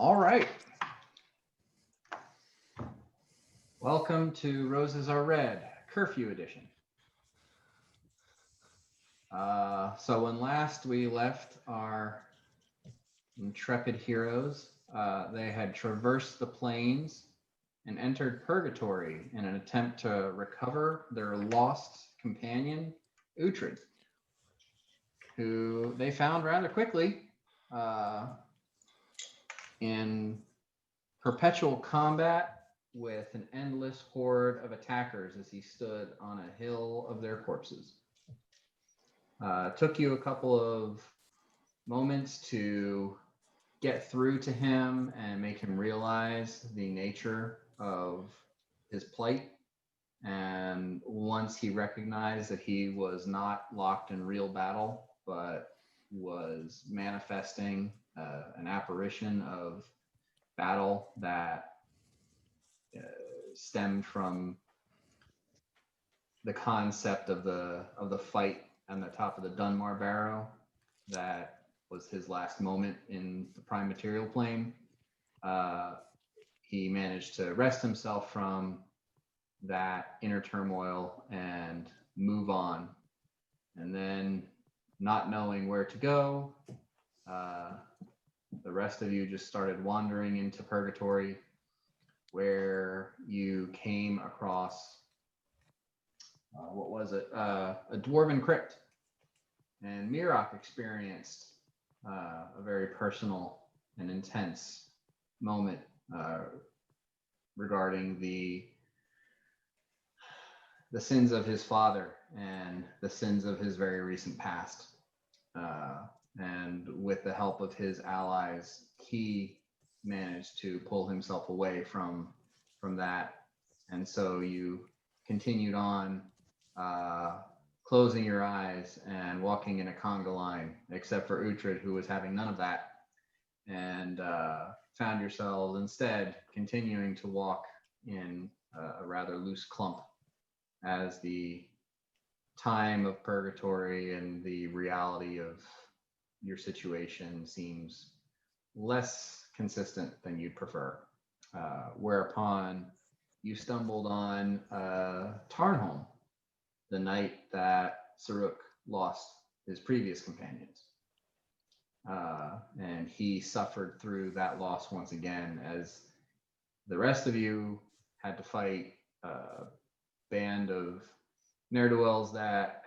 All right. Welcome to Roses Are Red, Curfew Edition. So when last we left our intrepid heroes, they had traversed the plains and entered Purgatory in an attempt to recover their lost companion, Uhtred, who they found rather quickly in perpetual combat with an endless horde of attackers as he stood on a hill of their corpses. Took you a couple of moments to get through to him and make him realize the nature of his plight. And once he recognized that he was not locked in real battle, but was manifesting an apparition of battle that stemmed from the concept of the fight on the top of the Dunmar Barrow that was his last moment in the prime material plane. He managed to wrest himself from that inner turmoil and move on. And then, not knowing where to go, the rest of you just started wandering into Purgatory, where you came across a dwarven crypt. And Mirok experienced a very personal and intense moment regarding the sins of his father and the sins of his very recent past. And with the help of his allies, he managed to pull himself away from that. And so you continued on, closing your eyes and walking in a conga line, except for Uhtred, who was having none of that, and found yourselves instead continuing to walk in a rather loose clump as the time of Purgatory and the reality of your situation seems less consistent than you'd prefer. Whereupon you stumbled on Tarnholm, the night that Saruk lost his previous companions. And he suffered through that loss once again, as the rest of you had to fight a band of ne'er-do-wells that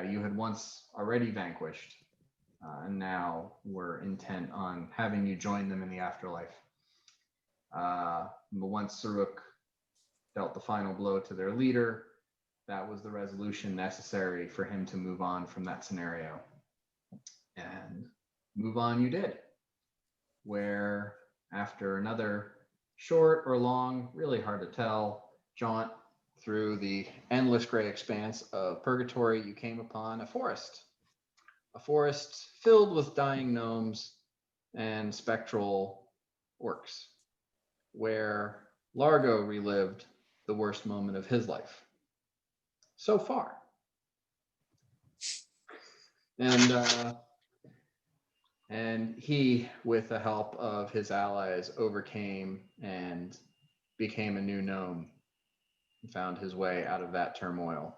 you had once already vanquished, and now were intent on having you join them in the afterlife. But once Saruk dealt the final blow to their leader, that was the resolution necessary for him to move on from that scenario. And move on you did, where after another short or long, really hard to tell, jaunt through the endless gray expanse of Purgatory, you came upon a forest filled with dying gnomes and spectral orcs, where Largo relived the worst moment of his life so far. And he, with the help of his allies, overcame and became a new gnome and found his way out of that turmoil.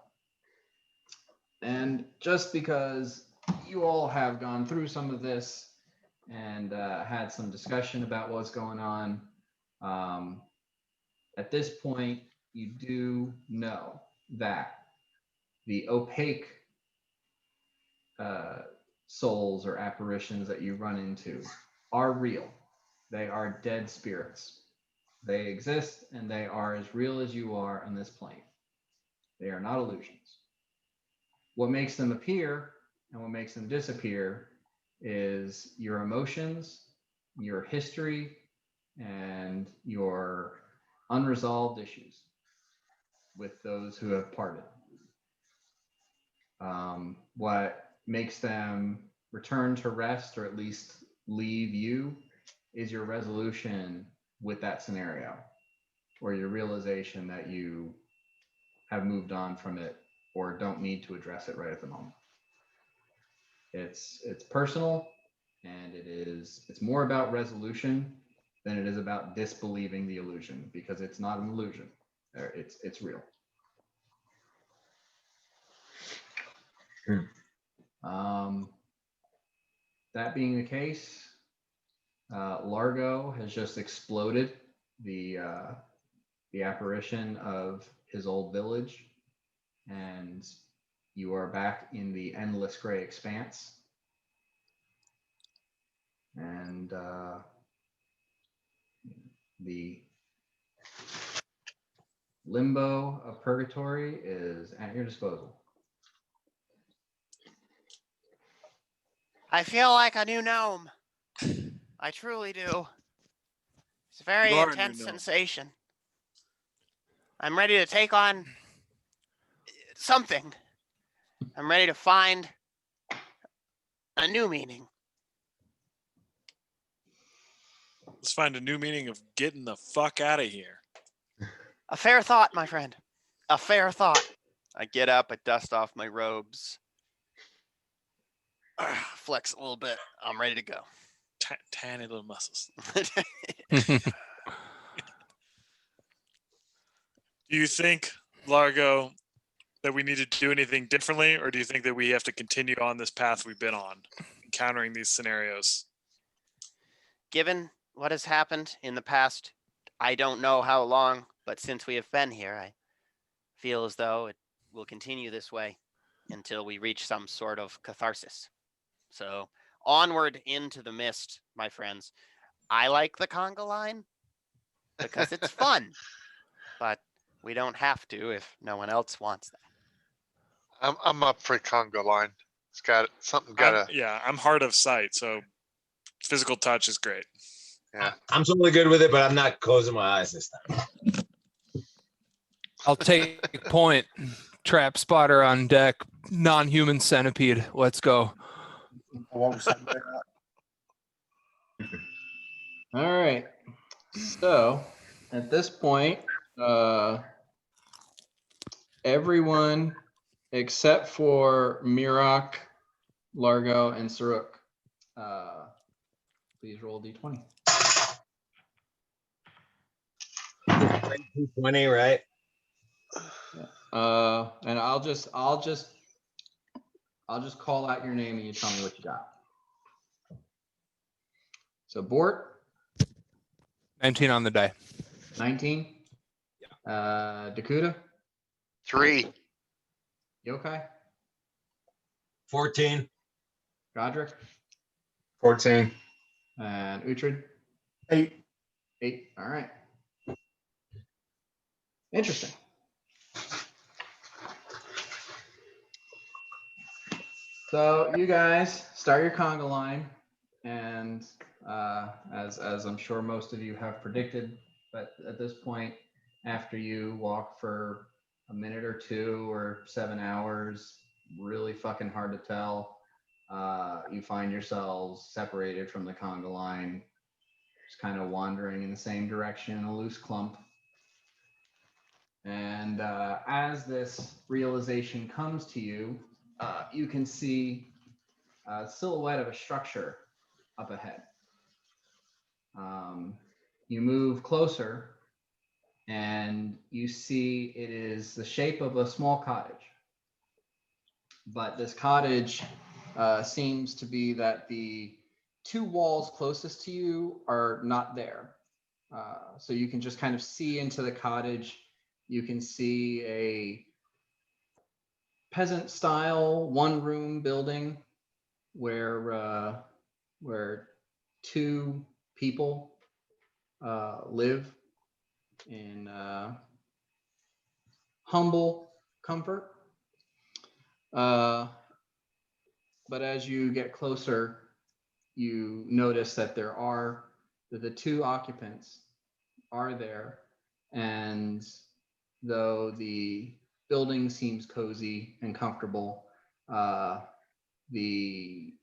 And just because you all have gone through some of this and had some discussion about what's going on, at this point, you do know that the opaque souls or apparitions that you run into are real. They are dead spirits. They exist, and they are as real as you are on this plane. They are not illusions. What makes them appear and what makes them disappear is your emotions, your history, and your unresolved issues with those who have parted. What makes them return to rest, or at least leave you, is your resolution with that scenario, or your realization that you have moved on from it or don't need to address it right at the moment. It's personal, and it's more about resolution than it is about disbelieving the illusion, because it's not an illusion. It's real. That being the case, Largo has just exploded the apparition of his old village, and you are back in the endless gray expanse. And the limbo of purgatory is at your disposal. I feel like a new gnome. I truly do. It's a very intense sensation. I'm ready to take on something. I'm ready to find a new meaning. Let's find a new meaning of getting the fuck out of here. A fair thought, my friend. A fair thought. I get up, I dust off my robes. Flex a little bit. I'm ready to go. Tiny little muscles. Do you think, Largo, that we need to do anything differently, or do you think that we have to continue on this path we've been on, encountering these scenarios? Given what has happened in the past, I don't know how long, but since we have been here, I feel as though it will continue this way until we reach some sort of catharsis. So onward into the mist, my friends. I like the conga line because it's fun, but we don't have to if no one else wants that. I'm up for conga line. It's got something. Gotta. I'm hard of sight, so physical touch is great. Yeah. I'm totally good with it, but I'm not closing my eyes this time. I'll take point. Trap spotter on deck. Non-human centipede. Let's go. All right. So at this point, everyone except for Mirak, Largo, and Saruk, please roll d20. 20, right? And I'll just call out your name and you tell me what you got. So Bort, 19 on the die. 19. Yeah. Dakuda, 3. Yokai, 14. Godric, 14. and Uhtred, 8. 8. All right. Interesting. So you guys start your conga line, and as I'm sure most of you have predicted, but at this point, after you walk for a minute or two or 7 hours, really fucking hard to tell, you find yourselves separated from the conga line, just kind of wandering in the same direction in a loose clump. And as this realization comes to you, you can see a silhouette of a structure up ahead. You move closer and you see it is the shape of a small cottage. But this cottage seems to be that the 2 walls closest to you are not there. So you can just kind of see into the cottage. You can see a peasant style 1-room building where 2 people live in humble comfort. But as you get closer, you notice that the 2 occupants are there, and though the building seems cozy and comfortable, the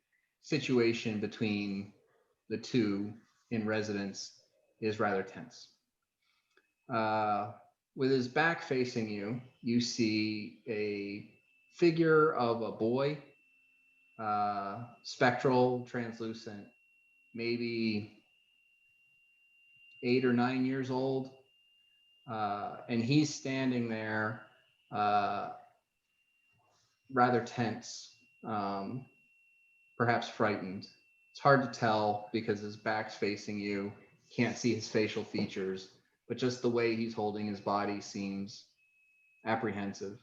situation between the 2 in residence is rather tense. With his back facing you, you see a figure of a boy, spectral, translucent, maybe 8 or 9 years old. And he's standing there, rather tense, perhaps frightened. It's hard to tell because his back's facing you. Can't see his facial features, but just the way he's holding his body seems apprehensive.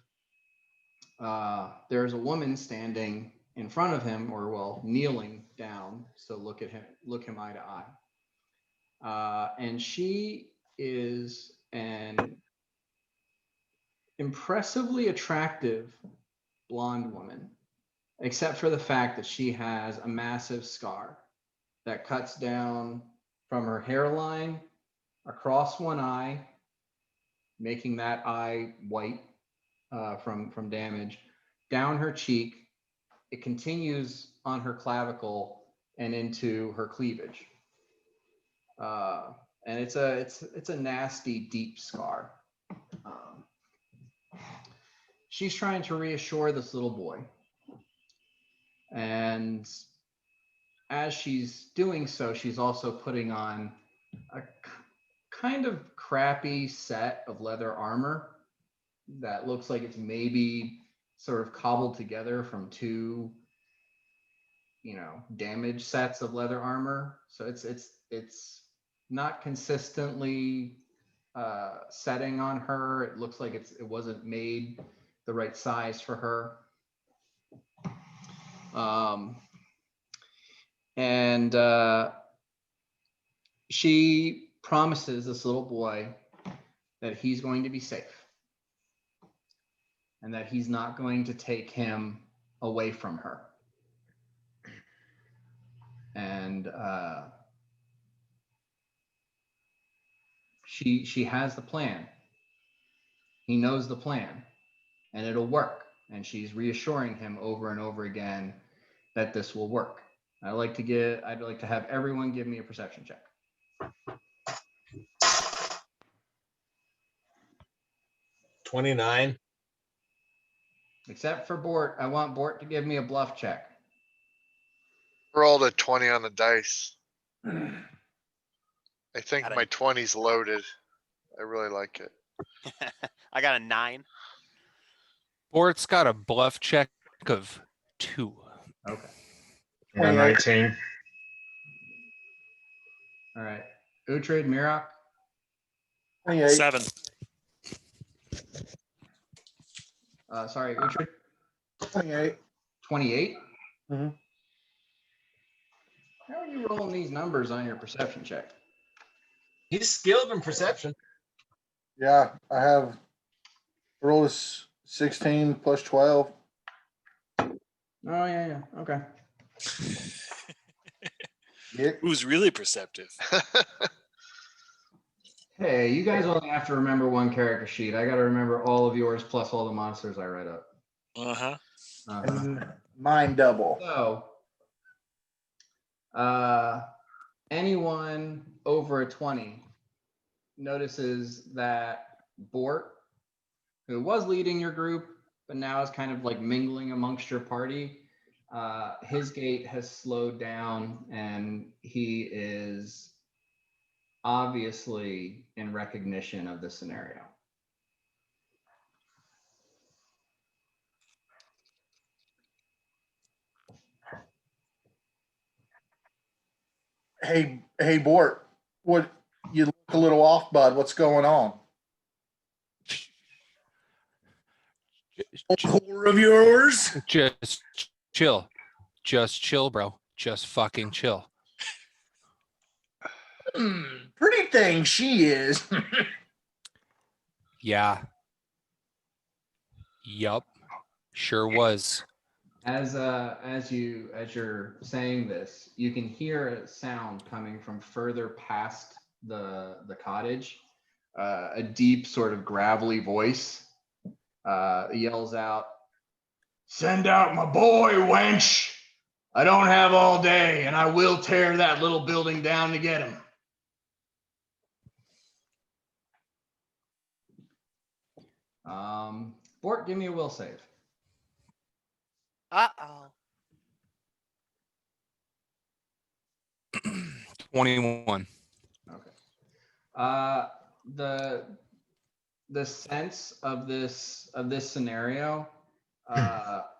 There's a woman standing in front of him, or well, kneeling down. So look him eye to eye. And she is an impressively attractive blonde woman, except for the fact that she has a massive scar that cuts down from her hairline across one eye, making that eye white from damage, down her cheek. It continues on her clavicle and into her cleavage. And it's a nasty, deep scar. She's trying to reassure this little boy. And as she's doing so, she's also putting on a kind of crappy set of leather armor that looks like it's maybe sort of cobbled together from two, damaged sets of leather armor. So it's not consistently setting on her. It looks like it wasn't made the right size for her. And she promises this little boy that he's going to be safe and that he's not going to take him away from her. And she has the plan. He knows the plan, and it'll work. And she's reassuring him over and over again that this will work. I'd like to have everyone give me a perception check. 29. Except for Bort. I want Bort to give me a bluff check. Rolled a 20 on the dice. I think Got it. my 20's loaded. I really like it. I got a 9. Bort's got a bluff check of 2. Okay. Yeah, 19. All right. Uhtred, Mirok. 28. 7. Sorry, Uhtred. 28. 28. Mhm. How are you rolling these numbers on your perception check? He's skilled in perception. Yeah, I have roll is 16 plus 12. Oh yeah. Okay. Yeah. Who's really perceptive? Hey, you guys only have to remember one character sheet. I got to remember all of yours plus all the monsters I read up. Uh-huh. And mine double. So, anyone over a 20 notices that Bort, who was leading your group, but now is kind of like mingling amongst your party, his gait has slowed down and he is obviously in recognition of the scenario. Hey, Bort. What? You look a little off, bud. What's going on? Whore of yours? Just chill. Just chill, bro. Just fucking chill. Pretty thing she is. Yeah. Yup. Sure was. As you're saying this, you can hear a sound coming from further past the cottage. A deep, sort of gravelly voice yells out, "Send out my boy, wench! I don't have all day, and I will tear that little building down to get him." Bort, give me a will save. Uh-oh. 21. Okay. The sense of this scenario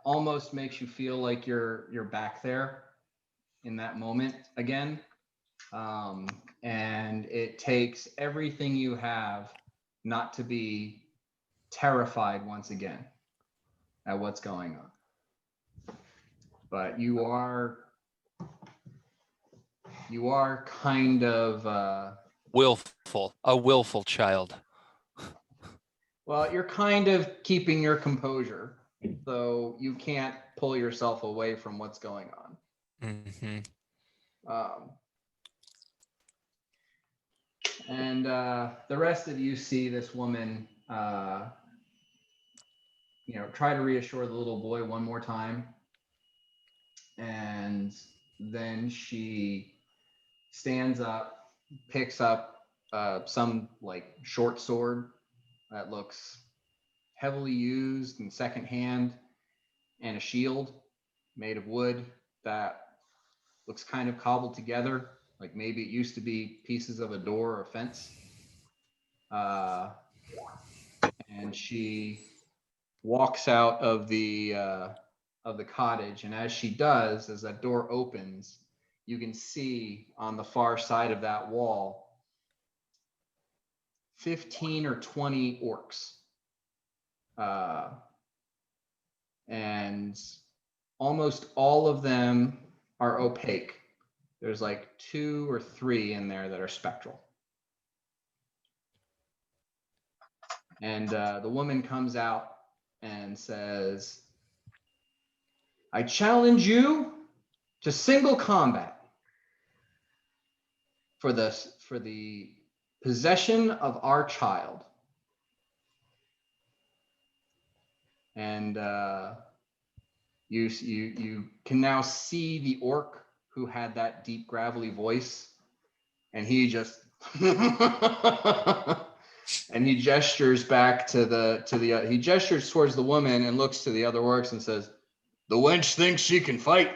almost makes you feel like you're back there in that moment again. And it takes everything you have not to be terrified once again at what's going on. But you are kind of a willful child. well, you're kind of keeping your composure, so you can't pull yourself away from what's going on. And the rest of you see this woman, try to reassure the little boy one more time. And then she stands up, picks up some like short sword that looks heavily used and secondhand, and a shield made of wood that looks kind of cobbled together, like maybe it used to be pieces of a door or a fence. And she walks out of the cottage, and as she does, as that door opens, you can see on the far side of that wall 15 or 20 orcs. And almost all of them are opaque. There's like 2 or 3 in there that are spectral. And the woman comes out and says, I challenge you to single combat for the possession of our child. And you can now see the orc who had that deep gravelly voice, and he just and he gestures back to he gestures towards the woman and looks to the other orcs and says, the wench thinks she can fight.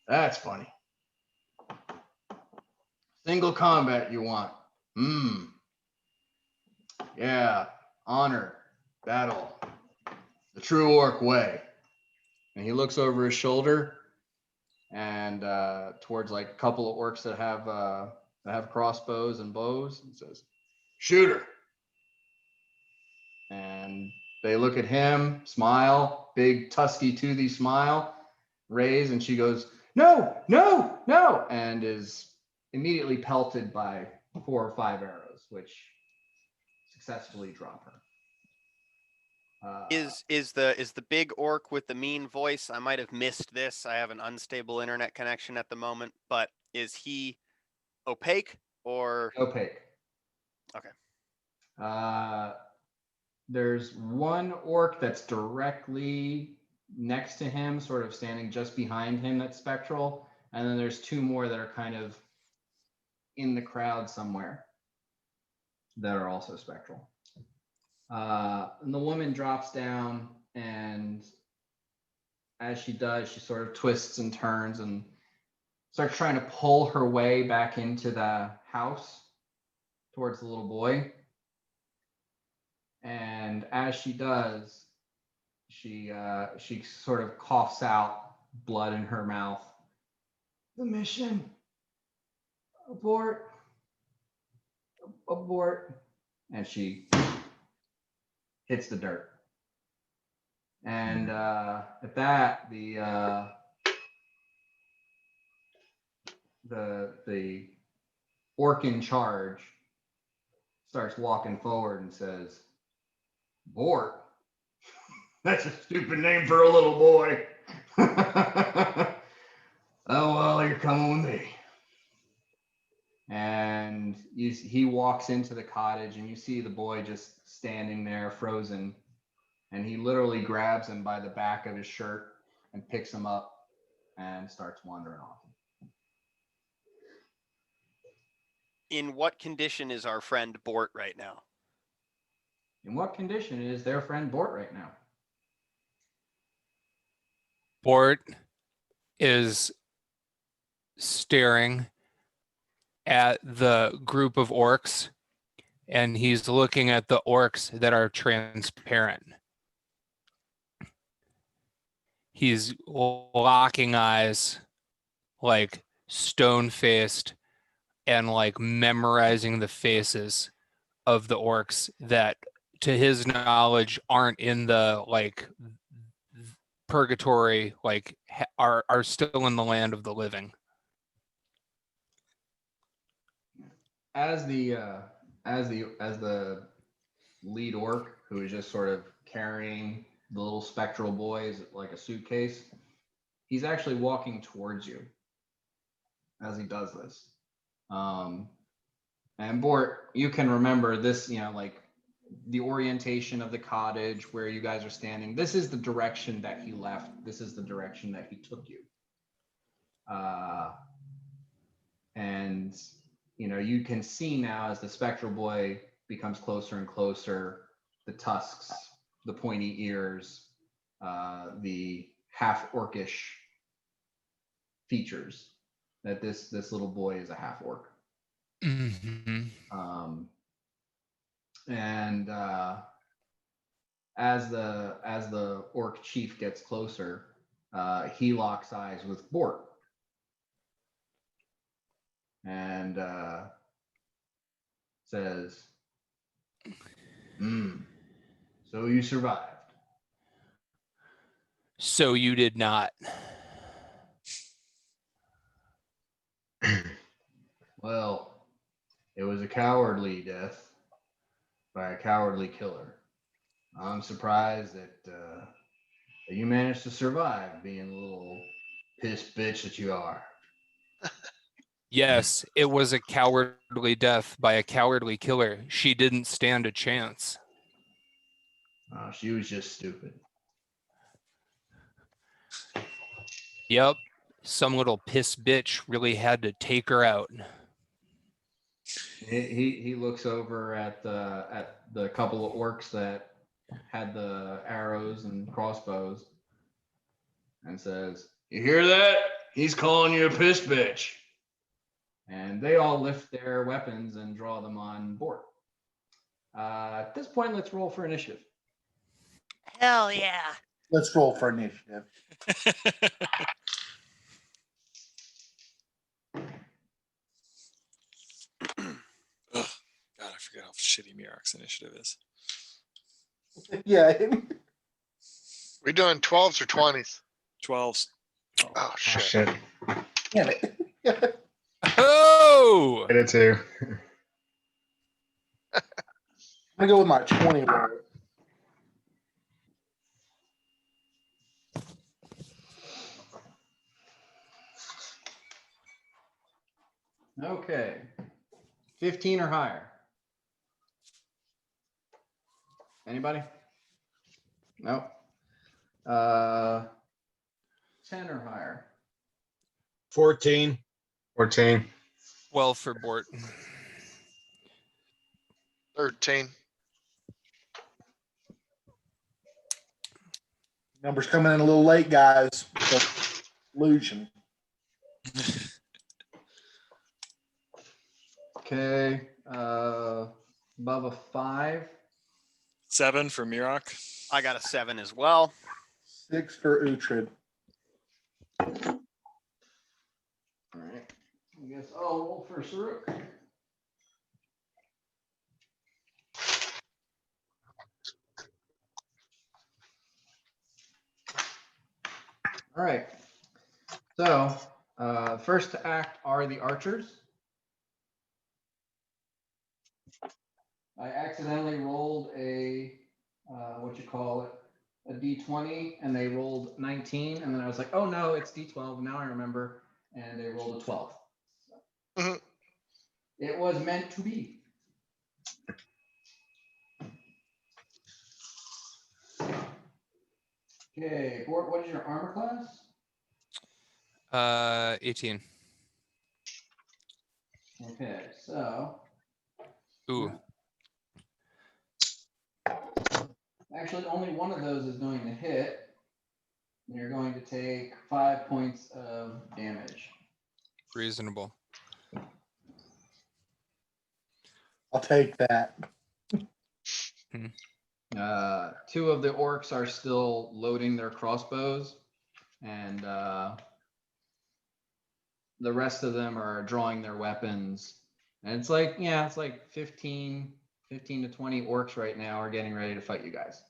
That's funny. Single combat you want. Yeah, honor, battle, the true orc way. And he looks over his shoulder and towards like a couple of orcs that have crossbows and bows, and says, shoot her. And they look at him, smile, big tusky toothy smile, raise, and she goes, no, no, no, and is immediately pelted by 4 or 5 arrows, which successfully drop her. Is the big orc with the mean voice? I might have missed this. I have an unstable internet connection at the moment, but is he opaque or Opaque? Okay. There's one orc that's directly next to him, sort of standing just behind him, that's spectral, and then there's 2 more that are kind of in the crowd somewhere that are also spectral. And the woman drops down, and as she does, she sort of twists and turns and starts trying to pull her way back into the house towards the little boy. And as she does, she sort of coughs out blood in her mouth. The mission. Abort. Abort. And she hits the dirt. And at that, the orc in charge starts walking forward and says, Bort? That's a stupid name for a little boy. Oh, well, you're coming with me. And he walks into the cottage, and you see the boy just standing there frozen. And he literally grabs him by the back of his shirt and picks him up and starts wandering off. In what condition is our friend Bort right now? In what condition is their friend Bort right now? Bort is staring at the group of orcs, and he's looking at the orcs that are transparent. He's locking eyes, like stone-faced, and like memorizing the faces of the orcs that, to his knowledge, aren't in the like purgatory, like are still in the land of the living. As the lead orc, who is just sort of carrying the little spectral boys like a suitcase, he's actually walking towards you as he does this. And Bort, you can remember this, like the orientation of the cottage where you guys are standing. This is the direction that he left. This is the direction that he took you. And you can see now as the spectral boy becomes closer and closer, the tusks, the pointy ears, the half orcish features, that this little boy is a half orc. Mm-hmm. And as the orc chief gets closer, he locks eyes with Bort and says, so you survived. So you did not. Well, it was a cowardly death by a cowardly killer. I'm surprised that you managed to survive, being the little piss bitch that you are. Yes, it was a cowardly death by a cowardly killer. She didn't stand a chance. She was just stupid. Yep, some little piss bitch really had to take her out. He looks over at the couple of orcs that had the arrows and crossbows and says, "You hear that? He's calling you a piss bitch." And they all lift their weapons and draw them on Bort. At this point, let's roll for initiative. Hell yeah. Let's roll for initiative. Ugh, God, I forget how shitty Mirok's initiative is. Yeah. We doing 12s or 20s? 12s. Oh, shit. Shit. Damn it. Oh! I did too. I'm gonna go with my 20 roll. Okay. 15 or higher. Anybody? Nope. 10 or higher. 14. 14. Well for Bort. 13. Numbers coming in a little late, guys. Illusion. Okay. Above a 5. 7 for Mirok. I got a 7 as well. 6 for Uhtred. All right. I guess I'll roll for Saruk. All right. So, first to act are the archers. I accidentally rolled a, a D20, and they rolled 19, and then I was like, oh no, it's D12. Now I remember, and they rolled a 12. Mhm. It was meant to be. Okay, Bort, what is your armor class? 18. Okay, so Ooh. actually only one of those is going to hit. And you're going to take 5 points of damage. Reasonable. I'll take that. Two of the orcs are still loading their crossbows, and the rest of them are drawing their weapons. And it's like, yeah, it's like 15 to 20 orcs right now are getting ready to fight you guys.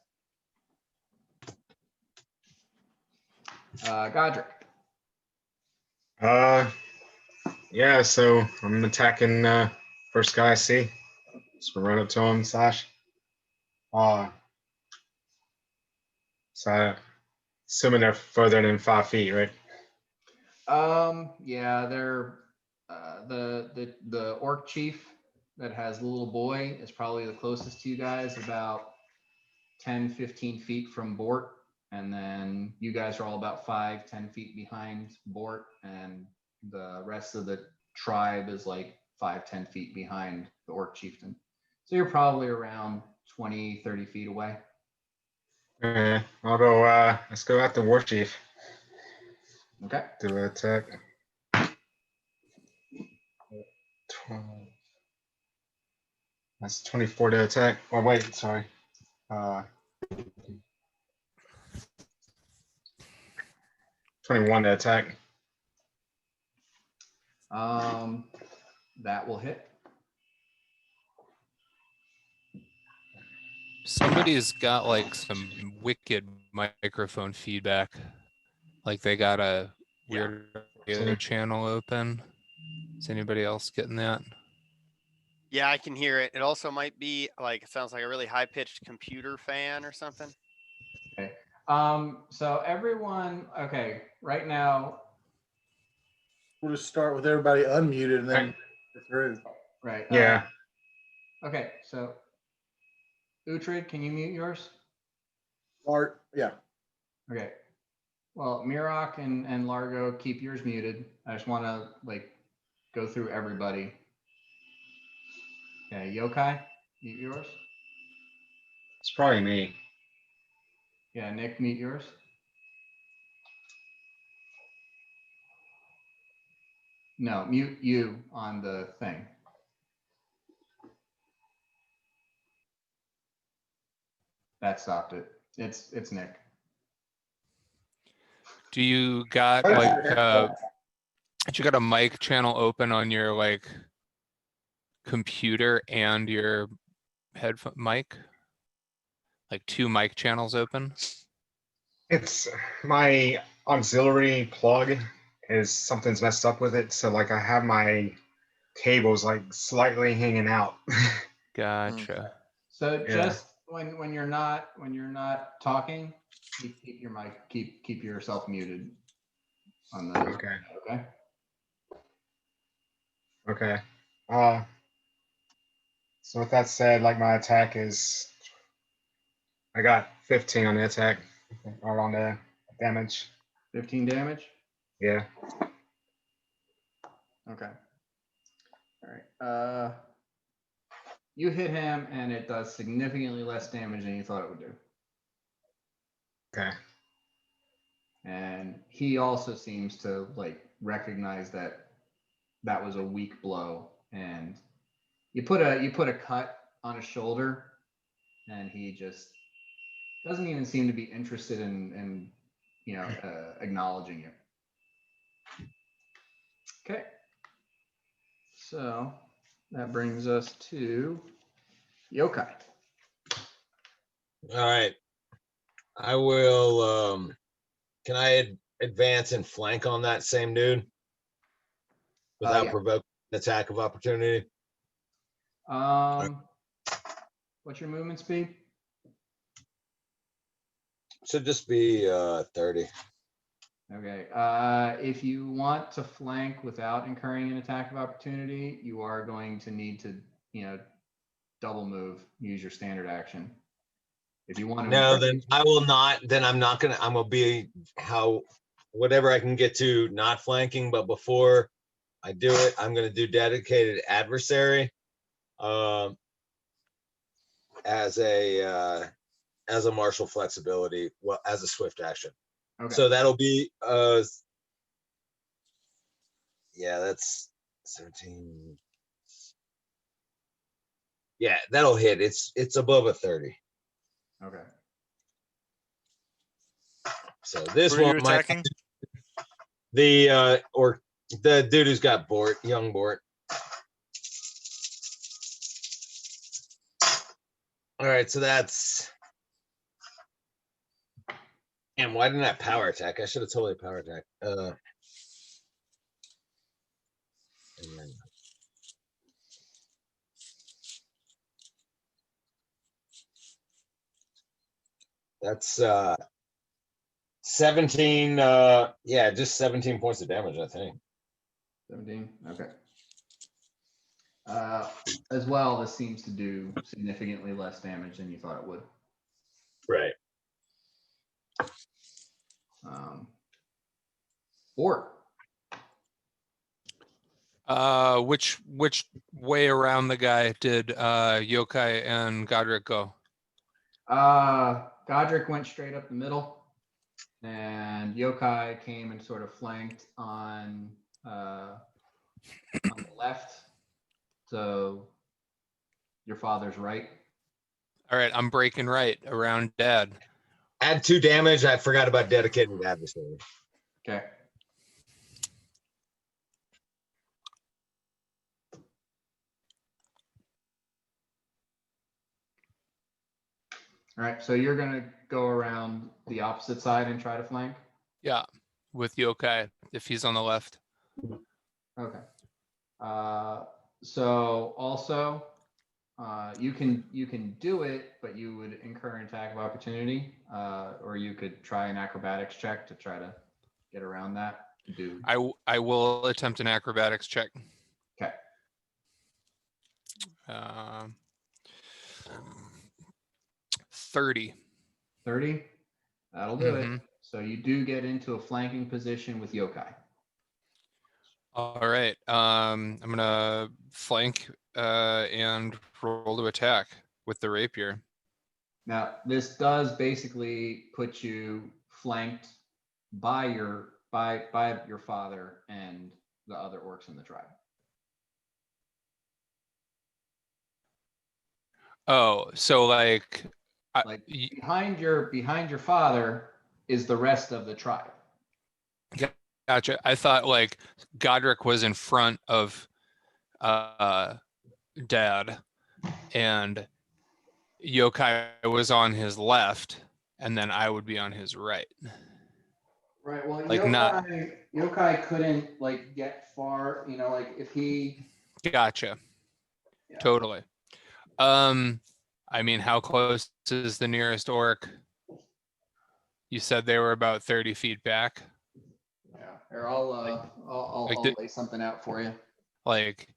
Godric. Yeah, so I'm attacking first guy I see. Just gonna run up to him, slash. So assuming they're further than 5 feet, right? Yeah, they're the orc chief that has the little boy is probably the closest to you guys, about 10-15 feet from Bort, and then you guys are all about 5-10 feet behind Bort, and the rest of the tribe is like 5-10 feet behind the orc chieftain. So you're probably around 20-30 feet away. I'll go. Let's go after war chief. Okay. Do an attack. 12. That's 24 to attack. Oh wait, sorry. 21 to attack. That will hit. Somebody's got like some wicked microphone feedback. Like they got a weird radio channel open. Is anybody else getting that? Yeah, I can hear it. It also might be like, it sounds like a really high pitched computer fan or something. Okay. So everyone, okay, right now, We'll just start with everybody unmuted and then go through. right? Yeah. Okay, so Uhtred, can you mute yours? Art, yeah. Okay. Well, Mirok and Largo, keep yours muted. I just want to like go through everybody. Okay, Yokai, mute yours. It's probably me. Yeah, Nick, mute yours. No, mute you on the thing. That stopped it. It's Nick. Do you got Oh, like yeah. you got a mic channel open on your like computer and your headphone mic? Like 2 mic channels open? It's my auxiliary plug is something's messed up with it. So like I have my cables like slightly hanging out. Gotcha. So Yeah. just when you're not talking, keep your mic, keep yourself muted on the Okay. okay. Okay. So with that said, like my attack is, I got 15 on the attack, or on the damage. 15 damage. Yeah. Okay. All right. You hit him and it does significantly less damage than you thought it would do. Okay. And he also seems to like recognize that that was a weak blow, and you put a cut on his shoulder, and he just doesn't even seem to be interested in acknowledging you. Okay. So that brings us to Yokai. All right. I will, can I advance and flank on that same dude? Without Yeah. provoking an attack of opportunity? What's your movement speed? Should just be 30. Okay. If you want to flank without incurring an attack of opportunity, you are going to need to, double move, use your standard action. If you want to. No, then I will not. Then I'm gonna be whatever I can get to not flanking, but before I do it, I'm gonna do dedicated adversary as a martial flexibility, well, as a swift action. Okay. So that'll be yeah, that's 17. Yeah, that'll hit. It's above a 30. Okay. So this Who are one you might attacking? the or the dude who's got Bort, young Bort. All right, so that's. Damn, why didn't I power attack? I should have totally power attack. And then- That's 17 yeah, just 17 points of damage, I think. 17. Okay. As well, this seems to do significantly less damage than you thought it would. Right. Or Which way around the guy did Yokai and Godric go? Godric went straight up the middle, and Yokai came and sort of flanked on the left. So your father's right. All right, I'm breaking right around Dad. Add 2 damage. I forgot about dedicated adversary. Okay. All right, so you're gonna go around the opposite side and try to flank. Yeah, with Yokai if he's on the left. Okay. So also, you can do it, but you would incur an attack of opportunity, or you could try an acrobatics check to try to get around that. Do I will attempt an acrobatics check. okay. 30. 30. That'll do it. Mhm. So you do get into a flanking position with Yokai. All right. I'm gonna flank and roll to attack with the rapier. Now, this does basically put you flanked by your father and the other orcs in the tribe. Oh, so like, Like behind your father is the rest of the tribe. gotcha. I thought like Godric was in front of Dad, and Yokai was on his left, and then I would be on his right. Right. Well, Like not Yokai couldn't like get far. You know, like if he. gotcha. Yeah. Totally. I mean, how close is the nearest orc? You said they were about 30 feet back. Yeah. Here, I'll the- lay something out for you. Like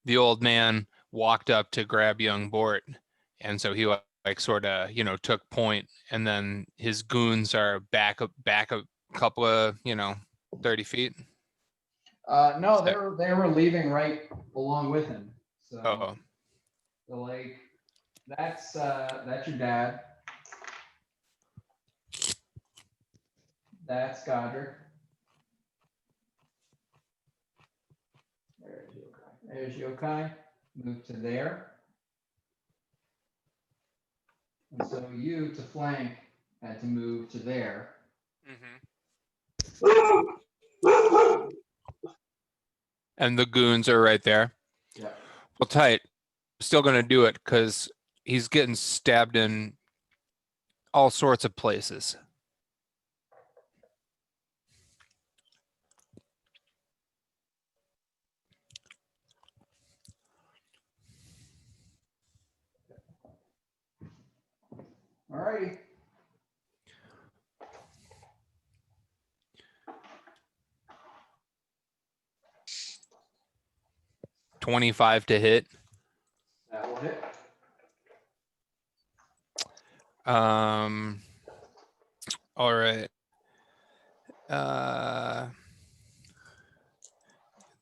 the old man walked up to grab young Bort, and so he like sort of took point, and then his goons are back a couple of 30 feet. No, they were leaving right along with him. So, Oh, so like that's your dad. That's Godric. There's Yokai. There's Yokai. Move to there. And so you to flank had to move to there. and the goons are right there. Yeah. Well, tight. Still gonna do it because he's getting stabbed in all sorts of places. Alrighty. $25 to hit. That will hit. All right.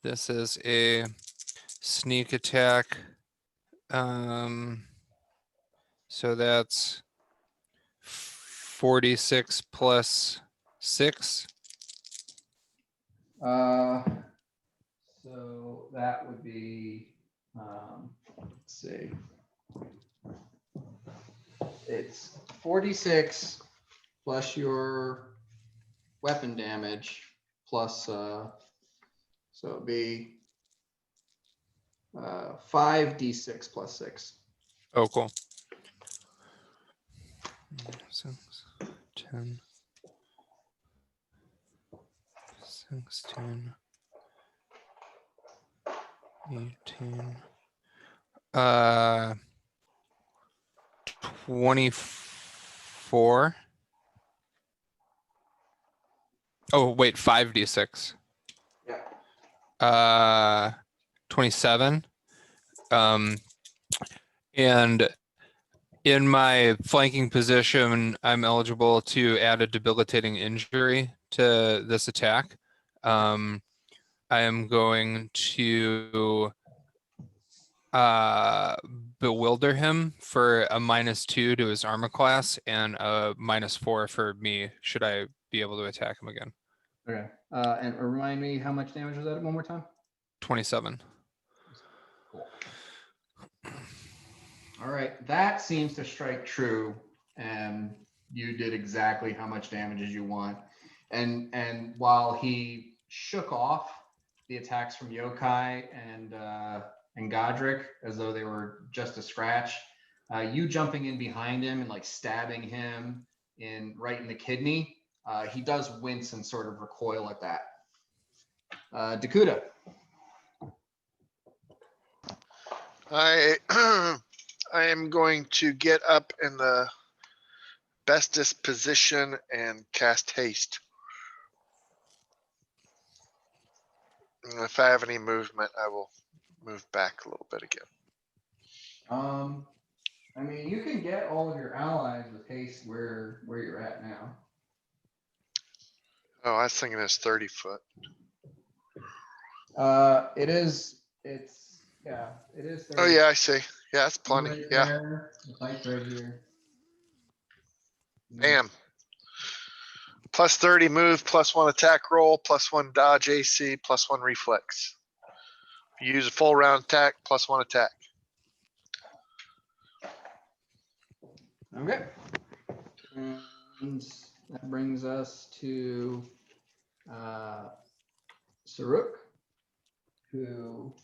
This is a sneak attack. So that's 46 plus 6. So that would be let's see. It's 46 plus your weapon damage plus so it'd be 5d6 plus 6. Oh, cool. 6, 10, 16, 18, 24. Oh, wait, 5d6. Yeah. 27. And in my flanking position, I'm eligible to add a debilitating injury to this attack. I am going to bewilder him for a -2 to his armor class and a -4 for me, should I be able to attack him again. Okay. And remind me, how much damage was that one more time? 27. Cool. All right, that seems to strike true, and you did exactly how much damage as you want. And while he shook off the attacks from Yokai and Godric as though they were just a scratch, you jumping in behind him and like stabbing him right in the kidney, he does wince and sort of recoil at that. Dakuda. I I am going to get up in the bestest position and cast haste. And if I have any movement, I will move back a little bit again. I mean, you can get all of your allies with haste where you're at now. Oh, I was thinking it's 30 foot. It is. It is. Oh yeah, I see. Yeah, that's plenty. Right Yeah, there, the fight's right here. bam. Plus 30 move, +1 attack roll, +1 dodge AC, +1 reflex. If you use a full round attack, +1 attack. Okay. And that brings us to Saruk, who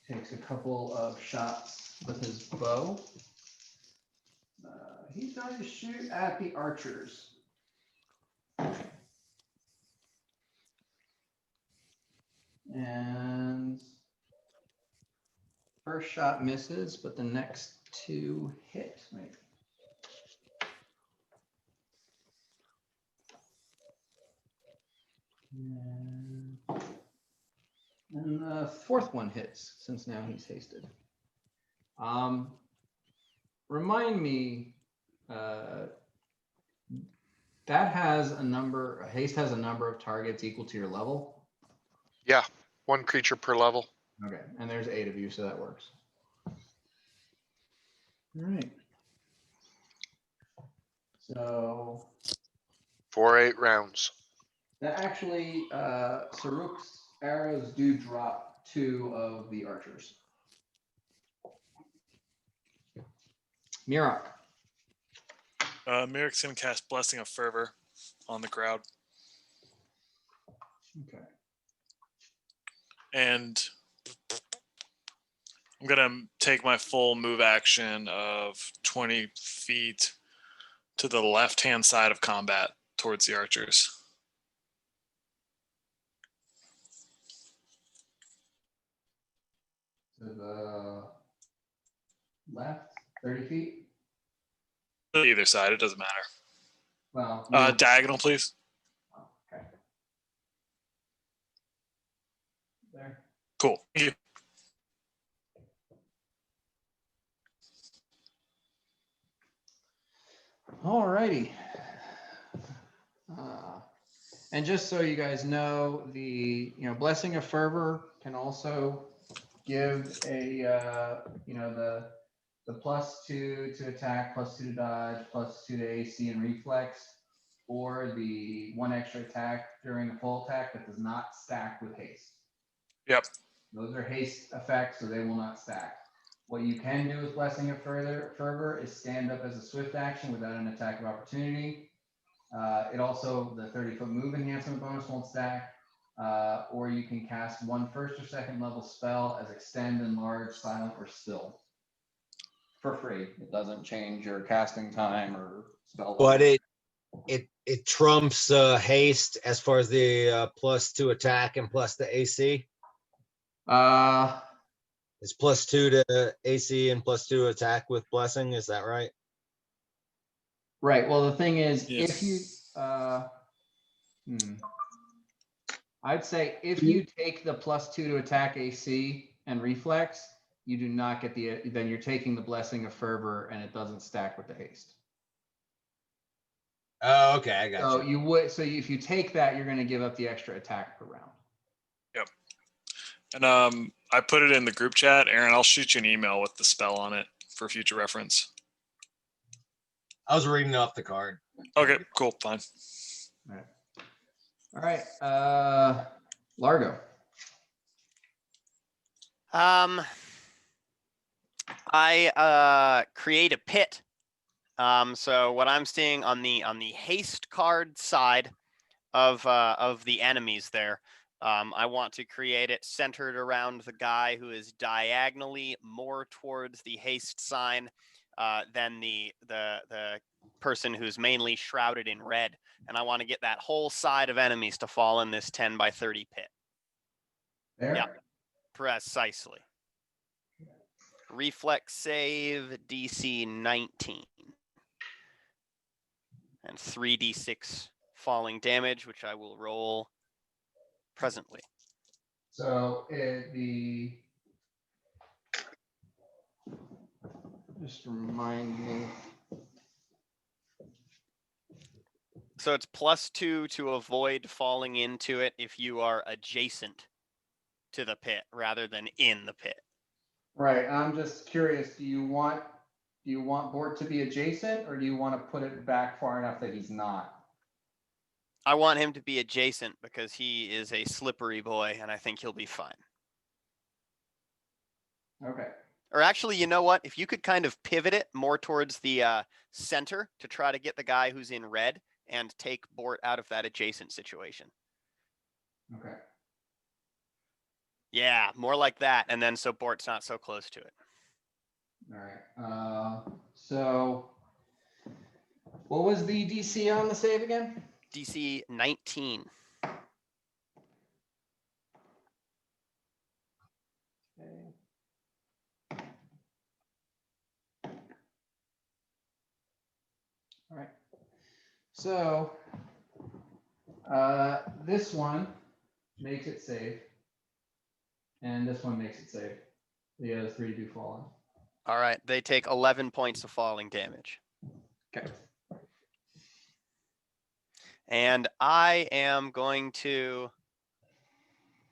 takes a couple of shots with his bow. He's going to shoot at the archers. And first shot misses, but the next two hit. Wait. And the fourth one hits, since now he's hasted. Remind me, that has a number, haste has a number of targets equal to your level. Yeah, 1 creature per level. Okay, and there's 8 of you, so that works. All right. So 4-8 rounds. that actually, Saruk's arrows do drop 2 of the archers. Mirok. Mirik's gonna cast Blessing of Fervor on the crowd. Okay. And I'm gonna take my full move action of 20 feet to the left-hand side of combat towards the archers. To the left, 30 feet. Either side, it doesn't matter. Well, Diagonal, please. okay. There. Cool. Thank you. All righty. And just so you guys know, the Blessing of Fervor can also give a the +2 to attack, +2 to dodge, +2 to AC and reflex, or the 1 extra attack during a full attack that does not stack with haste. Yep. Those are haste effects, so they will not stack. What you can do with Blessing of Fervor is stand up as a swift action without an attack of opportunity. It also, the 30-foot move enhancement bonus won't stack. Or you can cast one first or second level spell as extend, enlarge, silent, or still for free. It doesn't change your casting time or spell. But it trumps haste as far as the +2 attack and plus the AC. It's +2 to AC and +2 attack with blessing. Is that right? Right. Well, the thing is, Yes. if you, I'd say if you take the +2 to attack AC and reflex, you do not get then you're taking the Blessing of Fervor and it doesn't stack with the haste. Oh, okay, I got So you. if you take that, you're going to give up the extra attack per round. Yep. And I put it in the group chat. Aaron, I'll shoot you an email with the spell on it for future reference. I was reading off the card. Okay, cool, fine. All right. Largo. I create a pit. So what I'm seeing on the haste card side of the enemies there, I want to create it centered around the guy who is diagonally more towards the haste sign than the person who's mainly shrouded in red, and I want to get that whole side of enemies to fall in this 10 by 30 pit. There? Yeah, precisely. Reflex save DC 19. And 3d6 falling damage, which I will roll presently. So just remind me. So it's +2 to avoid falling into it if you are adjacent to the pit rather than in the pit. Right. I'm just curious. Do you want Bort to be adjacent, or do you want to put it back far enough that he's not? I want him to be adjacent because he is a slippery boy, and I think he'll be fine. Okay. Or actually, you know what? If you could kind of pivot it more towards the center to try to get the guy who's in red and take Bort out of that adjacent situation. Okay. Yeah, more like that. And then so Bort's not so close to it. All right. So what was the DC on the save again? DC 19. Okay. All right. So this one makes it safe, and this one makes it safe. The other three do fall All right, they take 11 points of falling damage. in. Okay. And I am going to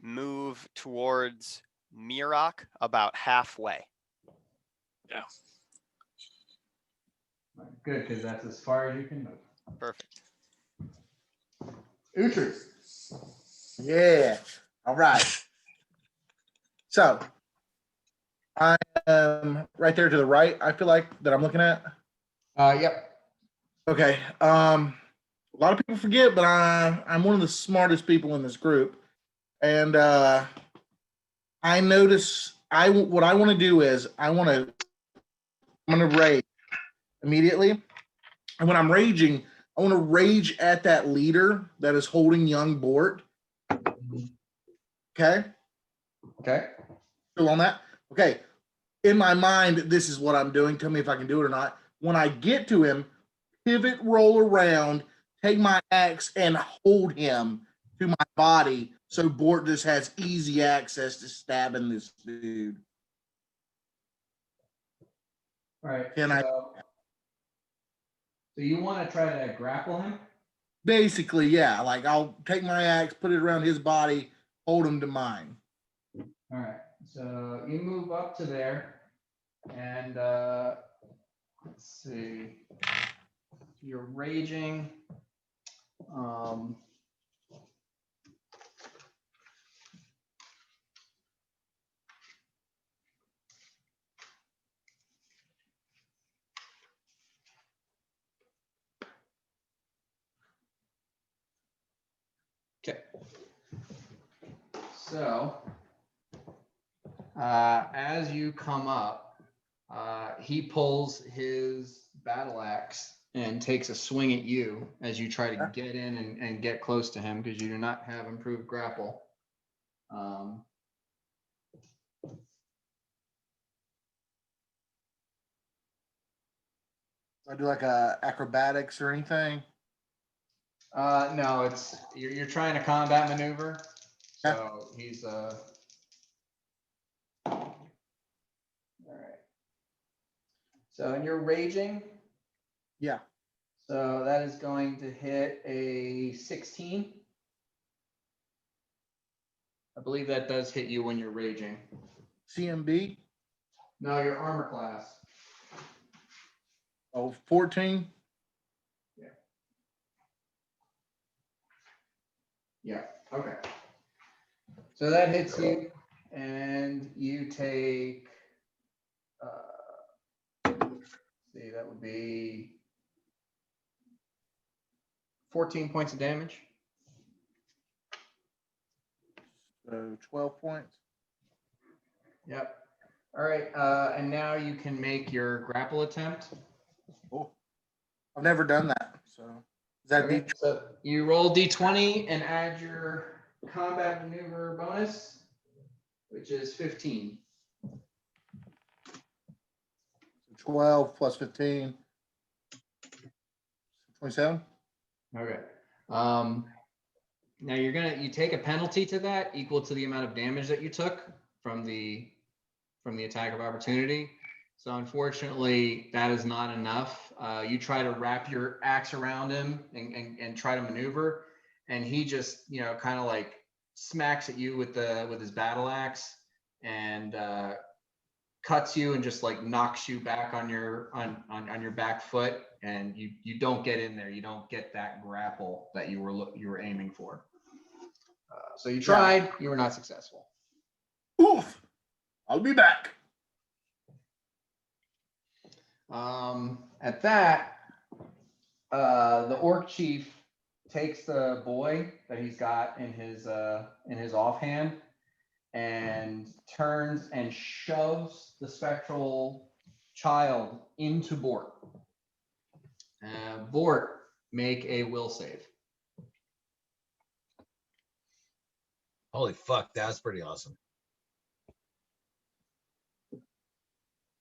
move towards Mirok about halfway. Yeah. Good, because that's as far as you can move. Perfect. Utri. Yeah. All right. So I am right there to the right. I feel like that I'm looking at. Yep. Okay. A lot of people forget, but I'm one of the smartest people in this group, and I notice what I want to do is I'm gonna rage immediately, and when I'm raging, I want to rage at that leader that is holding young Bort. Okay. Okay. Still on that? Okay. In my mind, this is what I'm doing. Tell me if I can do it or not. When I get to him, pivot, roll around, take my axe, and hold him to my body so Bort just has easy access to stabbing this dude. All right. Can I? So you want to try to grapple him? Basically, yeah. Like I'll take my axe, put it around his body, hold him to mine. All right. So you move up to there, and let's see. You're raging. Okay. So, as you come up, he pulls his battle axe and takes a swing at you as you try to get in and get close to him because you do not have improved grapple. I do like a acrobatics or anything. No, it's you're trying to combat maneuver. So he's all right. So and you're raging. Yeah. So that is going to hit a 16. I believe that does hit you when you're raging. CMB. No, your armor class. Oh, 14. Yeah. Okay. So that hits you, and you take. See, that would be 14 points of damage. So 12 points. Yep. All right. And now you can make your grapple attempt. Oh, I've never done that. So is that Okay, so you roll d20 and add your combat maneuver bonus, which is 15. 12 plus 15? 27. Okay. Now you take a penalty to that equal to the amount of damage that you took from the attack of opportunity. So unfortunately, that is not enough. You try to wrap your axe around him and try to maneuver, and he just kind of like smacks at you with his battle axe and cuts you and just like knocks you back on your back foot, and you don't get in there. You don't get that grapple that you were aiming for. So you tried, you were not successful. Oof! I'll be back. At that, the orc chief takes the boy that he's got in his offhand and turns and shoves the spectral child into Bort. Bort, make a will save. Holy fuck, that's pretty awesome.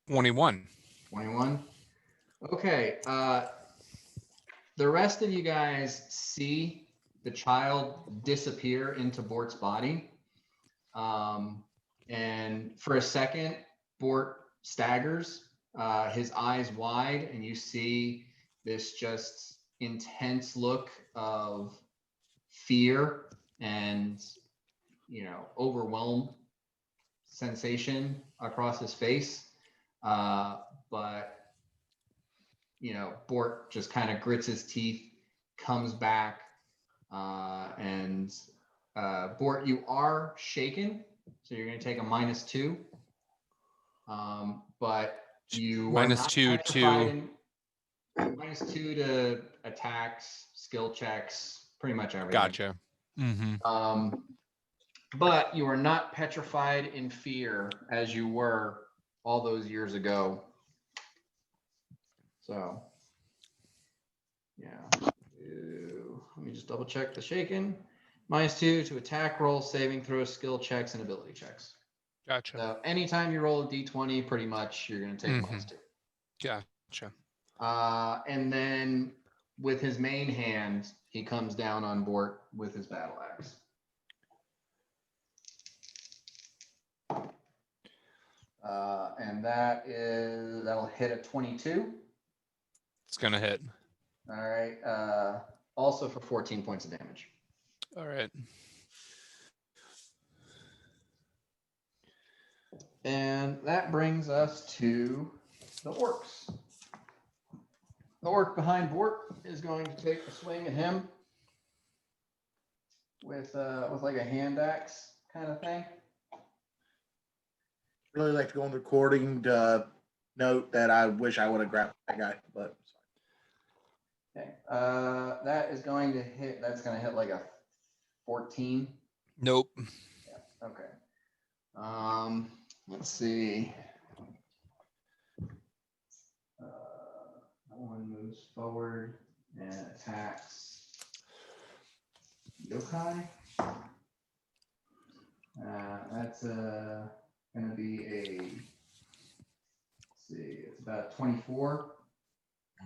21. 21. Okay. The rest of you guys see the child disappear into Bort's body. And for a second, Bort staggers, his eyes wide, and you see this just intense look of fear and, overwhelmed sensation across his face. But Bort just kind of grits his teeth, comes back, and Bort, you are shaken, so you're going to take a -2. But you are not -2 petrified -2 to attacks, skill checks, pretty much everything. Gotcha. Mm-hmm. But you are not petrified in fear as you were all those years ago. So, yeah. Let me just double check the shaken. -2 to attack roll, saving throws, skill checks, and ability checks. Gotcha. So anytime you roll a d20, pretty much you're going to take -2. Gotcha. And then with his main hand, he comes down on Bort with his battle axe. And that'll hit a 22. It's gonna hit. All right. Also for 14 points of damage. All right. And that brings us to the orcs. The orc behind Bort is going to take a swing at him with like a hand axe kind of thing. Really like to go on the recording to note that I wish I would have grabbed that guy, but Okay. That is going to hit. That's going to hit like a 14. Nope. Yeah, okay. Let's see. That one moves forward and attacks yokai. That's gonna be a, let's see, it's about 24.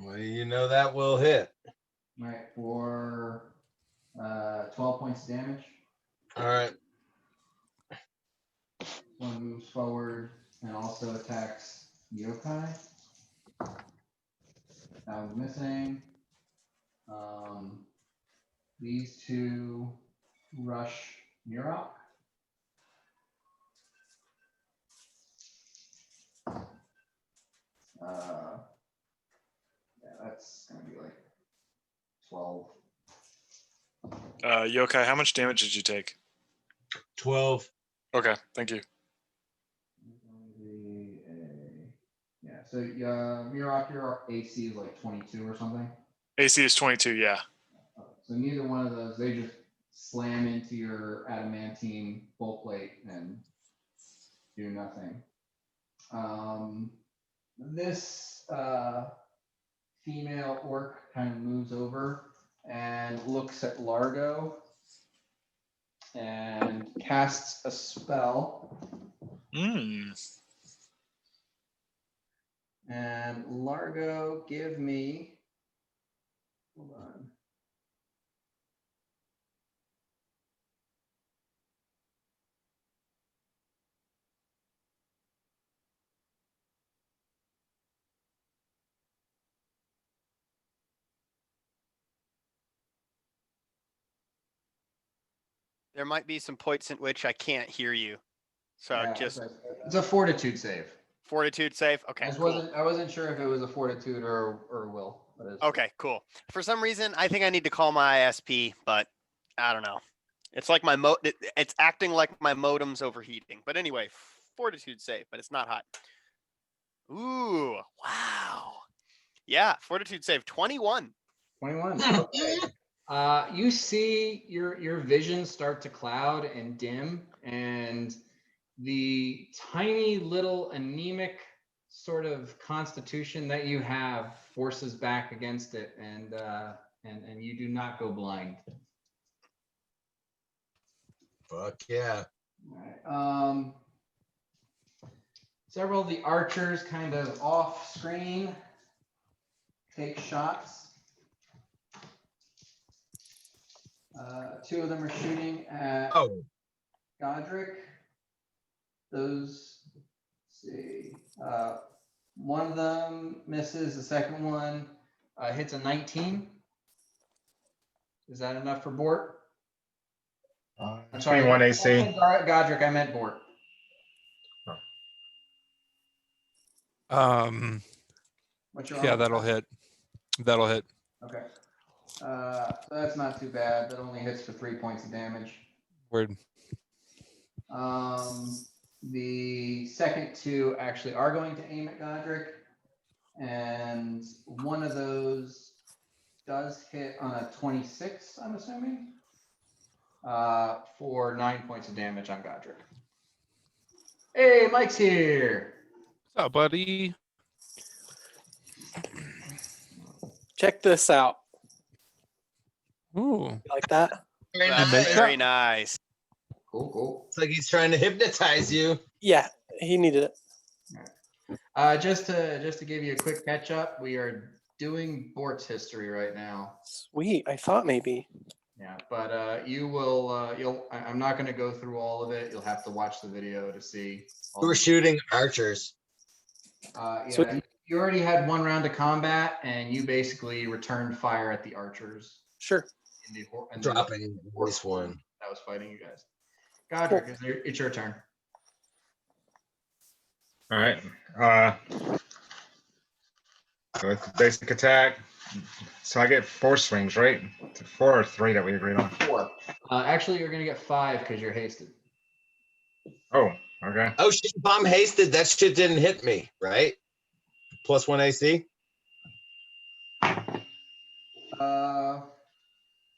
Well, you know that will hit. Right, for 12 points of damage. All right. One moves forward and also attacks yokai. That one's missing. These two rush Murok. Yeah, that's gonna be like 12. Yokai, how much damage did you take? 12. Okay, thank you. Yeah, so Murok, your AC is like 22 or something. AC is 22, yeah. So neither one of those, they just slam into your adamantine full plate and do nothing. This female orc kind of moves over and looks at Largo and casts a spell. And Largo, give me, hold on. There might be some points at which I can't hear you. So Yeah, just it's a fortitude save. fortitude save. Okay, cool. I wasn't sure if it was a fortitude or will. But it's, Okay, cool. For some reason, I think I need to call my ISP, but I don't know. It's like my it's acting like my modem's overheating. But anyway, fortitude save, but it's not hot. Ooh, wow. Yeah, fortitude save 21. 21. Okay. You see your vision start to cloud and dim, and the tiny little anemic sort of constitution that you have forces back against it, and you do not go blind. Fuck yeah. All right. Several of the archers kind of off screen take shots. Two of them are shooting at Godric. Those, let's see, one of them misses. The second one hits a 19. Is that enough for Bort? I'm sorry, 21 AC. Godric, I meant Bort. What's your Yeah, armor that'll class? hit. That'll hit. Okay. So that's not too bad. That only hits for 3 points of damage. Word. The second two actually are going to aim at Godric, and one of those does hit on a 26, I'm assuming, for 9 points of damage on Godric. Hey, Mike's here. What's up, buddy? Check this out. Ooh. You like that? Very That's nice. very nice. Cool. It's like he's trying to hypnotize you. Yeah, he needed it. Just to give you a quick catch up, we are doing Bort's history right now. Sweet. I thought maybe. Yeah, but you will. I'm not going to go through all of it. You'll have to watch the video to see. all We were the- shooting archers. Yeah, So- you already had one round of combat, and you basically returned fire at the archers. Sure. In the Dropping this one. that was fighting you guys. Godric, it's your turn. All right. So it's basic attack. So I get 4 swings, right? 4 or 3 that we agreed on. 4. Actually, you're going to get 5 because you're hasted. Oh, okay. Oh shit, if I'm hasted, that shit didn't hit me, right? +1 AC?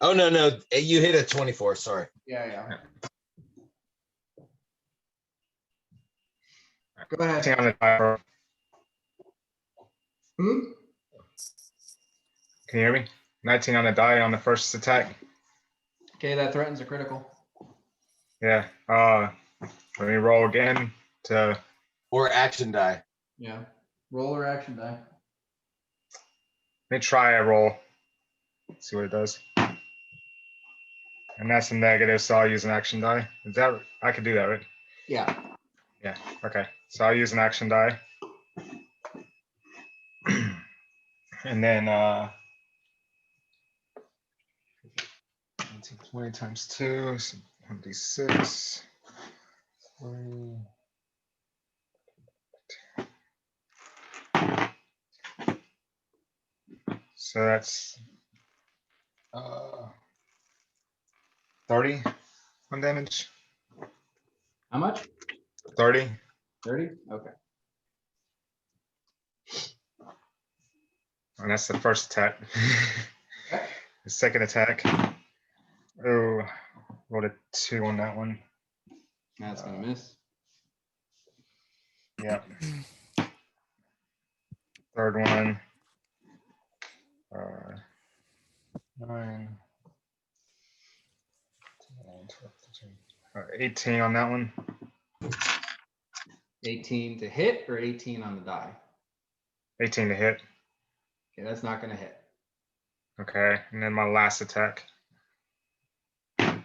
Oh, no, no, you hit a 24, sorry. Yeah. Go ahead. 19 on the die. Hmm? Can you hear me? 19 on the die on the first attack. Okay, that threatens a critical. Yeah. Let me roll again to. Or action die. Yeah. Roll or action die. Let me try a roll. See what it does. And that's a negative, so I'll use an action die. Is that I could do that, right? Yeah. Yeah. Okay. So I'll use an action die. And then 20 times 2, so 1d6. 20. So that's 30 on damage. How much? 30. 30? Okay. And that's the first attack. Okay. The second attack. Oh, rolled a 2 on that one. That's gonna miss. Yeah. Third one. 9. 10, 12, 13. 18 on that one. 18 to hit or 18 on the die? 18 to hit. Okay, that's not gonna hit. Okay. And then my last attack. And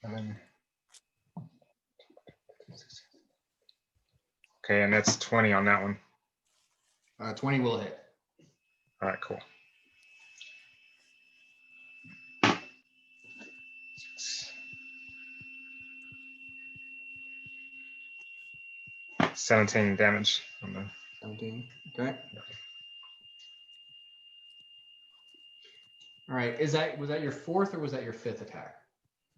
then. Okay, and that's 20 on that one. 20 will hit. All right, cool. 17 damage on the. 17. Okay. All right. Was that your fourth or was that your fifth attack?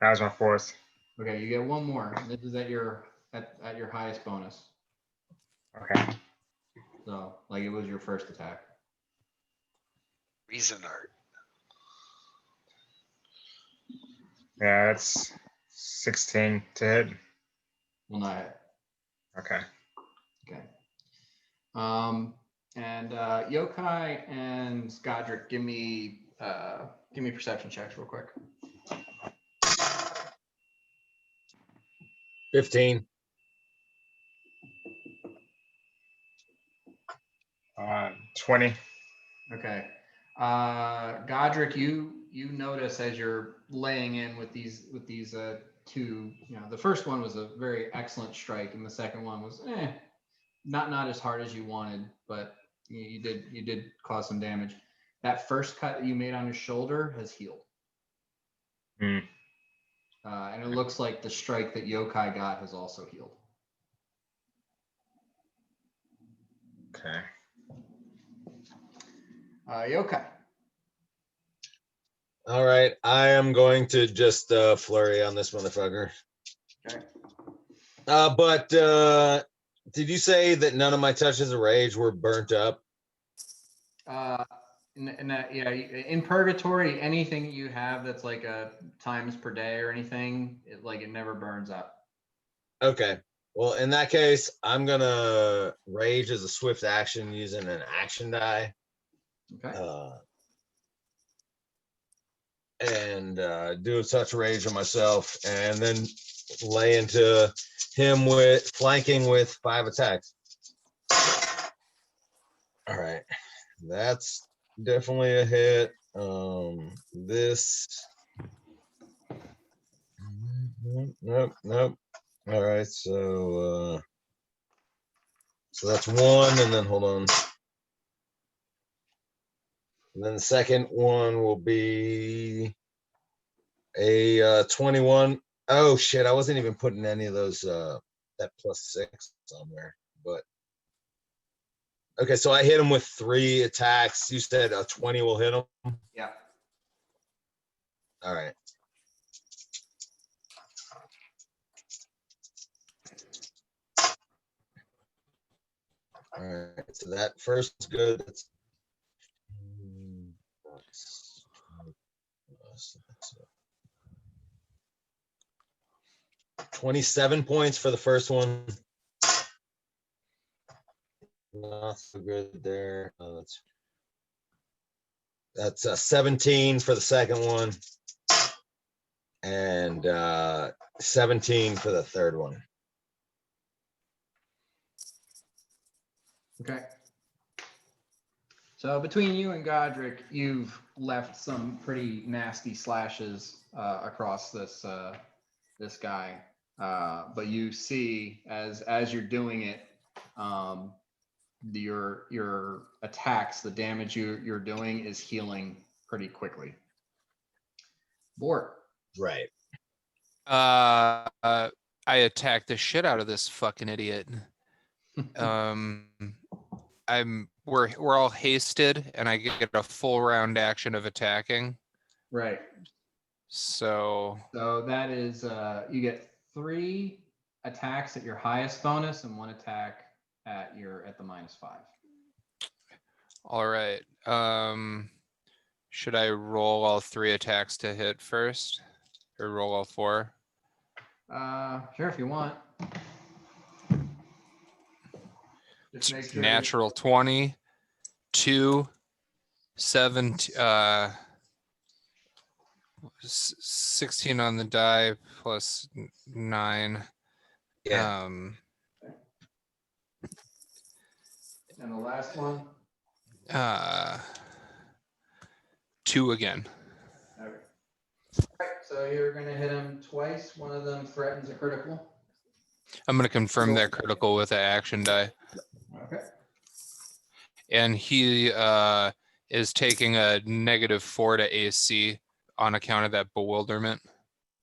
That was my fourth. Okay, you get one more. This is at your highest bonus. Okay. So like it was your first attack. Reason art. Yeah, that's 16 to hit. Will not hit. Okay. Okay. And Yokai and Skodrick, give me perception checks real quick. 15. 20. Okay. Godric, you notice as you're laying in with these two, the first one was a very excellent strike, and the second one was not as hard as you wanted, but you did cause some damage. That first cut that you made on his shoulder has healed. Hmm. And it looks like the strike that Yokai got has also healed. Okay. Yokai. All right, I am going to just flurry on this motherfucker. Okay. But did you say that none of my touches of rage were burnt up? In purgatory, anything you have that's like a times per day or anything, it never burns up. Okay. Well, in that case, I'm gonna rage as a swift action using an action die. Okay. And do a touch rage on myself, and then lay into him with flanking with 5 attacks. All right, that's definitely a hit. This. Nope. All right, so that's 1, and then hold on. And then the second one will be a 21. Oh shit, I wasn't even putting any of those that +6 on there. But okay, so I hit him with 3 attacks. You said a 20 will hit him? Yeah. All right. All right, so that first is good. That's 27 points for the first one. Not so good there. That's 17 for the second one. And 17 for the third one. Okay. So between you and Godric, you've left some pretty nasty slashes across this this guy. But you see, as you're doing it, your attacks, the damage you're doing is healing pretty quickly. Bort. Right. I attacked the shit out of this fucking idiot. We're all hasted, and I get a full round action of attacking. Right. So that is you get 3 attacks at your highest bonus and 1 attack at the -5. all right. Should I roll all 3 attacks to hit first, or roll all 4? Sure, if you want. Just make sure Natural 20, 2, 7, 16 on the die plus 9. Yeah. And the last one. 2 again. Okay. Right, so you're going to hit him twice. One of them threatens a critical. I'm going to confirm that critical with an action die. Okay. And he is taking a -4 to AC on account of that bewilderment.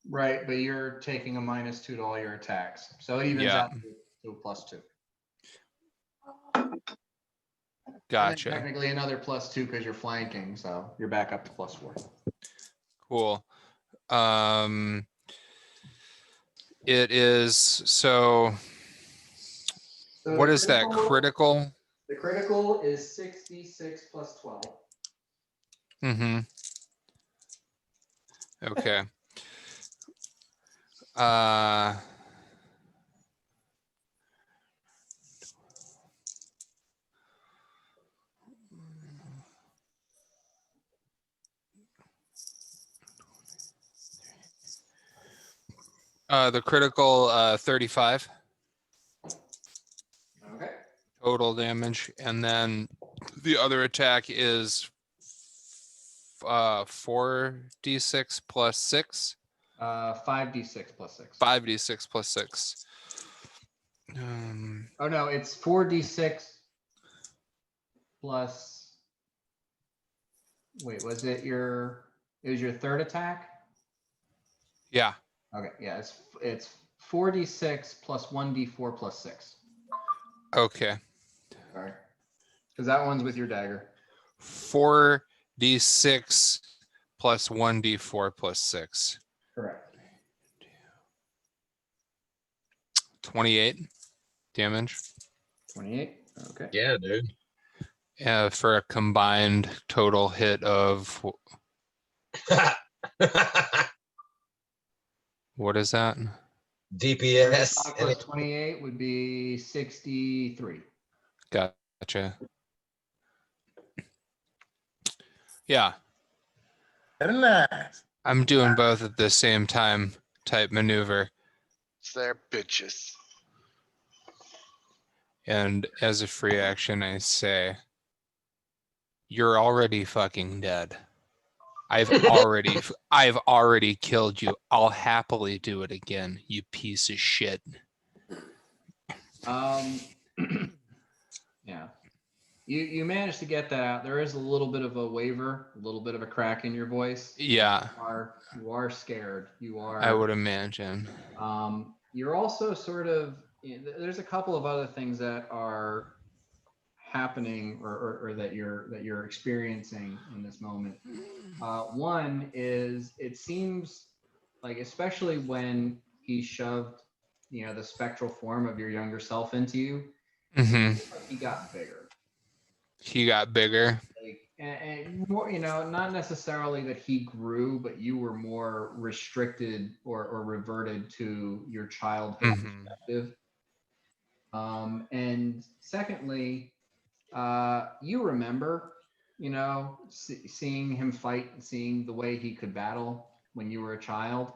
Right, but you're taking a -2 to all your attacks. So it evens Yeah. out to a +2. Gotcha. And then technically another +2 because you're flanking, so you're back up to +4. Cool. It is so what is that critical? The critical is 66 plus 12. Mm-hmm. Okay. The critical 35 Okay. total damage, and then the other attack is 4d6 plus 6. 5d6 plus 6. 5d6 plus 6. Oh no, it's 4d6 plus. Wait, was it your? It was your third attack. Yeah. Okay, yeah, it's 4d6 plus 1d4 plus 6. Okay. All right, because that one's with your dagger. 4d6 plus 1d4 plus 6. Correct. 28 damage. 28. Okay. Yeah, dude. For a combined total hit of what is that? DPS. 35 plus 28 would be 63. Gotcha. Yeah. Very nice. I'm doing both at the same time type maneuver. It's their bitches. And as a free action, I say, you're already fucking dead. I've already killed you. I'll happily do it again, you piece of shit. Yeah. You managed to get that out. There is a little bit of a waver, a little bit of a crack in your voice. Yeah. You are scared. You are. I would imagine. You're also sort of. There's a couple of other things that are happening, or that you're experiencing in this moment. One is it seems like, especially when he shoved, the spectral form of your younger self into you, Mm-hmm. he got bigger. He got bigger. and more, not necessarily that he grew, but you were more restricted or reverted to your childhood Mhm. perspective. And secondly, you remember, seeing him fight and seeing the way he could battle when you were a child.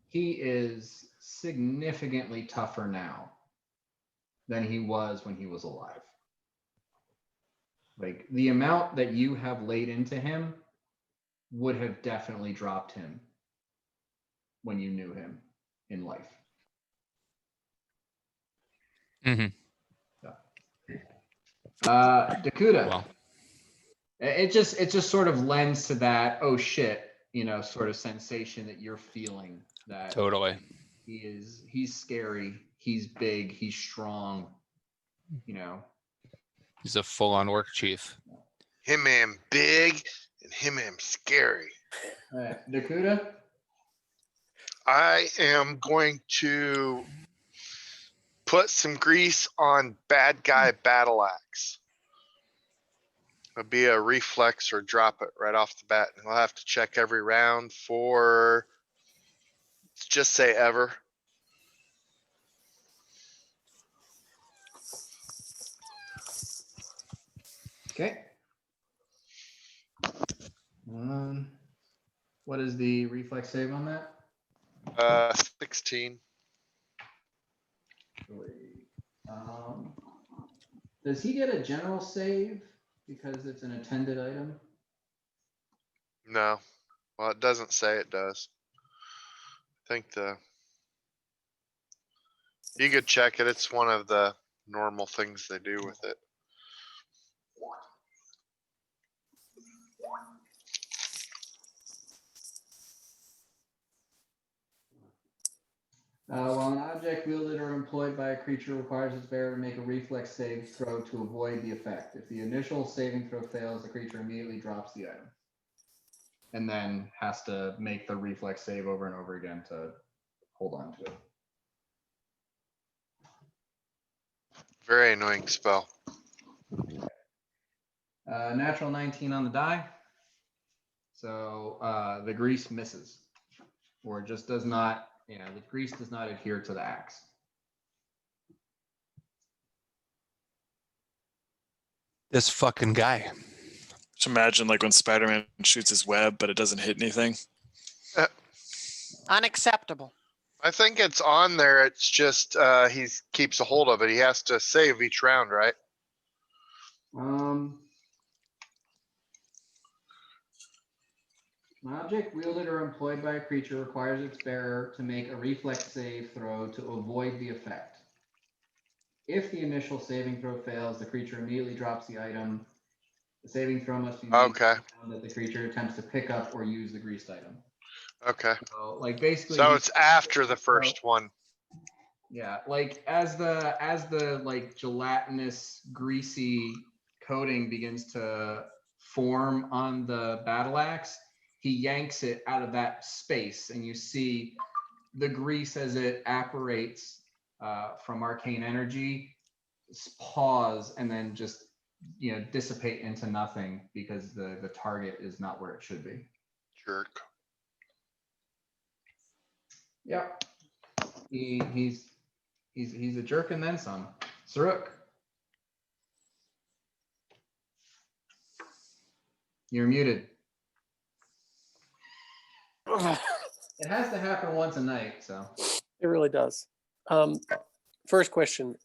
He is significantly tougher now than he was when he was alive. Like the amount that you have laid into him would have definitely dropped him when you knew him in life. Mhm. Dakuda. Well, It just sort of lends to that, oh shit, sort of sensation that you're feeling, that totally. he's scary, he's big, he's strong, He's a full-on work chief. Him am big and him am scary. All right, Dakuda. I am going to put some grease on bad guy battle axe. It'll be a reflex or drop it right off the bat. And I'll have to check every round for, let's just say ever. Okay. What is the reflex save on that? 16. Does he get a general save because it's an attended item? No, well, it doesn't say it does. I think you could check it. It's one of the normal things they do with it. While an object wielded or employed by a creature requires its bearer to make a reflex save throw to avoid the effect. If the initial saving throw fails, the creature immediately drops the item. And then has to make the reflex save over and over again to hold on to it. Very annoying spell. Natural 19 on the die. So the grease misses. Or just does not, the grease does not adhere to the axe. This fucking guy. Just imagine like when Spider-Man shoots his web, but it doesn't hit anything. Unacceptable. I think it's on there. It's just he keeps a hold of it. He has to save each round, right? An object wielded or employed by a creature requires its bearer to make a reflex save throw to avoid the effect. If the initial saving throw fails, the creature immediately drops the item. The saving throw must be made Okay. that the creature attempts to pick up or use the greased item. Okay. So, like basically. So it's after the first one. Yeah, like as the like gelatinous, greasy coating begins to form on the battle axe, he yanks it out of that space, and you see the grease as it apparates from arcane energy pause and then just dissipate into nothing because the target is not where it should be. Jerk. Yep. He's a jerk and then some. Saruk. You're muted. It has to happen once a night, so. It really does. First question: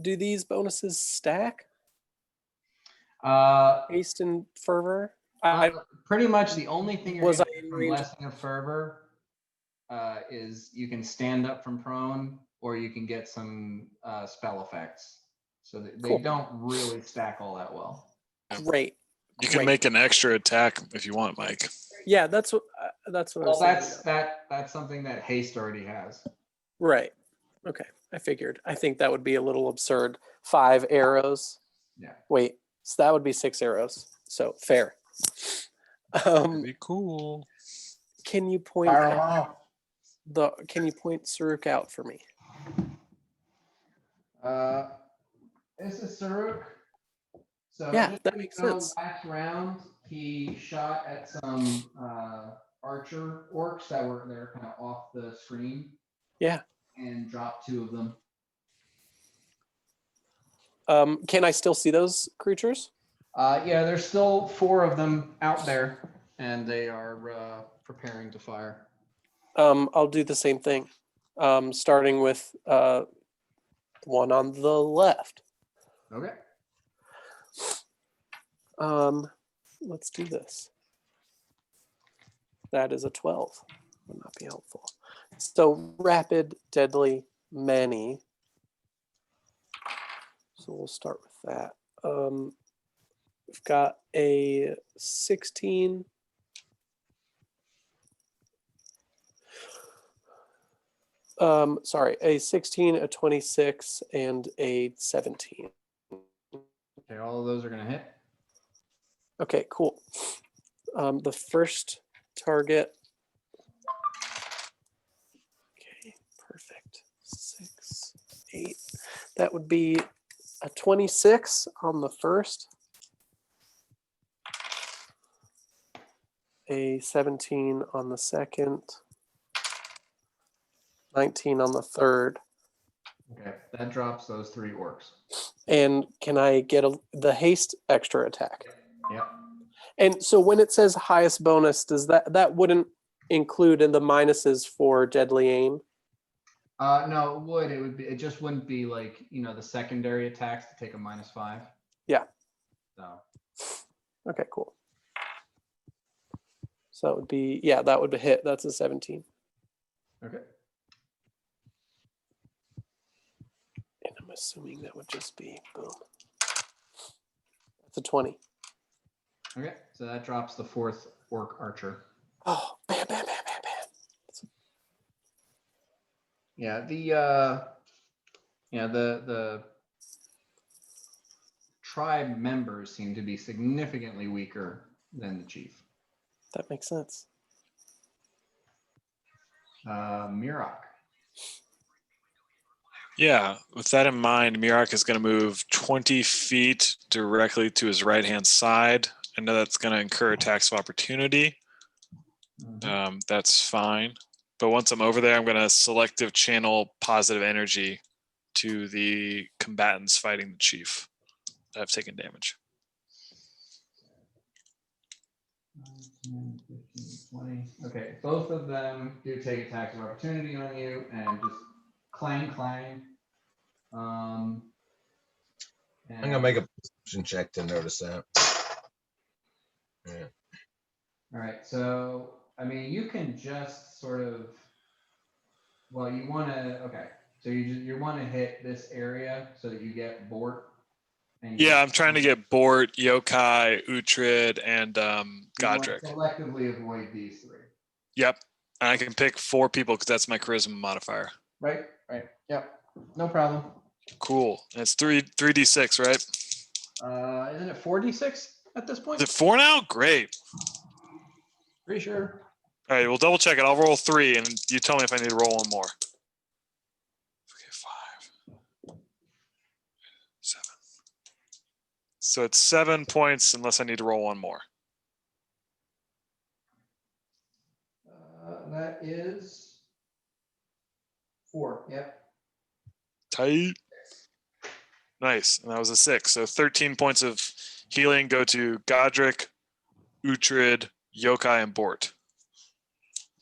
do these bonuses stack? Haste and fervor. Pretty much the only thing you're Was going I to in get from range? Blessing of Fervor is you can stand up from prone, or you can get some spell effects. So they Cool. don't really stack all that well. Great. You can Great. make an extra attack if you want, Mike. Yeah, that's what I Well, was thinking. that's something that haste already has. Right. Okay. I figured. I think that would be a little absurd. 5 arrows. Yeah. Wait. So that would be 6 arrows. So fair. That'd be cool. Can you point Fire 'em off. Can you point Saruk out for me? This is Saruk. So Yeah, just that so you makes know, sense. last round he shot at some archer orcs that were kind of off the screen Yeah. and dropped 2 of them. Can I still see those creatures? Yeah, there's still 4 of them out there, and they are preparing to fire. I'll do the same thing. Starting with one on the left. Okay. Let's do this. That is a 12. Would not be helpful. So rapid, deadly, many. So we'll start with that. We've got a 16. Sorry, a 16, a 26, and a 17. Okay, all of those are going to hit. Okay, cool. The first target. Okay, perfect. 6, 8. That would be a 26 on the first. A 17 on the second. 19 on the third. Okay, that drops those 3 orcs. And can I get the haste extra attack? Yep. And so when it says highest bonus, does that wouldn't include in the minuses for deadly aim? No, it would. It would be. It just wouldn't be like the secondary attacks to take a -5. Yeah. So. Okay, cool. So that would be that would be hit. That's a 17. Okay. And I'm assuming that would just be boom. That's a 20. Okay, so that drops the 4th orc archer. Oh, bam, bam, bam, bam, bam. Yeah, the tribe members seem to be significantly weaker than the chief. That makes sense. Mirak. Yeah, with that in mind, Mirak is going to move 20 feet directly to his right-hand side. I know that's going to incur attacks of opportunity. That's fine. But once I'm over there, I'm going to selective channel positive energy to the combatants fighting the chief that have taken damage. 10, 15, 20. Okay, both of them do take attacks of opportunity on you and just clang, clang. I'm gonna make a perception check to notice that. Yeah. All right, so I mean, you can just sort of. Well, you want to. Okay, so you want to hit this area so that you get Bort. Yeah, I'm trying to get Bort, Yokai, Uhtred, and Godric. Selectively avoid these 3. Yep. And I can pick 4 people because that's my charisma modifier. Right. Yep. No problem. Cool. And it's 3d6, right? Isn't it 4d6 at this point? Is it 4 now? Great. Pretty sure. All right, we'll double check it. I'll roll 3, and you tell me if I need to roll 1 more. Okay, 5, 7. So it's 7 points unless I need to roll 1 more. That is 4. Yep. Tight. Nice. And that was a 6. So 13 points of healing go to Godric, Uhtred, Yokai, and Bort.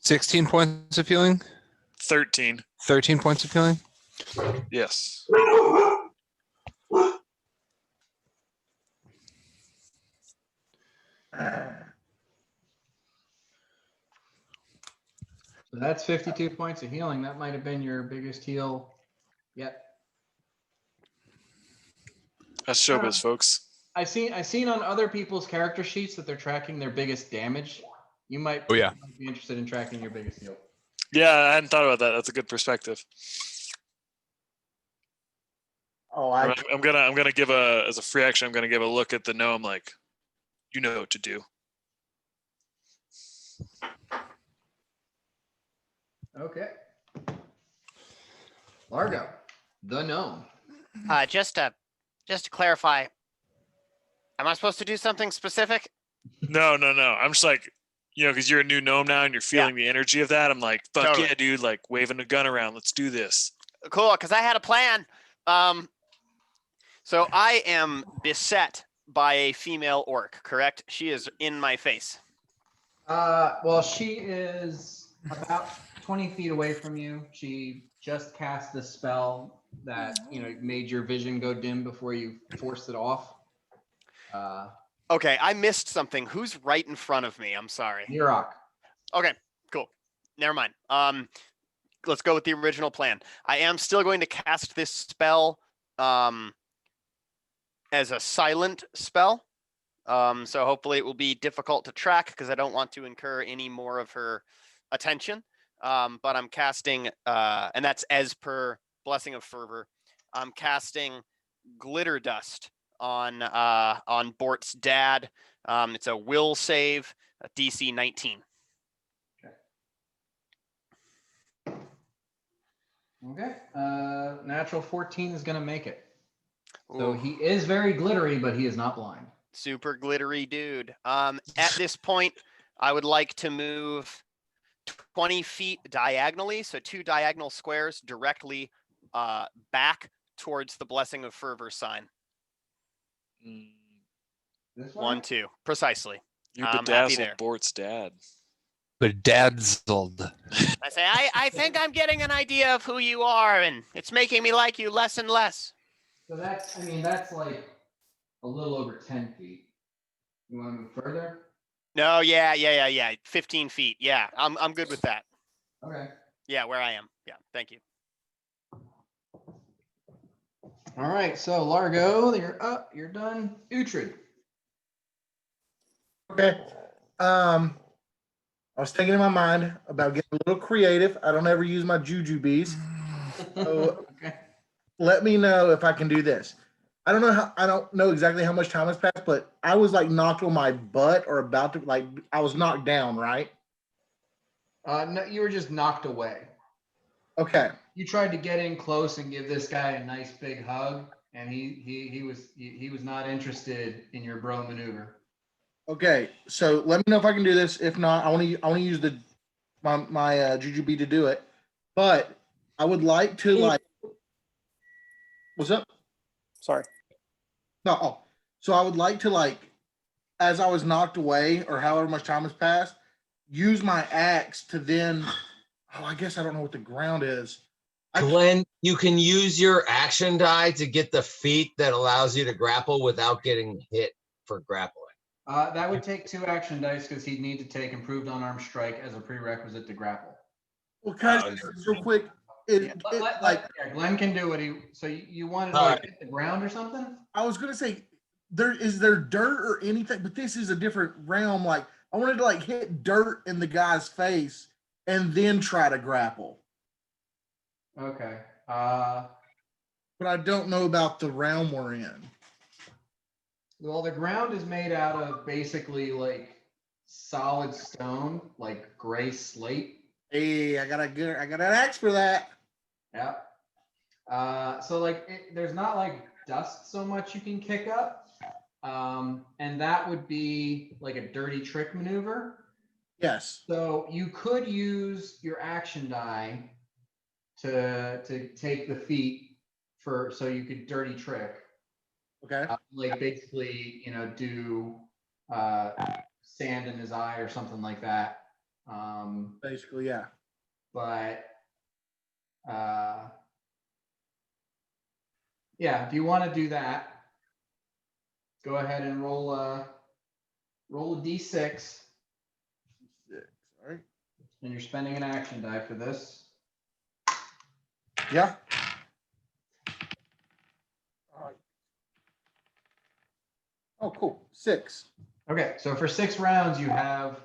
16 points of healing. 13. 13 points of healing. Yes. So that's 52 points of healing. That might have been your biggest heal yet. That's showbiz, folks. I've seen on other people's character sheets that they're tracking their biggest damage. You might, Oh, yeah. you might be interested in tracking your biggest heal. Yeah, I hadn't thought about that. That's a good perspective. Oh, I'm gonna give as a free action. I'm gonna give a look at the gnome, like, you know what to do. Okay. Largo, the gnome. Just to clarify, Am I supposed to do something specific? No. I'm just like, because you're a new gnome now and you're feeling the energy of that. I'm like, fuck Totally. yeah, dude! Like waving a gun around. Let's do this. Cool, because I had a plan. So I am beset by a female orc, correct? She is in my face. Well, she is about 20 feet away from you. She just cast the spell that made your vision go dim before you forced it off. Okay, I missed something. Who's right in front of me? I'm sorry. Nirok. Okay, cool. Never mind. Let's go with the original plan. I am still going to cast this spell as a silent spell. So hopefully it will be difficult to track because I don't want to incur any more of her attention. But I'm casting, and that's as per Blessing of Fervor. I'm casting Glitter Dust on Bort's dad. It's a will save, a DC 19. Okay. Natural 14 is going to make it. So Ooh. he is very glittery, but he is not blind. Super glittery dude. At this point, I would like to move 20 feet diagonally, so 2 diagonal squares directly back towards the Blessing of Fervor sign. This 1, 2, precisely. You I'm happy bedazzled there. Bort's dad. Bedazzled. I say, I think I'm getting an idea of who you are, and it's making me like you less and less. So that's like a little over 10 feet. You want to move further? No, yeah. 15 feet. Yeah, I'm good with that. Okay. Yeah, where I am. Yeah, thank you. All right. So Largo, you're up. You're done. Uhtred. Okay. I was thinking in my mind about getting a little creative. I don't ever use my juju bees. So Okay. let me know if I can do this. I don't know exactly how much time has passed, but I was like knocked on my butt or about to I was knocked down, right? No, you were just knocked away. Okay. You tried to get in close and give this guy a nice big hug, and he was not interested in your bro maneuver. Okay. So let me know if I can do this. If not, I want to use my juju bee to do it. But I would like to what's up? Sorry. No. Oh. So I would like to as I was knocked away or however much time has passed, use my axe to then. Oh, I guess I don't know what the ground is. Glenn, you can use your action die to get the feat that allows you to grapple without getting hit for grappling. That would take 2 action dice because he'd need to take improved unarmed strike as a prerequisite to grapple. Well, can I just real quick? Glenn can do it. So you wanted to hit the ground or something? I was gonna say, is there dirt or anything? But this is a different realm. I wanted to hit dirt in the guy's face and then try to grapple. Okay. But I don't know about the realm we're in. Well, the ground is made out of basically solid stone, like gray slate. Hey, I got an axe for that. Yeah. So there's not dust so much you can kick up. And that would be like a dirty trick maneuver. Yes. So you could use your action die to take the feat so you could dirty trick. Okay. Basically, do sand in his eye or something like that. Basically, yeah. But yeah, if you want to do that, go ahead and roll a d6. All right. And you're spending an action die for this. Yeah. Oh, cool. 6. Okay, so for 6 rounds, you have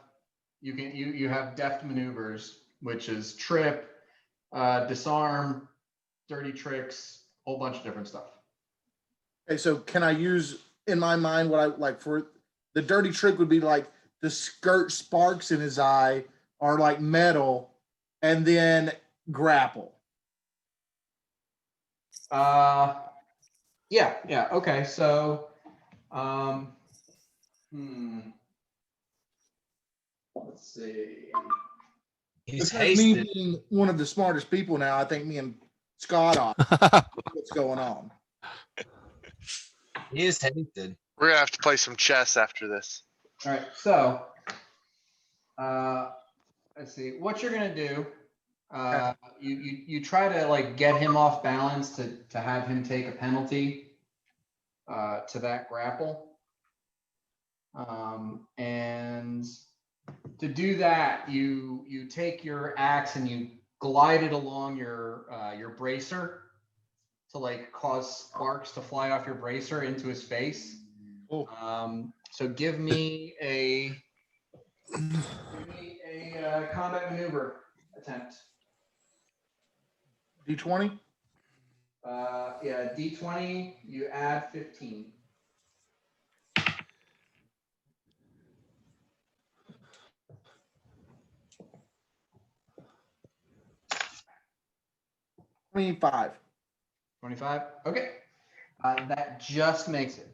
deft maneuvers, which is trip, disarm, dirty tricks, whole bunch of different stuff. Okay, so can I use in my mind what I like for the dirty trick would be the skirt sparks in his eye are metal, and then grapple. Yeah. Okay. So, Let's see. He's Because me hasted. being one of the smartest people now, I think me and Scott are what's going on. He is hasted. We're gonna have to play some chess after this. All right, so let's see what you're gonna do. You try to like get him off balance to have him take a penalty to that grapple. And to do that, you take your axe and you glide it along your bracer to like cause sparks to fly off your bracer into his face. So give me a combat maneuver attempt. D20? Yeah, D20, you add 15. $25. 25. Okay. That just makes it.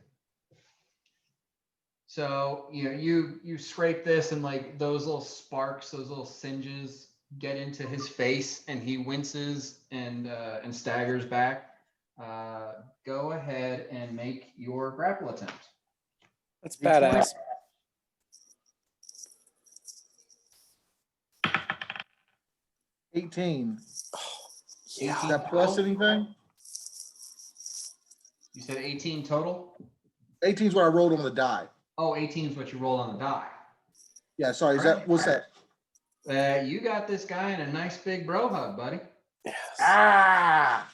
So you scrape this and like those little sparks, those little singes get into his face and he winces and staggers back. Go ahead and make your grapple attempt. That's badass. 18. Yeah. Is that plus anything? You said 18 total? 18 is what I rolled on the die. Oh, 18 is what you rolled on the die. Yeah, sorry. Is All right. that what's that? You got this guy in a nice big bro hug, buddy. Yes. Ah!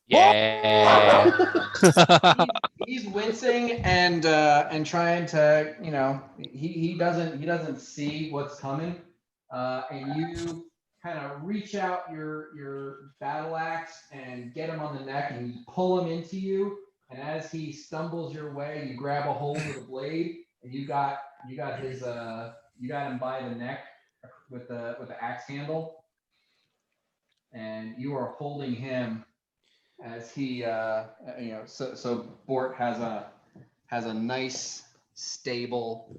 Yeah. He's wincing and trying to, he doesn't see what's coming, and you kind of reach out your battle axe and get him on the neck and you pull him into you, and as he stumbles your way, you grab a hold of the blade and you got him by the neck with the axe handle, and you are holding him as he so Bort has a nice stable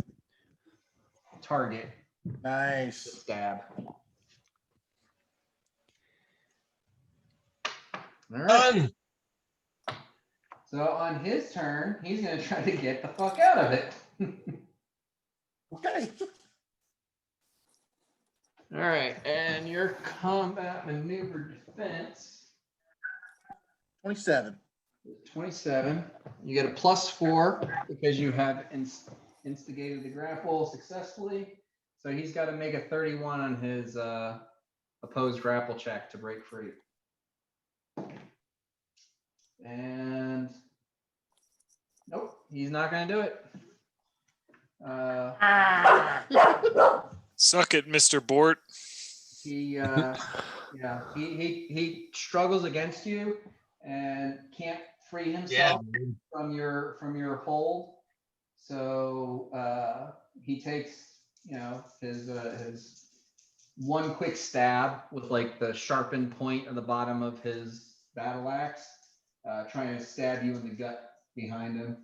target to Nice. stab. All right. Done. So on his turn, he's gonna try to get the fuck out of it. Okay. All right, and your combat maneuver defense 27. 27. You get a +4 because you have instigated the grapple successfully. So he's got to make a 31 on his opposed grapple check to break free. And nope, he's not going to do it. Suck it, Mr. Bort. He struggles against you and can't free himself from your hold. So he takes his one quick stab with like the sharpened point at the bottom of his battle axe, trying to stab you in the gut behind him.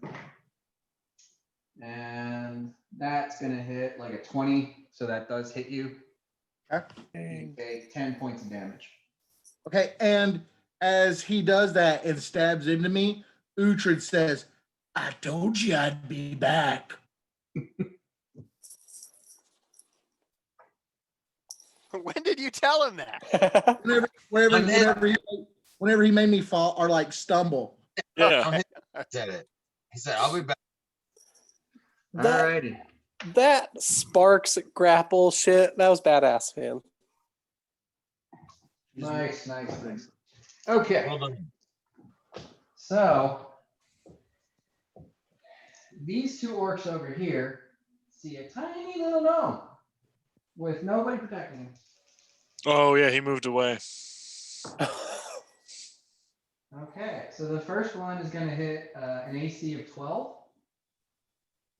And that's gonna hit like a 20, so that does hit you. You take 10 points of damage. Okay, and as he does that and stabs into me, Uhtred says, "I told you I'd be back." When did you tell him that? Whenever he made me fall or like stumble. Yeah. Said it. He said, "I'll be back." All righty. That sparks grapple shit. That was badass, man. Nice. Okay. Well done. So these two orcs over here see a tiny little gnome with nobody protecting him. Oh yeah, he moved away. Okay, so the first one is going to hit an AC of 12.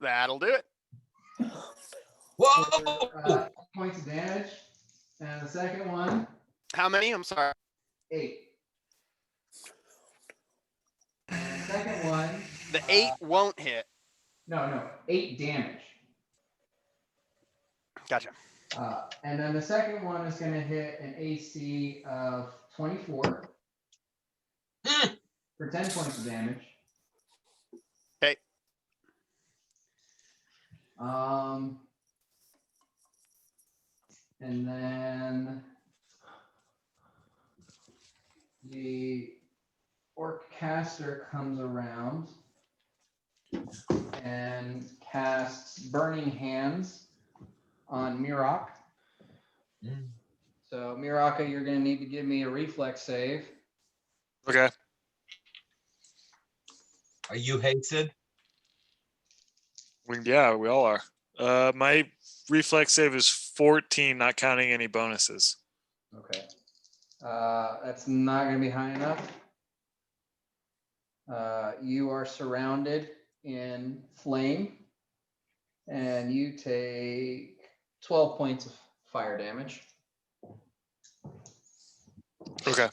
That'll do it. Whoa! Points of damage. And the second one, How many? I'm sorry. 8. And the second one, The 8 won't hit. No, 8 damage. Gotcha. And then the second one is going to hit an AC of 24 for 10 points of damage. Okay. And then the orc caster comes around and casts Burning Hands on Mirok. So Miraka, you're going to need to give me a reflex save. Okay. Are you hasted? Yeah, we all are. My reflex save is 14, not counting any bonuses. Okay. That's not going to be high enough. You are surrounded in flame, and you take 12 points of fire damage. Okay.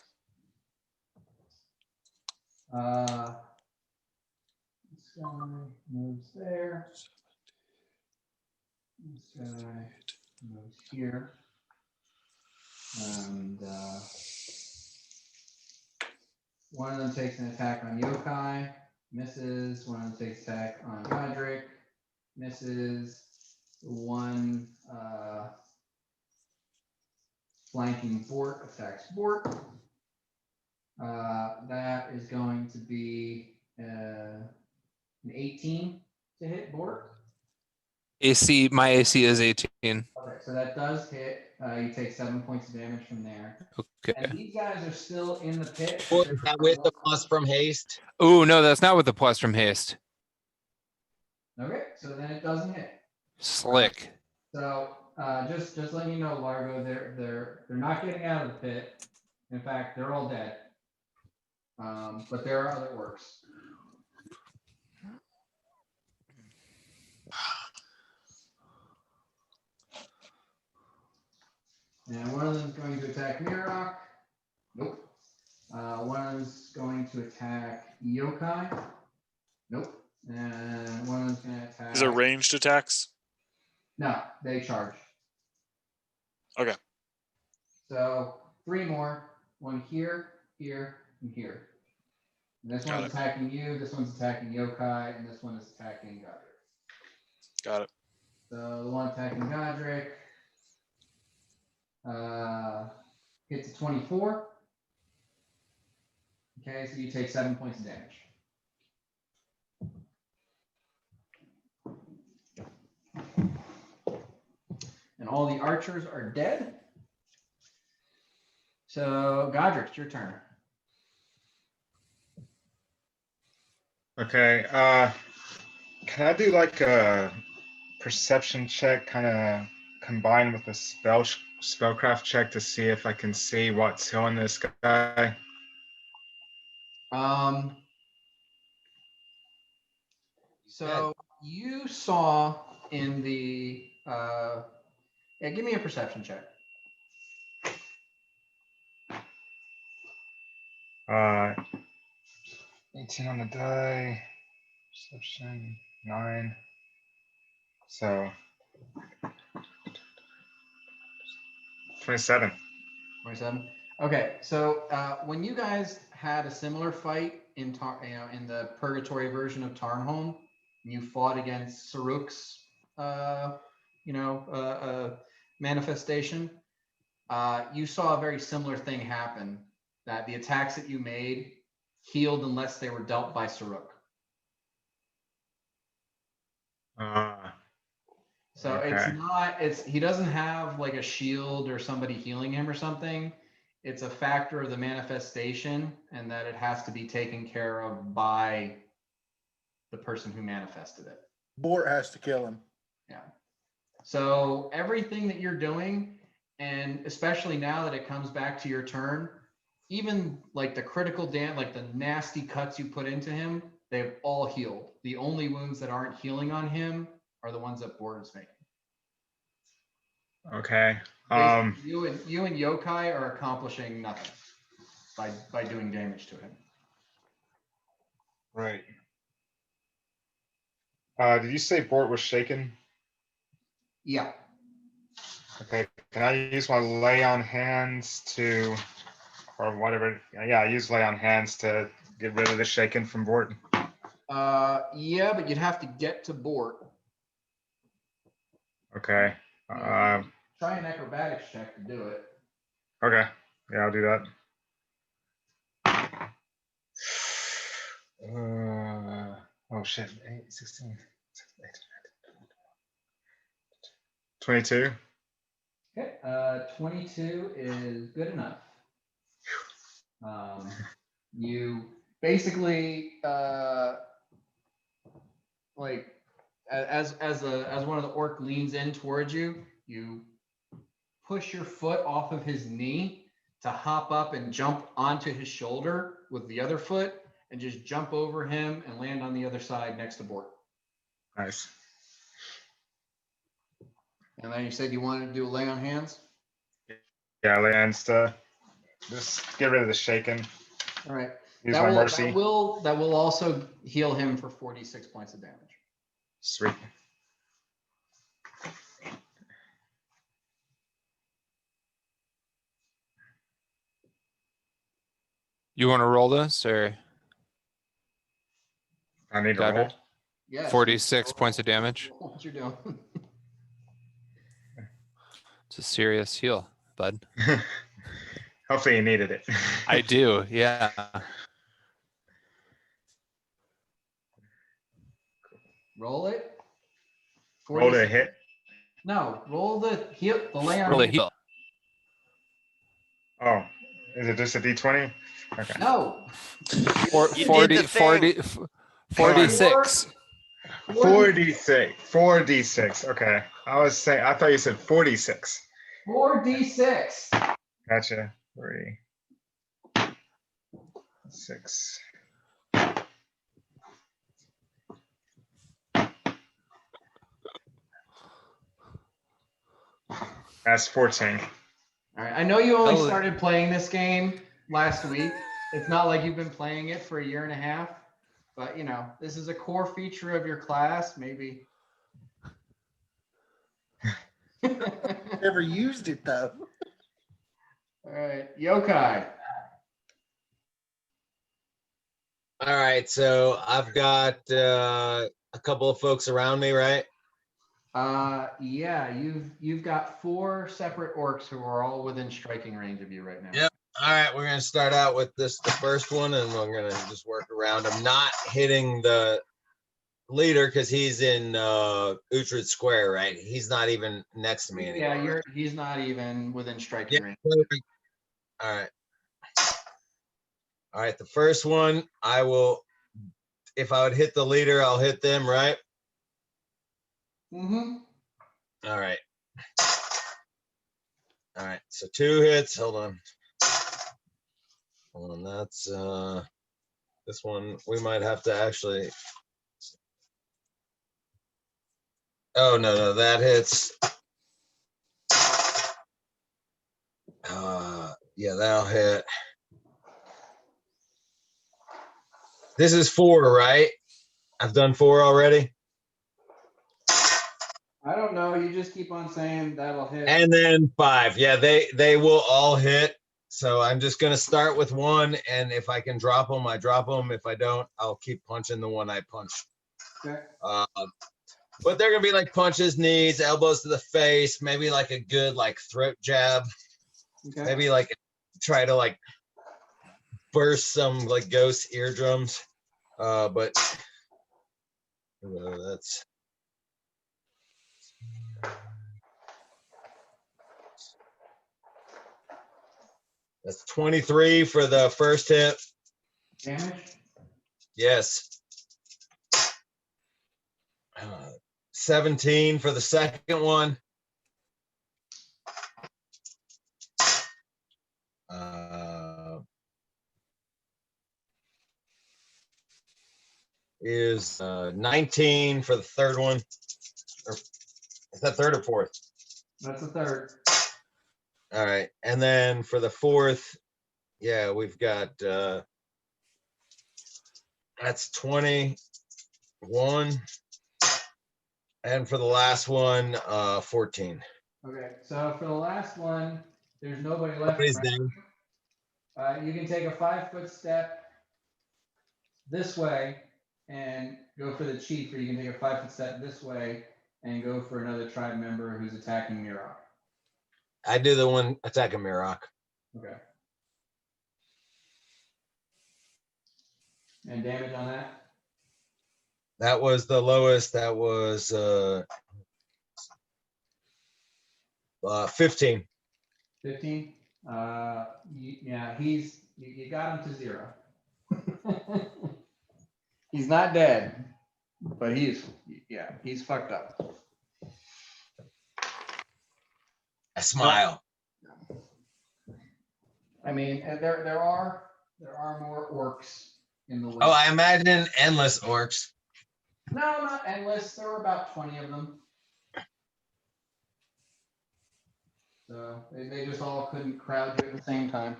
This guy moves there. This guy moves here. And one of them takes an attack on Yokai, misses. One of them takes attack on Godric, misses. One flanking Bort attacks Bort. That is going to be an 18 to hit Bort. My AC is 18. Okay, so that does hit. You take 7 points of damage from there. Okay. And these guys are still in the pit. Or is that with the plus from haste? Oh no, that's not with the plus from haste. Okay, so then it doesn't hit. Slick. So just letting you know, Largo, they're not getting out of the pit. In fact, they're all dead. But there are other orcs. And one of them is going to attack Mirok. Nope. One of them is going to attack Yokai. Nope. And one of them's going to attack. Is it ranged attacks? No, they charge. Okay. So 3 more. One here, here, and here. And this Got one's it. attacking you. This one's attacking Yokai, and this one is attacking Godric. Got it. So the one attacking Godric hits a 24. Okay, so you take 7 points of damage. And all the archers are dead. So Godric, it's your turn. Okay. Can I do like a perception check, kind of combined with a spellcraft check to see if I can see what's killing this guy? So you saw in the yeah, give me a perception check. 18 on the die. Perception 9. So 27. 27. Okay, so when you guys had a similar fight in in the Purgatory version of Tarnholm, you fought against Saruk's manifestation. You saw a very similar thing happen. That the attacks that you made healed unless they were dealt by Saruk. So Okay. he doesn't have like a shield or somebody healing him or something. It's a factor of the manifestation and that it has to be taken care of by the person who manifested it. Bort has to kill him. Yeah. So everything that you're doing, and especially now that it comes back to your turn, even like the critical damage, like the nasty cuts you put into him, they've all healed. The only wounds that aren't healing on him are the ones that Bort is making. Okay. You and Yokai are accomplishing nothing by doing damage to him. Right. Did you say Bort was shaken? Yeah. Okay, can I use my lay on hands to, or whatever? Yeah, I use lay on hands to get rid of the shaken from Bort. Yeah, but you'd have to get to Bort. Okay. And try an acrobatics check to do it. Okay. Yeah, I'll do that. Oh shit. 8, 16, 22. Okay. 22 is good enough. You basically like as one of the orc leans in towards you, you push your foot off of his knee to hop up and jump onto his shoulder with the other foot and just jump over him and land on the other side next to Bort. Nice. And then you said you wanted to do a lay on hands? Yeah, lay hands to just get rid of the shaken. All right. Use my mercy. That will also heal him for 46 points of damage. Sweet. You want to roll this or I need to Got her. roll. Yeah. 46 points of damage? What you're doing? It's a serious heal, bud. Hopefully you needed it. I do, yeah. Roll it. Roll to 46 hit. No, roll the heal. The lay on Roll a hands. heal. Oh, is it just a D20? Okay. No. You 40, did the thing. 46. 4d6. 4d6. Okay. I thought you said 46. 4d6. Gotcha. 3. 6. That's 14. All right. I know you only Oh. started playing this game last week. It's not like you've been playing it for a year and a half, but this is a core feature of your class. Maybe. Never used it though. All right, Yokai. All right, so I've got a couple of folks around me, right? Yeah, you've got 4 separate orcs who are all within striking range of you right now. Yep. All right, we're gonna start out with the first one, and we're gonna just work around. I'm not hitting the leader because he's in Uhtred Square, right? He's not even next to me anymore. Yeah, he's not even within striking range. Perfect. All right. All right, the first one, if I would hit the leader, I'll hit them, right? Mm-hmm. All right. All right, so 2 hits. Hold on. That's this one. We might have to actually. Oh no, that hits. Yeah, that'll hit. This is 4, right? I've done 4 already. I don't know. You just keep on saying that'll hit. And then 5. Yeah, they will all hit. So I'm just gonna start with 1, and if I can drop them, I drop them. If I don't, I'll keep punching the one I punch. Okay. But they're gonna be like punches, knees, elbows to the face, maybe like a good throat jab. Okay. Maybe try to burst some ghost eardrums. But that's 23 for the first hit. Damage? Yes. 17 for the second one. Is 19 for the third one. Or is that third or fourth? That's the third. All right. And then for the fourth, yeah, we've got that's 21. And for the last one, 14. Okay, so for the last one, there's nobody left. Nobody's around. down. You can take a 5-foot step this way and go for the chief, or you can take a 5-foot step this way and go for another tribe member who's attacking Mirok. I do the one attacking Mirok. Okay. And damage on that? That was the lowest. That was 15. 15? Yeah, you got him to 0. He's not dead, but he's fucked up. I smile. I mean, there are more orcs in the woods. Oh, I imagine endless orcs. No, not endless. There were about 20 of them. So they just all couldn't crowd you at the same time.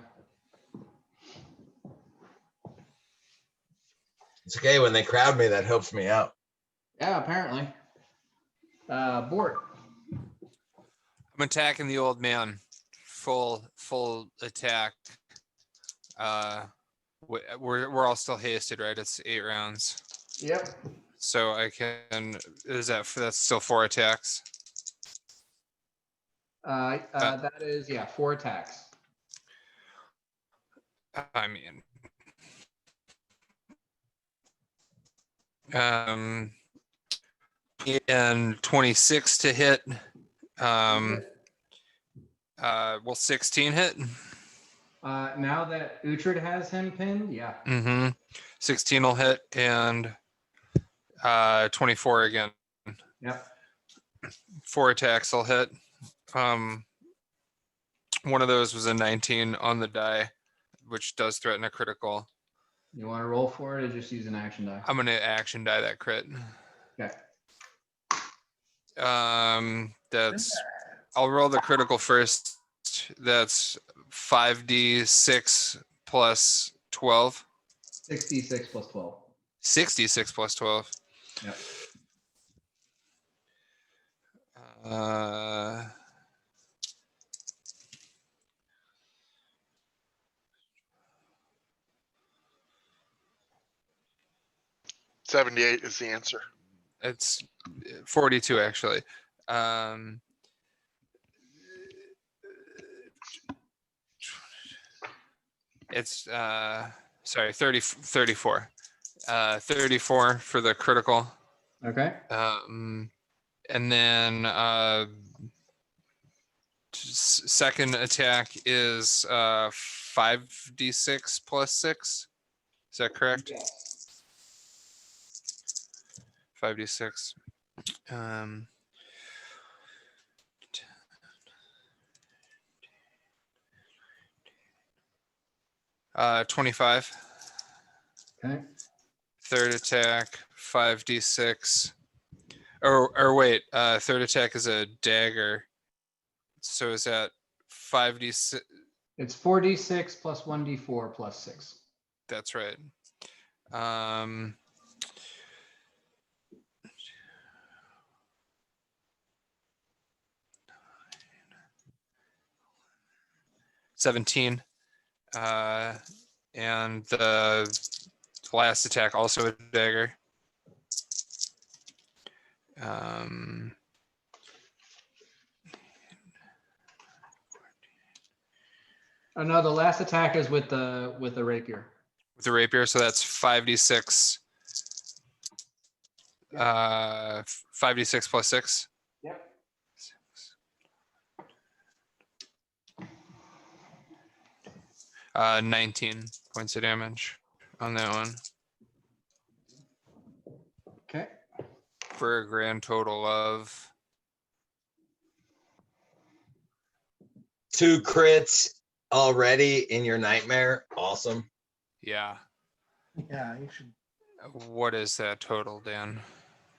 It's okay when they crowd me. That helps me out. Yeah, apparently. Bort. I'm attacking the old man. Full attack. We're all still hasted, right? It's 8 rounds. Yep. So I can. That's still 4 attacks? That is 4 attacks. I mean, and 26 to hit. Will 16 hit? Now that Uhtred has him pinned, yeah. 16 will hit, and 24 again. Yep. 4 attacks will hit. One of those was a 19 on the die, which does threaten a critical. You want to roll for it or just use an action die? I'm gonna action die that crit. Okay. I'll roll the critical first. That's 5d6 plus 12. 66 plus 12. 66 plus 12. Yep. 78 is the answer. It's 42 actually. It's sorry, 34. 34 for the critical. Okay. And then second attack is 5d6 plus 6. Is that correct? Yes. 5d6. 25. Okay. Third attack, 5d6. Or wait, third attack is a dagger. So is that 5d6? It's 4d6 plus 1d4 plus 6. That's right. 17. And the last attack also a dagger. Oh no, the last attack is with the rapier. With the rapier, so that's 5d6. 5d6 plus 6. Yep. 19 points of damage on that one. Okay. For a grand total of 2 crits already in your nightmare. Awesome. yeah. Yeah, you should. What is that total, Dan?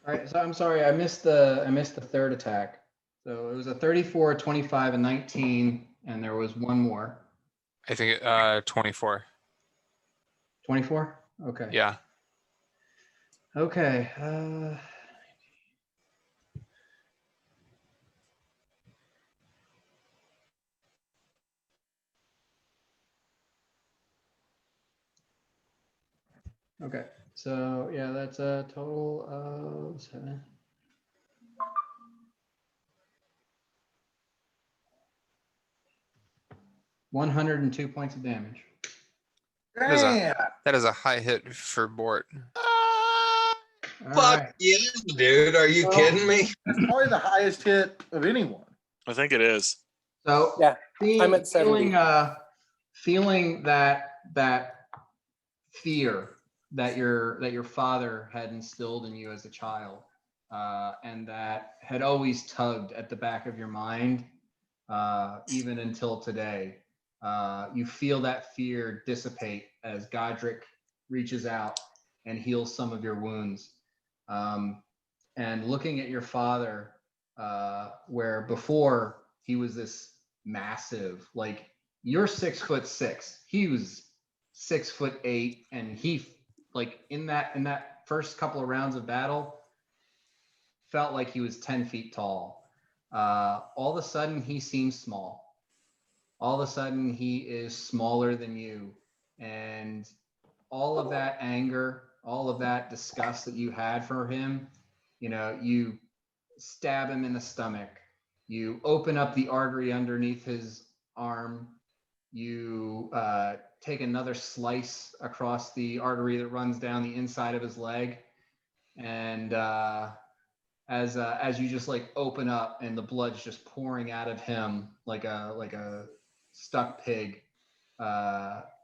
All right. So I'm sorry, I missed the third attack. So it was a 34, 25, and 19, and there was one more. I think 24. 24? Okay. Yeah. Okay. Okay. So yeah, that's a total of 7. $102 points of damage. That is a- Damn. That is a high hit for Bort. All Fuck right. yeah, dude. Are you Well- kidding me? That's probably the highest hit of anyone. I think it is. So Yeah, I'm at 70. Feeling that fear that your father had instilled in you as a child, and that had always tugged at the back of your mind, even until today. You feel that fear dissipate as Godric reaches out and heals some of your wounds. And looking at your father, where before he was this massive, like you're 6'6", he was 6'8", and he like in that first couple of rounds of battle felt like he was 10 feet tall. All of a sudden he seems small. All of a sudden he is smaller than you, and all of that anger, all of that disgust that you had for him, you stab him in the stomach, you open up the artery underneath his arm, you take another slice across the artery that runs down the inside of his leg, and as you just like open up and the blood's just pouring out of him like a stuck pig,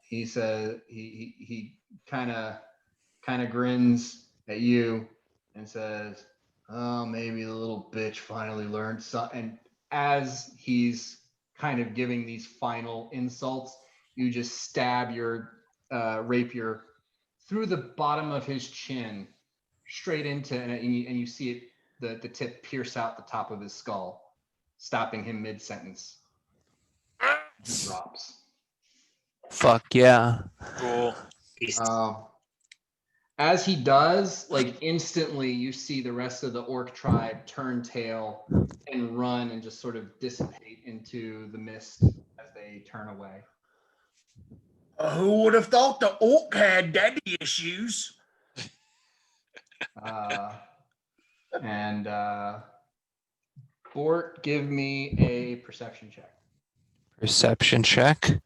he says he kind of grins at you and says, "Oh, maybe the little bitch finally learned something." And as he's kind of giving these final insults, you just stab your rapier through the bottom of his chin, straight into, and you see it, the tip pierce out the top of his skull, stopping him mid-sentence. He drops. Fuck yeah. Cool. As he does, like instantly you see the rest of the orc tribe turn tail and run and just sort of dissipate into the mist as they turn away. Who would have thought the orc had daddy issues? And Bort, give me a perception check. Perception check.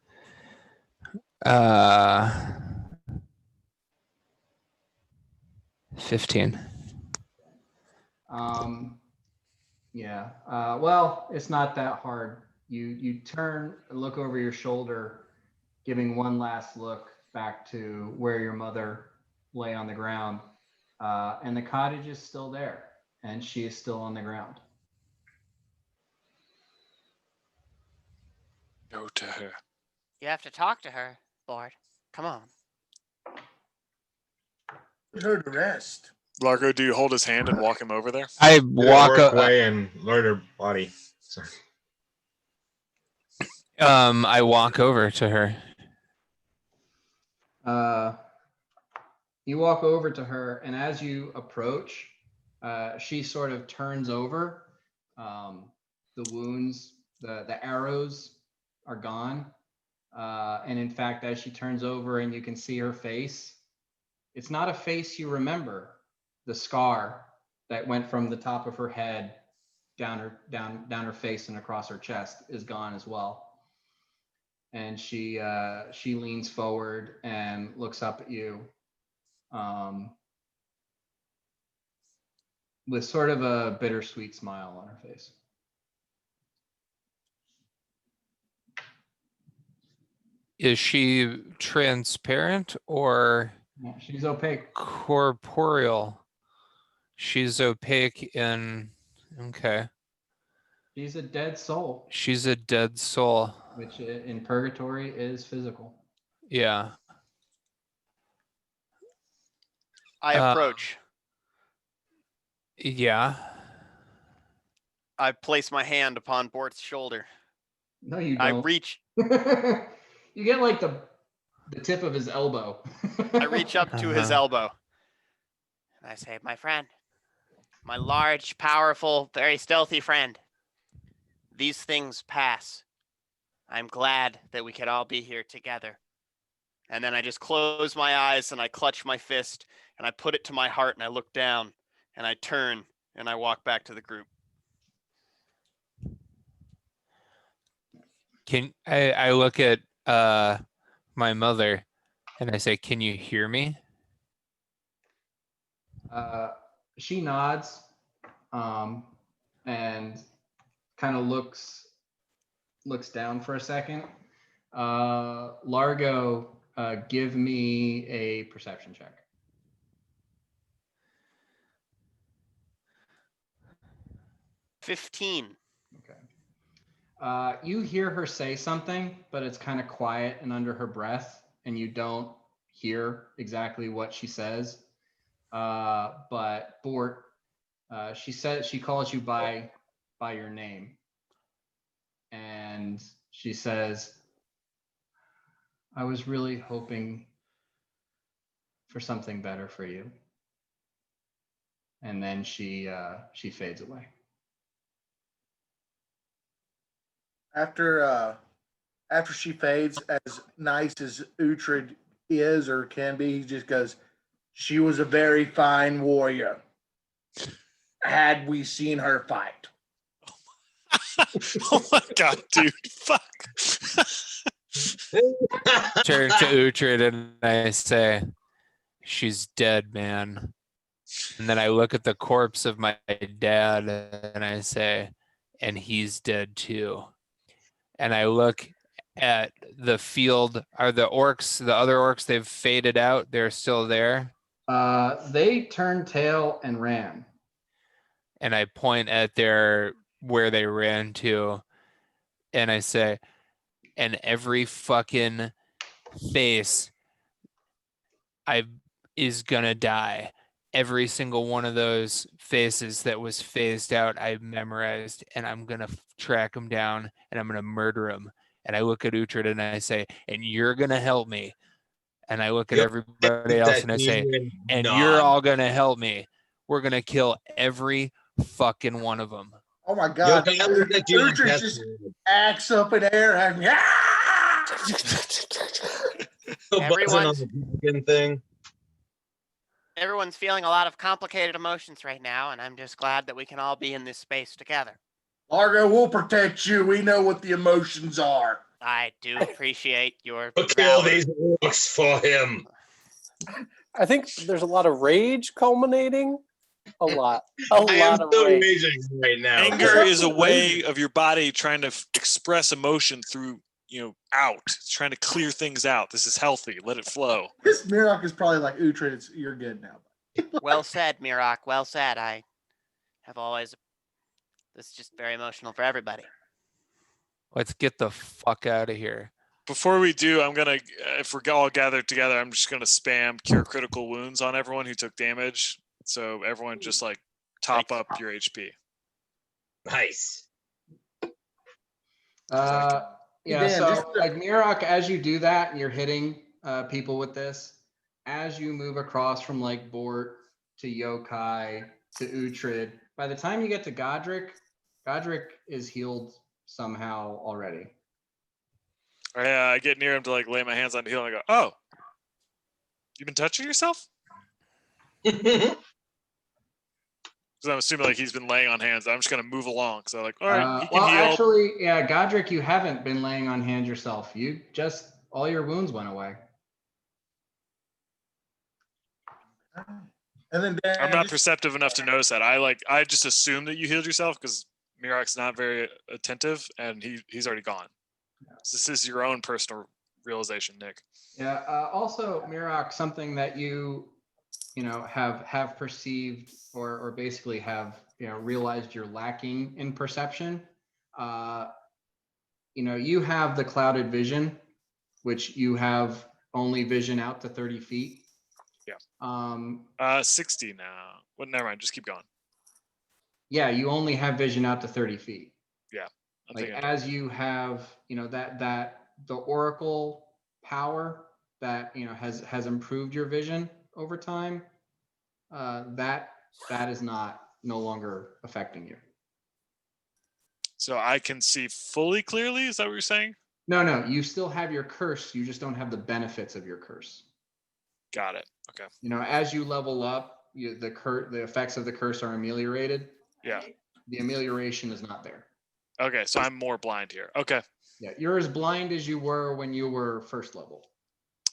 15. Yeah. Well, it's not that hard. You turn and look over your shoulder, giving one last look back to where your mother lay on the ground, and the cottage is still there, and she is still on the ground. Go to her. You have to talk to her, Lord. Come on. Put her to rest. Largo, do you hold his hand and walk him over there? I Did walk work up. away and lower her body. Sorry. I walk over to her. You walk over to her, and as you approach, she sort of turns over. The wounds, the arrows are gone. And in fact, as she turns over and you can see her face, it's not a face you remember. The scar that went from the top of her head down her face and across her chest is gone as well. And she leans forward and looks up at you, with sort of a bittersweet smile on her face. Is she transparent or Yeah, she's opaque. corporeal? She's opaque in. Okay. She's a dead soul, She's a dead soul. which in purgatory is physical. Yeah. I approach. Yeah. I place my hand upon Bort's shoulder. No, you I don't. reach. You get like the tip of his elbow. I reach up to his Uh-huh. elbow. And I say, my friend, my large, powerful, very stealthy friend, these things pass. I'm glad that we could all be here together. And then I just close my eyes and I clutch my fist and I put it to my heart and I look down and I turn and I walk back to the group. I look at my mother and I say, "Can you hear me?" She nods, and kind of looks down for a second. Largo, give me a perception check. $15. Okay. You hear her say something, but it's kind of quiet and under her breath, and you don't hear exactly what she says. But Bort, she calls you by your name, and she says, "I was really hoping for something better for you." And then she fades away. After she fades, as nice as Uhtred is or can be, he just goes, "She was a very fine warrior. Had we seen her fight." Oh my god, dude! Fuck. Turn to Uhtred and I say, "She's dead, man." And then I look at the corpse of my dad and I say, "And he's dead too." And I look at the field. Are the other orcs, they've faded out? They're still there? They turned tail and ran. And I point at where they ran to and I say, "And every fucking face is gonna die. Every single one of those faces that was phased out, I memorized, and I'm gonna track them down and I'm gonna murder them." And I look at Uhtred and I say, "And you're gonna help me." And I look at Yep. everybody else and I say, "And you're all gonna help me. We're gonna kill every fucking one of them." Oh my God! Yo, guys, that you Uhtred best- just axe up in air and Still buzzing on the fucking thing. Everyone's feeling a lot of complicated emotions right now, and I'm just glad that we can all be in this space together. Largo, we'll protect you. We know what the emotions are. I do appreciate your We'll kill valor. these orcs for him. I think there's a lot of rage culminating. A lot. I am Lot of still rage. raging right now. Anger is a way of your body trying to express emotion through, out. It's trying to clear things out. This is healthy. Let it flow. This Mirok is probably like, Uhtred, you're good now. Well said, Mirok. Well said. I have always. This is just very emotional for everybody. Let's get the fuck out of here. Before we do, I'm gonna, if we're all gathered together, I'm just gonna spam cure critical wounds on everyone who took damage. So everyone just like top up your HP. Nice. Yeah, Dan, so just- like Mirok, as you do that, you're hitting people with this. As you move across from like Bort to Yokai to Uhtred, by the time you get to Godric is healed somehow already. I get near him to like lay my hands on the heel and I go, "Oh, you've been touching yourself?" Because I'm assuming like he's been laying on hands. I'm just gonna move along. So like, all right, he can well, heal. actually, yeah, Godric, you haven't been laying on hands yourself. You just all your wounds went away. And then Dan, I'm not just- perceptive enough to notice that. I just assume that you healed yourself because Mirok's not very attentive and he's already gone. So this is your own personal realization, Nick. Yeah. Also, Mirok, something that you have perceived or basically have realized you're lacking in perception. You have the clouded vision, which you have only vision out to 30 feet. Yeah. 60 now. Well, never mind. Just keep going. Yeah, you only have vision out to 30 feet. Yeah. I'm Like thinking. as you have, that the oracle power that has improved your vision over time. That is no longer affecting you. So I can see fully clearly. Is that what you're saying? No, you still have your curse. You just don't have the benefits of your curse. Got it. Okay. You know, as you level up, the effects of the curse are ameliorated. Yeah. The amelioration is not there. Okay. So I'm more blind here. Okay. Yeah, you're as blind as you were when you were first level.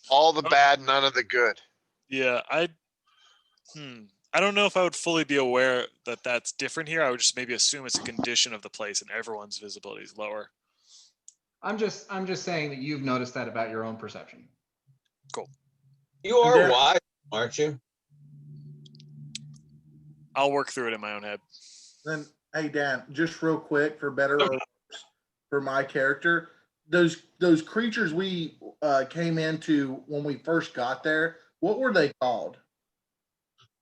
All the bad, none of the good. Yeah. I don't know if I would fully be aware that that's different here. I would just maybe assume it's a condition of the place and everyone's visibility is lower. I'm just saying that you've noticed that about your own perception. Cool. You are Yeah. wise, aren't you? I'll work through it in my own head. Then, hey Dan, just real quick for better or worse, for my character, those creatures we came into when we first got there, what were they called?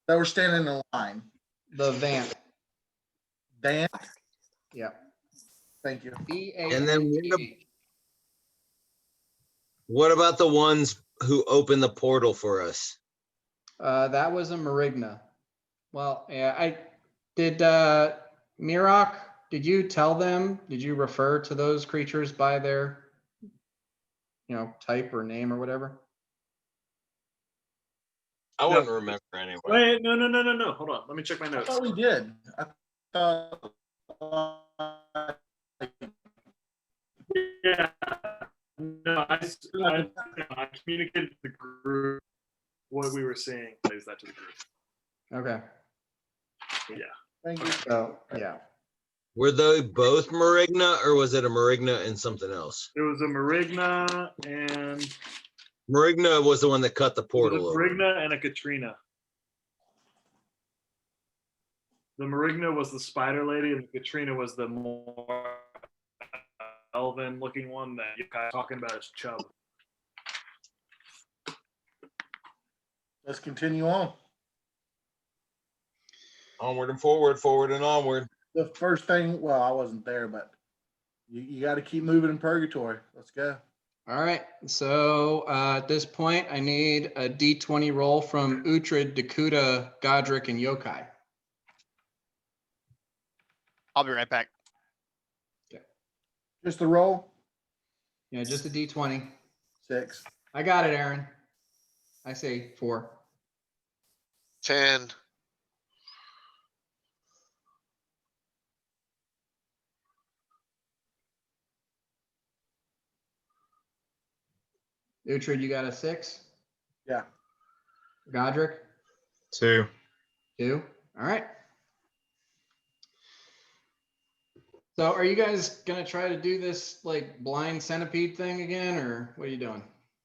That were standing in line. The Vant. Dan, Yeah. thank you. And then VANT. what about the ones who opened the portal for us? That was a Marigna. Well, yeah, I did. Mirok, did you tell them? Did you refer to those creatures by their, type or name or whatever? I wouldn't remember anyway. Wait, no. Hold on. Let me check my I notes. thought we did. I thought. Yeah. No, I communicated to the group what we were seeing. Plays that to the group. Okay. Thank you. So yeah. Were they both Marigna, or was it a Marigna and something else? It was a Marigna and Marigna was the one that cut the it was portal a open. Marigna and a Katrina. The Marigna was the spider lady, and the Katrina was the more elven looking one that you're kind of talking about is Chubb. Let's continue on. Onward and forward, forward and onward. The first thing, well, I wasn't there, but you got to keep moving in purgatory. Let's go. All right. So at this point, I need a D20 roll from Uhtred, Dakuta, Godric, and Yokai. I'll be right back. Just the roll. Yeah, just a D20. 6. I got it, Aaron. I say 4. 10. Uhtred, you got a 6? Yeah. Godric? 2. 2? All right. So are you guys going to try to do this like blind centipede thing again, or what are you doing?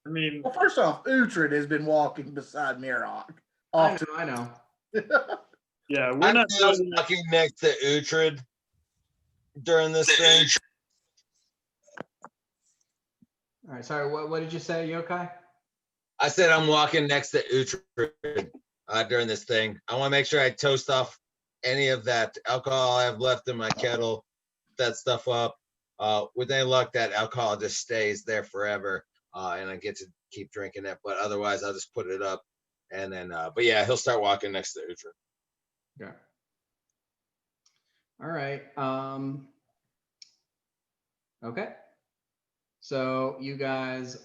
I mean, Well, first off, Uhtred has been walking beside Mirok. I know. yeah, we're I'm not now doing that. walking next to Uhtred during this thing. All right. Sorry. What did you say, Yokai? I said I'm walking next to Uhtred during this thing. I want to make sure I toast off any of that alcohol I have left in my kettle, that stuff up. With any luck, that alcohol just stays there forever, and I get to keep drinking it. But otherwise, I'll just put it up, and then. But yeah, he'll start walking next to Uhtred. Yeah. All right. Okay. So you guys.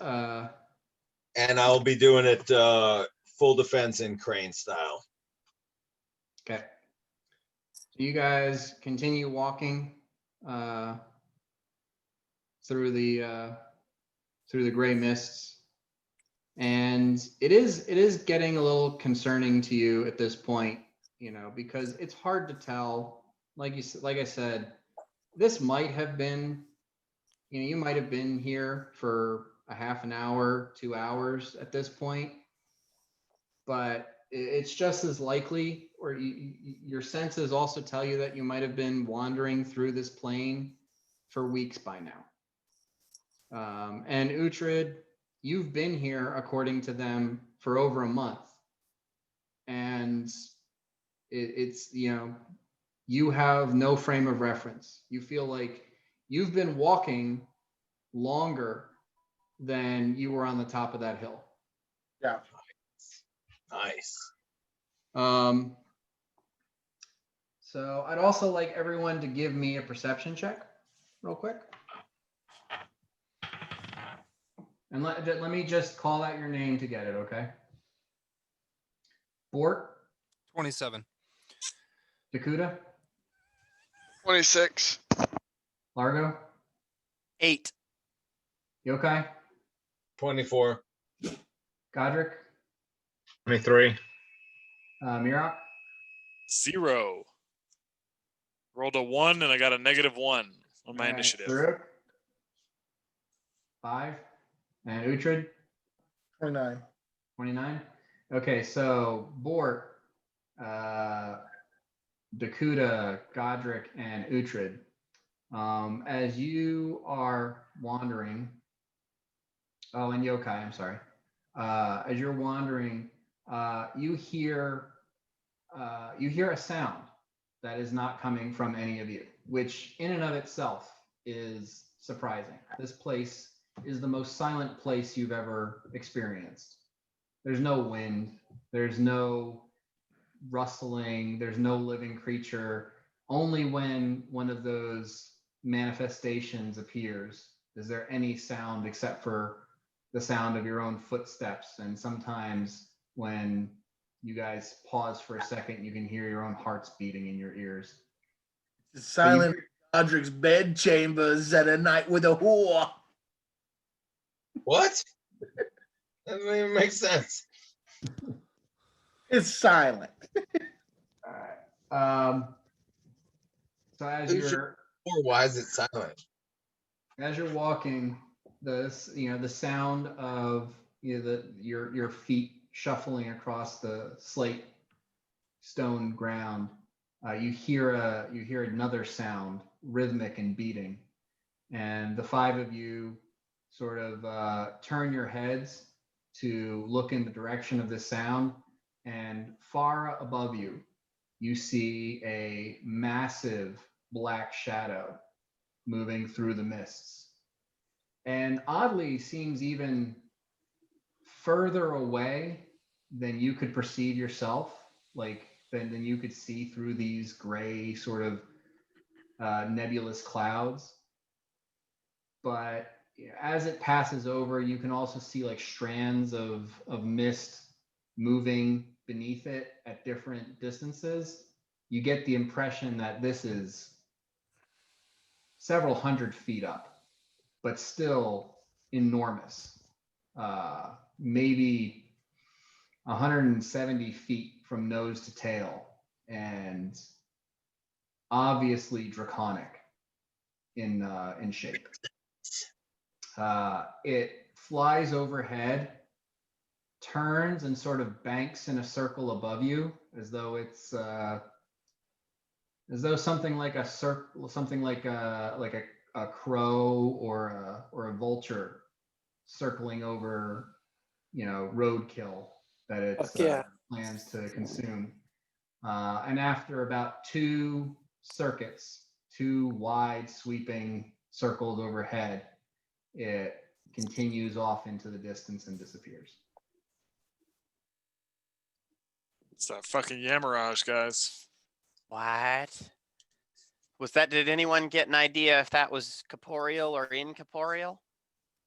And I'll be doing it full defense in Crane style. Okay. So you guys continue walking through the gray mists, and it is getting a little concerning to you at this point, because it's hard to tell. Like I said, this might have been, you might have been here for a half an hour, 2 hours at this point, but it's just as likely, or your senses also tell you that you might have been wandering through this plane for weeks by now. And Uhtred, you've been here, according to them, for over a month. And it's, you have no frame of reference. You feel like you've been walking longer than you were on the top of that hill. Yeah. Nice. So I'd also like everyone to give me a perception check real quick. And let me just call out your name to get it, okay? Bort, 27. Dakota, 26. Largo, 8. Yokai, 24. Godric, 23. Mirok, 0. Rolled a 1 and I got a -1 on my All right, initiative. Farouk, 5, and Uhtred, 29. 29. Okay, so Bort, Dakota, Godric, and Uhtred. As you are wandering, oh, and Yokai, I'm sorry. As you're wandering, you hear a sound that is not coming from any of you, which in and of itself is surprising. This place is the most silent place you've ever experienced. There's no wind, there's no rustling, there's no living creature. Only when one of those manifestations appears is there any sound except for the sound of your own footsteps. And sometimes when you guys pause for a second, you can hear your own hearts beating in your ears. The silent Godric's bed chambers at a night with a whore. What? That doesn't even make sense. It's silent. All right. So as Who's you're Or why is it silent? walking, the sound of your feet shuffling across the slate stone ground, you hear another sound, rhythmic and beating, and the 5 of you sort of turn your heads to look in the direction of this sound, and far above you, you see a massive black shadow moving through the mists, and oddly seems even further away than you could perceive yourself, like than you could see through these gray sort of nebulous clouds. But as it passes over, you can also see like strands of mist moving beneath it at different distances. You get the impression that this is several hundred feet up, but still enormous. Maybe 170 feet from nose to tail, and obviously draconic in shape. It flies overhead, turns, and sort of banks in a circle above you, as though it's something like a crow or a vulture circling over, roadkill that it plans to consume. And after about 2 circuits, 2 wide sweeping circles overhead, it continues off into the distance and disappears. It's that fucking Yamirage, guys. What? Did anyone get an idea if that was corporeal or incorporeal?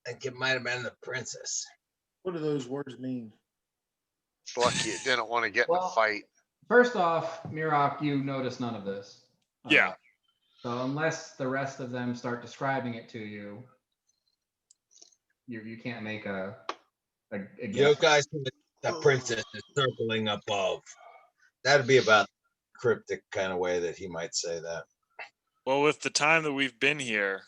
I think it might have been the princess. What do those words mean? It's lucky it didn't want to get in a Well, fight. First off, Mirok, you notice none of this. Yeah. So unless the rest of them start describing it to you, you can't make a guess. Yokai said the princess is circling above. That'd be about cryptic kind of way that he might say that. Well, with the time that we've been here,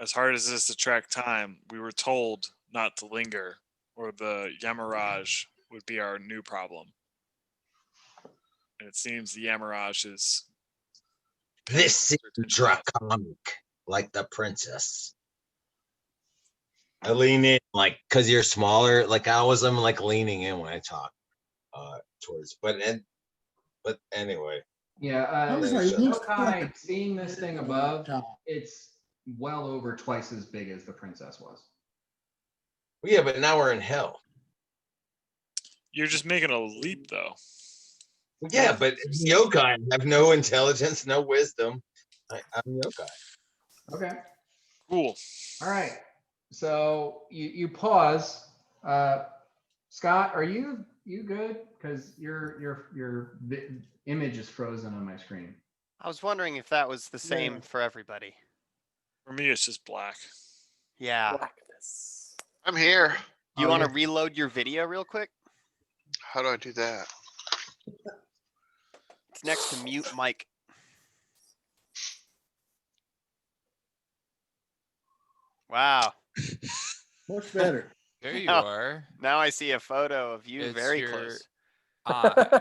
as hard as it is to track time, we were told not to linger, or the Yamirage would be our new problem. And it seems the Yamirage is. This seems draconic, like the princess. I lean in, like, because you're smaller. Like I'm like leaning in when I talk towards. But anyway. Yeah. was like, Yokai, seeing this thing above, it's well over twice as big as the princess was. Well, yeah, but now we're in hell. You're just making a leap, though. Yeah, but yokai have no intelligence, no wisdom. I'm yokai. Okay. Cool. All right. So you pause. Scott, are you good? Because your image is frozen on my screen. I was wondering if that was the same for everybody. For me, it's just black. Yeah. Blackness. I'm here. You Oh, want to yeah. reload your video real quick? How do I do that? It's next to mute mic. Wow. Much better. There you Now- are. Now I see a photo of you It's very your close. eye.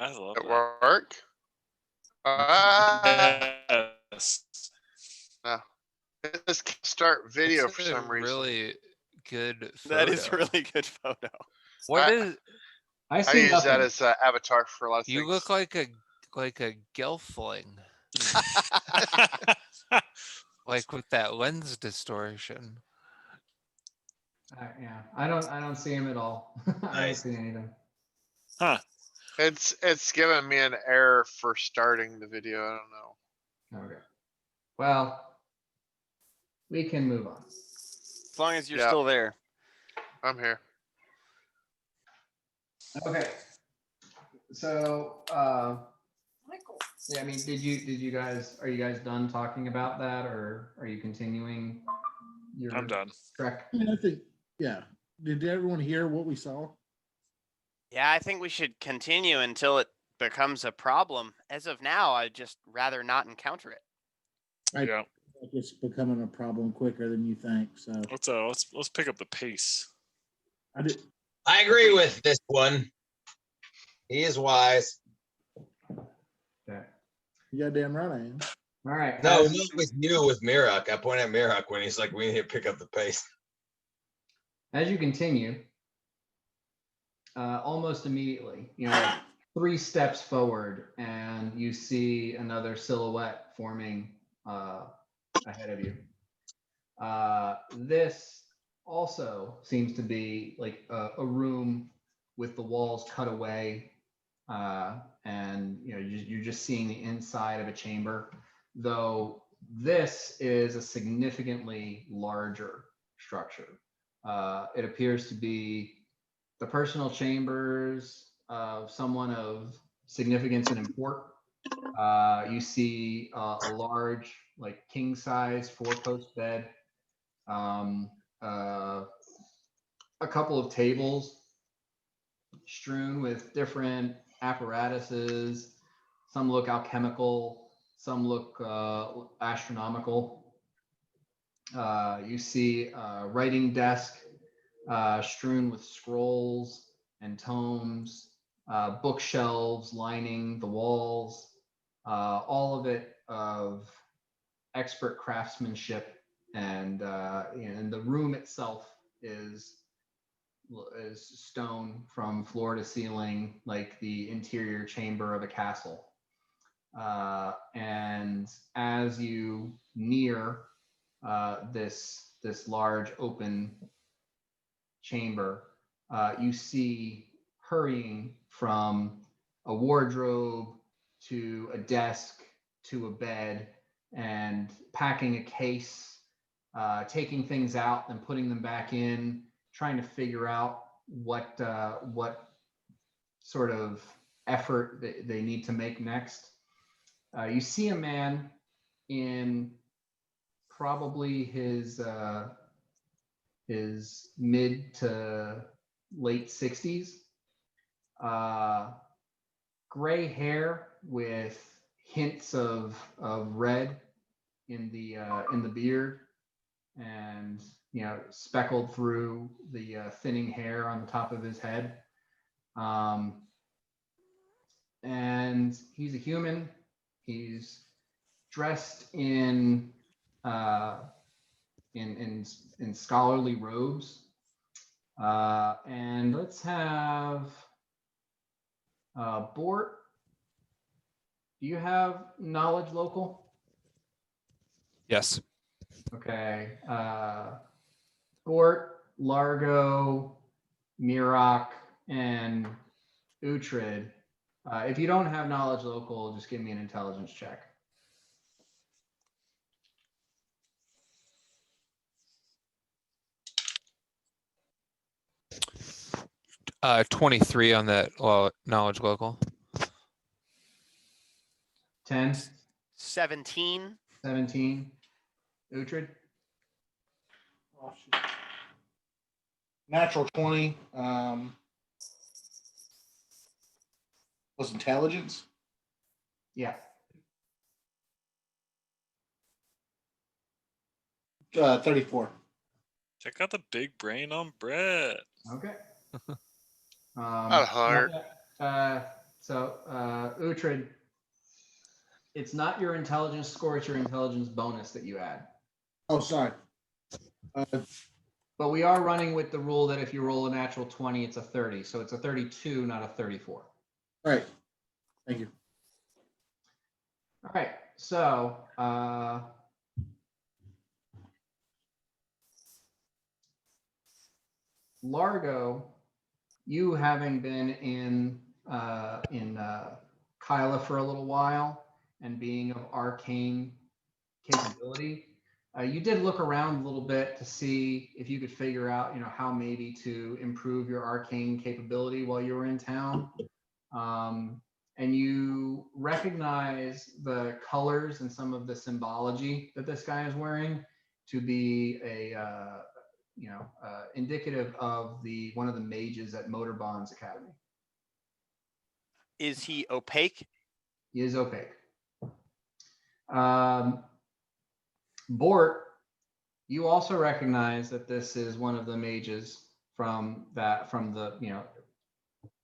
I love At that. work? Yes. This can't start video It's for a some reason. really good photo. That is a really good photo. What I- is? I I see use nothing. that as an avatar for a lot of You things. look like a gelfling, like with that lens distortion. Yeah, I don't see him at all. I don't Nice. see anything. Huh. It's giving me an error for starting the video. I don't know. Okay. Well, we can move on. As long as you're Yeah. still there. I'm here. Okay. So, yeah, I mean, are you guys done talking about that, or are you continuing your I'm done. trek? I mean, I think, yeah. Did everyone hear what we saw? Yeah, I think we should continue until it becomes a problem. As of now, I'd just rather not encounter it. Yeah. Like it's becoming a problem quicker than you think. So Let's pick up the pace. I did. I agree with this one. He is wise. Okay. You goddamn right I am. All right. No, as- not with you, with Mirak. I point at Mirak when he's like, we need to pick up the pace. As you continue, almost immediately, like 3 steps forward, and you see another silhouette forming ahead of you. This also seems to be like a room with the walls cut away, and you're just seeing the inside of a chamber, though this is a significantly larger structure. It appears to be the personal chambers of someone of significance and import. You see a large, like king size 4-post bed, a couple of tables strewn with different apparatuses. Some look alchemical, some look astronomical. You see a writing desk strewn with scrolls and tomes, bookshelves lining the walls, all of it of expert craftsmanship, and the room itself is stone from floor to ceiling, like the interior chamber of a castle. And as you near this large open chamber, you see hurrying from a wardrobe to a desk to a bed, and packing a case, taking things out and putting them back in, trying to figure out what sort of effort they need to make next. You see a man in probably his mid to late 60s, gray hair with hints of red in the beard, and speckled through the thinning hair on the top of his head. And he's a human. He's dressed in scholarly robes. And let's have Bort. Do you have knowledge local? Yes. Okay. Bort, Largo, Mirak, and Uhtred. If you don't have knowledge local, just give me an intelligence check. 23 on that knowledge local. 10, 17. 17. Uhtred? Oh, shoot. Natural 20. Was intelligence? Yeah. 34. Check out the big brain on Brett. Okay. Not a heart. Uhtred, it's not your intelligence score, it's your intelligence bonus that you add. Oh, sorry. But we are running with the rule that if you roll a natural 20, it's a 30. So it's a 32, not a 34. Right. Thank you. All right. So Largo, you having been in Kyla for a little while and being of arcane capability, you did look around a little bit to see if you could figure out, how maybe to improve your arcane capability while you were in town. And you recognize the colors and some of the symbology that this guy is wearing to be indicative of one of the mages at Motorbond's Academy. Is he opaque? He is opaque. Bort, you also recognize that this is one of the mages from the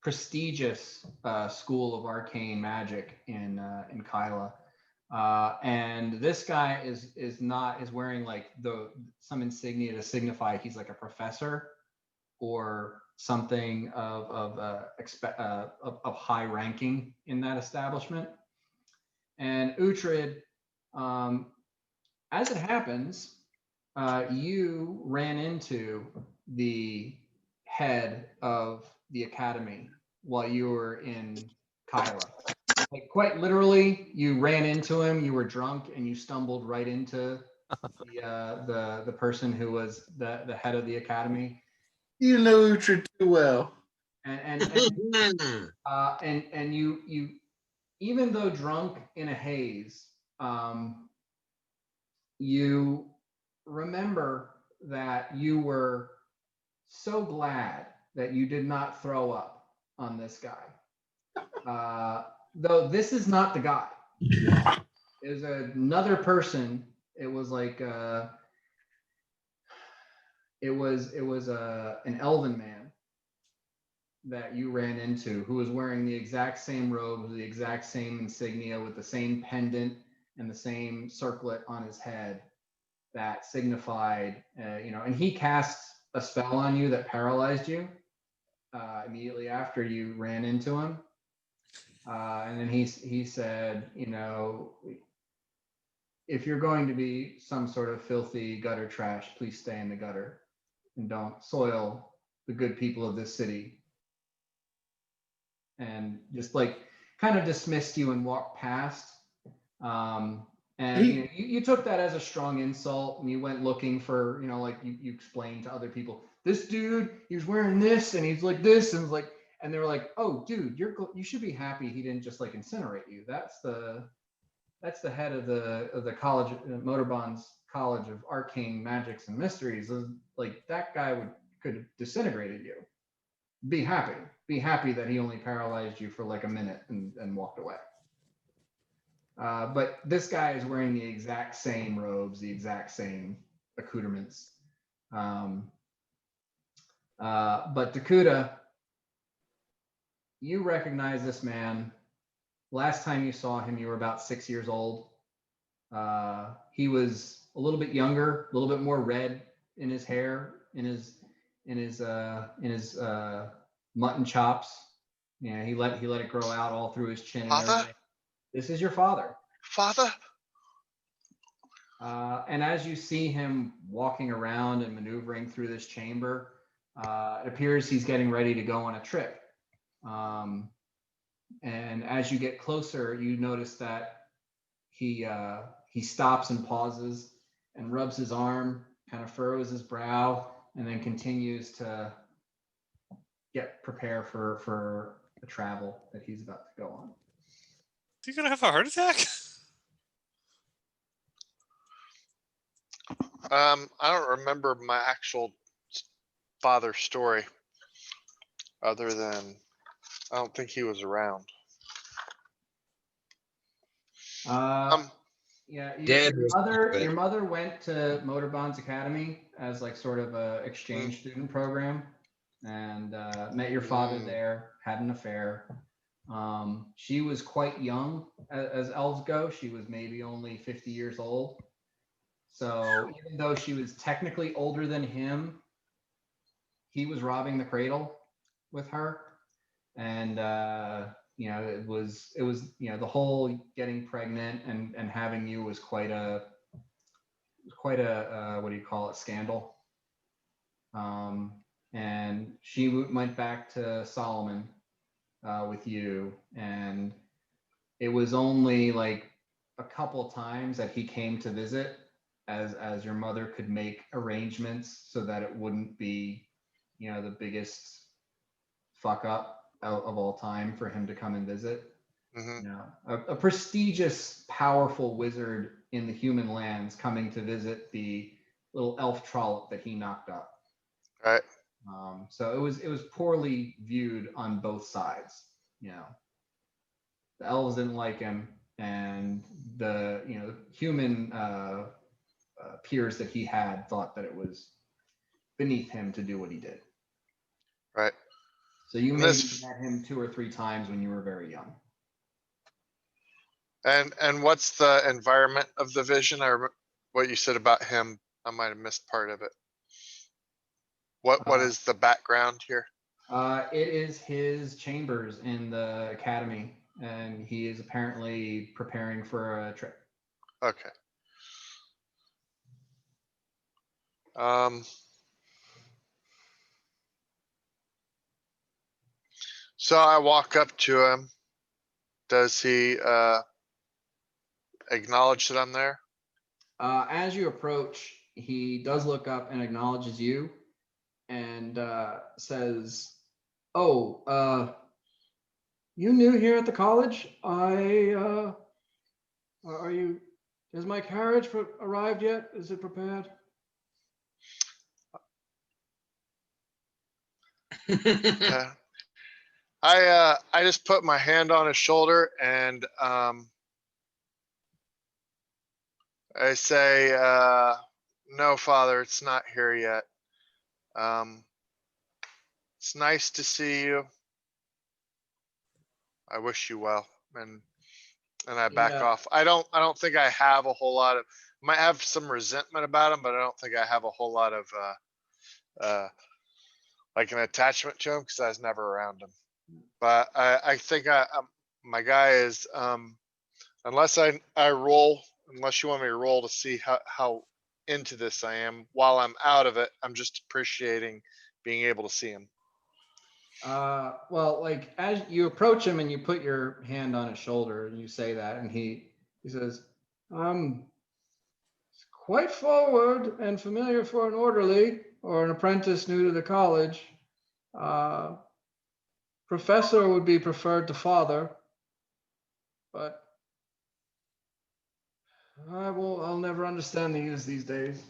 prestigious school of arcane magic in Kyla. And this guy is wearing like some insignia to signify he's like a professor or something of high ranking in that establishment. And Uhtred, as it happens, you ran into the head of the academy while you were in Kyla. Like quite literally, you ran into him. You were drunk and you stumbled right into the person who was the head of the academy. You know Uhtred too well. And you even though drunk in a haze, you remember that you were so glad that you did not throw up on this guy. Though this is not the guy. It was another person. It was like an elven man that you ran into who was wearing the exact same robe, the exact same insignia with the same pendant and the same circlet on his head that signified, and he cast a spell on you that paralyzed you immediately after you ran into him. And then he said, if you're going to be some sort of filthy gutter trash, please stay in the gutter and don't soil the good people of this city. And just like kind of dismissed you and walked past. And you took that as a strong insult and you went looking for, you explained to other people, this dude, he was wearing this and he's like this and like, and they were like, oh dude, you should be happy he didn't just like incinerate you. That's the head of the college, Motorbond's College of Arcane Magics and Mysteries. Like that guy could have disintegrated you. Be happy that he only paralyzed you for like a minute and walked away. But this guy is wearing the exact same robes, the exact same accoutrements. But Dakuta, you recognize this man. Last time you saw him, you were about 6 years old. He was a little bit younger, a little bit more red in his hair, in his mutton chops. Yeah, he let it grow out all through his chin. Father? And everything. This is your father. Father? And as you see him walking around and maneuvering through this chamber, it appears he's getting ready to go on a trip. And as you get closer, you notice that he stops and pauses and rubs his arm, kind of furrows his brow, and then continues to prepare for the travel that he's about to go on. You gonna have a heart attack? I don't remember my actual father's story, other than I don't think he was around. Yeah, Dad was good. your mother went to Motorbond's Academy as like sort of a exchange student program, and met your father there, had an affair. She was quite young as elves go. She was maybe only 50 years old. So even though she was technically older than him, he was robbing the cradle with her. And it was the whole getting pregnant and having you was quite a what do you call it, scandal. And she went back to Solomon with you, and it was only like a couple times that he came to visit, as your mother could make arrangements so that it wouldn't be the biggest fuck up of all time for him to come and visit. A prestigious, powerful wizard in the human lands coming to visit the little elf trollop that he knocked up. Right. So it was poorly viewed on both sides. The elves didn't like him, and the human peers that he had thought that it was beneath him to do what he did. Right. So you And maybe this- met him 2 or 3 times when you were very young. And what's the environment of the vision? I remember what you said about him. I might have missed part of it. What is the background here? It is his chambers in the academy, and he is apparently preparing for a trip. Okay. So I walk up to him. Does he acknowledge that I'm there? As you approach, he does look up and acknowledges you, and says, "Oh, you new here at the college? Are you? Has my carriage arrived yet? Is it prepared?" Yeah. I just put my hand on his shoulder and I say, no, Father, it's not here yet. It's nice to see you. I wish you well. And I back Yeah. off. I don't think I have a whole lot of, might have some resentment about him, but I don't think I have a whole lot of like an attachment to him because I was never around him. But I think my guy is unless I roll, unless you want me to roll to see how into this I am while I'm out of it, I'm just appreciating being able to see him. Well, like as you approach him and you put your hand on his shoulder and you say that, and he says, it's quite forward and familiar for an orderly or an apprentice new to the college. Professor would be preferred to father, but I'll never understand these days.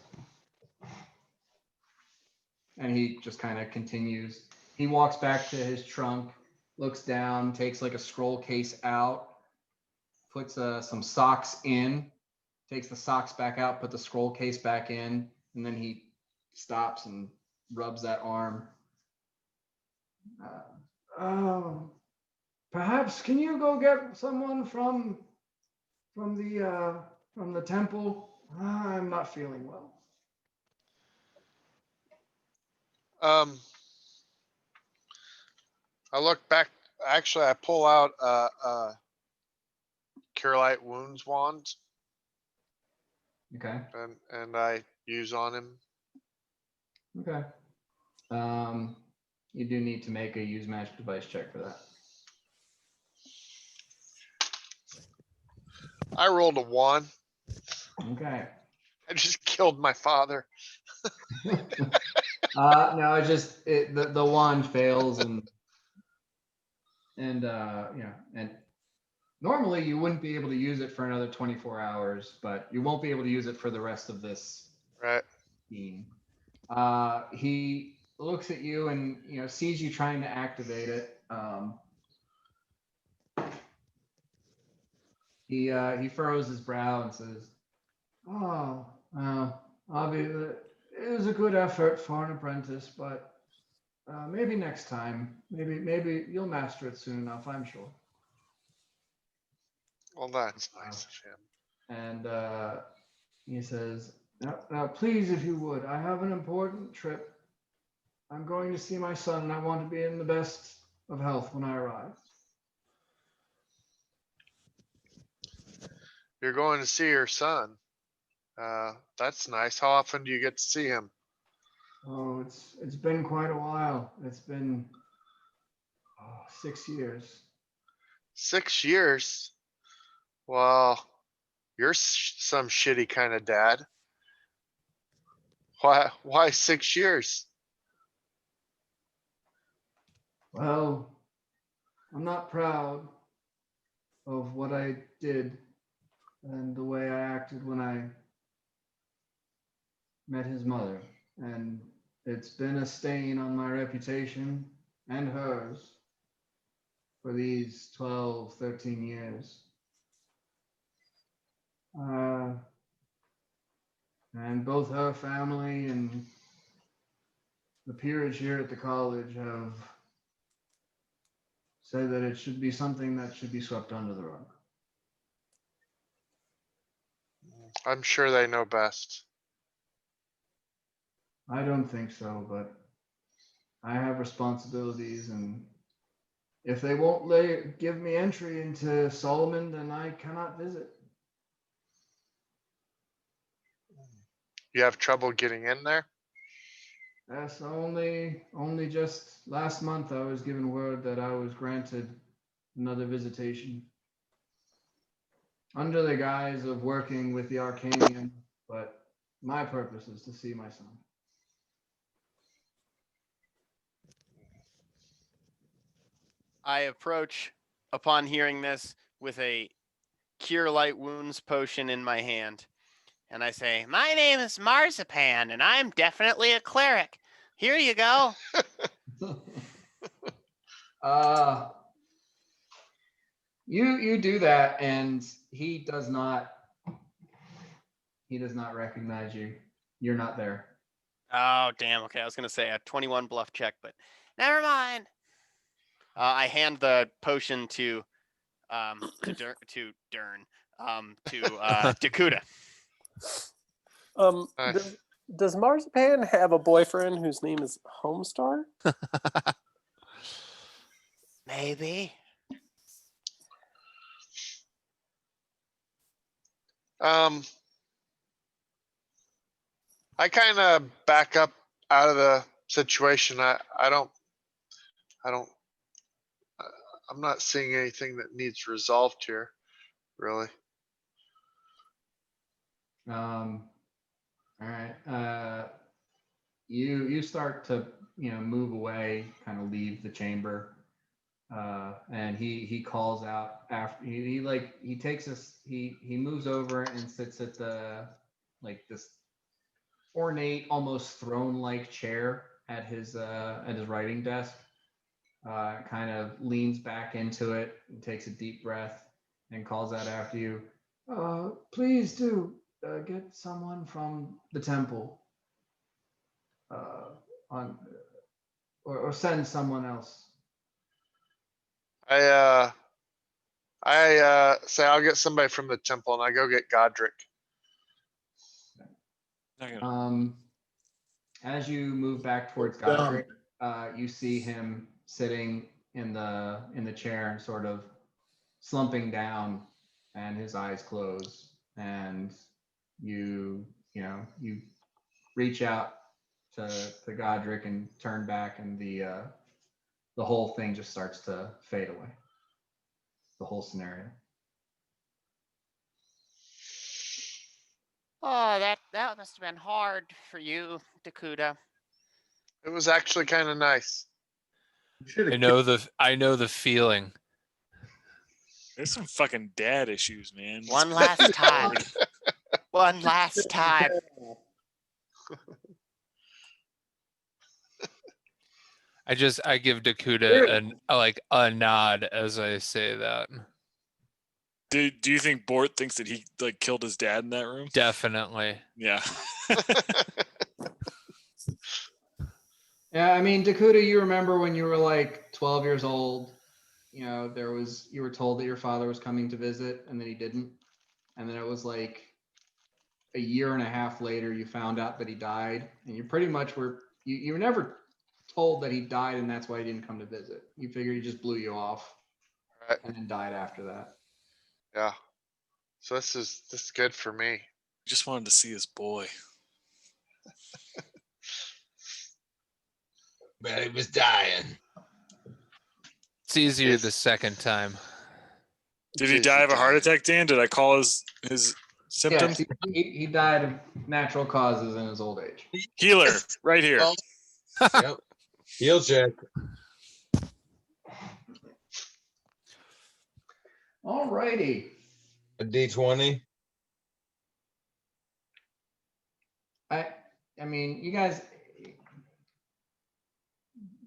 And he just kind of continues. He walks back to his trunk, looks down, takes like a scroll case out, puts some socks in, takes the socks back out, put the scroll case back in, and then he stops and rubs that arm. Perhaps can you go get someone from the temple? I'm not feeling well. I look back. Actually, I pull out Cure Light Wounds wand Okay. and I use on him. Okay. You do need to make a use magic device check for that. I rolled a 1. Okay. I just killed my father. No, it's just the wand fails and normally you wouldn't be able to use it for another 24 hours, but you won't be able to use it for the rest of this Right. scene. He looks at you and sees you trying to activate it. He furrows his brow and says, "Oh, well, obviously it was a good effort for an apprentice, but maybe next time, maybe you'll master it soon enough. I'm sure." Well, that's nice of him. And he says, now, please, if you would, I have an important trip. I'm going to see my son, and I want to be in the best of health when I arrive." You're going to see your son. That's nice. How often do you get to see him? Oh, it's been quite a while. It's been 6 years. 6 years? Well, you're some shitty kind of dad. Why 6 years? Well, I'm not proud of what I did and the way I acted when I met his mother. And it's been a stain on my reputation and hers for these 12, 13 years. And both her family and the peerage here at the college have said that it should be something that should be swept under the rug. I'm sure they know best. I don't think so, but I have responsibilities, and if they won't give me entry into Solomon, then I cannot visit. You have trouble getting in there? Yes, only just last month I was given word that I was granted another visitation under the guise of working with the Arcanian, but my purpose is to see my son. I approach upon hearing this with a cure light wounds potion in my hand. And I say, "My name is Marzipan, and I'm definitely a cleric. Here you go." You do that, and he does not recognize you. You're not there. Oh, damn. Okay, I was going to say a 21 bluff check, but never mind. I hand the potion to Dakuda. Nice. Does Marzipan have a boyfriend whose name is Homestar? Maybe. I kind of back up out of the situation. I'm not seeing anything that needs resolved here, really. All right. You start to move away, kind of leave the chamber, and he calls out after he takes us. He moves over and sits at the this ornate, almost throne-like chair at his writing desk. Kind of leans back into it and takes a deep breath and calls out after you. Please do get someone from the temple or send someone else. I say I'll get somebody from the temple, and I go get Godric. As you move back towards Godric, you see him sitting in the chair, sort of slumping down, and his eyes close. And you reach out to Godric and turn back, and the whole thing just starts to fade away. The whole scenario. Oh, that must have been hard for you, Dakuda. It was actually kind of nice. Should I have know the feeling. There's some fucking dad issues, man. One last time. One last time. I give Dakuta a nod as I say that. Do you think Bort thinks that he like killed his dad in that room? Definitely. Yeah. Yeah, I mean, Dakota, you remember when you were like 12 years old, you know, you were told that your father was coming to visit and then he didn't. And then it was like a year and a half later, you found out that he died, and you pretty much you were never told that he died and that's why he didn't come to visit. You figured he just blew you off Right. and then died after that. Yeah. So this is good for me. Just wanted to see his boy. But he was dying. It's easier Yes. the second time. Did he die of a heart attack, Dan? Did I call his symptoms? Yes, he died of natural causes in his old age. Healer, right here. Well, yep. Heal check. All righty. A D20. I mean, you guys,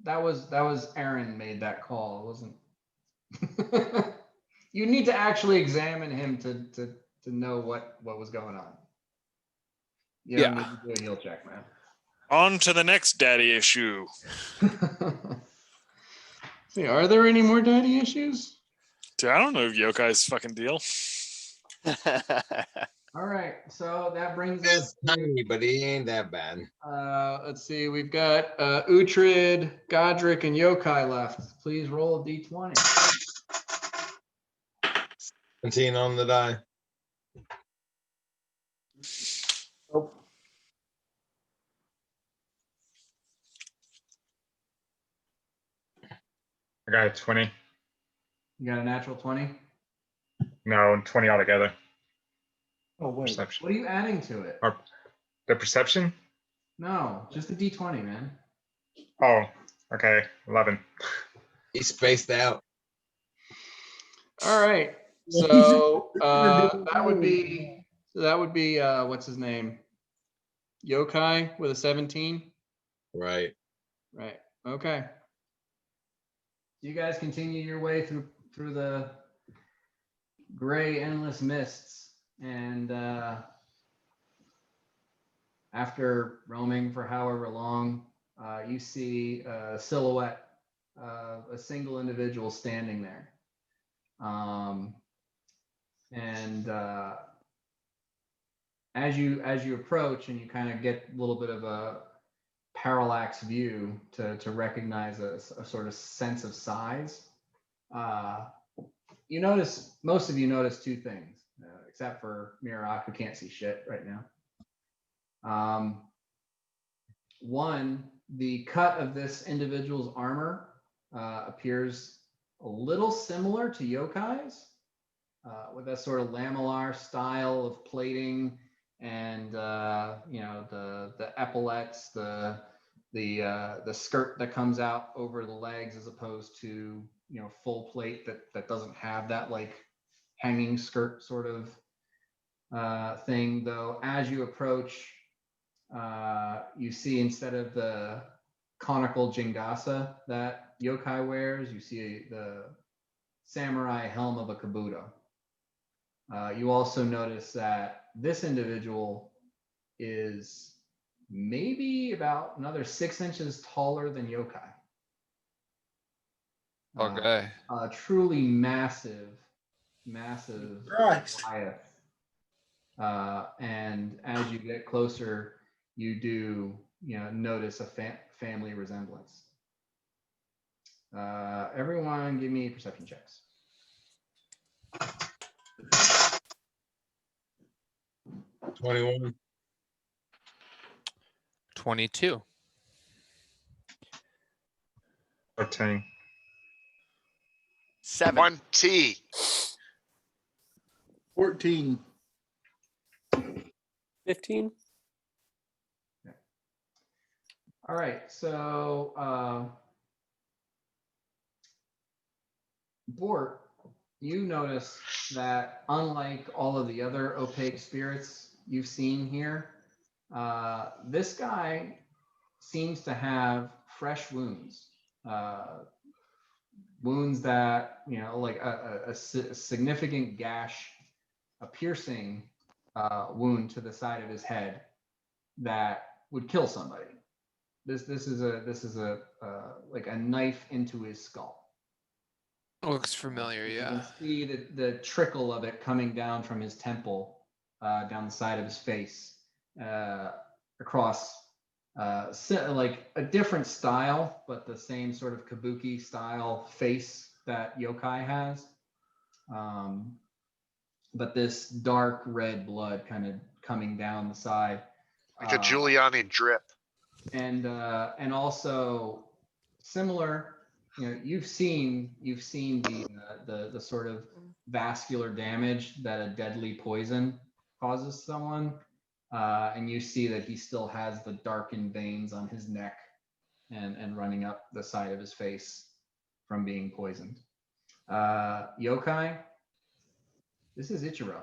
that was Aaron made that call. It wasn't. You need to actually examine him to know what was going on. You don't need to do a heal check, man. On to the next daddy issue. See, are there any more daddy issues? Dude, I don't know if yokai's fucking deal. All right, so that brings He's us. tiny, but he ain't that bad. Let's see, we've got Uhtred, Godric, and Yokai left. Please roll a d20. 17 on the die. Nope. I got a 20. You got a natural 20. No, 20 altogether. Oh wait. Perception. What are you adding to it? Or the perception? No, just a d20, man. Oh, okay. 11. He's spaced out. All right. So that would be what's his name? Yokai with a 17. Right. Right. Okay. You guys continue your way through the gray endless mists, and after roaming for however long, you see a silhouette of a single individual standing there. And as you approach and you kind of get a little bit of a parallax view to recognize a sort of sense of size, most of you notice two things, except for Mirak, who can't see shit right now. One, the cut of this individual's armor appears a little similar to Yokai's, with that sort of lamellar style of plating, and the epaulets, the skirt that comes out over the legs, as opposed to full plate that doesn't have that like hanging skirt sort of thing. Though as you approach, you see, instead of the conical jingasa that Yokai wears, you see the samurai helm of a kabuto. You also notice that this individual is maybe about another 6 inches taller than Yokai. Okay. Truly massive Christ. Goliath. And as you get closer, you do notice a family resemblance. Everyone, give me perception checks. 21. 22. 13. 7. 20. 14. 15. All right, so Bort, you notice that unlike all of the other opaque spirits you've seen here, this guy seems to have fresh wounds. Wounds that, like a significant gash, a piercing wound to the side of his head that would kill somebody. This is a like a knife into his skull. Looks familiar, You yeah. can see the trickle of it coming down from his temple, down the side of his face, across, like a different style, but the same sort of kabuki style face that yokai has. But this dark red blood kind of coming down the side. Like a Giuliani drip. And also similar, you've seen the sort of vascular damage that a deadly poison causes someone, and you see that he still has the darkened veins on his neck and running up the side of his face from being poisoned. Yokai, this is Ichiro.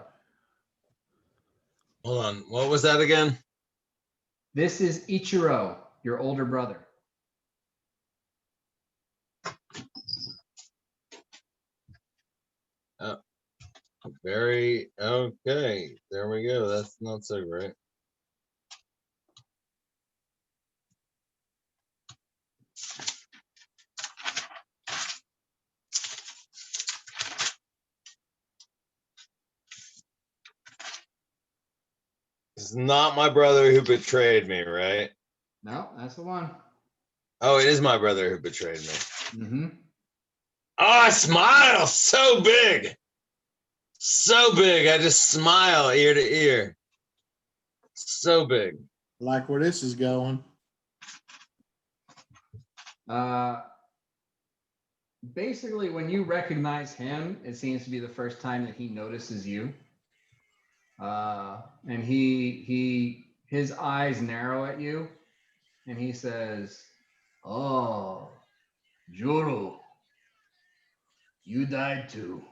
Hold on. What was that again? This is Ichiro, your older brother. Very okay. There we go. That's not so great. It's not my brother who betrayed me, right? No, that's the one. Oh, it is my brother who betrayed me. Mm-hmm. Oh, I smile so big. So big. I just smile ear to ear. So big. Like where this is going. Basically, when you recognize him, it seems to be the first time that he notices you. And his eyes narrow at you, and he says, "Oh, Juru, you died too."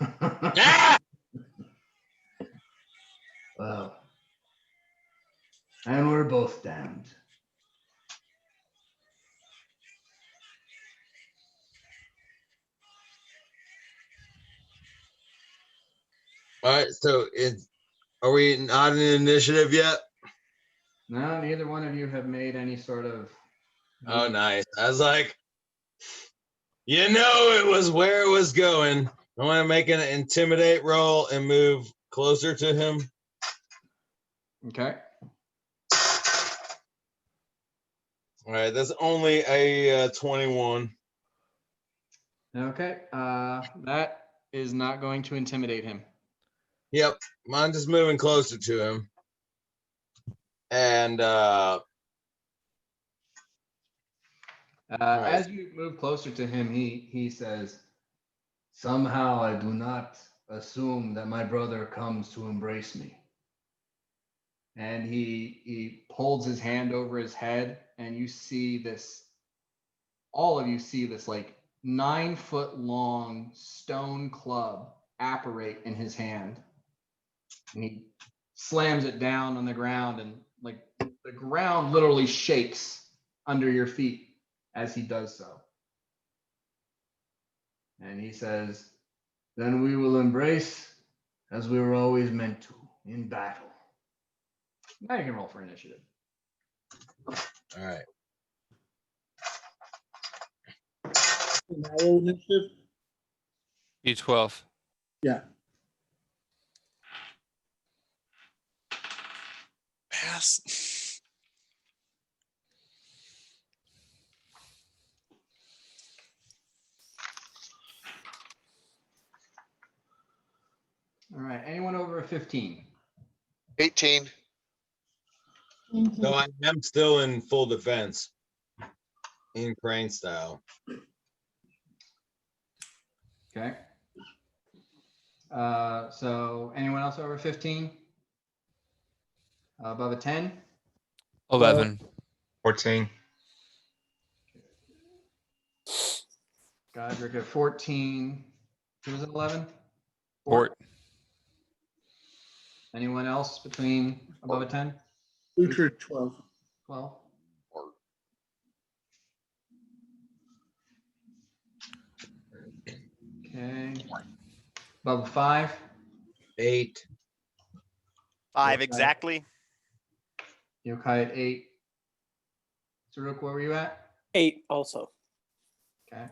Ah! Well, and we're both damned. All right, so are we not in initiative yet? No, neither one of you have made any sort of. Oh, nice. I was like, it was where it was going. I want to make an intimidate roll and move closer to him. Okay. All right, that's only a 21. Okay. That is not going to intimidate him. Yep, I'm just moving closer to him. And as you move closer to him, he says, "Somehow I do not assume that my brother comes to embrace me." And he holds his hand over his head, and you see this. All of you see this like 9-foot long stone club apparate in his hand, and he slams it down on the ground, and like the ground literally shakes under your feet as he does so. And he says, "Then we will embrace as we were always meant to in battle." Now you can roll for initiative. all right. Initiative? D12. Yeah. Pass. All right. Anyone over a 15? 18. So I am still in full defense in crane style. Okay. So anyone else over 15? Above a 10? 11. 14. Godric at 14. Who was at 11? Bort. Anyone else between above a 10? Lutra 12. 12. Okay. Above a 5. 8. 5 Okay. exactly. Yokai at 8. Saruk, where were you at? 8 also. Okay.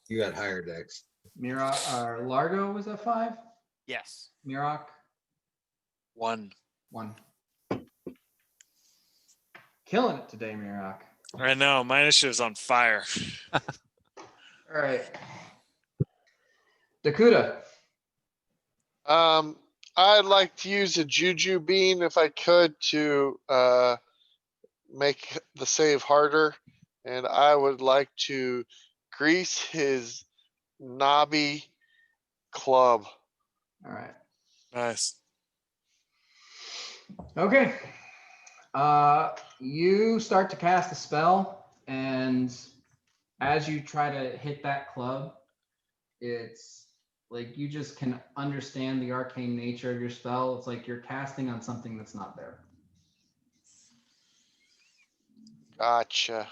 You got higher decks. Mira or Largo was at 5. Yes. Mirak 1. 1. Killing it today, Mirak. I know, my initiative's on fire. All right. Dakuda. I'd like to use a Juju Bean if I could to make the save harder. And I would like to grease his knobby club. All right. Nice. Okay. You start to cast a spell, and as you try to hit that club, it's like you just can understand the arcane nature of your spell. It's like you're casting on something that's not there. Gotcha.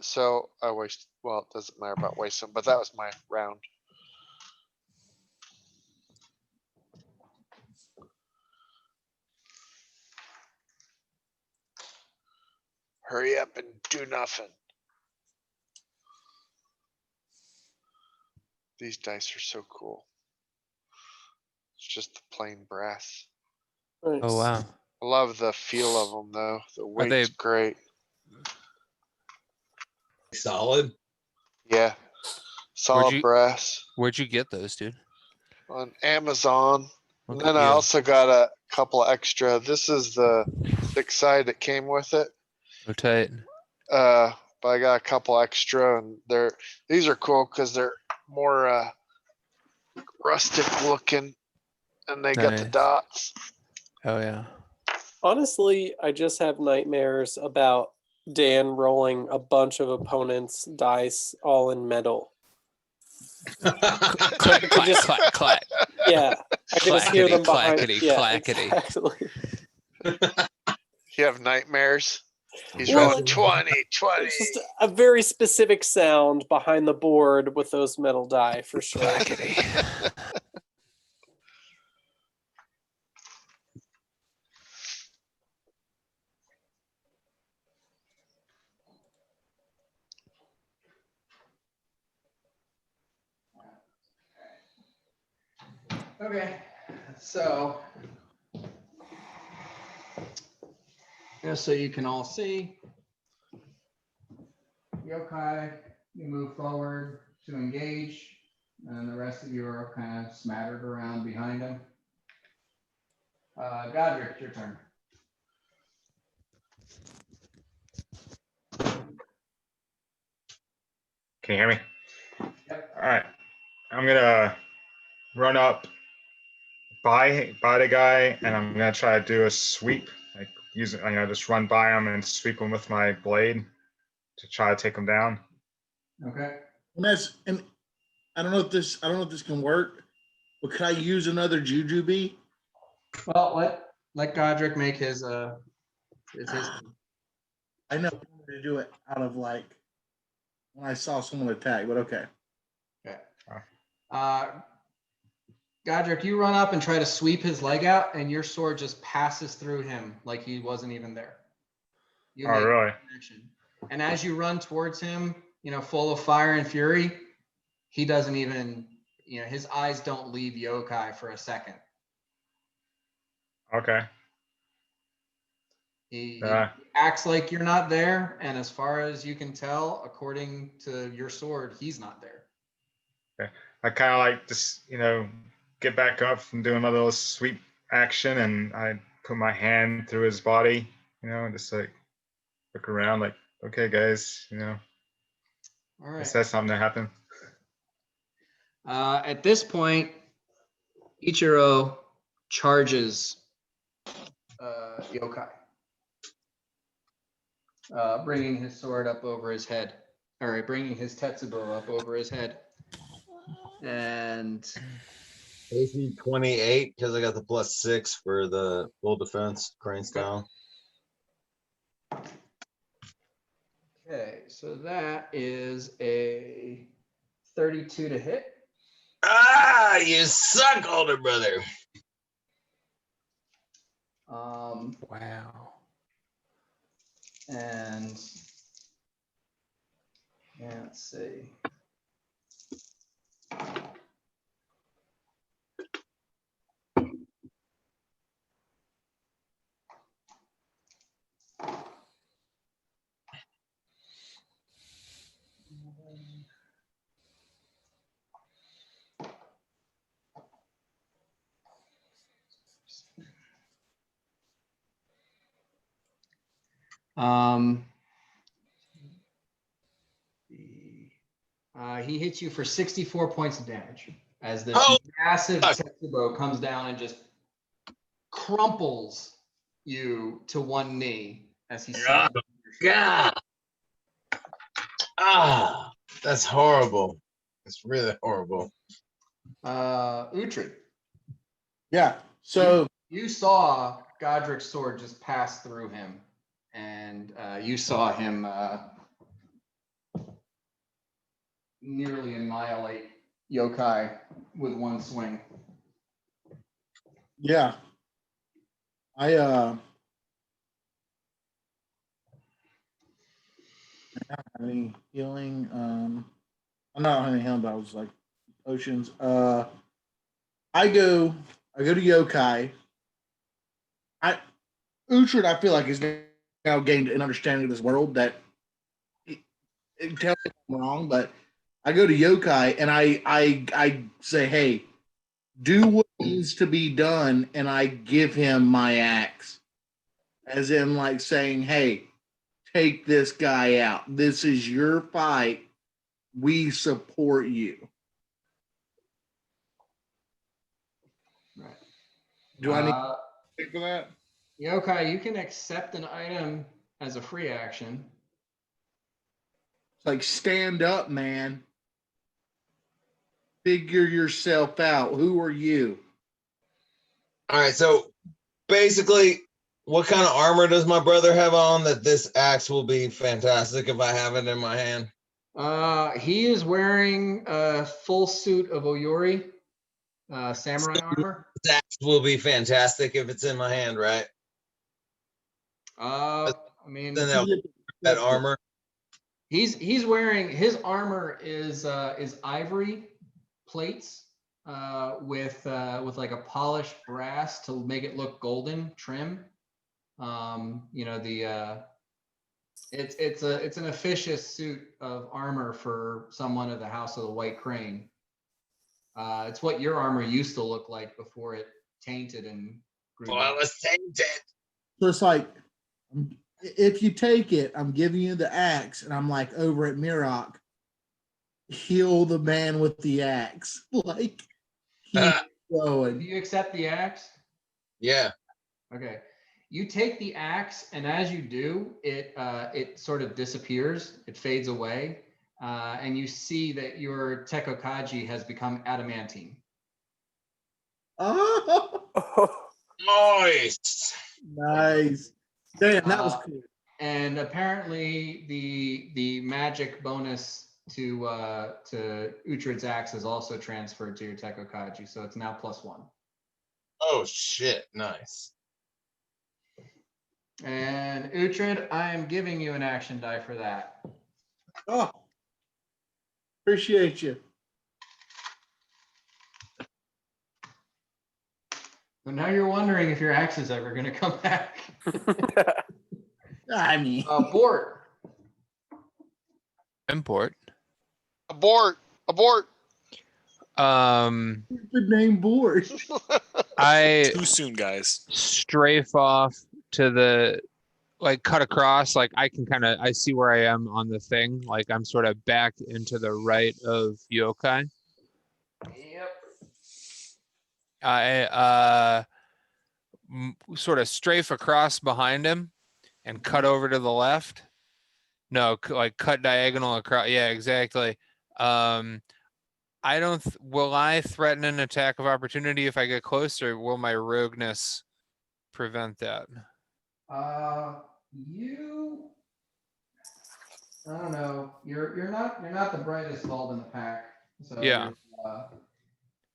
So I waste. Well, it doesn't matter about wasting, but that was my round. Hurry up and do nothing. These dice are so cool. It's just the plain brass. Nice. Oh wow. I love the feel of them though. The Are they- weight's great. Solid. Yeah. Solid you- brass Where'd you get those, dude? on Amazon. And Look then at I you. also got a couple extra. This is the 6 side that came with it. Oh tight. But I got a couple extra and these are cool because they're more rustic looking and they got the Nice. dots. Oh yeah. Honestly, I just have nightmares about Dan rolling a bunch of opponents' dice all in metal. Clack, clack, just- clack, clack. Yeah, I can just hear them behind. Clackety, Yeah, clackety. exactly. You have nightmares? He's Well, rolling 20. It's just a very specific sound behind the board with those metal die for sure. Clackety. Okay. So, just so you can all see, Yokai, you move forward to engage, and the rest of you are kind of smattered around behind him. Godric, your turn. Can you hear me? Yep. All right. I'm gonna run up by the guy, and I'm gonna try to do a sweep, like just run by him and sweep him with my blade to try to take him down. Okay. And I don't know if this can work, but could I use another Juju Bee? Well, let Godric make his it's his. I know I wanted to do it out of like when I saw someone attack, but okay. Godric, you run up and try to sweep his leg out, and your sword just passes through him like he wasn't even there. You Oh, make really? action. And as you run towards him, full of fire and fury, he doesn't even, his eyes don't leave Yokai for a second. Okay. He Yeah. acts like you're not there, and as far as you can tell, according to your sword, he's not there. I kind of like just, get back up from doing my little sweep action, and I put my hand through his body, just like look around, like, okay, guys, All right. is that something that happened? At this point, Ichiro charges Yokai. bringing his sword up over his head, or bringing his tetsubo up over his head. And AC 28 because I got the +6 for the full defense crane style. okay, so that is a 32 to hit. Ah, you suck, older brother. Wow. And yeah, let's see. He hits you for 64 points of damage as this Oh, massive fuck. tetsubo comes down and just crumples you to one knee as he slams into your shoulder. God. Ah, that's horrible. It's really horrible. Uhtred, Yeah. So you saw Godric's sword just pass through him, and you saw him nearly annihilate yokai with one swing. yeah, I don't have any healing. I'm not having healing, but I was like potions. I go to yokai. Uhtred, I feel like is now gained an understanding of this world that it tells me I'm wrong, but I go to yokai and I say, hey, do what needs to be done, and I give him my axe, as in like saying, hey, take this guy out. This is your fight. We support you. Right. Do I need to stick for that? Yokai, you can accept an item as a free action. It's like, stand up, man. Figure yourself out. Who are you? All right, so basically, what kind of armor does my brother have on that this axe will be fantastic if I have it in my hand? He is wearing a full suit of Oyori samurai armor. This axe will be fantastic if it's in my hand, right? I mean, Then that armor. he's wearing, his armor is ivory plates with like a polished brass to make it look golden trim. You know, the it's an officious suit of armor for someone of the House of the White Crane. It's what your armor used to look like before it tainted and grew. Well, it's tainted. So it's like, if you take it, I'm giving you the axe, and I'm like, over at Mirok, heal the man with the axe. Like, keep Do going. you accept the axe? Yeah. Okay. You take the axe, and as you do, it sort of disappears. It fades away, and you see that your Tekokaji has become adamantine. Oh, Nice. nice. Damn, that was cool. And apparently, the magic bonus to Uhtred's axe is also transferred to your Tekokaji, so it's now +1. Oh shit! Nice. And Uhtred, I am giving you an action die for that. Oh, appreciate you. So now you're wondering if your axe is ever going to come back. I mean, Bort. Import. Abort! Abort! Um, the name board. I Too soon, guys. strafe off to the, like, cut across. Like, I can kind of, I see where I am on the thing. Like, I'm sort of back into the right of yokai. Yep. I sort of strafe across behind him and cut over to the left No, like cut diagonal across. Yeah, exactly. I don't. Will I threaten an attack of opportunity if I get close, or will my rogueness prevent that? You. I don't know. You're not the brightest bulb in the pack, so Yeah.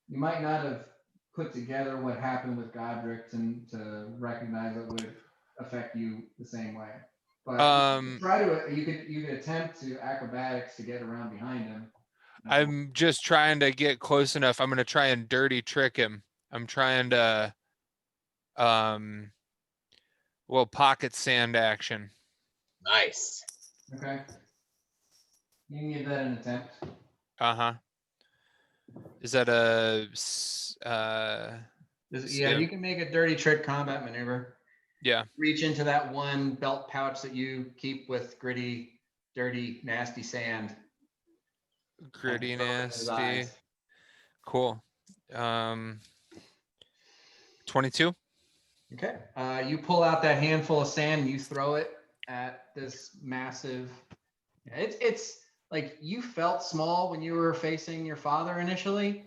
you might not have put together what happened with Godric to recognize it would affect you the same way. But you could attempt to acrobatics to get around behind him. I'm just trying to get close enough. I'm gonna try and dirty trick him. I'm trying to little pocket sand action. Nice. Okay. You can give that an attempt. Uh-huh. Is that a Yeah, you can make a dirty trick combat maneuver. Yeah. Reach into that one belt pouch that you keep with gritty, dirty, nasty sand. Gritty, and throw it in his nasty. eyes. Cool. 22. Okay. You pull out that handful of sand and you throw it at this massive. It's like you felt small when you were facing your father initially.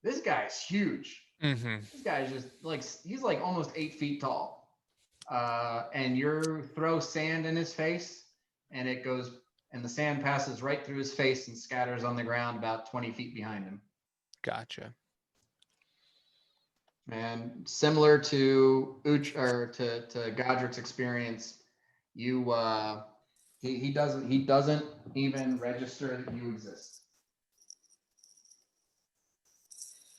This guy's huge. Mm-hmm. This guy's just like he's like almost 8 feet tall. And you throw sand in his face, and it goes, and the sand passes right through his face and scatters on the ground about 20 feet behind him. Gotcha. And similar to to Godric's experience, you he doesn't even register that you exist.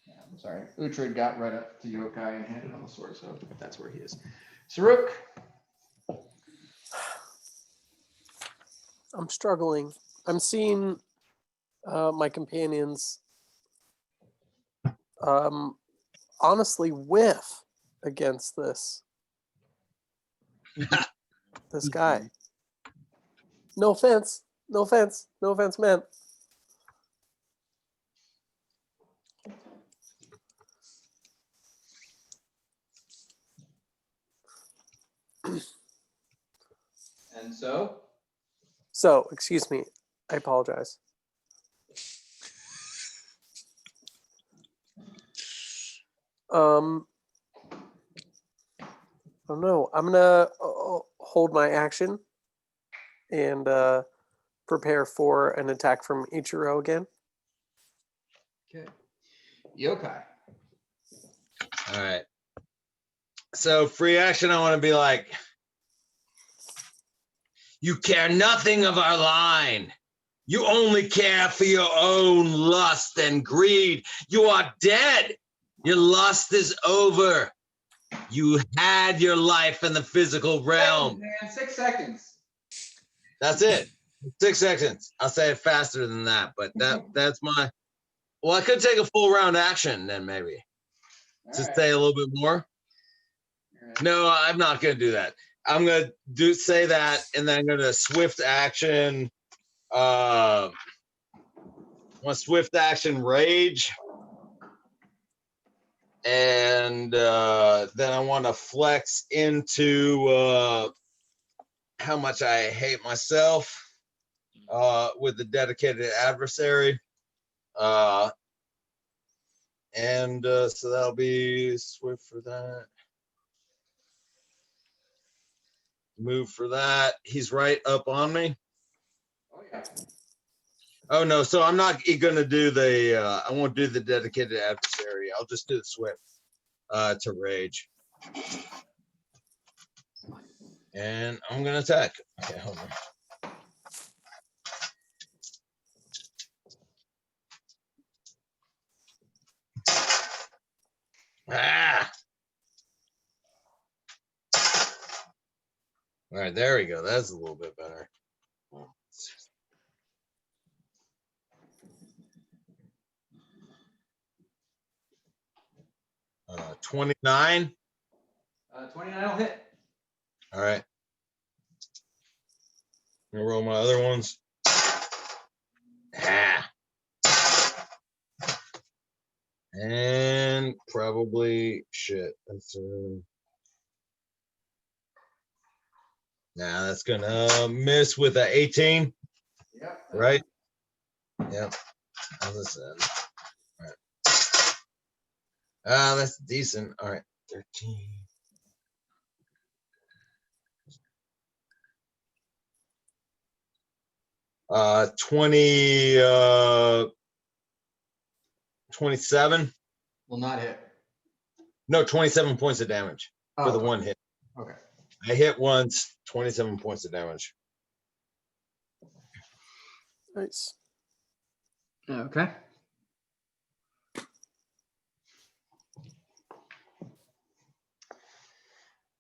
Yeah, I'm sorry. Uhtred got right up to Yokai and handed him the sword, so that's where he is. Saruk. I'm struggling. I'm seeing my companions honestly whiff against this guy. No offense, man. And so? So, excuse me. I apologize. I don't know. I'm gonna hold my action and prepare for an attack from Ichiro again. Okay. Yokai. All right. So free action, I want to be like, you care nothing of our line. You only care for your own lust and greed. You are dead. Your lust is over. You had your life in the physical realm. Man, 6 seconds. That's it. 6 seconds. I'll say it faster than that, but that's my. Well, I could take a full round action then maybe to say a little bit more. Right. No, I'm not gonna do that. I'm gonna say that, and then I'm gonna swift action. My swift action rage, and then I want to flex into how much I hate myself with the dedicated adversary. And so that'll be swift for that. Move for that. He's right up on me. Oh yeah. Oh no, so I'm not gonna do the I won't do the dedicated adversary. I'll just do the swift to rage. And I'm gonna attack. Okay, hold on. Ah! All right, there we go. That's a little bit better. 29. 29 will hit. All right. I'm gonna roll my other ones. Ah. And probably shit. That's Nah, that's gonna miss with a 18, Yep. right? Yep. How's this end? All right. That's decent. All right, 13. 27. Will not hit. No, 27 points of damage for the okay. one hit. Okay. I hit once, 27 points of damage. Nice. Okay.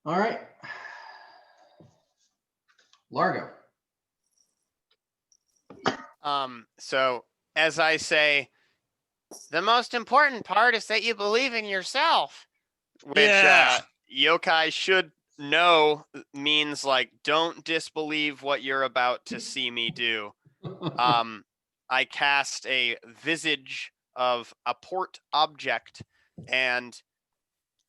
All right. Largo. So as I say, the most important part is that you believe in yourself, which Yeah. yokai should know means like don't disbelieve what you're about to see me do. I cast a visage of a port object, and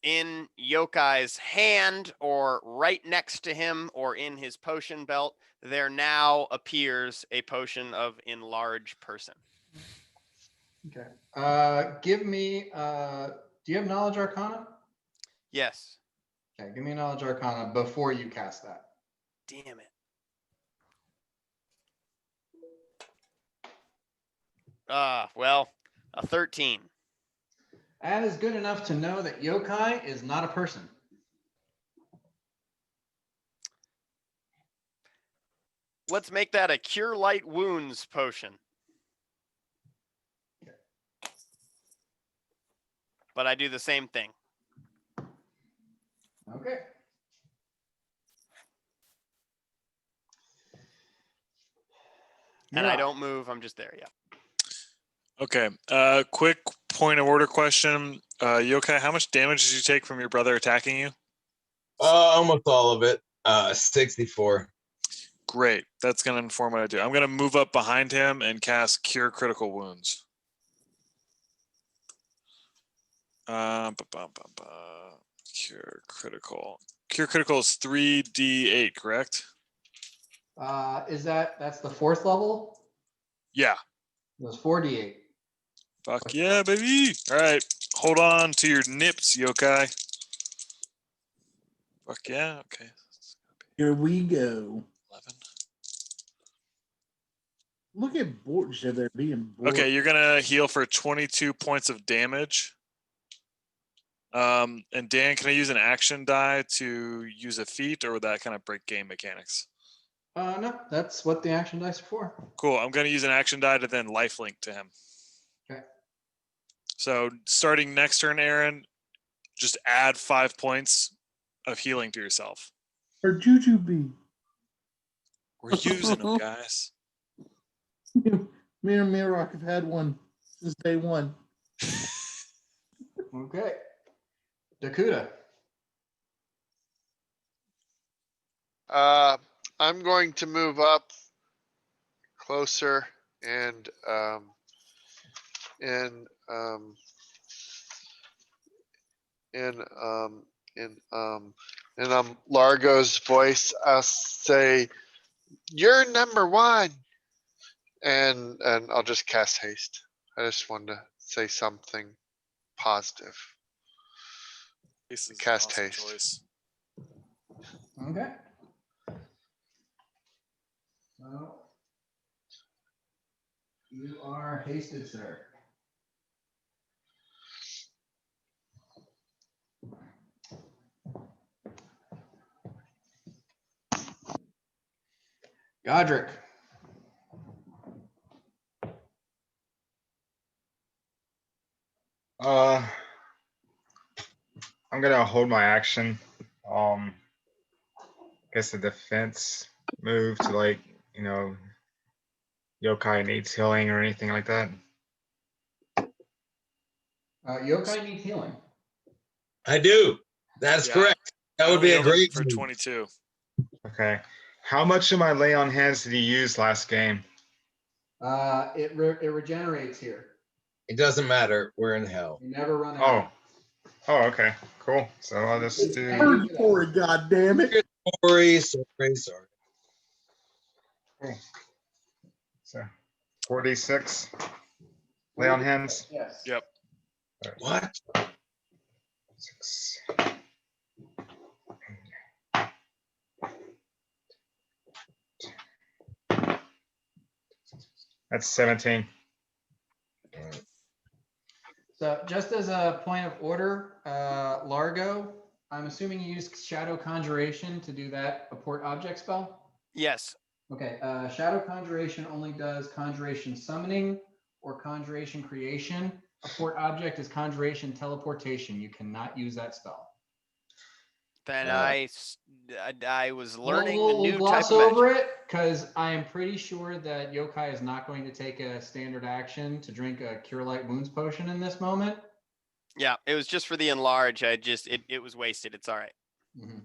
in yokai's hand or right next to him or in his potion belt, there now appears a potion of enlarge person. Okay. Give me. Do you have knowledge arcana? Yes. Okay. Give me knowledge arcana before you cast that. Damn it. Well, a 13. That is good enough to know that yokai is not a person. Let's make that a cure light wounds potion. But I do the same thing. Okay. And I don't move. I'm just there. Yeah. Okay. Quick point of order question. Yokai, how much damage did you take from your brother attacking you? Almost all of it. 64. Great. That's going to inform what I do. I'm going to move up behind him and cast Cure Critical Wounds. Cure Critical. Cure Critical is 3d8, correct? That's the 4th level? Yeah. It was 4d8. Fuck yeah, baby. All right. Hold on to your nips, yokai. Fuck yeah. Okay. Here we go. 11. Look at Borgia there being bored. Okay, you're going to heal for 22 points of damage. And Dan, can I use an action die to use a feat, or would that kind of break game mechanics? No, that's what the action dice are for. Cool. I'm going to use an action die to then lifelink to him. Okay. So starting next turn, Aaron, just add 5 points of healing to yourself. Or Jujubee. We're using them, guys. Me and Mirok have had one since day one. Okay. Dakuda. I'm going to move up closer and Largo's voice, I'll say, "You're number one," and I'll just cast haste. I just wanted to say something positive. This is an Cast awesome haste. choice. Okay. So you are hasted, sir. Godric. I'm gonna hold my action. Guess the defense move to, like, yokai needs healing or anything like that. Yokai needs healing. I do. That's Yeah. correct. That I would be a healed him great for move. 22. Okay. How much of my lay on hands did he use last game? It regenerates here. It doesn't matter. We're in hell. You never run out. Oh, okay, cool. So I'll just do. Bird for it, goddammit. Sorry. Cool. So 46. Lay on hands. Yes. Yep. What? 6. That's 17. So just as a point of order, Largo, I'm assuming you use Shadow Conjuration to do that Apport Object spell? Yes. Okay, Shadow Conjuration only does Conjuration Summoning or Conjuration Creation. Apport Object is Conjuration Teleportation. You cannot use that spell. Then Uh, I was learning We'll a new type gloss of magic. over it because I am pretty sure that Yokai is not going to take a standard action to drink a Cure Light Wounds potion in this moment. Yeah, it was just for the enlarge. It was wasted. It's all right. Mhm.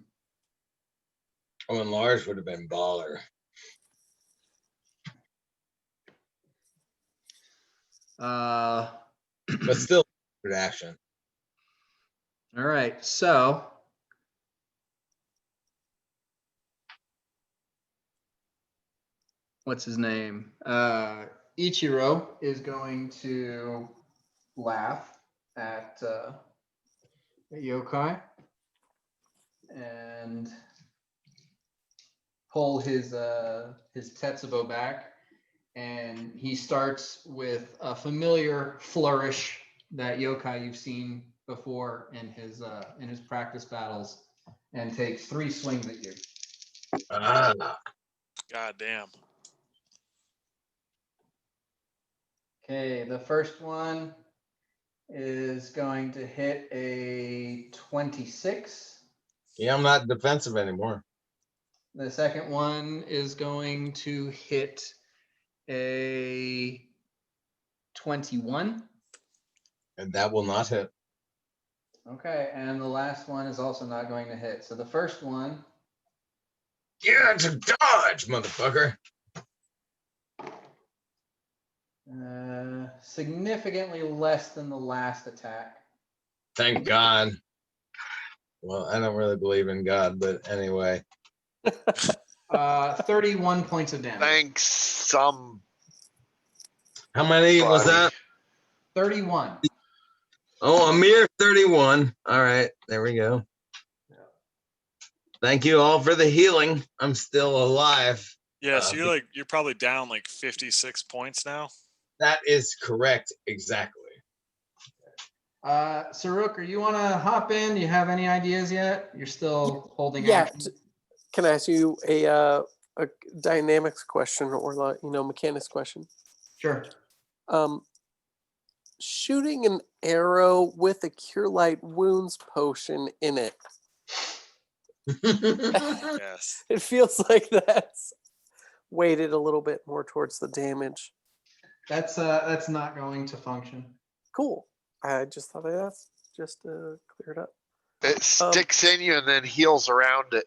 Oh, enlarge would have been baller. But still, good action. All right, so what's his name? Ichiro is going to laugh at Yokai and pull his Tetsubo back, and he starts with a familiar flourish that Yokai you've seen before in his practice battles, and takes 3 swings at you. Ah, God damn. Okay, the first one is going to hit a 26. yeah, I'm not defensive anymore. The second one is going to hit a 21. And that will not hit. Okay, and the last one is also not going to hit. So the first one, Yeah, it's a dodge, motherfucker. significantly less than the last attack. Thank God. Well, I don't really believe in God, but anyway. 31 points of damage. Thanks, some. How many was Buddy. that? 31. Oh, a mere 31. All right, there we go. Thank you all for the healing. I'm still alive. Yeah, so you're probably down like 56 points now. That is correct, exactly. Saruk, you want to hop in? Do you have any ideas yet? You're still holding Yeah. action? Can I ask you a dynamics question or like mechanics question? Sure. Shooting an arrow with a Cure Light Wounds potion in it. Yes. It feels like that's weighted a little bit more towards the damage. That's not going to function. Cool. I just thought I'd ask just to clear it up. It sticks in you and then heals around it.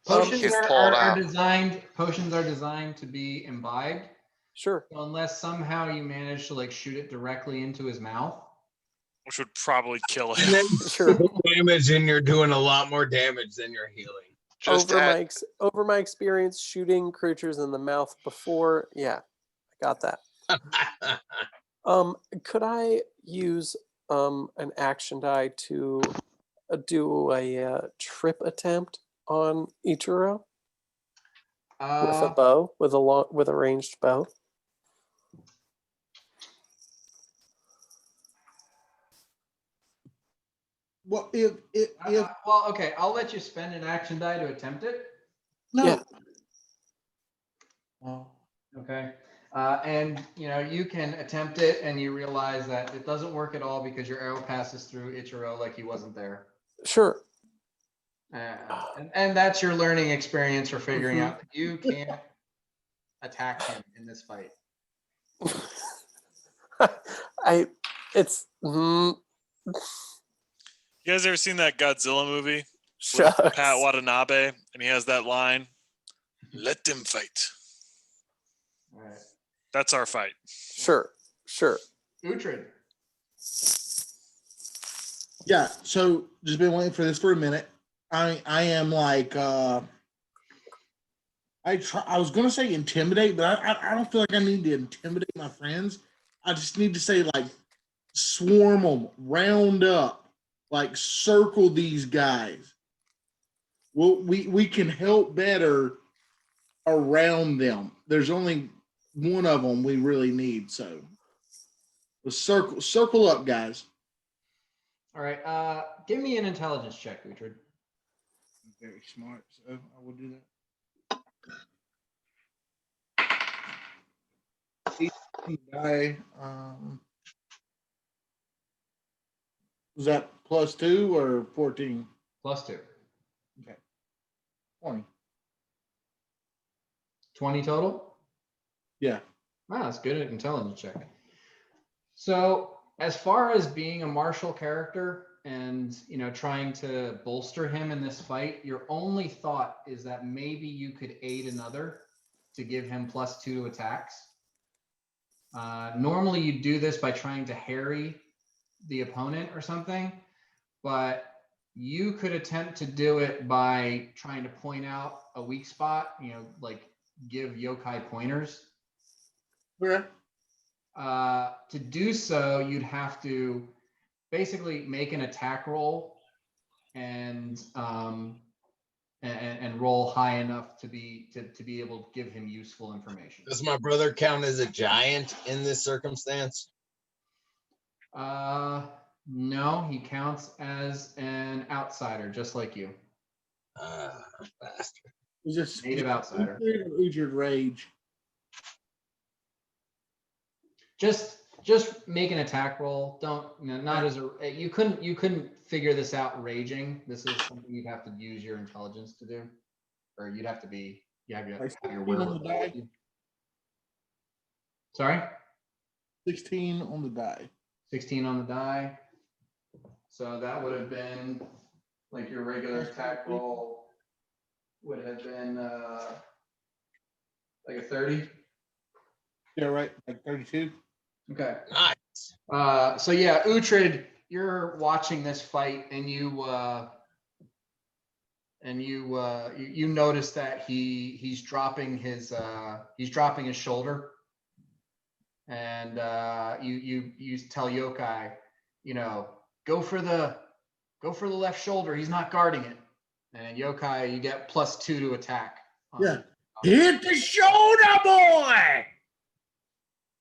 Potions You can are, pull are, it are out. designed. Potions are designed to be imbibed. Sure. So unless somehow you manage to like shoot it directly into his mouth. Which would probably kill And him. then Sure. damage, and you're doing a lot more damage than you're healing. Just Over my experience shooting creatures in the mouth before, yeah, I got that. Could I use an action die to do a trip attempt on Ichiro with a bow, with a ranged bow? Well, if Well, okay, I'll let you spend an action die to attempt it. no, Yeah. well, Okay. And you can attempt it and you realize that it doesn't work at all because your arrow passes through Ichiro like he wasn't there. Sure. And that's your learning experience for figuring out that you can't attack him in this fight. You guys ever seen that Godzilla movie with Shucks. Pat Watanabe? And he has that line, "Let them fight." All right. That's our fight. Sure. Uhtred. yeah. So just been waiting for this for a minute. I am like I was gonna say intimidate, but I don't feel like I need to intimidate my friends. I just need to say like swarm them, round up, like circle these guys. Well, we can help better around them. There's only one of them we really need, so let's circle up, guys. All right. Give me an intelligence check, Richard. Very smart, so I will do that. 18 die. Was that +2 or 14? +2. Okay. 20. 20 total? Yeah. Wow, that's good at intelligence check. So as far as being a martial character and trying to bolster him in this fight, your only thought is that maybe you could aid another to give him +2 to attacks. Normally you do this by trying to harry the opponent or something, but you could attempt to do it by trying to point out a weak spot, like give yokai pointers. Okay. To do so, you'd have to basically make an attack roll and roll high enough to be able to give him useful information. Does my brother count as a giant in this circumstance? No, he counts as an outsider, just like you. Bastard. Is this Native outsider. Uhtred rage? Just make an attack roll. Don't not as a you couldn't figure this out raging. This is something you'd have to use your intelligence to do, or you'd have to be have your wherewithal. Sorry. 16 on the die. 16 on the die. So that would have been like your regular attack roll would have been like a 30. Yeah, right. Like 32. Okay. Nice. So yeah, Uhtred, you're watching this fight, and you notice that he's dropping his shoulder, and you tell Yokai, go for the left shoulder. He's not guarding it, and Yokai, you get +2 to attack. Yeah. Hit the shoulder, boy.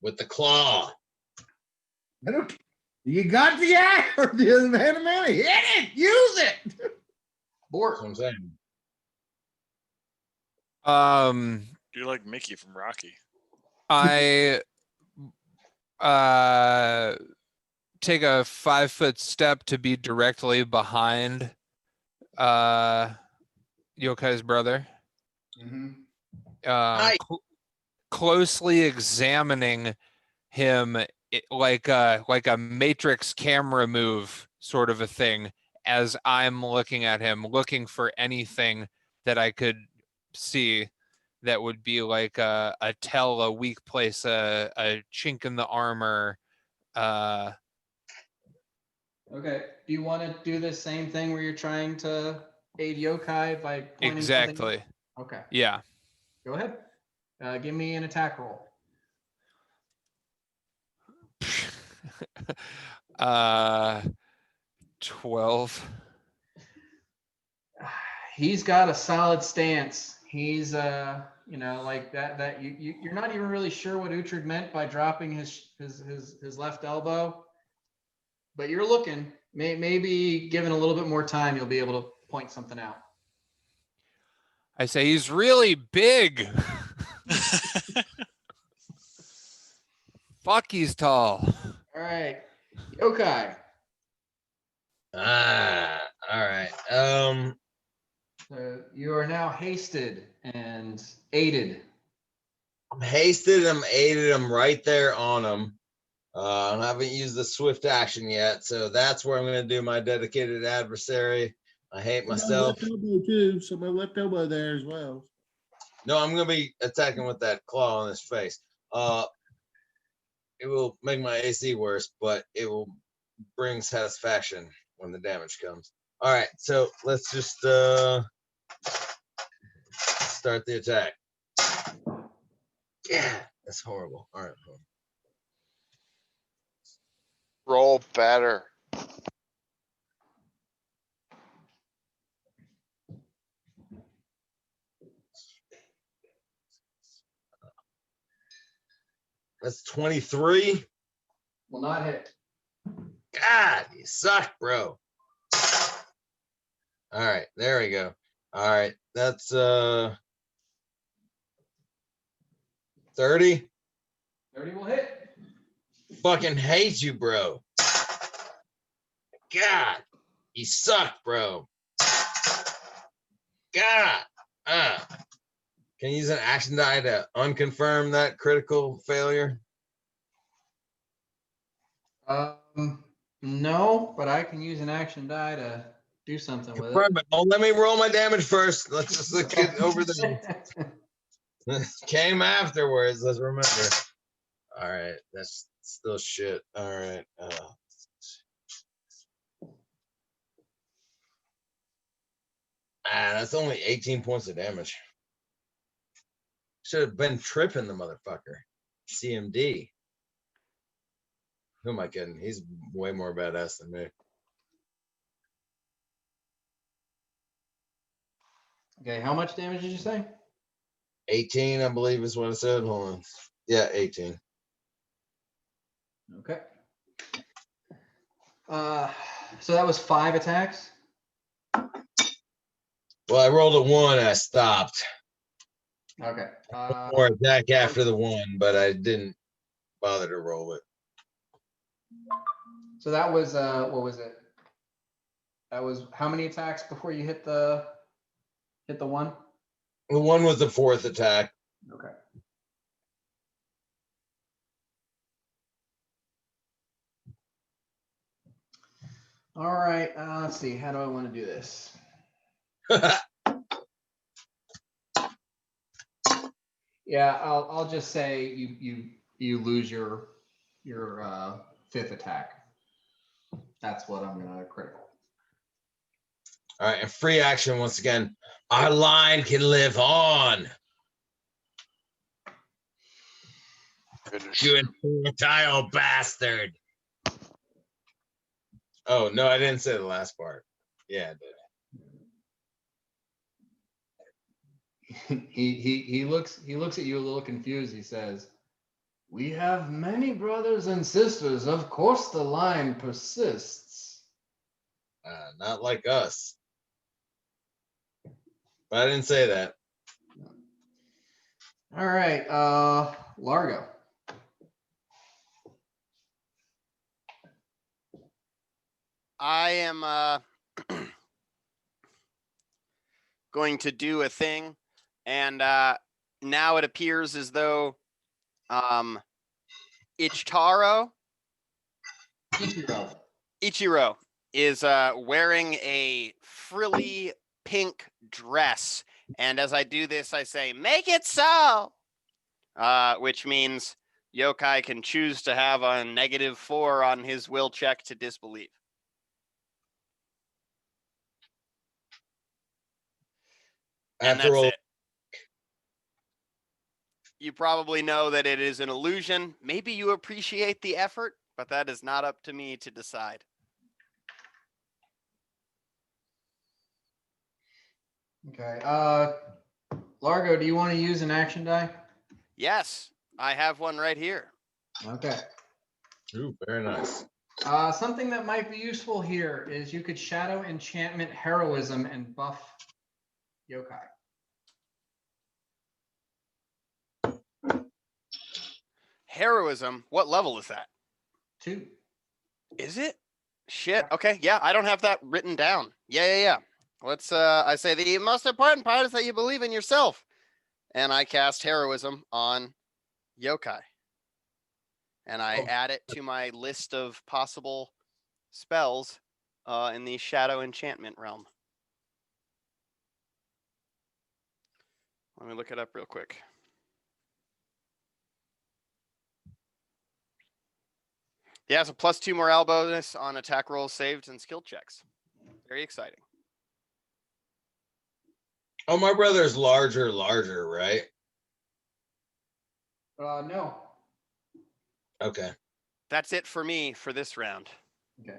With the claw. You got the eye or the man. Hit it. Use it. Bort. That's what I'm saying. You're like Mickey from Rocky. I take a 5-foot step to be directly behind Yokai's brother. Mm-hmm. Nice. Closely examining him like a Matrix camera move sort of a thing, as I'm looking at him, looking for anything that I could see that would be like a tell, a weak place, a chink in the armor. Okay. Do you want to do the same thing where you're trying to aid Yokai by pointing exactly. something? Okay. Yeah. Go ahead. Give me an attack roll. 12. He's got a solid stance. He's like that you're not even really sure what Uhtred meant by dropping his left elbow, but you're looking. Maybe given a little bit more time, you'll be able to point something out. I say he's really big. Fuck, he's tall. All right, Yokai. All right. So you are now hasted and aided. I'm hasted. I'm aided. I'm right there on him. I haven't used the swift action yet, so that's where I'm going to do my dedicated adversary. I hate myself. My left elbow too, so my left elbow there as well. No, I'm going to be attacking with that claw on his face. It will make my AC worse, but it will bring satisfaction when the damage comes. All right, so let's just start the attack. Yeah, that's horrible. All right. Roll better. That's 23. Will not hit. God, you suck, bro. All right, there we go. All right, that's 30. 30 will hit. Fucking hate you, bro. God, you suck, bro. God. Can you use an action die to unconfirm that critical failure? No, but I can use an action die to do something with Confirm it. Oh, let me roll my damage first. Let's just look it. it over there. Came afterwards. Let's remember. All right, that's still shit. All right. That's only 18 points of damage. Should have been tripping the motherfucker. CMD. Who am I kidding? He's way more badass than me. Okay, how much damage did you say? 18, I believe is what I said. Hold on. Yeah, 18. Okay. So that was 5 attacks. Well, I rolled a 1. I stopped. Okay. Or attack after the 1, but I didn't bother to roll it. So that was what was it? That was how many attacks before you hit the 1? The 1 was the 4th attack. Okay. All right. Let's see. How do I want to do this? Yeah, I'll just say you lose your 5th attack. That's what I'm gonna critical. All right, and free action once again. Our line can live on. Finish. You infantile bastard. Oh no, I didn't say the last part. Yeah, I did. He looks at you a little confused. He says, "We have many brothers and sisters. Of course, the line persists." Not like us. But I didn't say that. All right, Largo. I am going to do a thing, and now it appears as though Ichiro is wearing a frilly pink dress, and as I do this, I say, "Make it so," which means Yokai can choose to have a -4 on his will check to disbelieve. And After that's all, it. You probably know that it is an illusion. Maybe you appreciate the effort, but that is not up to me to decide. Okay. Largo, do you want to use an action die? Yes, I have one right here. Okay. ooh, very nice. Something that might be useful here is you could shadow enchantment heroism and buff yokai. Heroism, what level is that? 2. Is it? Shit. Okay, yeah, I don't have that written down. Yeah. Let's I say the most important part is that you believe in yourself. And I cast heroism on yokai. And I add it to my list of possible spells in the shadow enchantment realm. Let me look it up real quick. Yeah, it's a +2 morale bonus on attack rolls, saved, and skill checks. Very exciting. Oh, my brother's larger, right? No. Okay. That's it for me for this round. Okay.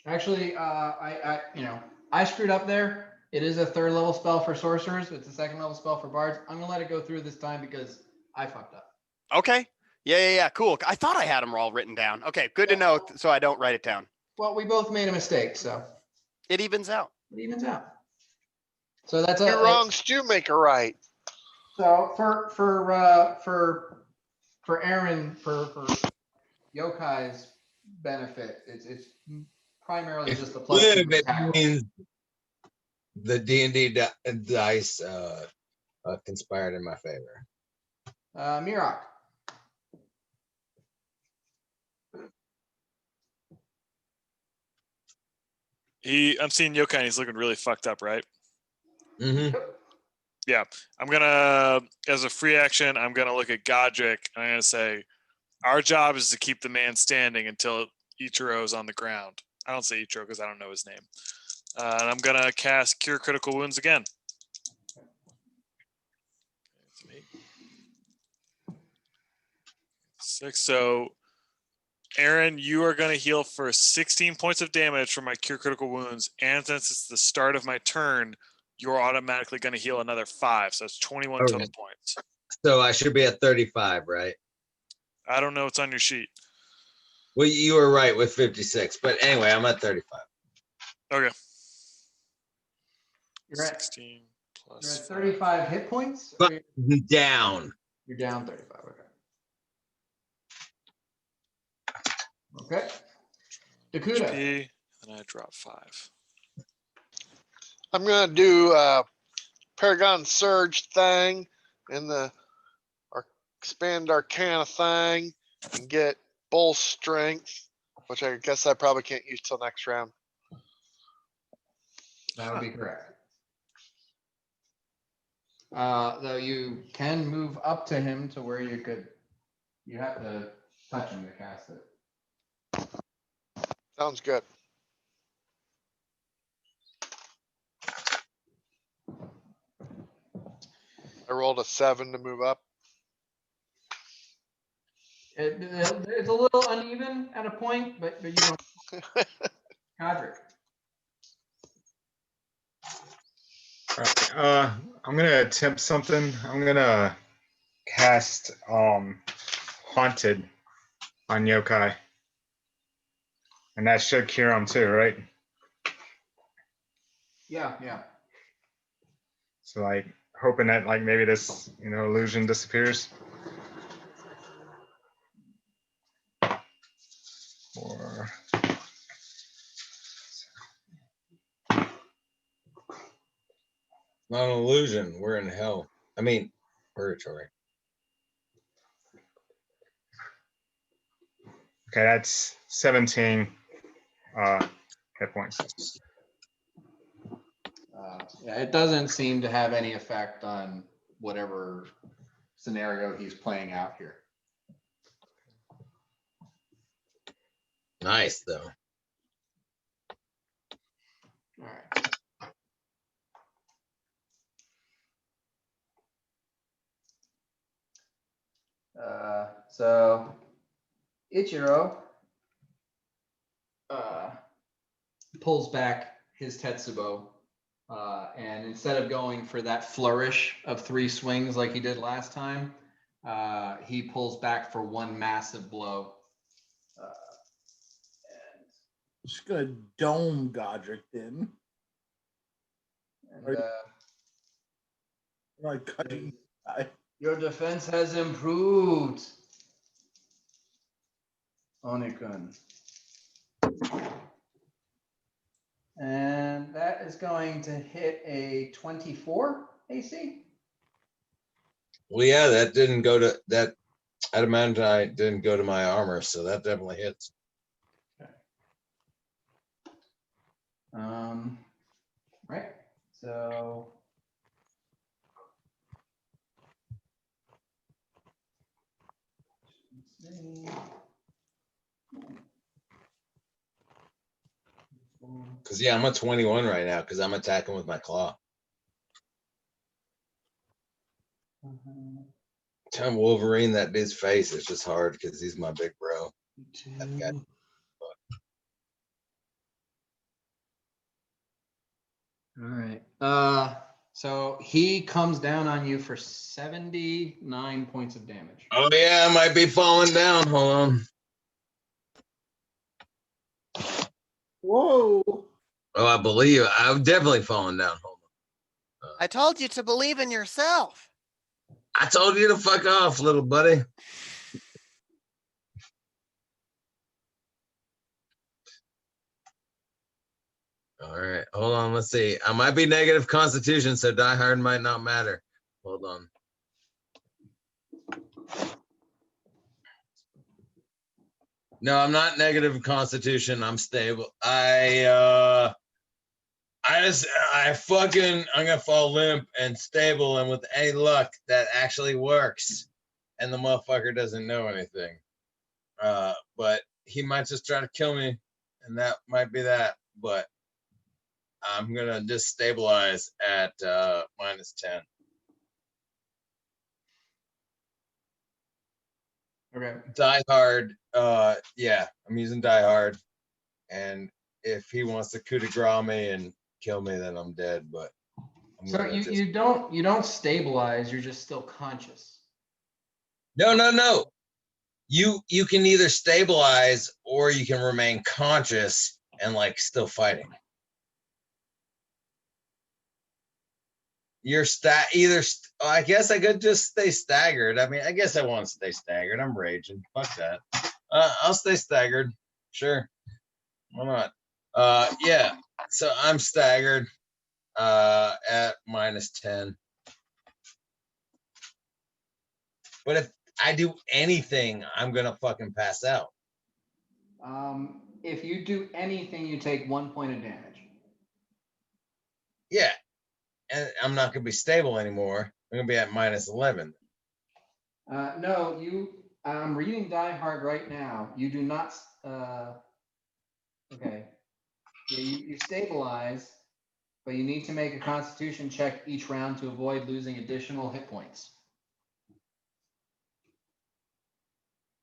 Actually, I screwed up there. It is a 3rd level spell for sorcerers. It's a 2nd level spell for bards. I'm gonna let it go through this time because I fucked up. Okay. Yeah. Cool. I thought I had them all written down. Okay, good to know. So I don't write it down. Well, we both made a mistake, so It evens out. it evens out. So that's Two wrongs do make a right. So for Aaron, for Yokai's benefit, it's primarily If just the live, +2 it attack. means the D&D dice conspired in my favor. Mirok. I'm seeing Yokai and he's looking really fucked up, right? Mm-hmm. Yeah. I'm gonna, as a free action, I'm gonna look at Godric and I'm gonna say, our job is to keep the man standing until Ichiro is on the ground. I don't say Ichiro because I don't know his name. And I'm gonna cast Cure Critical Wounds again. It's me. 6. So, Aaron, you are gonna heal for 16 points of damage from my Cure Critical Wounds, and since it's the start of my turn, you're automatically gonna heal another 5. So it's 21 Okay. total points. So I should be at 35, right? I don't know what's on your sheet. Well, you were right with 56, but anyway, I'm at 35. Okay. You're at 16 plus You're at 5. 35 hit points. But down. You're down 35. Okay. Dakuda. HP, and I drop 5. I'm gonna do Paragon Surge thing and the expand Arcana thing and get Bull Strength, which I guess I probably can't use till next round. That would be correct. Though you can move up to him to where you have to touch him to cast it. Sounds good. I rolled a 7 to move up. It's a little uneven at a point, but you don't. Godric. All right, I'm gonna attempt something. I'm gonna cast Haunted on Yokai. And that should cure him too, right? Yeah. So like hoping that like maybe this illusion disappears. Or Not an illusion. We're in hell. I mean, purgatory. okay, that's 17 hit points. Yeah, it doesn't seem to have any effect on whatever scenario he's playing out here. Nice though. All right. So Ichiro pulls back his Tetsubo, and instead of going for that flourish of 3 swings like he did last time, he pulls back for 1 massive blow. Just gonna dome Godric then. And Like cutting. your defense has improved, Onikun. And that is going to hit a 24 AC. Well, yeah, that didn't go to that adamantite didn't go to my armor, so that definitely hits. Right. So let's see. Because yeah, I'm at 21 right now because I'm attacking with my claw. Time Wolverine that dude's face is just hard because he's my big bro. I've got All right. So he comes down on you for 79 points of damage. Oh yeah, I might be falling down. Hold on. Whoa. Oh, I believe I'm definitely falling down. Hold on. I told you to believe in yourself. I told you to fuck off, little buddy. All right, hold on. Let's see. I might be negative constitution, so die hard might not matter. Hold on. No, I'm not negative constitution. I'm stable. I'm gonna fall limp and stable, and with any luck, that actually works. And the motherfucker doesn't know anything. But he might just try to kill me, and that might be that. But I'm gonna just stabilize at -10. Okay. Die hard. Yeah, I'm using die hard. And if he wants to coup de grace me and kill me, then I'm dead. But I'm So gonna you don't stabilize. You're just still conscious. No. You can either stabilize or you can remain conscious and like still fighting. You're I guess I could just stay staggered. I mean, I guess I want to stay staggered. I'm raging. Fuck that. I'll stay staggered. Sure. Why not? Yeah. So I'm staggered at -10. But if I do anything, I'm gonna fucking pass out. If you do anything, you take 1 point of damage. Yeah. And I'm not gonna be stable anymore. I'm gonna be at -11. No, I'm reading Die Hard right now. You do not. Okay. Yeah, you stabilize, but you need to make a Constitution check each round to avoid losing additional hit points.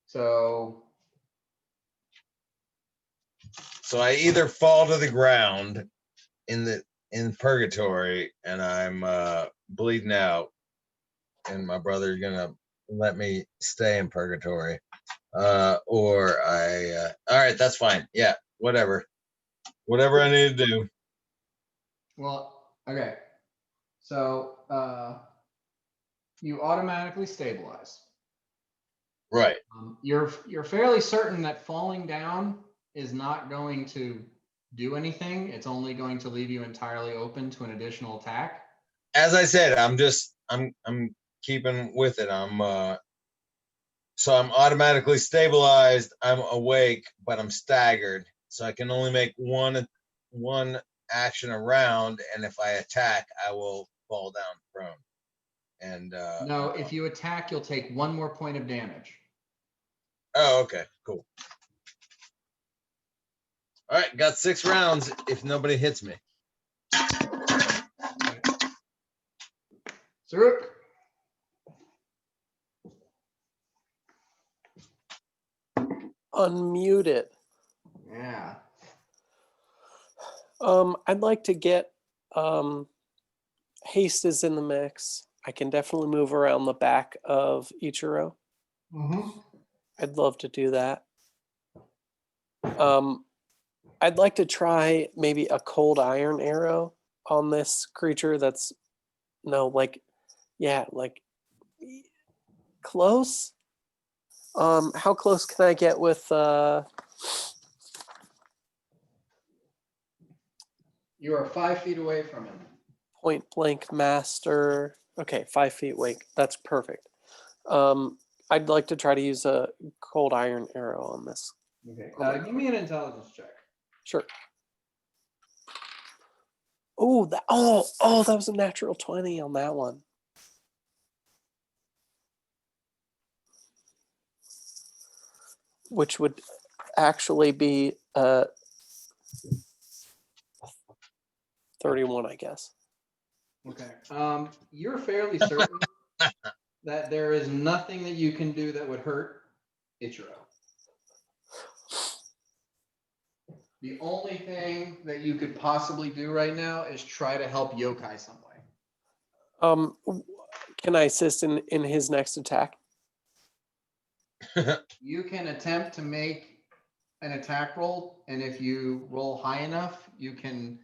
So I either fall to the ground in purgatory and I'm bleeding out, and my brother's gonna let me stay in purgatory, or I. All right, that's fine. Yeah, whatever I need to do. well, okay. So you automatically stabilize. Right. You're fairly certain that falling down is not going to do anything. It's only going to leave you entirely open to an additional attack. As I said, I'm keeping with it. So I'm automatically stabilized. I'm awake, but I'm staggered. So I can only make one action around, and if I attack, I will fall down prone. And No, if you attack, you'll take 1 more point of damage. Oh, okay, cool. All right, got 6 rounds if nobody hits me. Saruk. Unmute it. Yeah. I'd like to get haste is in the mix. I can definitely move around the back of Ichiro. Mm-hmm. I'd love to do that. I'd like to try maybe a cold iron arrow on this creature that's close. How close can I get with You are 5 feet away from him. point blank master? Okay, 5 feet away. That's perfect. I'd like to try to use a cold iron arrow on this. Okay. Give me an intelligence check. Sure. Oh, that was a natural 20 on that one. Which would actually be 31, I guess. Okay. You're fairly certain that there is nothing that you can do that would hurt Ichiro. The only thing that you could possibly do right now is try to help Yokai some way. Can I assist in his next attack? You can attempt to make an attack roll, and if you roll high enough, you can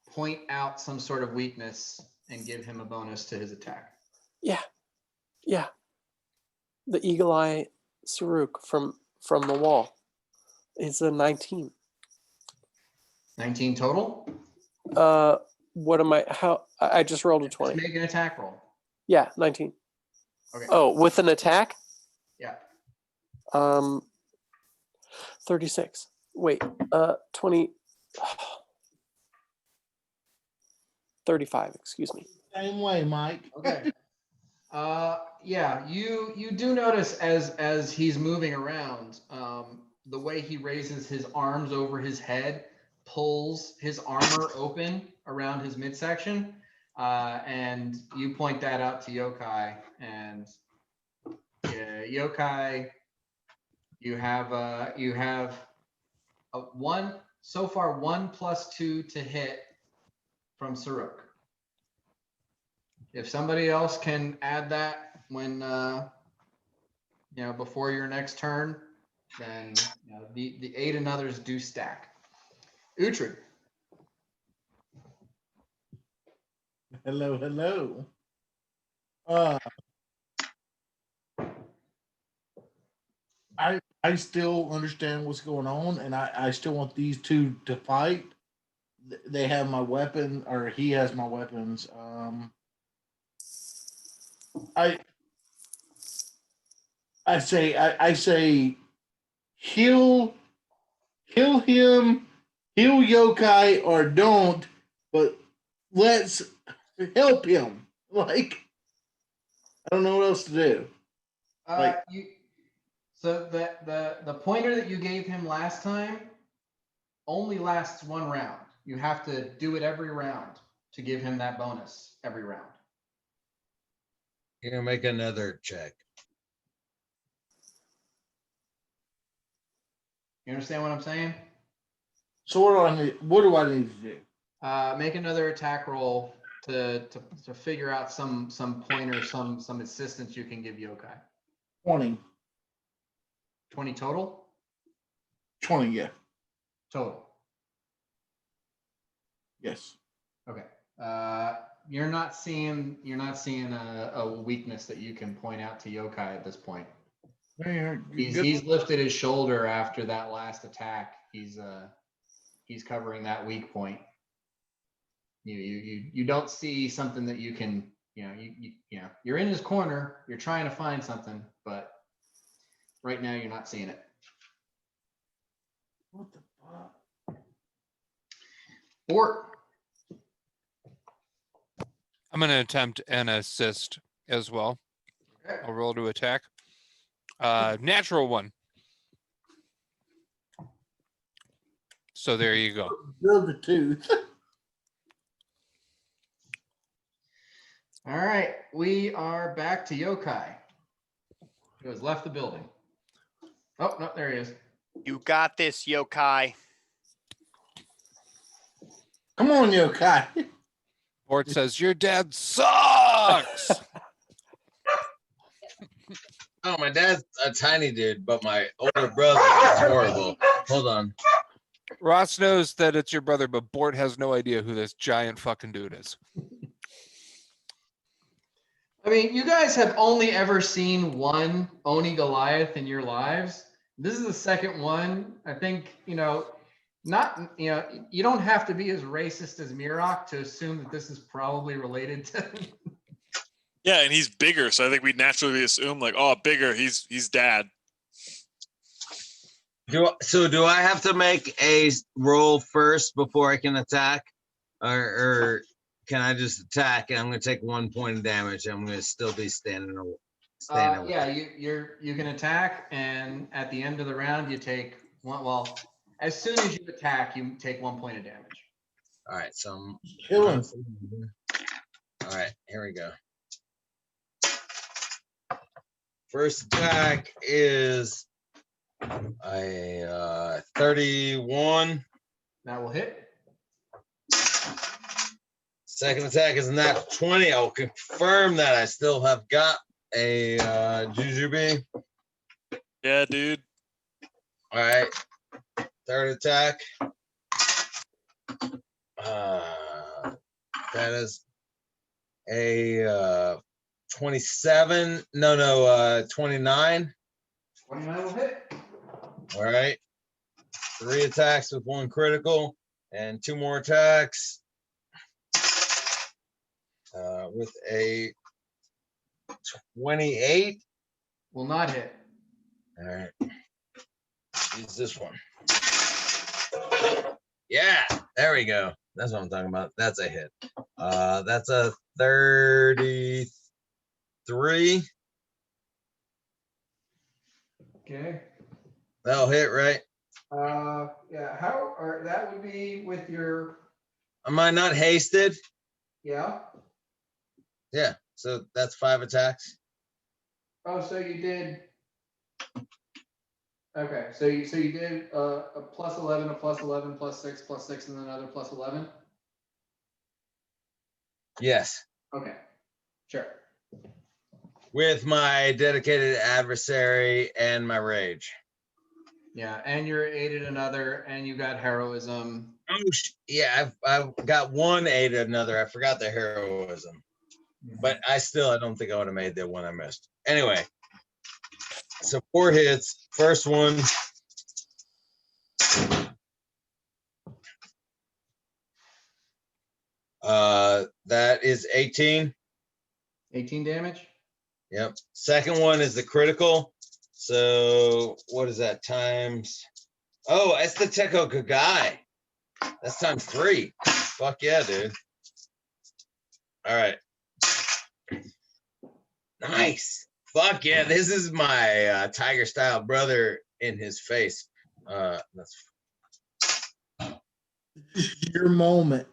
point out some sort of weakness and give him a bonus to his attack. Yeah. The eagle eye Saruk from the wall. It's a 19. 19 total? What am I? How? I just rolled a 20. Just make an attack roll. Yeah, 19. Okay. Oh, with an attack? Yeah. 36. Wait, 20. 35, excuse me. Same way, Mike. Okay. Yeah, you do notice as he's moving around, the way he raises his arms over his head pulls his armor open around his midsection, and you point that out to Yokai, and Yokai, you have a 1 so far, 1+2 to hit from Saruk. If somebody else can add that when before your next turn, then the 8 and others do stack. Uhtred. Hello. I still understand what's going on, and I still want these two to fight. They have my weapon, or he has my weapons. I say heal him, heal Yokai, or don't, but let's help him. Like, I don't know what else to do. So the pointer that you gave him last time only lasts 1 round. You have to do it every round to give him that bonus every round. You're gonna make another check. You understand what I'm saying? So what do I need to do? Make another attack roll to figure out some pointer, some assistance you can give Yokai. 20. 20 total? 20, yeah. Total. Yes. Okay. You're not seeing a weakness that you can point out to Yokai at this point. He's lifted his shoulder after that last attack. He's covering that weak point. You don't see something that you can, you're in his corner, you're trying to find something, but right now you're not seeing it. What the fuck? Bort. I'm going to attempt an assist as well. Okay. I'll roll to attack. Natural 1. So there you go. Build the tooth. All right, we are back to Yokai, who has left the building. Oh, no, there he is. You got this, Yokai. Come on, Yokai. Bort says, your dad sucks. Oh, my dad's a tiny dude, but my older brother is horrible. Hold on. Ross knows that it's your brother, but Bort has no idea who this giant fucking dude is. I mean, you guys have only ever seen one Oni Goliath in your lives. This is the second one. I think, you don't have to be as racist as Mirok to assume that this is probably related to. Yeah, and he's bigger, so I think we naturally assume like, oh, bigger, he's dad. Do I have to make a roll first before I can attack, or can I just attack and I'm going to take 1 point of damage? I'm going to still be standing away. Yeah, you can attack, and at the end of the round, you take one. Well, as soon as you attack, you take 1 point of damage. All right, so I'm Killing. all right, here we go. First attack is a 31. That will hit. Second attack is not 20. I'll confirm that I still have got a Jujubee. Yeah, dude. All right. Third attack. That is a 27. No, 29. 29 will hit. All right. 3 attacks with 1 critical and 2 more attacks with a 28. Will not hit. All right. Use this one. Yeah, there we go. That's what I'm talking about. That's a hit. That's a 33. Okay. That'll hit, right? Yeah. How? Or that would be with your. Am I not hasted? Yeah. Yeah. So that's 5 attacks. Oh, so you did. Okay, so you did a plus 11, a plus 11, plus 6, plus 6, and then another plus 11. Yes. Okay, sure. With my dedicated adversary and my rage. Yeah, and you're aided another, and you got heroism. Oh, yeah. I've got 1 aided another. I forgot the heroism, but I don't think I would have made the one I missed. Anyway. So 4 hits. First one. That is 18. 18 damage. Yep. Second one is the critical. So what is that times? Oh, it's the Teko Kagai. That's times 3. Fuck yeah, dude. All right. Nice. Fuck yeah. This is my tiger style brother in his face. That's Your moment.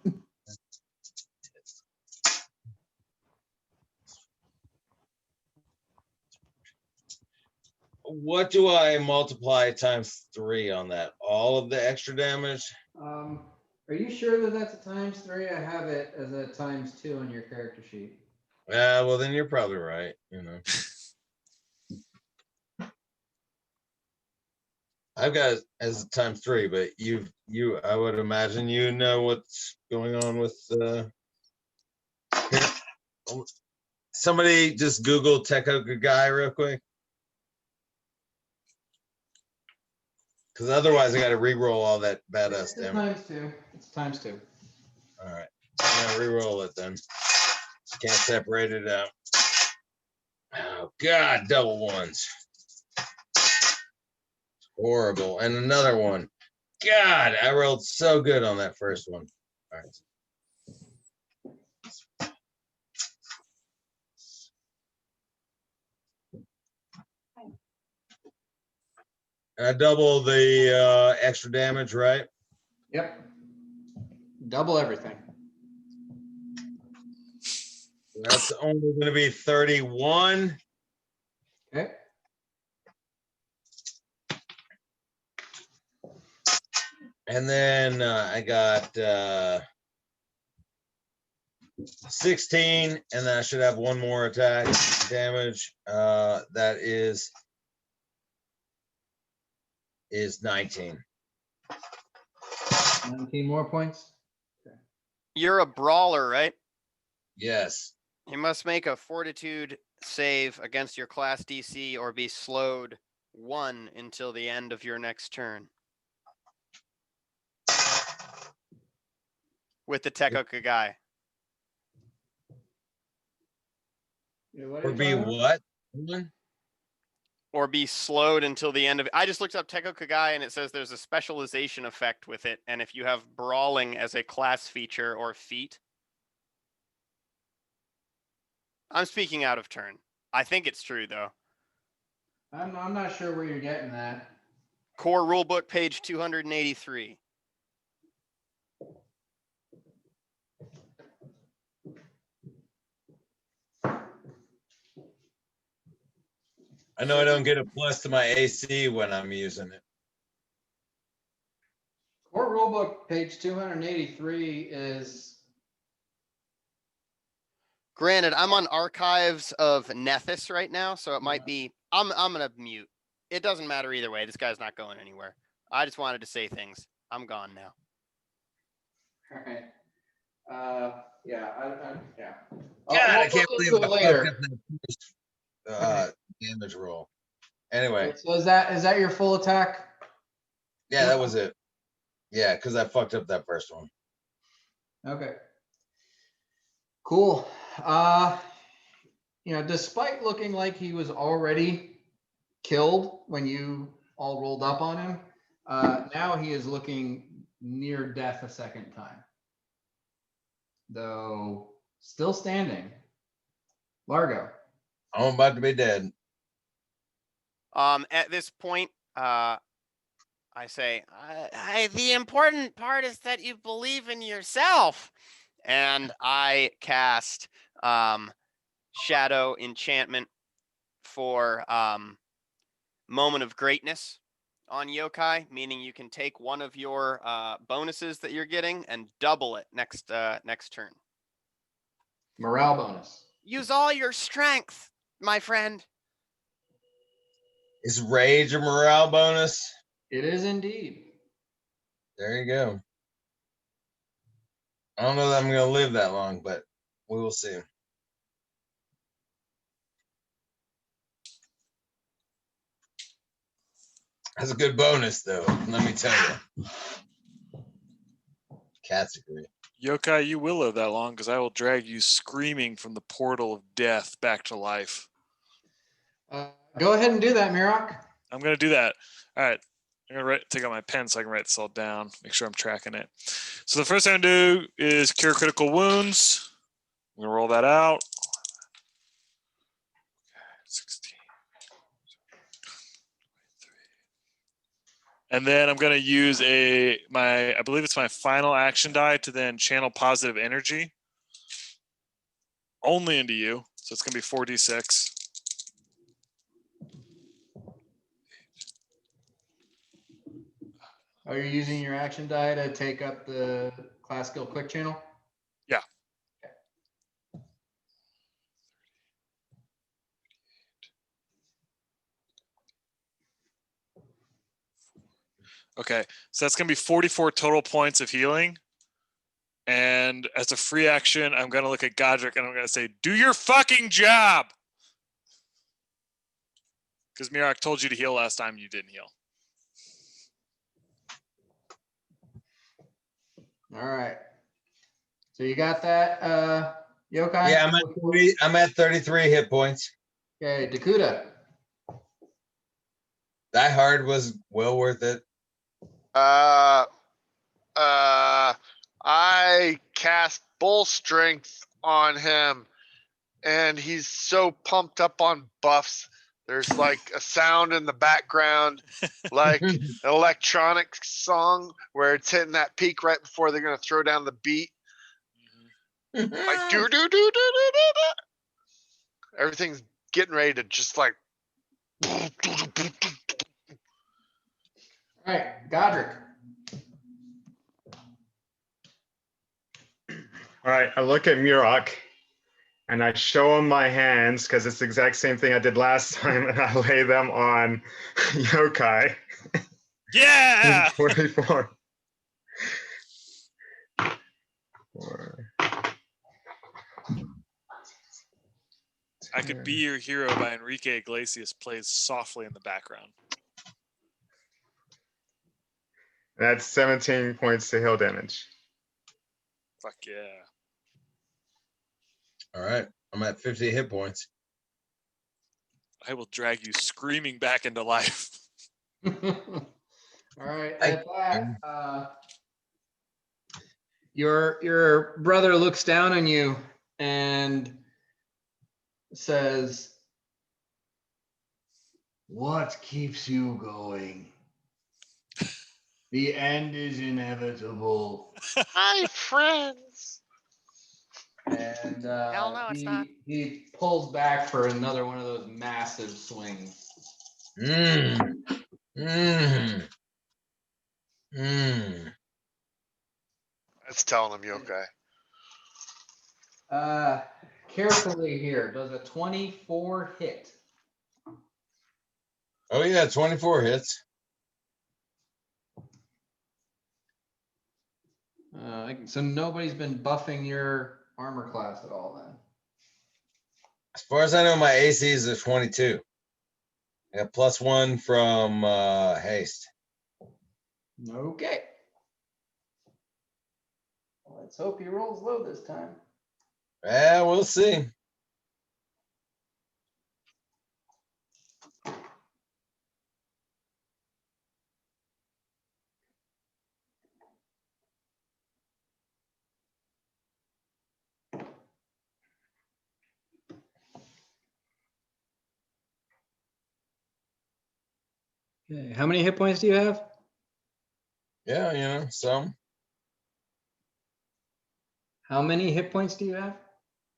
What do I multiply times 3 on that? All of the extra damage? Are you sure that that's a times 3? I have it as a times 2 on your character sheet. Well, then you're probably right. You know, I've got it as a times 3, but I would imagine you know what's going on with here. Somebody just Google Teko Kagai real quick. Because otherwise I got to re-roll all that badass damage. Times 2. It's times 2. All right. I'm going to re-roll it then. Can't separate it out. Oh, God. Double ones. Horrible. And another one. God, I rolled so good on that first one. All right. And I double the extra damage, right? Yep. Double everything. That's only going to be 31. Okay. And then I got 16, and then I should have 1 more attack damage. That is 19. 19 more points. You're a brawler, right? Yes. You must make a fortitude save against your class DC or be slowed 1 until the end of your next turn. With the Teko Kagai. Or be what? Or be slowed until the end of it. I just looked up Teko Kagai and it says there's a specialization effect with it. And if you have brawling as a class feature or feat. I'm speaking out of turn. I think it's true though. I'm not sure where you're getting that. Core rulebook page 283. I know I don't get a plus to my AC when I'm using it. Core rulebook page 283 is Granted, I'm on archives of Nethys right now, so it might be. I'm gonna mute. It doesn't matter either way. This guy's not going anywhere. I just wanted to say things. I'm gone now. all right. Yeah, yeah. God, I We'll can't look believe into I it fucked later. up that first damage roll. Anyway, Wait, so is that your full attack? yeah, that was it. Yeah, because I fucked up that first one. Okay. Cool. Despite looking like he was already killed when you all rolled up on him, now he is looking near death a second time. Though still standing. Largo. I'm about to be dead. At this point, I say, the important part is that you believe in yourself. And I cast Shadow Enchantment for Moment of Greatness on yokai, meaning you can take one of your bonuses that you're getting and double it next turn. Morale bonus. Use all your strength, my friend. Is rage a morale bonus? It is indeed. There you go. I don't know that I'm going to live that long, but we will see. That's a good bonus, though. Let me tell you. Cats agree. Yokai, you will live that long because I will drag you screaming from the portal of death back to life. Go ahead and do that, Mirok. I'm going to do that. All right. I'm going to take out my pen so I can write this all down, make sure I'm tracking it. So the first thing I'm going to do is cure critical wounds. I'm going to roll that out. 16. And then I'm going to use I believe it's my final action die to then channel positive energy only into you. So it's going to be 4d6. Are you using your action die to take up the class skill quick channel? Yeah. Okay, so that's going to be 44 total points of healing. And as a free action, I'm going to look at Godric and I'm going to say, do your fucking job! Because Mirak told you to heal last time, you didn't heal. All right. So you got that, Yokai? Yeah, I'm at 33 hit points. Okay, Dakuda. Die Hard was well worth it. I cast Bull Strength on him, and he's so pumped up on buffs. There's like a sound in the background, like an electronic song where it's hitting that peak right before they're gonna throw down the beat. Like do do do do do do. Everything's getting ready to just like. All right, Godric. All right, I look at Murok and I show him my hands because it's the exact same thing I did last time, and I lay them on Yokai. Yeah! 44. I Could Be Your Hero by Enrique Iglesias plays softly in the background. That's 17 points to heal damage. Fuck yeah. All right, I'm at 50 hit points. I will drag you screaming back into life. All right, at that, your brother looks down on you and says, "What keeps you going? The end is inevitable." Hi, friends. And Hell no, it's not. he pulls back for another one of those massive swings. Mmm. Mmm. Mmm. That's telling him yokai. Carefully here. Does a 24 hit? Oh yeah, 24 hits. So nobody's been buffing your armor class at all then? As far as I know, my AC is a 22. I got +1 from haste. Okay. Let's hope he rolls low this time. Yeah, we'll see. Okay. How many hit points do you have? Yeah, you know, some. How many hit points do you have?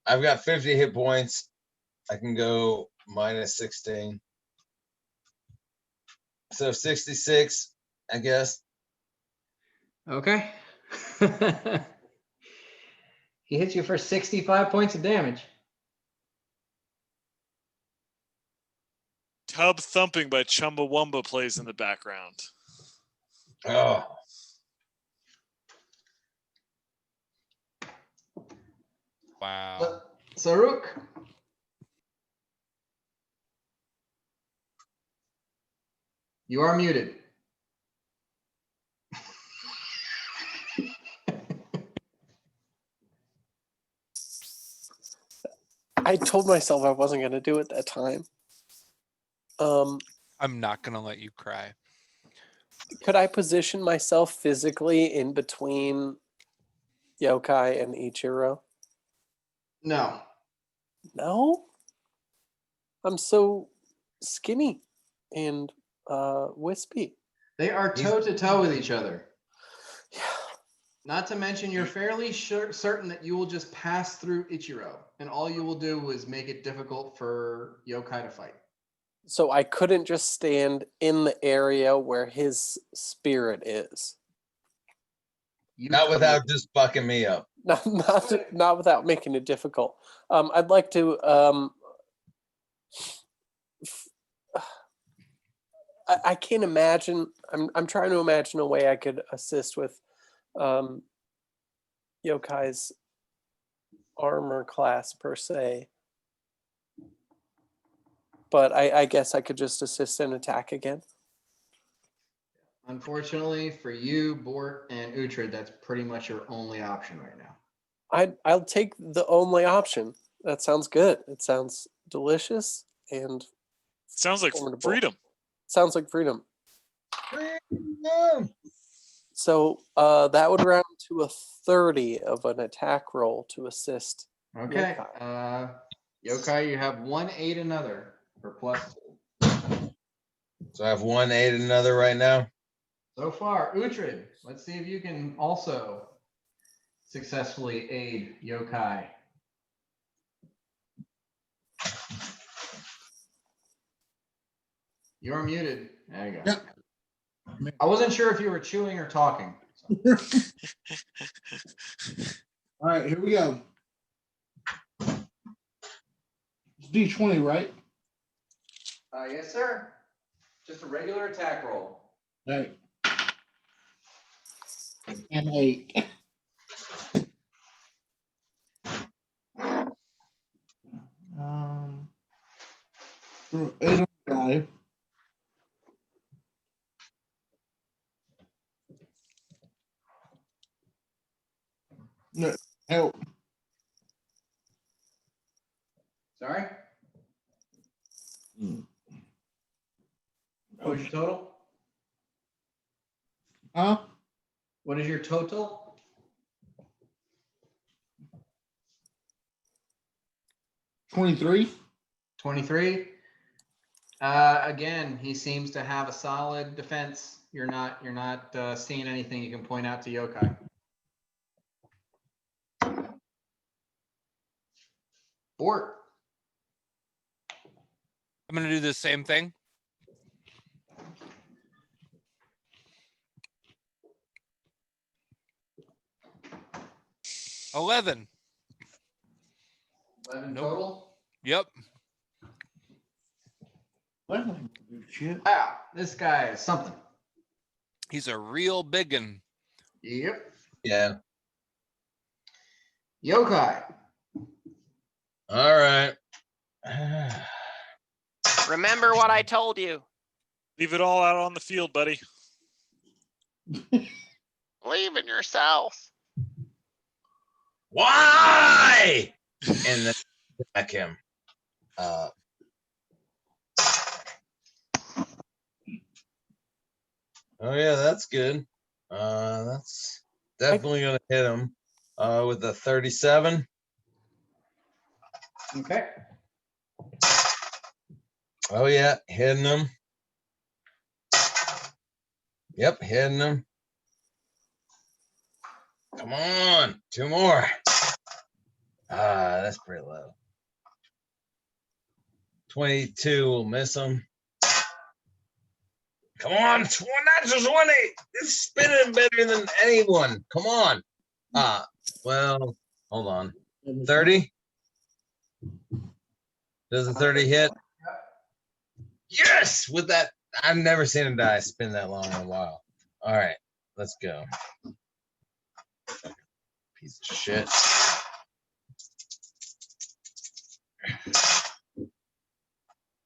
I've got 50 hit points. I can go -16. So 66, I guess. Okay. He hits you for 65 points of damage. Tub thumping by Chumbawamba plays in the background. Oh, Wow. Saruk. You are muted. I told myself I wasn't going to do it that time. I'm not gonna let you cry. Could I position myself physically in between Yokai and Ichiro? No. No? I'm so skinny and wispy. They are toe to toe with each other. Yeah. Not to mention, you're fairly certain that you will just pass through Ichiro, and all you will do is make it difficult for Yokai to fight. So I couldn't just stand in the area where his spirit is. not without just fucking me up. Not without making it difficult. I'd like to I can't imagine. I'm trying to imagine a way I could assist with Yokai's armor class per se. But I guess I could just assist and attack again. Unfortunately for you, Bort and Uhtred, that's pretty much your only option right now. I'll take the only option. That sounds good. It sounds delicious and Sounds like formidable. freedom. Sounds like freedom. Freedom. So that would round to a 30 of an attack roll to assist. Okay. Yokai, you have 1 another for +2. So I have 1 another right now. So far, Uhtred, let's see if you can also successfully aid Yokai. You're muted. There you go. Yep. I wasn't sure if you were chewing or talking. So. All right, here we go. It's D20, right? Yes, sir. Just a regular attack roll. All right. And 8. Throw 8 on the die. No, help. Sorry? What was your total? Huh? What is your total? 23. 23. Again, he seems to have a solid defense. You're not seeing anything you can point out to Yokai. Bort. I'm gonna do the same thing. 11. 11 Nope. total. Yep. Shit. Wow, this guy is something. He's a real big one. Yep. Yeah. Yokai. All right. Remember what I told you. Leave it all out on the field, buddy. Believe in yourself. Why? And then attack him. Oh yeah, that's good. That's definitely gonna hit him. With a 37. Okay. Oh yeah, hitting him. Yep, hitting him. Come on, 2 more. That's pretty low. 22 will miss him. Come on, natural 20. It's spinning better than anyone. Come on. Well, hold on. 30. Does the 30 hit? Yes, with that. I've never seen a die spin that long in a while. All right, let's go. Piece of shit.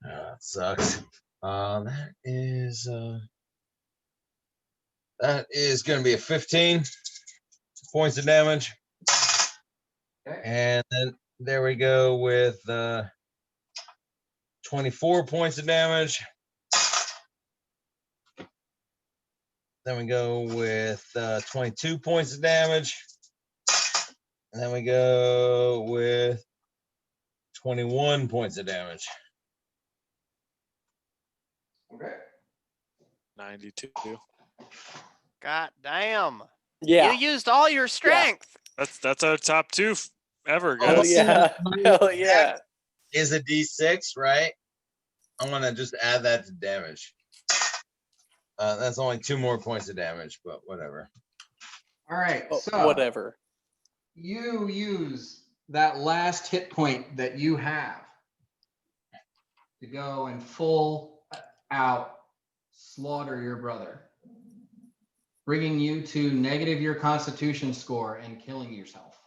That sucks. That is going to be a 15 points of damage. Okay. And then there we go with 24 points of damage. Then we go with 22 points of damage. And then we go with 21 points of damage. Okay. 92. God damn. Yeah. You used all your strength. That's our top 2 ever, Hell guys. yeah. Hell yeah. Is a D6, right? I'm going to just add that to damage. That's only 2 more points of damage, but whatever. All right. Oh, So whatever. you use that last hit point that you have to go and full out slaughter your brother, bringing you to negative your constitution score and killing yourself.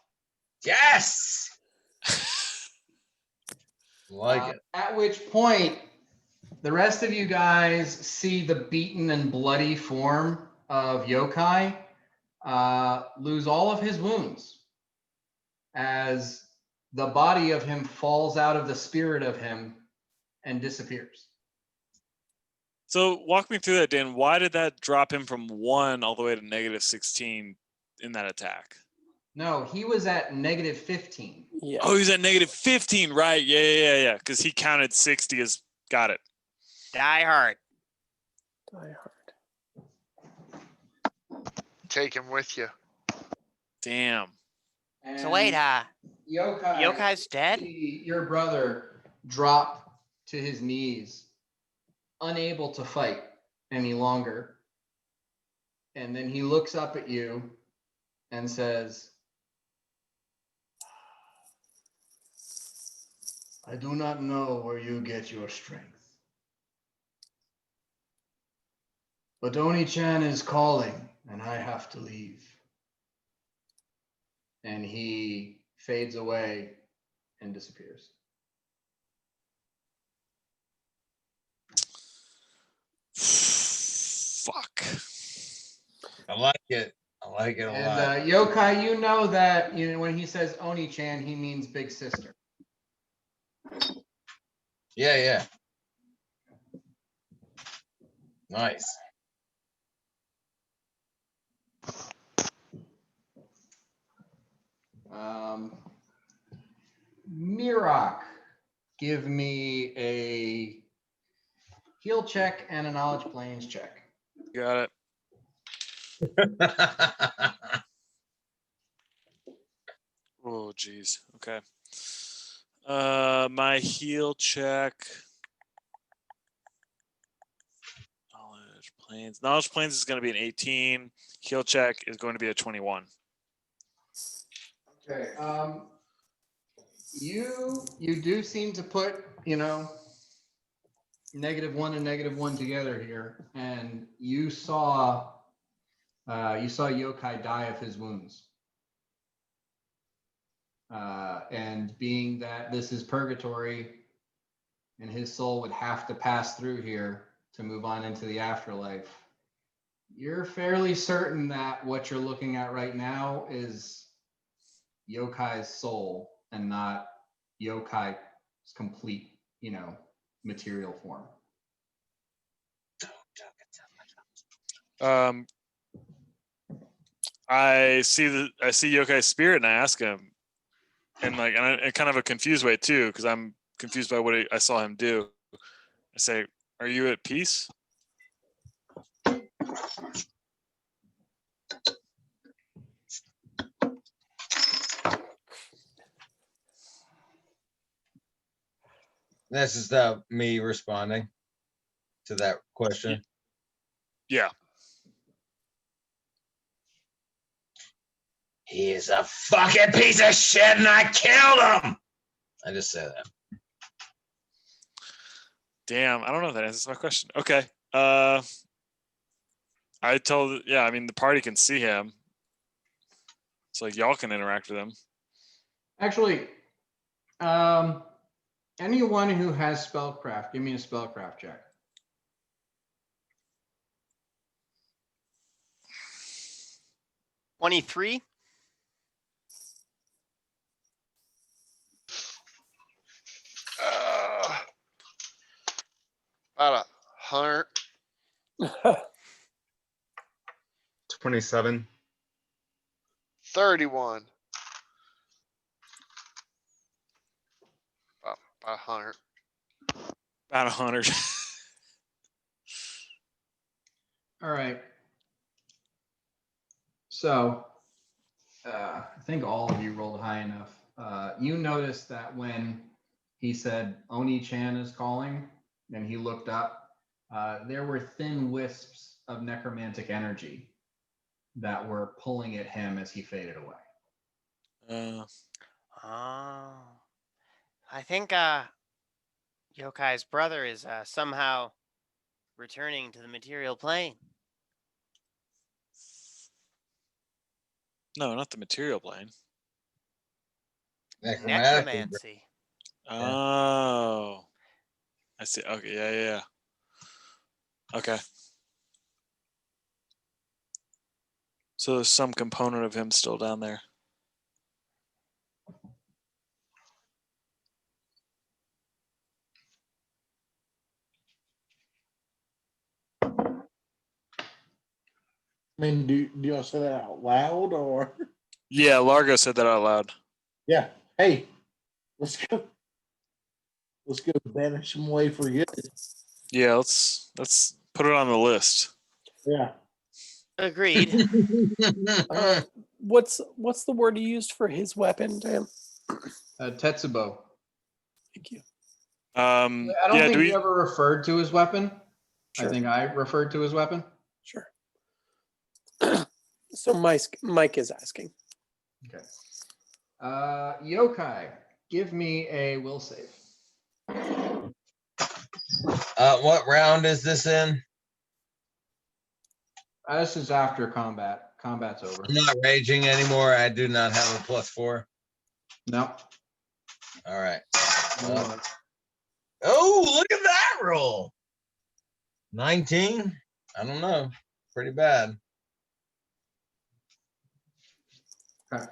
Yes! Like it. At which point, the rest of you guys see the beaten and bloody form of Yokai lose all of his wounds as the body of him falls out of the spirit of him and disappears. So walk me through that, Dan. Why did that drop him from 1 all the way to negative 16 in that attack? No, he was at negative 15. Yeah. Oh, he's at negative 15, right? Yeah. Because he counted 60 as got it. Die hard. Die hard. Take him with you. Damn. So wait, Yokai's dead? Your brother dropped to his knees, unable to fight any longer. And then he looks up at you and says, I do not know where you get your strength, but Oni-chan is calling and I have to leave. And he fades away and disappears. Fuck. I like it. I like it a And lot. Yokai, you know that when he says Oni-chan, he means big sister. Yeah. Nice. Mirak, give me a heal check and a knowledge planes check. Got it. Oh, geez. Okay. My heal check. Knowledge planes is going to be an 18. Heal check is going to be a 21. Okay. You do seem to put, -1 and -1 together here, and you saw Yokai die of his wounds. And being that this is purgatory, and his soul would have to pass through here to move on into the afterlife, you're fairly certain that what you're looking at right now is Yokai's soul and not Yokai's complete, material form. I see Yokai's spirit, and I ask him, and in kind of a confused way too, because I'm confused by what I saw him do. I say, "Are you at peace?" This is me responding to that question. Yeah. He is a fucking piece of shit, and I killed him. I just said that. Damn, I don't know if that answers my question. Okay. The party can see him. So y'all can interact with him. Actually, anyone who has spellcraft, give me a spellcraft check. $23. About 100. 27. 31. About 100. About 100. All right. So, I think all of you rolled high enough. You noticed that when he said Oni-chan is calling, and he looked up, there were thin wisps of necromantic energy that were pulling at him as he faded away. Oh. I think Yokai's brother is somehow returning to the material plane. No, not the material plane. Necromancy. Oh. I see. Okay, yeah. Okay. So there's some component of him still down there. I mean, do y'all say that out loud or? Yeah, Largo said that out loud. Yeah. Hey, let's go. Let's go banish him away for good. Yeah, let's put it on the list. Yeah. Agreed. What's the word you used for his weapon, Dan? Tetsubo. Thank you. I don't think he ever referred to his weapon. Sure. I think I referred to his weapon. Sure. So Mike is asking. Okay. Yokai, give me a will save. What round is this in? This is after combat. Combat's over. I'm not raging anymore. I do not have a +4. No. All right. Oh, look at that roll. 19. I don't know. Pretty bad. Okay.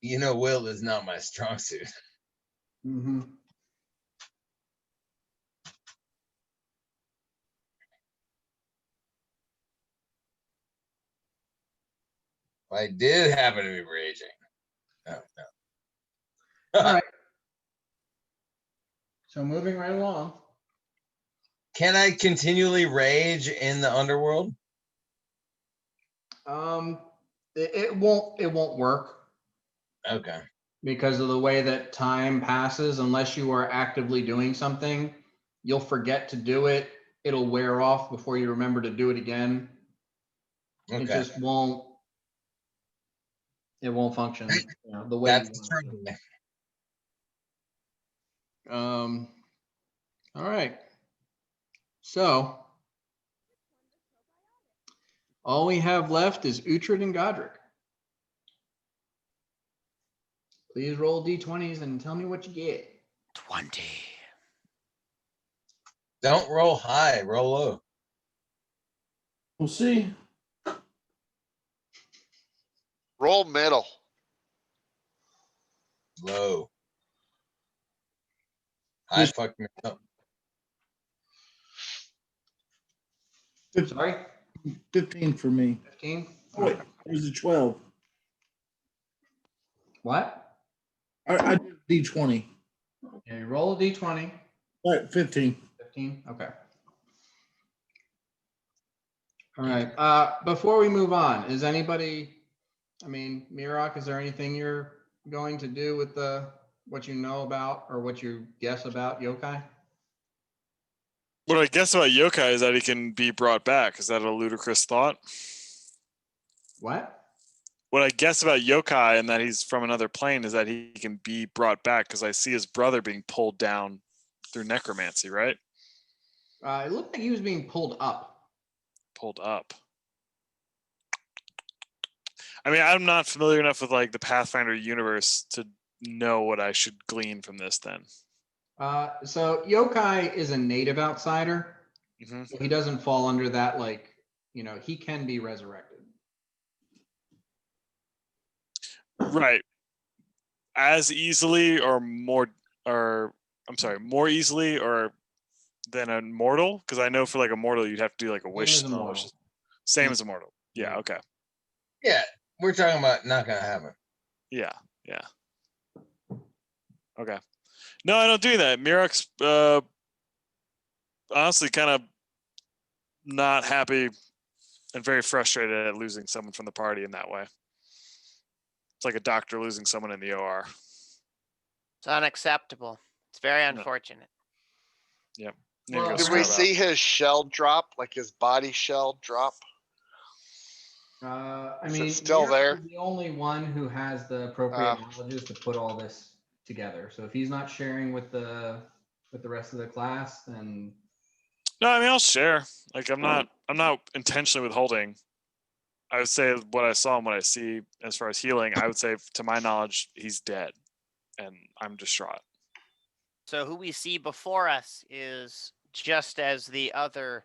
Will is not my strong suit. Mm-hmm. I did happen to be raging. Oh, no. All right. So moving right along. Can I continually rage in the underworld? It won't work. Okay. Because of the way that time passes, unless you are actively doing something, you'll forget to do it. It'll wear off before you remember to do it again. Okay. It just won't. It won't function, the way That's you want determined. it to. All right. So all we have left is Uhtred and Godric. Please roll d20s and tell me what you get. 20. Don't roll high, roll low. We'll see. Roll middle. Low. High Just- fucked me up. Sorry, 15 for me. 15. Oh, wait, there's a 12. What? I did D20. Okay, roll a d20. All right, 15. 15. Okay. All right. Before we move on, is anybody? I mean, Mirok, is there anything you're going to do with what you know about or what you guess about yokai? What I guess about yokai is that he can be brought back. Is that a ludicrous thought? What? What I guess about yokai and that he's from another plane is that he can be brought back because I see his brother being pulled down through necromancy, right? It looked like he was being pulled up. Pulled up. I mean, I'm not familiar enough with like the Pathfinder universe to know what I should glean from this then. So yokai is a native outsider. Mm-hmm. So he doesn't fall under that, he can be resurrected. Right. As easily or more easily or than a mortal? Because I know for like a mortal, you'd have to do like a wish as a spell. mortal. Same as a mortal. Yeah, Yeah. okay. Yeah, we're talking about not gonna happen. Yeah. Okay. No, I don't do that. Mirok's honestly kind of not happy and very frustrated at losing someone from the party in that way. It's like a doctor losing someone in the OR. It's unacceptable. It's very unfortunate. Yep. Well, Did we see his shell drop, like his body shell drop? I Is it mean, still Mirok there? is the only one who has the appropriate knowledge to put all this together. So if he's not sharing with the rest of the class, then No, I mean I'll share. Like I'm not intentionally withholding. I would say what I saw and what I see as far as healing, I would say to my knowledge, he's dead. And I'm distraught. So who we see before us is just as the other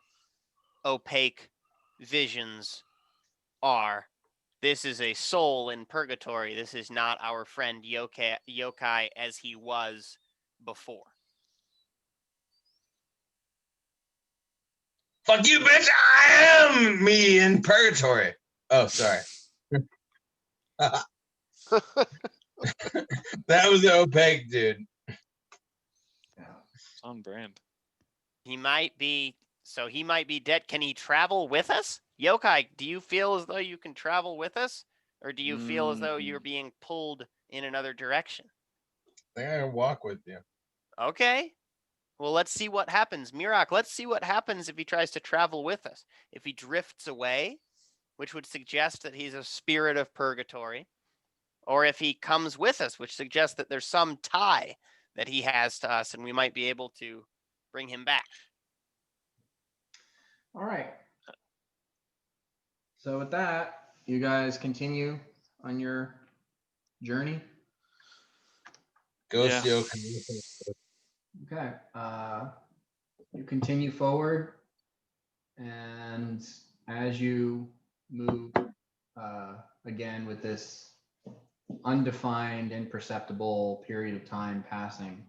opaque visions are. This is a soul in purgatory. This is not our friend yokai as he was before. Fuck you, bitch! I am me in purgatory. Oh, sorry. That was the opaque dude. It's on brand. He might be dead. Can he travel with us? Yokai, do you feel as though you can travel with us? Or do you feel as though you're being pulled in another direction? I think I can walk with you. Okay. Well, let's see what happens. Mirok, let's see what happens if he tries to travel with us. If he drifts away, which would suggest that he's a spirit of purgatory, or if he comes with us, which suggests that there's some tie that he has to us and we might be able to bring him back. all right. So with that, you guys continue on your journey. Ghost Yeah. yokai. Okay. You continue forward, and as you move again with this undefined, imperceptible period of time passing,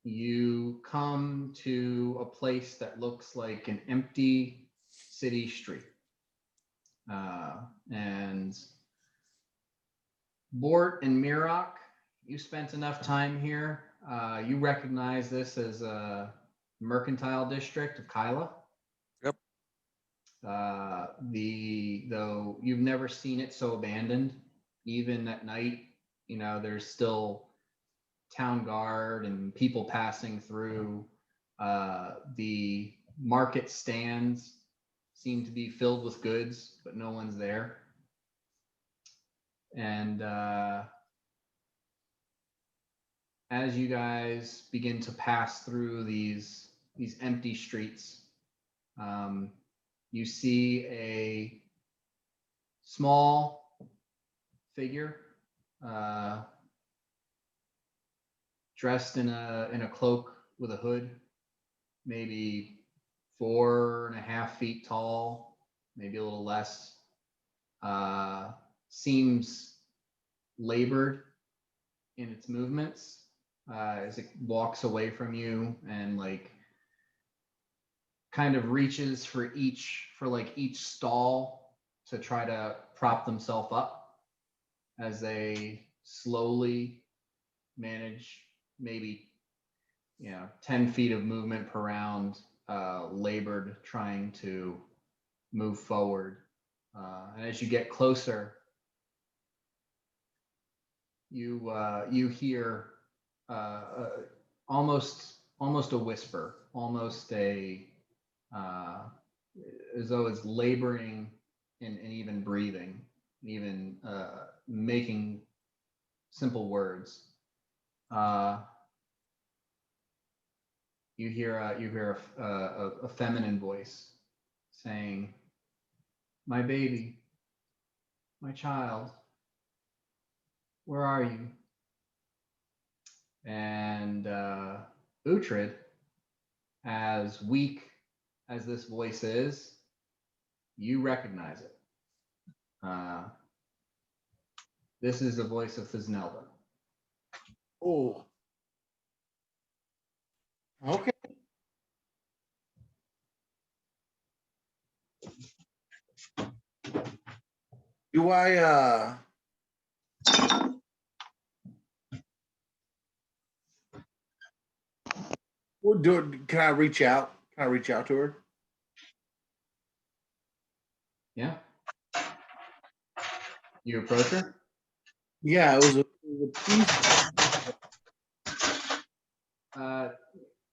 you come to a place that looks like an empty city street. And Bort and Mirok, you spent enough time here. You recognize this as a mercantile district of Kyla. Yep. Though you've never seen it so abandoned, even at night, there's still town guard and people passing through. The market stands seem to be filled with goods, but no one's there. And as you guys begin to pass through these empty streets, you see a small figure dressed in a cloak with a hood, maybe 4.5 feet tall, maybe a little less. Seems labored in its movements as it walks away from you and like kind of reaches for each stall to try to prop themselves up as they slowly manage maybe 10 feet of movement per round, labored trying to move forward. And as you get closer, you hear almost a whisper, almost as though it's laboring and even breathing, even making simple words. You hear a feminine voice saying, "My baby, my child, where are you?" And Uhtred, as weak as this voice is, you recognize it. This is the voice of Thesnelda. Oh. Okay. Do I can I reach out? Can I reach out to her? Yeah. You approach her? Yeah, it was a piece.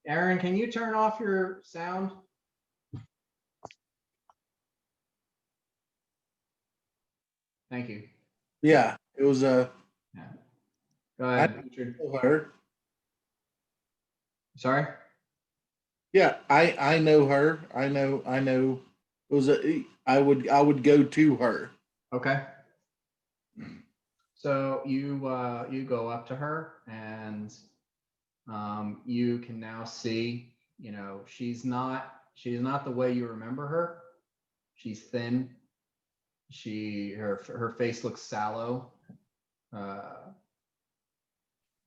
Aaron, can you turn off your sound? Thank you. Yeah, it was a. Yeah. Go ahead, Richard. Her. Sorry? Yeah, I know her. I know. It was a. I would go to her. Okay. So you go up to her and you can now see, she's not the way you remember her. She's thin. Her face looks sallow.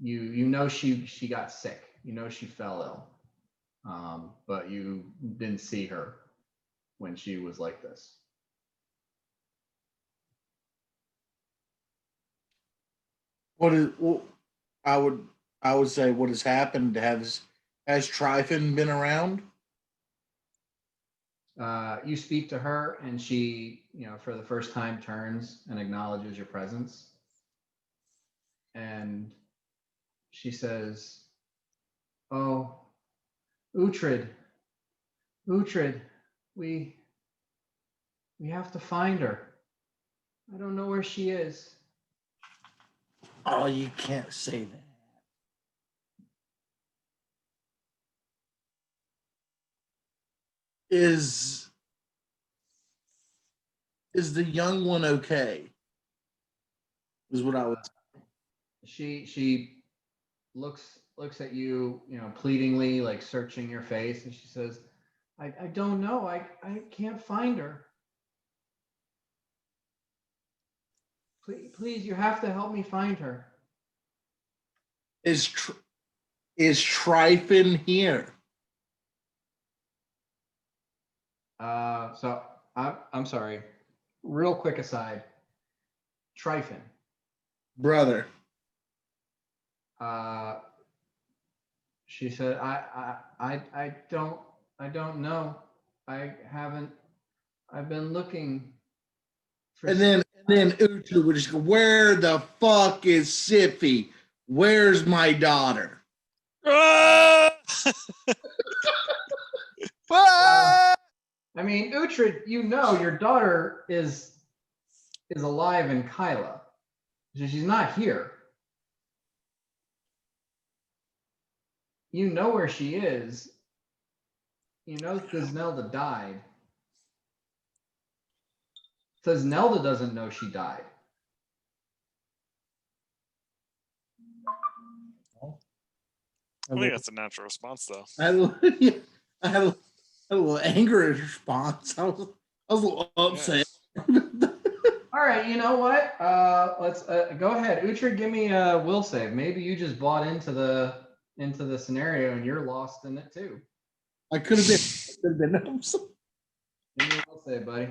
She got sick. She fell ill. But you didn't see her when she was like this. I would say what has happened. Has Tryphon been around? You speak to her and she, for the first time turns and acknowledges your presence. And she says, "Oh, Uhtred, we have to find her. I don't know where she is." Oh, you can't say that. Is the young one okay? Is what I would. She looks at you, pleadingly, like searching your face, and she says, I don't know. I can't find her. Please, you have to help me find her." Is Tryphon here? So I'm sorry. Real quick aside. Tryphon. Brother. She said, I don't know. I've been looking for. And then Uhtred would just go, "Where the fuck is Siffy? Where's my daughter?" Ah! I mean, Uhtred, you know your daughter is alive in Kyla. She's not here. You know where she is. You know Thesnelda died. Thesnelda doesn't know she died. I think that's a natural response, though. I had a little angry response. I was a little upset. All right, you know what? Let's go ahead. Uhtred, give me a will save. Maybe you just bought into the scenario and you're lost in it too. I could have been. Give me a will save, buddy.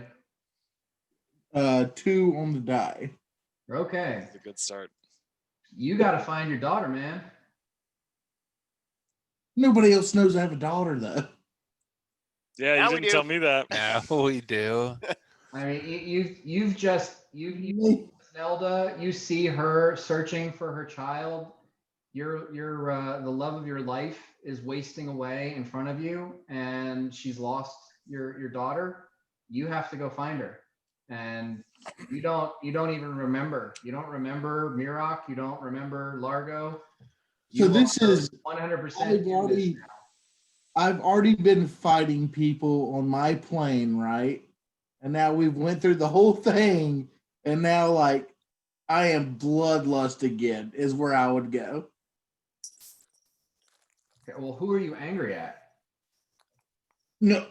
2 on the die. Okay. That's a good start. You got to find your daughter, man. Nobody else knows I have a daughter, though. Yeah, Now you we didn't do. tell me that. Yeah, we do. I mean, you've Zelda. You see her searching for her child. Your the love of your life is wasting away in front of you, and she's lost your daughter. You have to go find her, and you don't even remember. You don't remember Mirok. You don't remember Largo. So this is 100%. I've already been fighting people on my plane, right? And now we've went through the whole thing, and now like I am bloodlust again is where I would go. Okay, well, who are you angry at? No,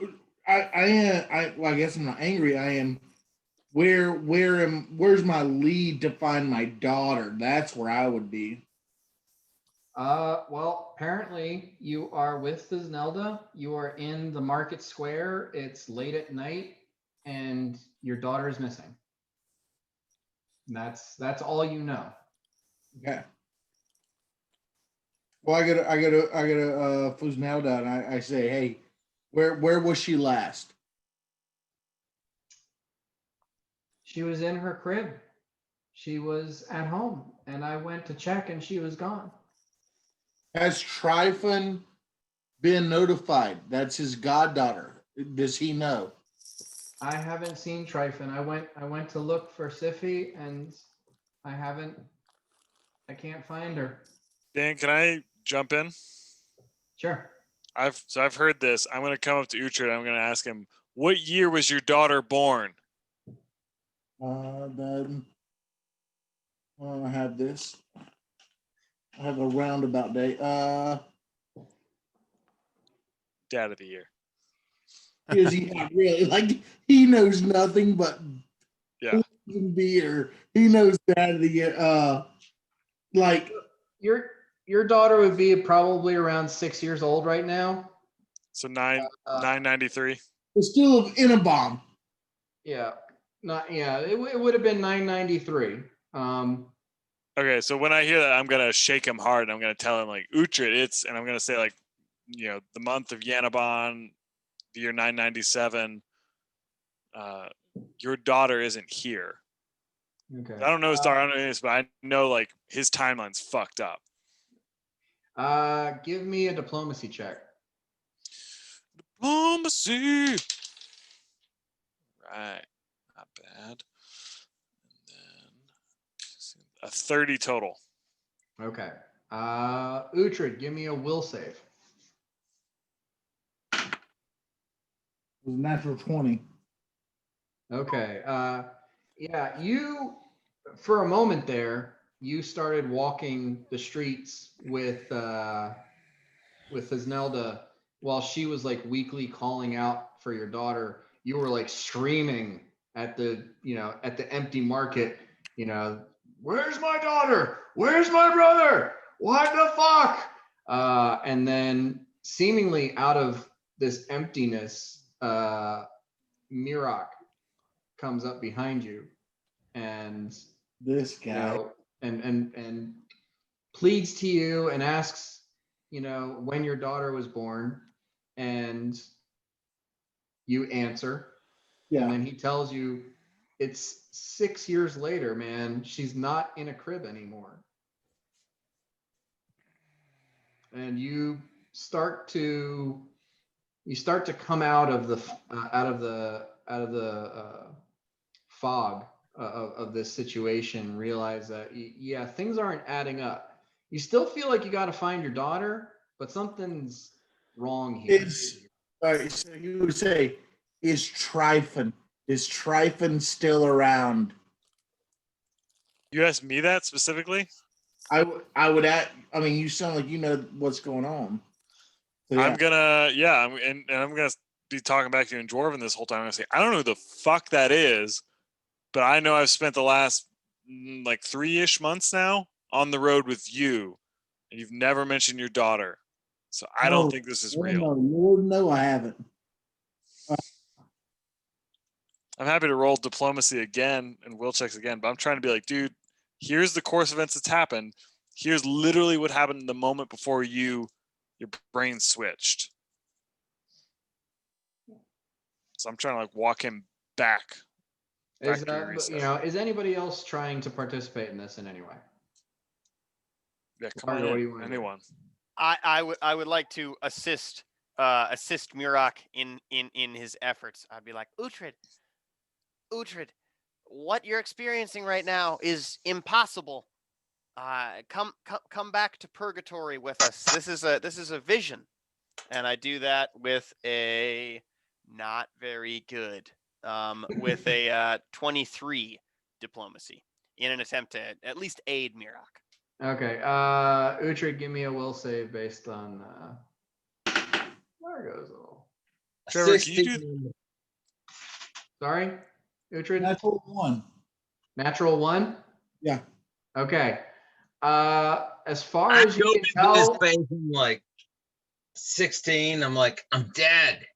I guess I'm not angry. I am where's my lead to find my daughter? That's where I would be. Well, apparently you are with Thesnelda. You are in the market square. It's late at night, and your daughter is missing. And that's all you know. Okay. Well, I got a Thesnelda, and I say, hey, where was she last? She was in her crib. She was at home, and I went to check, and she was gone. Has Tryphon been notified? That's his goddaughter. Does he know? I haven't seen Tryphon. I went to look for Siffi, and I can't find her. Dan, can I jump in? Sure. I've heard this. I'm gonna come up to Uhtred. I'm gonna ask him, what year was your daughter born? Then I have this. I have a roundabout date. Dad of the year. Is he not really like he knows nothing but Yeah. beer? He knows that of the year. Like your daughter would be probably around 6 years old right now. So 993. It's still in a bomb. Yeah. It would have been 993. Okay, so when I hear that, I'm gonna shake him hard and I'm gonna tell him like Uhtred, and I'm gonna say like, the month of Yanabon, the year 997. Your daughter isn't here. Okay. I don't know his daughter, I don't know this, but I know like his timeline's fucked up. Give me a diplomacy check. Diplomacy. Right, not bad. And then a 30 total. Okay. Uhtred, give me a will save. It was a natural 20. Okay. Yeah, you for a moment there, you started walking the streets with Thesnelda while she was like weakly calling out for your daughter. You were like screaming at the empty market, where's my daughter? Where's my brother? What the fuck? And then seemingly out of this emptiness, Mirok comes up behind you and This guy. and pleads to you and asks, when your daughter was born, and you answer. Yeah. And then he tells you it's 6 years later, man. She's not in a crib anymore. And you start to you start to come out of the fog of this situation, realize that yeah, things aren't adding up. You still feel like you got to find your daughter, but something's wrong here. Is all right, so you would say, is Tryphon still around? You asked me that specifically? I would add. I mean, you sound like you know what's going on. So, I'm gonna, yeah, and I'm gonna be talking back to you in Dwarven this whole time. I'm gonna say, I don't know who the fuck that is, but I know I've spent the last like 3-ish months now on the road with you, and you've never mentioned your daughter. So I don't think this is real. No, Lord, no, I haven't. I'm happy to roll diplomacy again and will checks again, but I'm trying to be like, dude, here's the course of events that's happened. Here's literally what happened in the moment before your brain switched. So I'm trying to like walk him back. Is Factory that, reset. is anybody else trying to participate in this in any way? Yeah, come on Largo, what do you in. wanna do? Anyone. I would like to assist Murak in his efforts. I'd be like, Uhtred, what you're experiencing right now is impossible. Come back to purgatory with us. This is a vision, and I do that with a not very good, with a 23 diplomacy in an attempt to at least aid Murak. Okay, Uhtred, give me a will save based on Largo's little. Trevor, can you do? 16. Sorry, Uhtred. Natural 1. Natural 1. Yeah. Okay. As far I as you go can into his tell, face, I'm like 16. I'm like, I'm dead.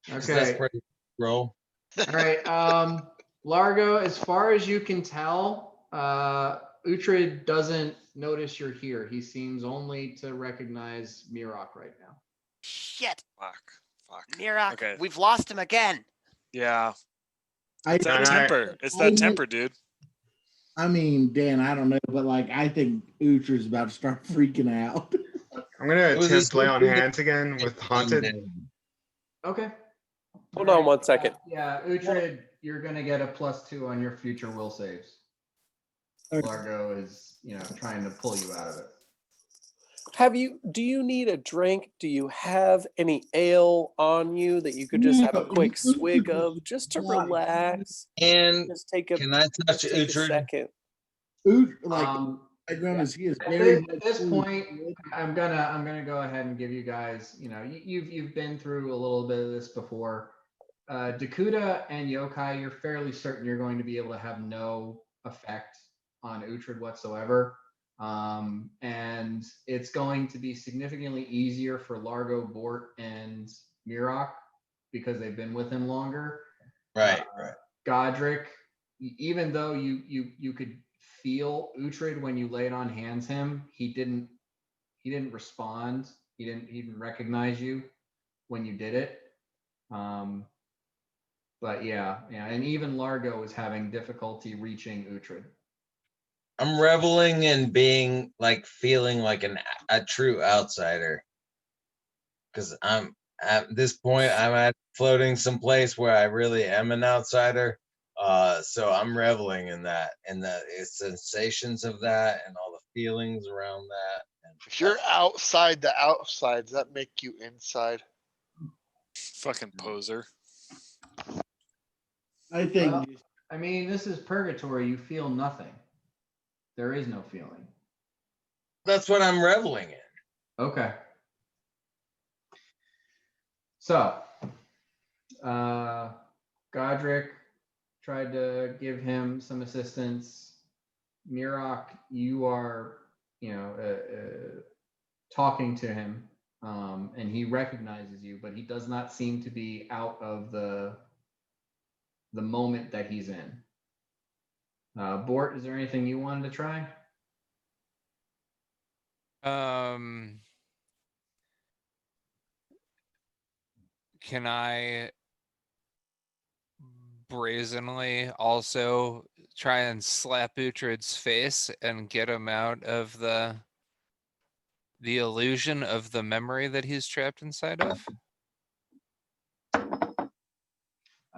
'Cause that's okay. pretty roll. All right. Largo, as far as you can tell, Uhtred doesn't notice you're here. He seems only to recognize Mirok right now. Shit, Fuck. Murak, Okay. we've lost him again. Yeah. I It's that temper. It's that temper, dude. I mean, Dan, I don't know, but like, I think Uhtred's about to start freaking out. I'm gonna It was a attempt lay on stupid- hands again with haunted. Okay. Hold on one second. Yeah, Uhtred, you're gonna get a +2 on your future will saves. Okay. Largo is, trying to pull you out of it. Do you need a drink? Do you have any ale on you that you could just have a quick swig of just to relax? And Just take a can I touch take a Uhtred? second. As he is At very this point, I'm gonna go ahead and give you guys, you've been through a little bit of this before. Dakuta and Yokai, you're fairly certain you're going to be able to have no effect on Uhtred whatsoever. And it's going to be significantly easier for Largo, Bort, and Mirok because they've been with him longer. Right. Godric, even though you could feel Uhtred when you laid on hands him, he didn't respond. He didn't recognize you when you did it. But yeah, and even Largo is having difficulty reaching Uhtred. I'm reveling in being like feeling like a true outsider. Because I'm at this point, I'm at floating someplace where I really am an outsider. So I'm reveling in that and the sensations of that and all the feelings around that. And If you're outside the outside, does that make you inside? Fucking poser. I think Well, I mean, this is purgatory. You feel nothing. There is no feeling. that's what I'm reveling in. Okay. So, Godric tried to give him some assistance. Mirok, you are, talking to him, and he recognizes you, but he does not seem to be out of the moment that he's in. Bort, is there anything you wanted to try? Can I brazenly also try and slap Uhtred's face and get him out of the illusion of the memory that he's trapped inside of?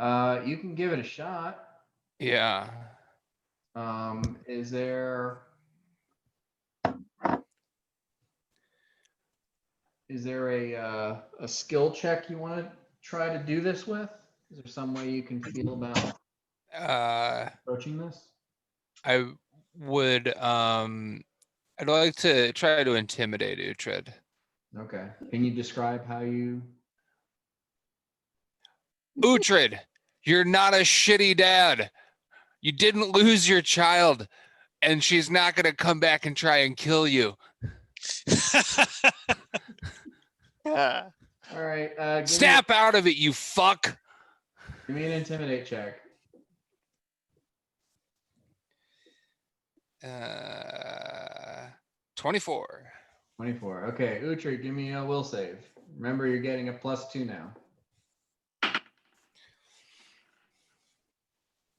You can give it a shot. Yeah. Is there a skill check you want to try to do this with? Is there some way you can feel about approaching this? I would I'd like to try to intimidate Uhtred. Okay. Can you describe how you? Uhtred, you're not a shitty dad. You didn't lose your child, and she's not gonna come back and try and kill you. Ah, All right. Snap out of it, you fuck. Give me an intimidate check. 24. 24. Okay, Uhtred, give me a will save. Remember, you're getting a +2 now.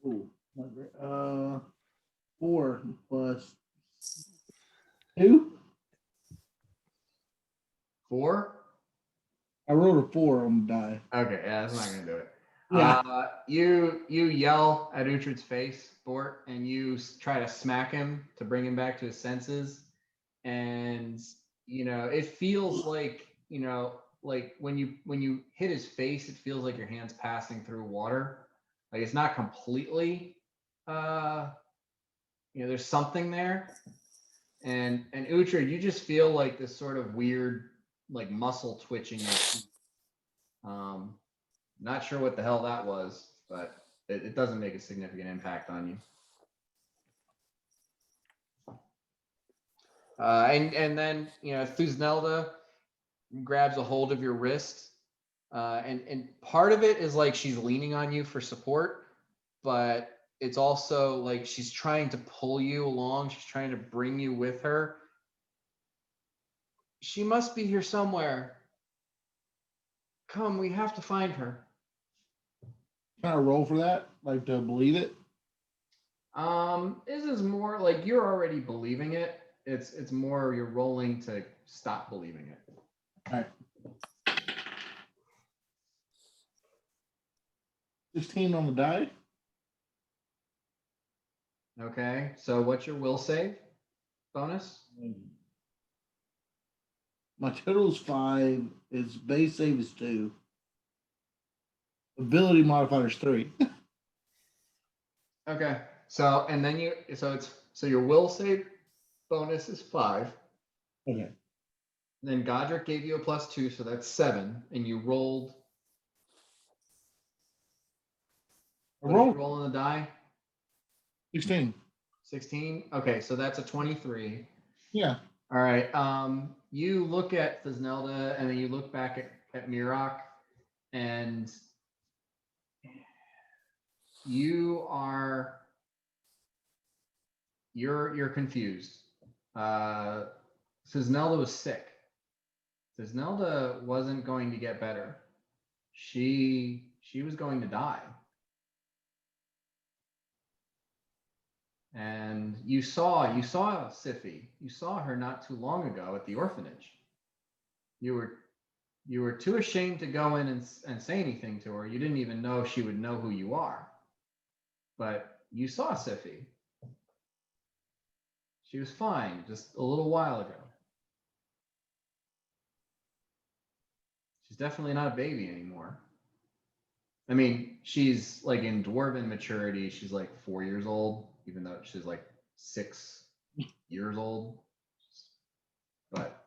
Ooh, 4 plus 2. 4? I rolled a 4 on the die. Okay, yeah, that's not gonna do it. Yeah. You yell at Uhtred's face, Bort, and you try to smack him to bring him back to his senses. And it feels like like when you hit his face, it feels like your hand's passing through water. Like it's not completely, there's something there. And Uhtred, you just feel like this sort of weird, like muscle twitching. Not sure what the hell that was, but it doesn't make a significant impact on you. And then Thuznelda grabs a hold of your wrist, and part of it is like she's leaning on you for support, but it's also like she's trying to pull you along. She's trying to bring you with her. She must be here somewhere. Come, we have to find her. Can I roll for that? Like to believe it? This is more like you're already believing it. It's more you're rolling to stop believing it. All right. 16 on the die. Okay, so what's your will save bonus? My total is 5. Its base save is 2. Ability modifier is 3. Okay, so and then so your will save bonus is 5. Okay. Then Godric gave you a +2, so that's 7, and you rolled. What did you roll on the die? 16. 16. Okay, so that's a 23. Yeah. All right. You look at Thuznelda, and then you look back at Mirok, and you're confused. Thuznelda was sick. Thuznelda wasn't going to get better. She was going to die. And you saw Siffi. You saw her not too long ago at the orphanage. You were too ashamed to go in and say anything to her. You didn't even know if she would know who you are. But you saw Siffi. She was fine just a little while ago. She's definitely not a baby anymore. I mean, she's like in dwarven maturity. She's like 4 years old, even though she's like 6 years old. But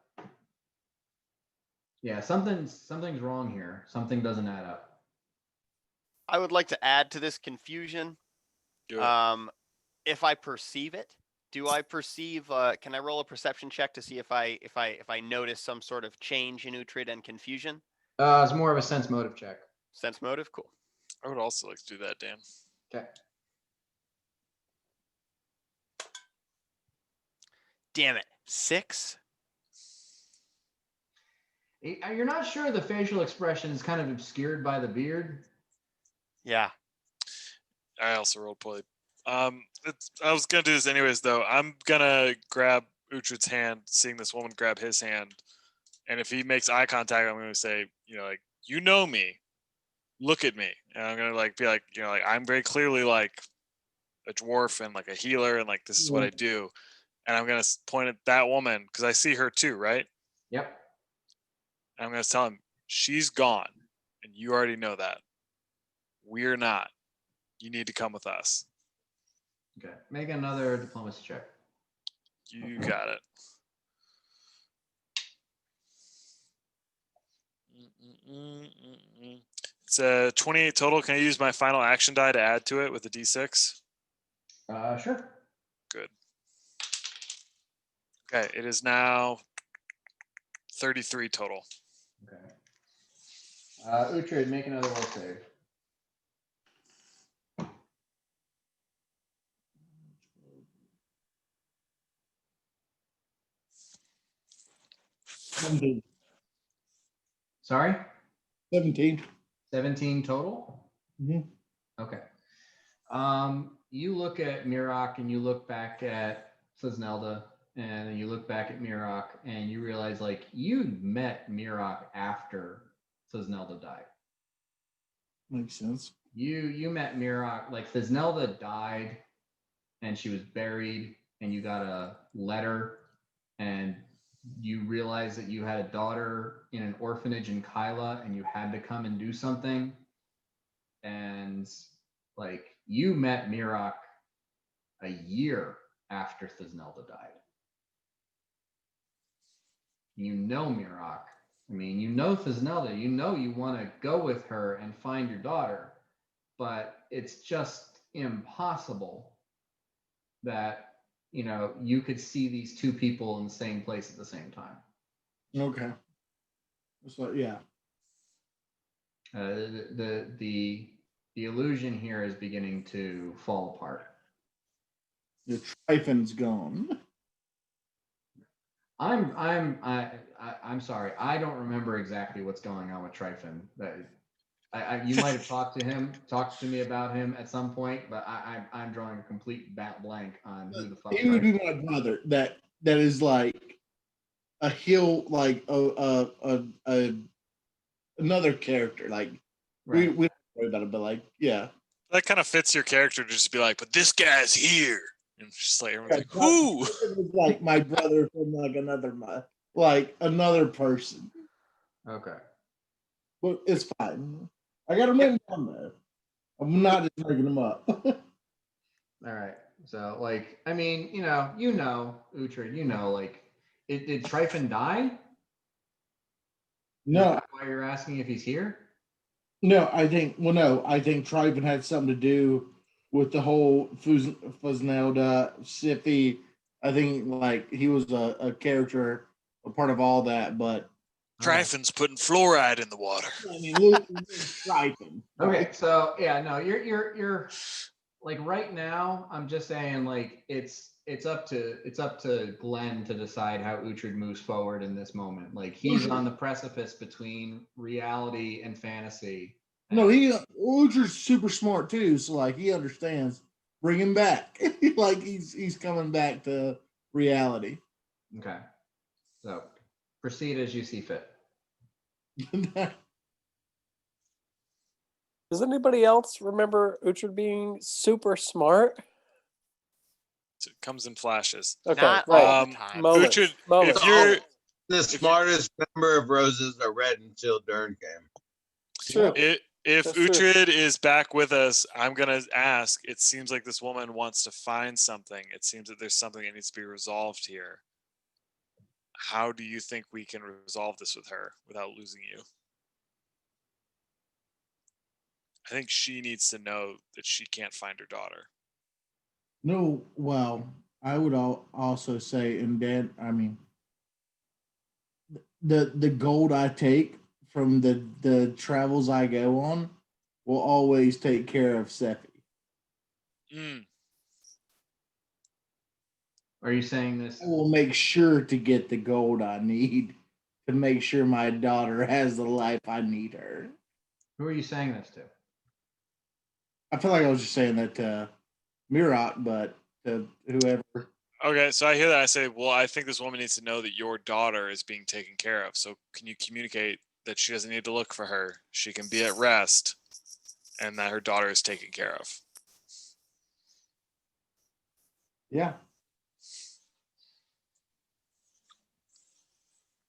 yeah, something's wrong here. Something doesn't add up. I would like to add to this confusion. Do it. If I perceive it, do I perceive? Can I roll a perception check to see if I notice some sort of change in Uhtred and confusion? It's more of a sense motive check. Sense motive, cool. I would also like to do that, Dan. Okay. Damn it, 6. You're not sure the facial expression is kind of obscured by the beard. Yeah. I also rolled poorly. I was gonna do this anyways, though. I'm gonna grab Uhtred's hand, seeing this woman grab his hand, and if he makes eye contact, I'm gonna say, like, you know me. look at me, and I'm gonna like be like, like I'm very clearly like a dwarf and like a healer, and like this is what I do, and I'm gonna point at that woman because I see her too, right? Yep. And I'm gonna tell him she's gone, and you already know that. We're not. You need to come with us. Okay. Make another diplomacy check. You got it. It's a 28 total. Can I use my final action die to add to it with a d6? Sure. Good. Okay, it is now 33 total. Okay. Uhtred, make another will save. Sorry? 17. 17 total? Mhm. Okay. You look at Mirok and you look back at Flisnelda and then you look back at Mirok and you realize like you met Mirok after Flisnelda died. Makes sense. You met Mirok, like Flisnelda died and she was buried and you got a letter and you realized that you had a daughter in an orphanage in Kyla and you had to come and do something. And like you met Mirok a year after Flisnelda died. You know Mirok. I mean, you know Flisnelda. You know you want to go with her and find your daughter, but it's just impossible that you could see these two people in the same place at the same time. Okay. So yeah. The illusion here is beginning to fall apart. The Tryphon's gone. I'm sorry. I don't remember exactly what's going on with Tryphon. You might have talked to me about him at some point, but I'm drawing a complete blank on who the fuck. He would be my brother. That is like a heel, like another character. Like Right. we don't worry about it, but like yeah. That kind of fits your character to just be like, but this guy's here. And just like everyone's like, who? It was like my brother from like another person. Okay. But it's fine. I got him written down there. I'm not just making them up. All right. So like, I mean, Uhtred, like, did Tryphon die? No. Is that why you're asking if he's here? No, I think Tryphon had something to do with the whole Flisnelda, Siffy. I think like he was a character, a part of all that, but Tryphon's putting fluoride in the water. I mean, Tryphon. Okay, so yeah, no, you're like right now. I'm just saying, like it's up to Glenn to decide how Uhtred moves forward in this moment. Like he's on the precipice between reality and fantasy. No, Uhtred's super smart too, so like he understands. Bring him back, like he's coming back to reality. Okay, so proceed as you see fit. Does anybody else remember Uhtred being super smart? It comes in flashes. Okay, Not right. all the time. Moments, Uhtred, moments. if you're The smartest member of Roses are red until Dern came. True. if That's true. Uhtred is back with us, I'm gonna ask. It seems like this woman wants to find something. It seems that there's something that needs to be resolved here. How do you think we can resolve this with her without losing you? I think she needs to know that she can't find her daughter. No, well, I would also say, and Dan, I mean, the gold I take from the travels I go on will always take care of Sephi. Are you saying this? I will make sure to get the gold I need to make sure my daughter has the life I need her. Who are you saying this to? I feel like I was just saying that to Mirok, but to whoever. Okay, so I hear that. I say, well, I think this woman needs to know that your daughter is being taken care of. So can you communicate that she doesn't need to look for her? She can be at rest. and that her daughter is taken care of. Yeah.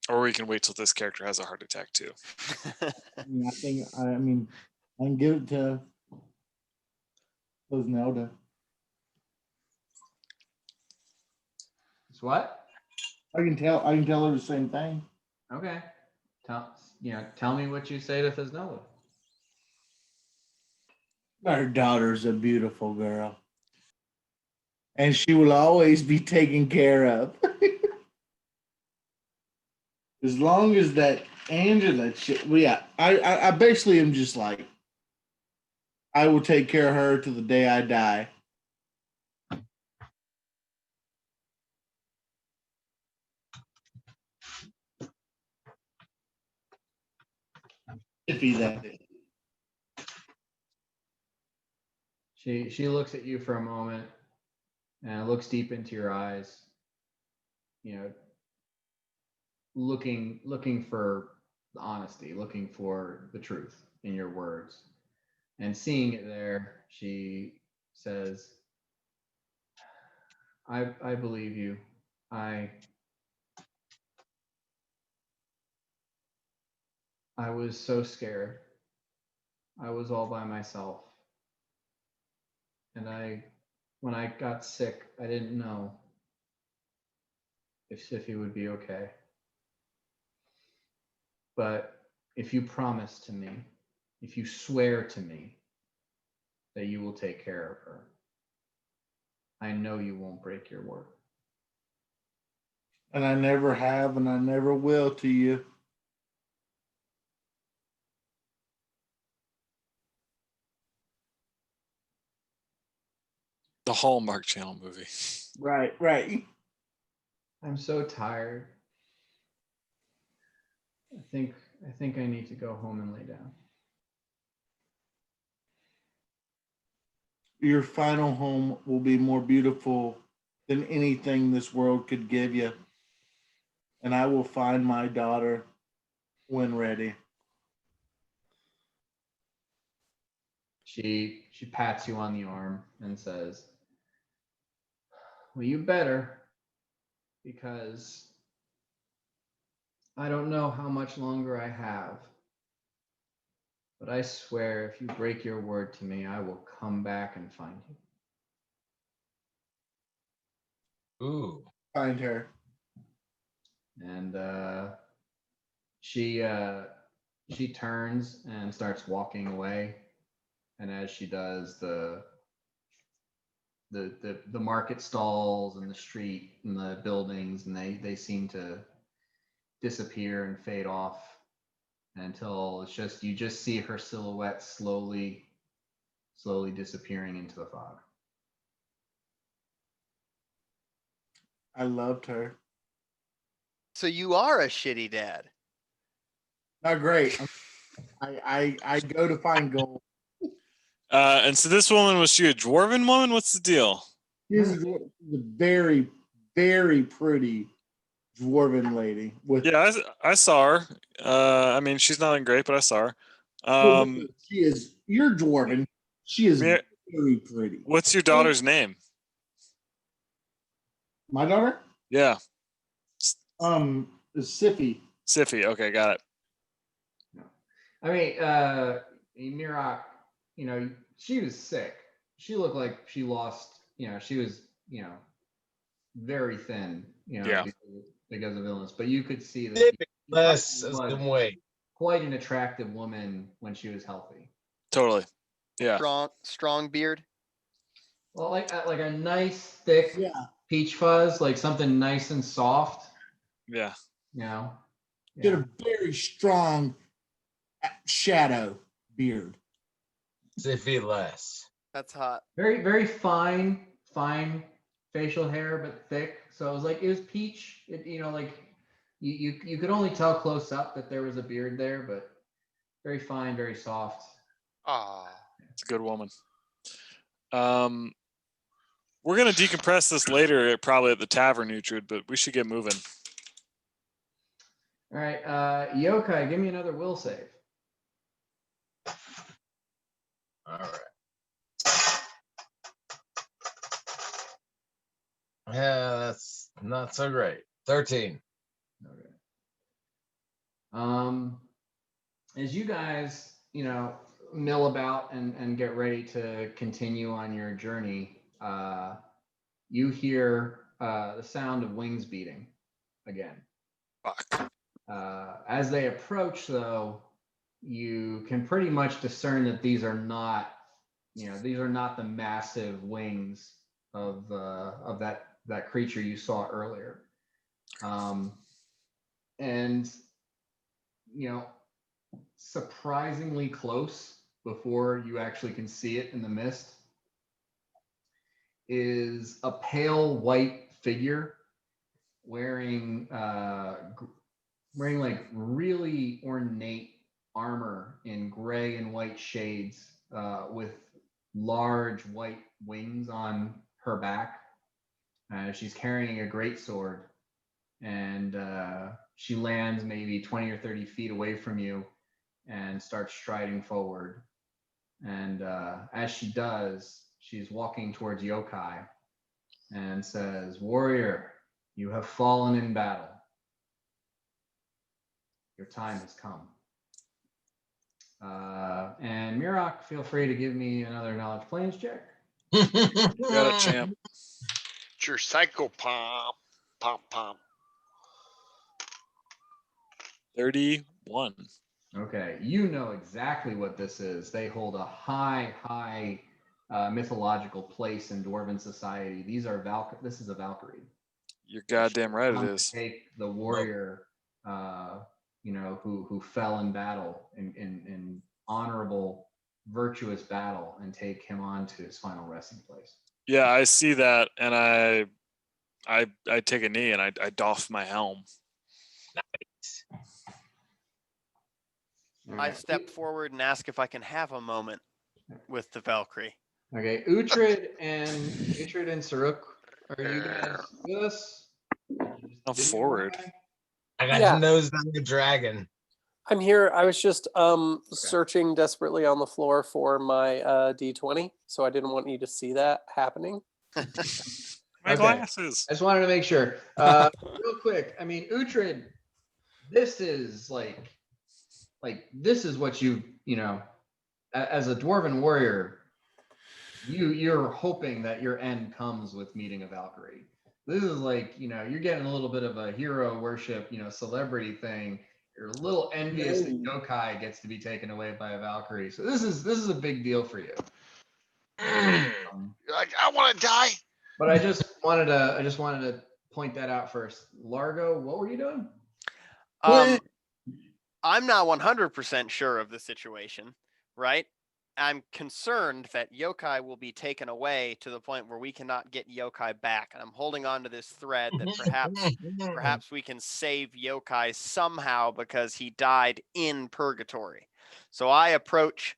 Or we can wait till this character has a heart attack too. I mean, I can give it to Zelda. It's what? I can tell her the same thing. Okay. Tell me what you say to Thesnola. Our daughter's a beautiful girl. And she will always be taken care of. As long as that Angela well, yeah, I basically am just like, I will take care of her to the day I die. If he that is. She looks at you for a moment and looks deep into your eyes. Looking for the honesty, looking for the truth in your words. And seeing it there, she says, I believe you. I was so scared. I was all by myself. And when I got sick, I didn't know if Siffy would be okay. But if you promise to me, if you swear to me that you will take care of her, I know you won't break your word. And I never have, and I never will to you. The Hallmark Channel movie. Right. I'm so tired. I think I need to go home and lay down. Your final home will be more beautiful than anything this world could give you. And I will find my daughter when ready. She pats you on the arm and says, well, you better, because I don't know how much longer I have. But I swear, if you break your word to me, I will come back and find you. Ooh. Find her. And she turns and starts walking away. And as she does, the market stalls and the street and the buildings, and they seem to disappear and fade off until you just see her silhouette slowly disappearing into the fog. I loved her. So you are a shitty dad. Not great. I go to find gold. And so this woman, was she a dwarven woman? What's the deal? She's a very, very pretty dwarven lady. Yeah, I saw her. I mean, she's not great, but I saw her. She is. You're dwarven. She is Mir- very pretty. What's your daughter's name? My daughter? Yeah, Is Siffy. Siffy. Okay, got it. I mean, Mirak, she was sick. She looked like she lost, she was, very thin, Yeah. because of illness. But you could see that Sippy she less was is the way. quite an attractive woman when she was healthy. Totally. Yeah. Strong beard. Well, like a nice thick Yeah. peach fuzz, like something nice and soft. Yeah. Get a very strong shadow beard. Siffy less. That's hot. Very, very fine facial hair, but thick. So it was peach. You could only tell close up that there was a beard there, but very fine, very soft. Ah, It's a good woman. We're gonna decompress this later, probably at the tavern, Uhtred, but we should get moving. All right, Yokai, give me another will save. All right. Yeah, that's not so great. 13. Okay. As you guys, mill about and get ready to continue on your journey, you hear the sound of wings beating again. Fuck. As they approach, though, you can pretty much discern that these are not the massive wings of that creature you saw earlier. And surprisingly close before you actually can see it in the mist is a pale white figure wearing like really ornate armor in gray and white shades, with large white wings on her back. She's carrying a great sword, and she lands maybe 20 or 30 feet away from you and starts striding forward. And as she does, she's walking towards Yokai and says, "Warrior, you have fallen in battle. Your time has come." And Mirok, feel free to give me another knowledge planes check. Got it, champ. It's your psycho pom. 31. Okay, you know exactly what this is. They hold a high mythological place in Dwarven society. This is a Valkyrie. You're goddamn right it Come to is. take the warrior, who fell in battle in honorable, virtuous battle, and take him on to his final resting place. Yeah, I see that, and I take a knee and I doff my helm. I step forward and ask if I can have a moment with the Valkyrie. Okay, Uhtred and Saruk, are you guys with us? I'm forward. I got Yeah. your nose down the dragon. I'm here. I was just searching desperately on the floor for my D20, so I didn't want you to see that happening. My glasses. I just wanted to make sure. Real quick, I mean, Uhtred, this is like this is what as a Dwarven warrior, you're hoping that your end comes with meeting a Valkyrie. This is like, you're getting a little bit of a hero worship, celebrity thing. You're a little envious that Yokai gets to be taken away by a Valkyrie. So this is a big deal for you. You're like, I want to die. But I just wanted to point that out first. Largo, what were you doing? I'm not 100% sure of the situation, right? I'm concerned that Yokai will be taken away to the point where we cannot get Yokai back. And I'm holding on to this thread that perhaps we can save Yokai somehow because he died in purgatory. So I approach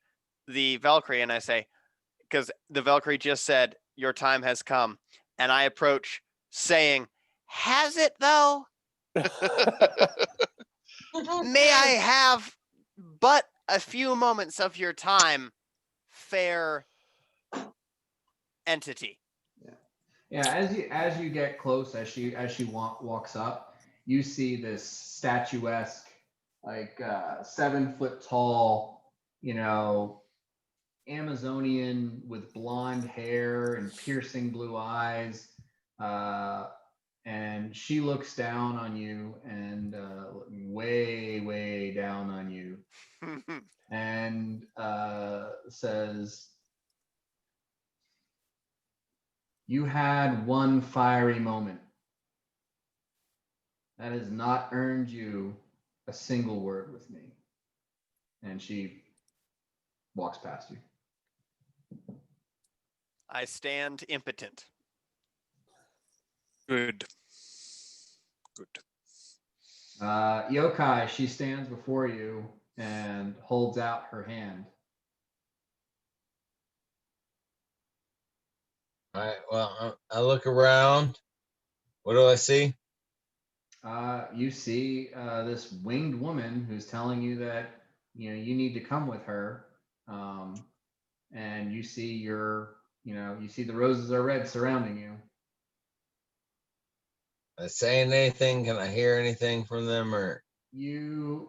the Valkyrie and I say, because the Valkyrie just said, "Your time has come." And I approach saying, "Has it though? May I have but a few moments of your time, fair entity?" Yeah, as you get close, as she walks up, you see this statuesque, like 7 foot tall, Amazonian with blonde hair and piercing blue eyes, and she looks down on you and way down on you, and says, "You had one fiery moment. That has not earned you a single word with me." And she walks past you. I stand impotent. Good. Yokai, she stands before you and holds out her hand. All right. Well, I look around. What do I see? You see this winged woman who's telling you that you need to come with her. and you see you see the roses are red surrounding you. Are they saying anything? Can I hear anything from them or? You're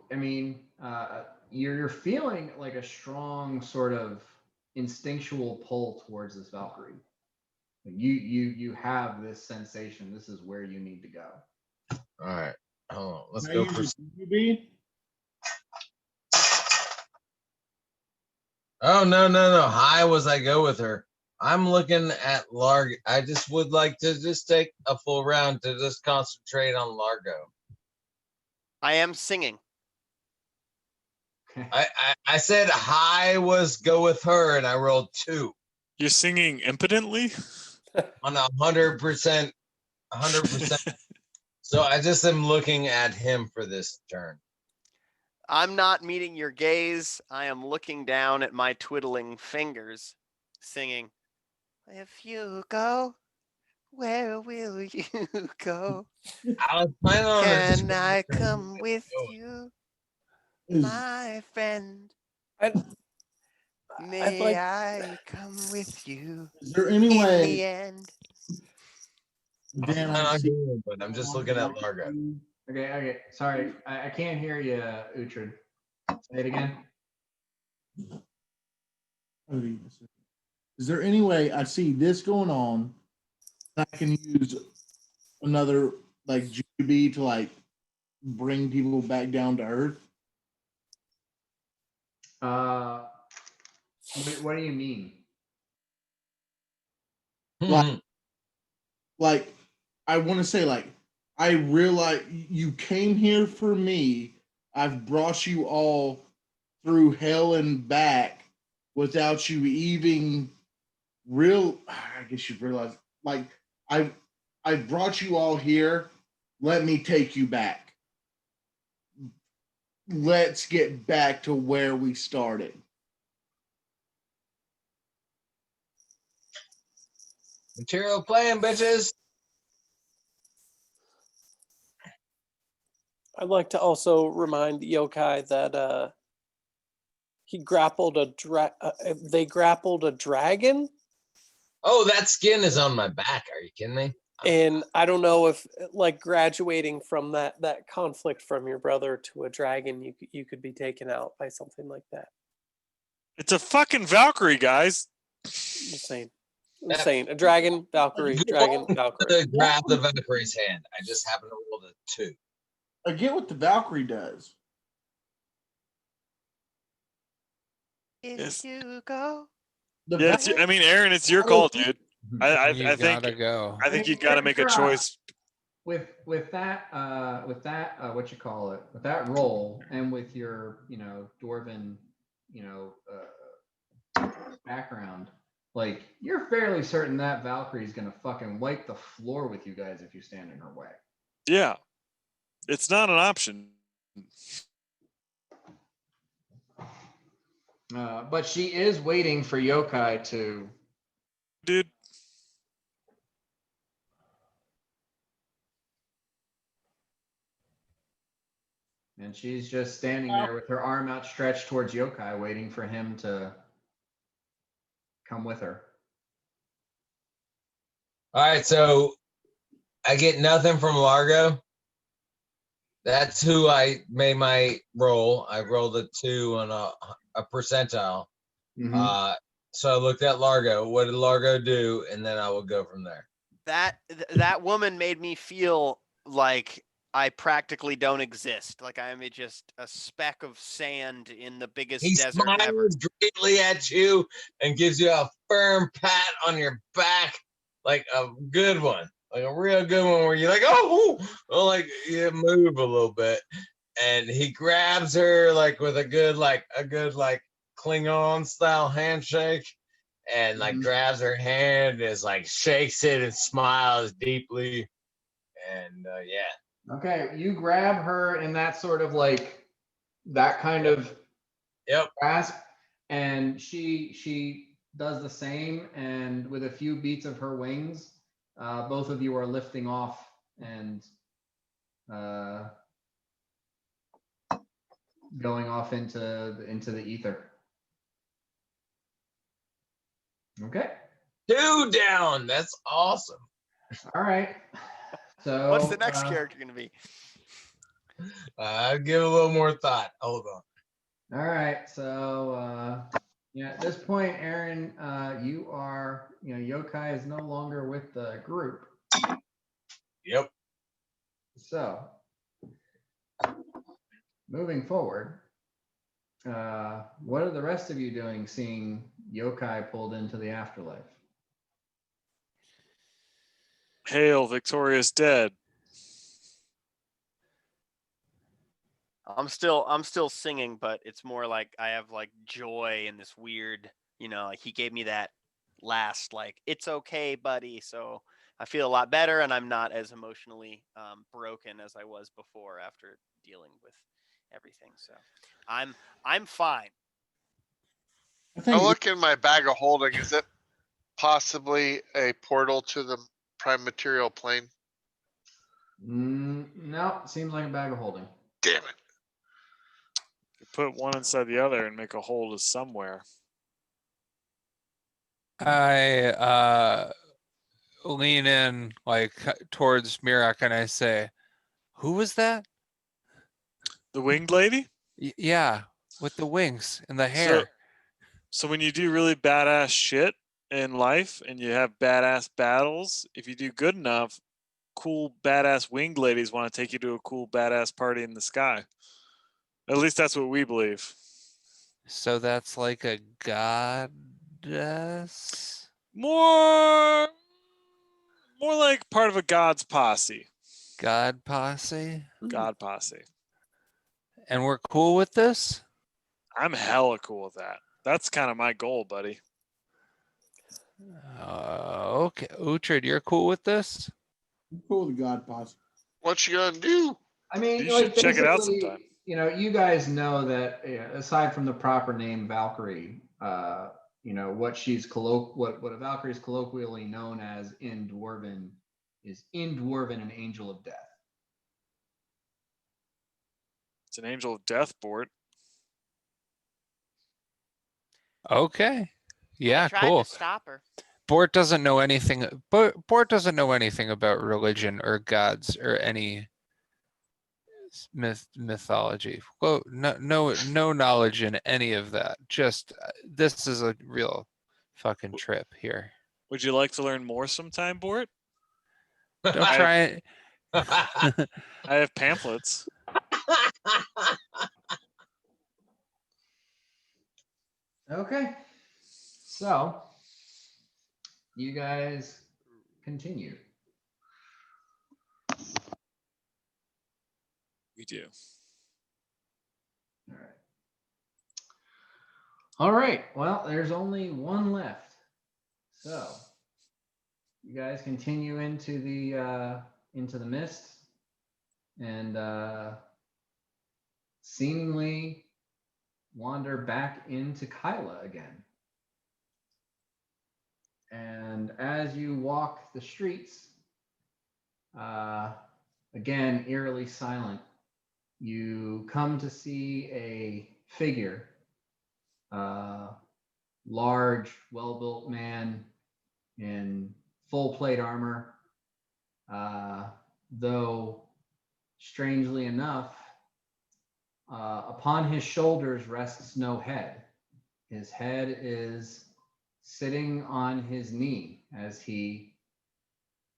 feeling like a strong sort of instinctual pull towards this Valkyrie. You have this sensation. This is where you need to go. All right, hold on. Let's Can I go use for. a UB? Oh no! High was I go with her. I'm looking at Largo. I just would like to just take a full round to just concentrate on Largo. I am singing. I said high was go with her, and I rolled 2 You're singing impotently? on 100%. 100%. So I just am looking at him for this turn. I'm not meeting your gaze. I am looking down at my twiddling fingers, singing, "If you go, where will you go? I was planning on Can I come with you, Is, my friend? I'd May like- I come with you is there any in way, the end?" Dan, I'm I not see doing, but I'm just looking at Largo. Okay. Sorry, I can't hear you, Uhtred. Say it again. Is there any way I see this going on? I can use another like GB to like bring people back down to earth. What do you mean? Like I want to say like I realize you came here for me. I've brought you all through hell and back without you even I guess you realize like I brought you all here. Let me take you back. Let's get back to where we started. Material plan, bitches. I'd like to also remind Yokai that they grappled a dragon, Oh, that skin is on my back. Are you kidding me? and I don't know if like graduating from that conflict from your brother to a dragon, you could be taken out by something like that. It's a fucking Valkyrie, guys. Just saying. I'm saying a dragon, Valkyrie, dragon, Valkyrie. To grab the Valkyrie's hand. I just happened to roll the 2. I get what the Valkyrie does. If Yes. you go, Yeah, I mean, Aaron, it's your call, dude. I You think gotta go. I think you got to make a choice. With that what you call it, with that roll, and with your dwarven background, like you're fairly certain that Valkyrie's gonna fucking wipe the floor with you guys if you stand in her way. Yeah, it's not an option. But she is waiting for Yokai to. Dude, And she's just standing there with her arm outstretched towards Yokai, waiting for him to come with her. All right, so I get nothing from Largo. That's who I made my roll. I rolled a 2 on a percentile. Mhm. So I looked at Largo. What did Largo do? And then I will go from there. that woman made me feel like I practically don't exist. Like I'm just a speck of sand in the biggest He desert ever. smiles greatly at you and gives you a firm pat on your back, like a good one, like a real good one, where you're like, oh, like you move a little bit, and he grabs her like with a good Klingon style handshake, and like grabs her hand, is like shakes it and smiles deeply, and yeah. Okay, you grab her in that sort of like that kind of grasp, and she does the same, and with a few beats of her wings, both of you are lifting off and going off into the ether. Okay. 2 down. That's awesome. All right. So What's the next character going to be? I'll give it a little more thought. Hold on. All right. So yeah, at this point, Aaron, you are, Yokai is no longer with the group. Yep. So moving forward, what are the rest of you doing seeing Yokai pulled into the afterlife? Hail, victorious dead. I'm still singing, but it's more like I have like joy in this weird, like he gave me that last like it's okay, buddy. So I feel a lot better, and I'm not as emotionally broken as I was before after dealing with everything. So I'm fine. I I think look in my bag of holding. Is it possibly a portal to the prime material plane? No, seems like a bag of holding. Damn it. You put one inside the other and make a hole to somewhere. I lean in like towards Mirak and I say, "Who was that?" The winged lady? Yeah, with the wings and the So, hair. so when you do really badass shit in life and you have badass battles, if you do good enough, cool badass winged ladies want to take you to a cool badass party in the sky. At least that's what we believe. So that's like a goddess? More like part of a god's posse. God posse? God posse. And we're cool with this? I'm hella cool with that. That's kind of my goal, buddy. Okay. Uhtred, you're cool with this? I'm cool with the God Posse. What you gonna do? I mean, You like should check it out basically, sometime. You guys know that aside from the proper name Valkyrie, what she's what a Valkyrie is colloquially known as in Dwarven is in Dwarven an angel of death. It's an angel of death, Bort. Okay. Yeah, I tried cool. to stop her. Bort doesn't know anything. Bort doesn't know anything about religion or gods or any mythology. Well, no knowledge in any of that. Just this is a real fucking trip here. Would you like to learn more sometime, Bort? Don't try it. I have pamphlets. Okay. So you guys continue. We do. All right. All right. Well, there's only one left. So you guys continue into the mist and seemingly wander back into Kyla again. And as you walk the streets, again eerily silent, you come to see a figure, large, well-built man in full plate armor, though strangely enough, upon his shoulders rests no head. His head is sitting on his knee as he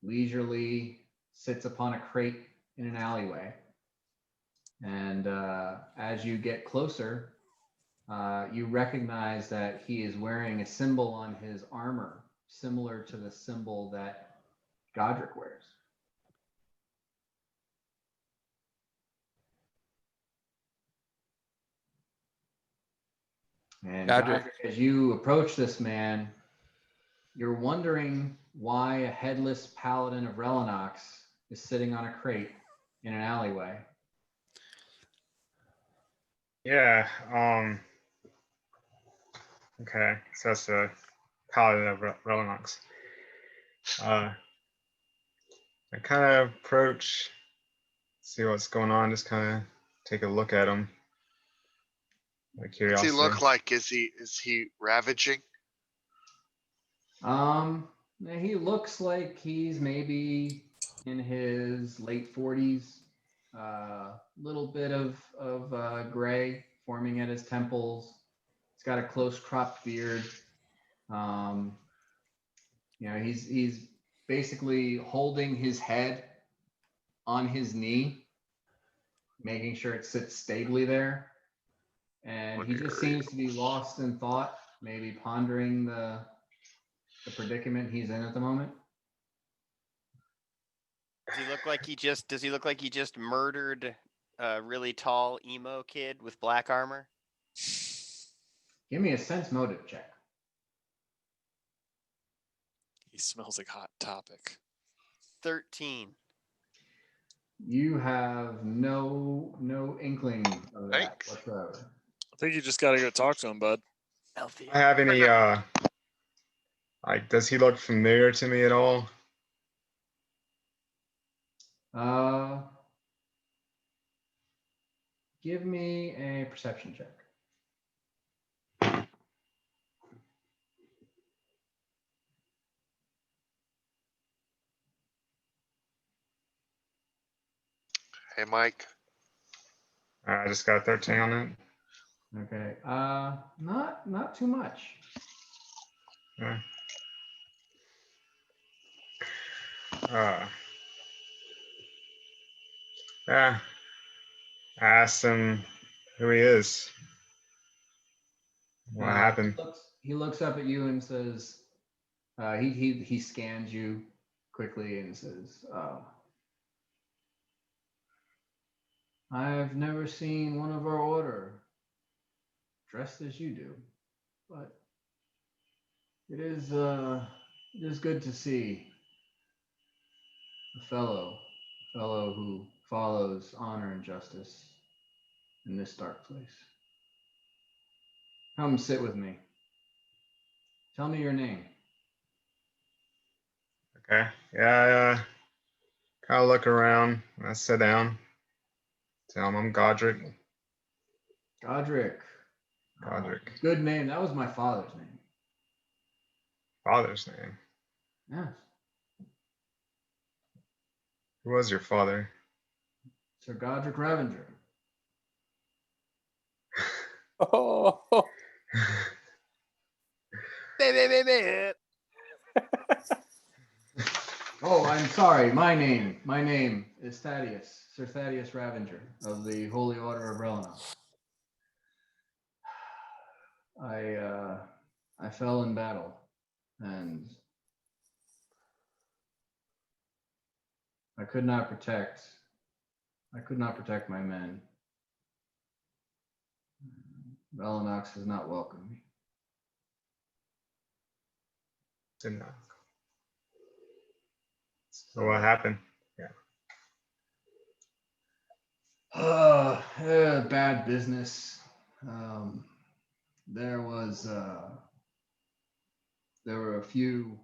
leisurely sits upon a crate in an alleyway. And as you get closer, you recognize that he is wearing a symbol on his armor, similar to the symbol that Godric wears. And Godric. Godric, as you approach this man, you're wondering why a headless paladin of Relinox is sitting on a crate in an alleyway. Yeah. Okay. So that's the paladin of Relinox. I kind of approach, see what's going on. Just kind of take a look at him. Like What's curiosity. he look like? Is he ravaging? He looks like he's maybe in his late 40s. Little bit of gray forming at his temples. He's got a close cropped beard. He's basically holding his head on his knee, making sure it sits stably there. And he just seems to be lost in thought, maybe pondering the predicament he's in at the moment. Does he look like he just murdered a really tall emo kid with black armor? Give me a sense motive check. He smells like Hot Topic. 13. You have no inkling of that whatsoever. I think you just got to go talk to him, bud. Healthy. I have any like, does he look familiar to me at all? Give me a perception check. Hey, Mike. I just got a 13 on it. Okay. Not too much. Yeah. Yeah. I asked him who he is. What happened? He looks up at you and says, he scans you quickly and says, I've never seen one of our order dressed as you do, but it is good to see a fellow who follows honor and justice in this dark place. Come sit with me. Tell me your name. Okay. Yeah, kind of look around. I sit down. Tell him I'm Godric. Godric. Godric. Good name. That was my father's name. Father's name. Yes. Who was your father? Sir Godric Revenger. Oh, Oh, I'm sorry. My name is Thaddeus, Sir Thaddeus Ravenger of the Holy Order of Relina. I fell in battle, and I could not protect my men. Velinox has not welcomed me. Didn't know. So what happened? Bad business. There were a few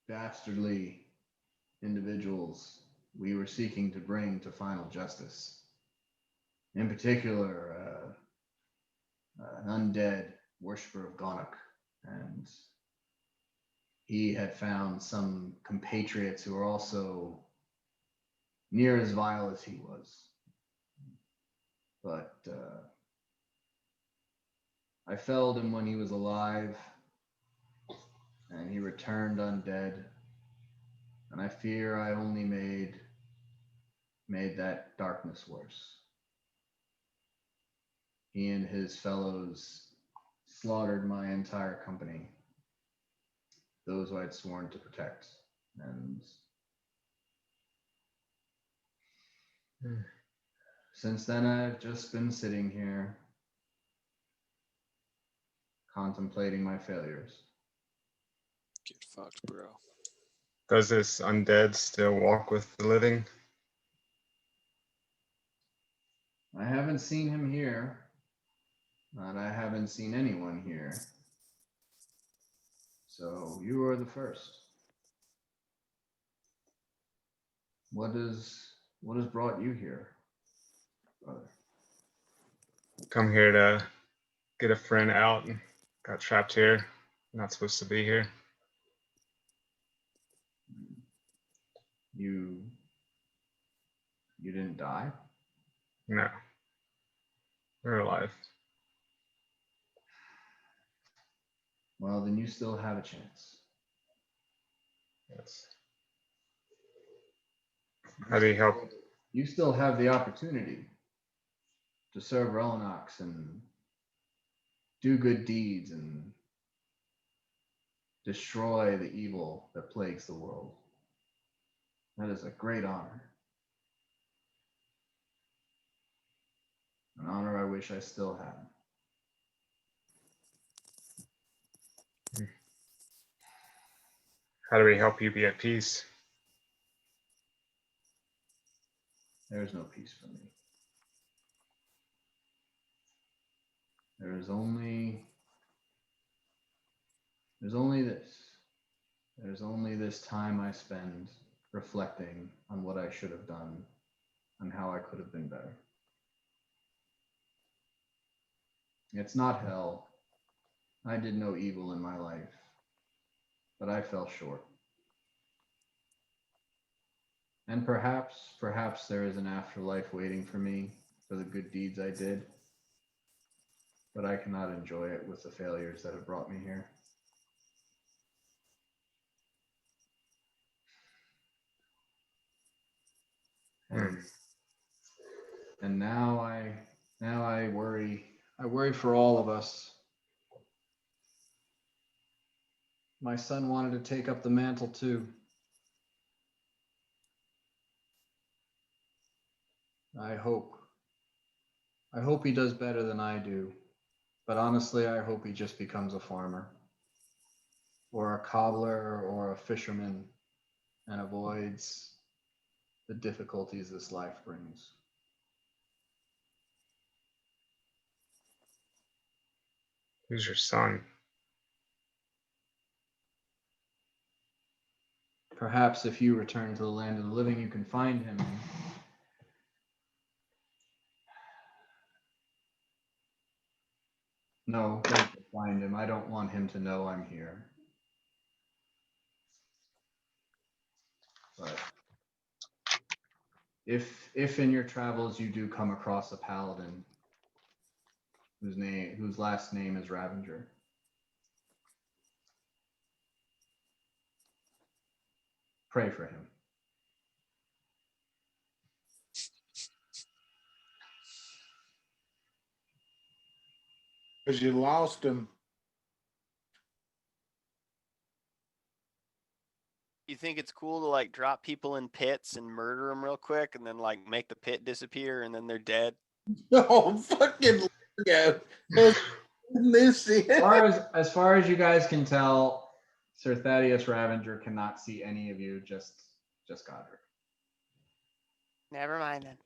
dastardly individuals we were seeking to bring to final justice. In particular, an undead worshiper of Gonuk, and he had found some compatriots who were also near as vile as he was. But I felled him when he was alive, and he returned undead. And I fear I only made that darkness worse. He and his fellows slaughtered my entire company, those who I'd sworn to protect. And since then, I've just been sitting here contemplating my failures. Get fucked, bro. Does this undead still walk with the living? I haven't seen him here, and I haven't seen anyone here. So you are the first. What has brought you here, brother? Come here to get a friend out and got trapped here. Not supposed to be here. You didn't die? No. We're alive. Well, then you still have a chance. Yes. How do you help? You still have the opportunity to serve Relinox and do good deeds and destroy the evil that plagues the world. That is a great honor. An honor I wish I still had. How do we help you be at peace? There is no peace for me. There's only this. There's only this time I spend reflecting on what I should have done and how I could have been better. It's not hell. I did no evil in my life, but I fell short. And perhaps there is an afterlife waiting for me for the good deeds I did, but I cannot enjoy it with the failures that have brought me here. And now I worry for all of us. My son wanted to take up the mantle too. I hope he does better than I do. But honestly, I hope he just becomes a farmer or a cobbler or a fisherman and avoids the difficulties this life brings. Who's your son? Perhaps if you return to the land of the living, you can find him. No, don't find him. I don't want him to know I'm here. But if in your travels you do come across a paladin whose last name is Ravenger, pray for him. Because you lost him. You think it's cool to like drop people in pits and murder them real quick and then like make the pit disappear and then they're dead? Oh, fucking yeah. As far as you guys can tell, Sir Thaddeus Ravenger cannot see any of you, just Godric. Never mind then.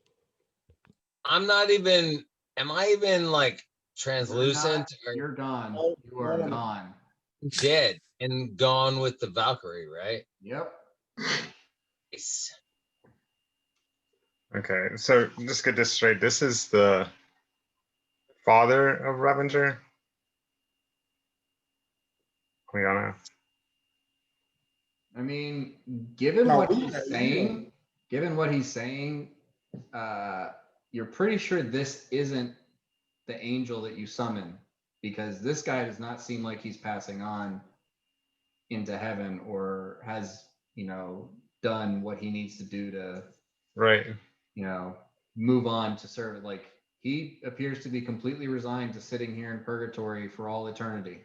I'm not even. Am I even like translucent? You're gone. Oh, You are gone. Dead and gone with the Valkyrie, right? Yep. Nice. Okay, so just get this straight. This is the father of Ravenger? We don't know. I mean, given No, what we he's know, saying, you're pretty sure this isn't the angel that you summon, because this guy does not seem like he's passing on into heaven or has, done what he needs to do to, Right. move on to serve it. Like, he appears to be completely resigned to sitting here in purgatory for all eternity.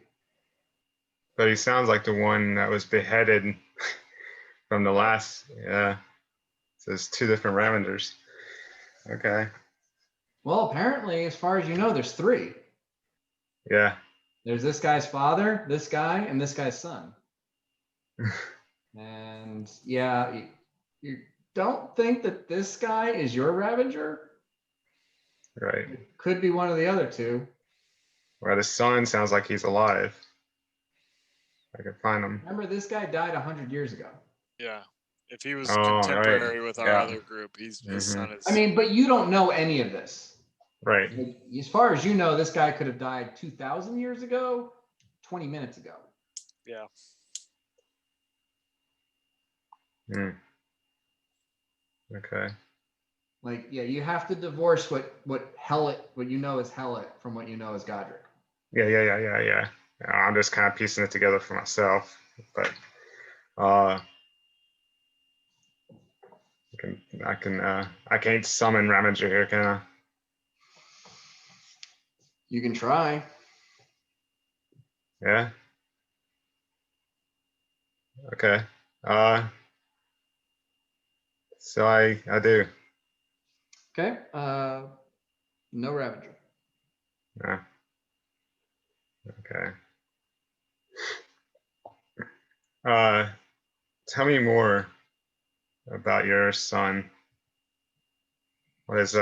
But he sounds like the one that was beheaded from the last. Yeah. So there's two different Ravengers. Okay. Well, apparently, as far as you know, there's three. Yeah. There's this guy's father, this guy, and this guy's son. And yeah, you don't think that this guy is your Ravenger? Right. It could be one of the other two. Well, the son sounds like he's alive. I can find him. Remember, this guy died 100 years ago. Yeah. If he was Oh, contemporary right. with our Yeah. other group, his son is. I mean, but you don't know any of this. Right. Like, as far as you know, this guy could have died 2,000 years ago, 20 minutes ago. Yeah. Hmm. Okay. Like, yeah, you have to divorce what you know is Hellet from what you know is Godric. Yeah. I'm just kind of piecing it together for myself, but I can't summon Ravager here, can I? You can try. Yeah. Okay. So I do. Okay. No Ravager. Yeah. Okay. Tell me more about your son. What is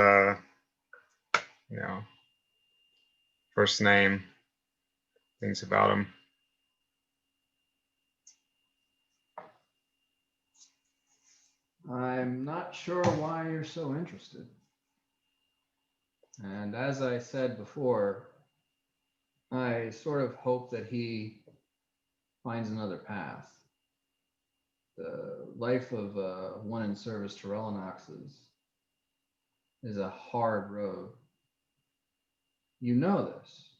first name, things about him. I'm not sure why you're so interested. And as I said before, I sort of hope that he finds another path. The life of one in service to Relinox is a hard road. You know this.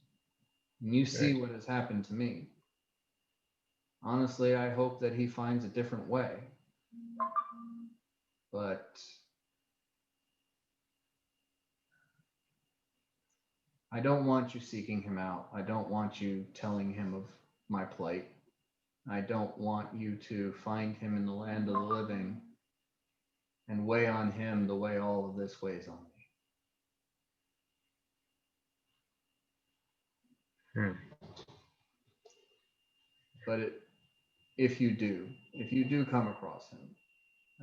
And you see what has happened to me. Honestly, I hope that he finds a different way. But I don't want you seeking him out. I don't want you telling him of my plight. I don't want you to find him in the land of the living and weigh on him the way all of this weighs on me. But if you do come across him,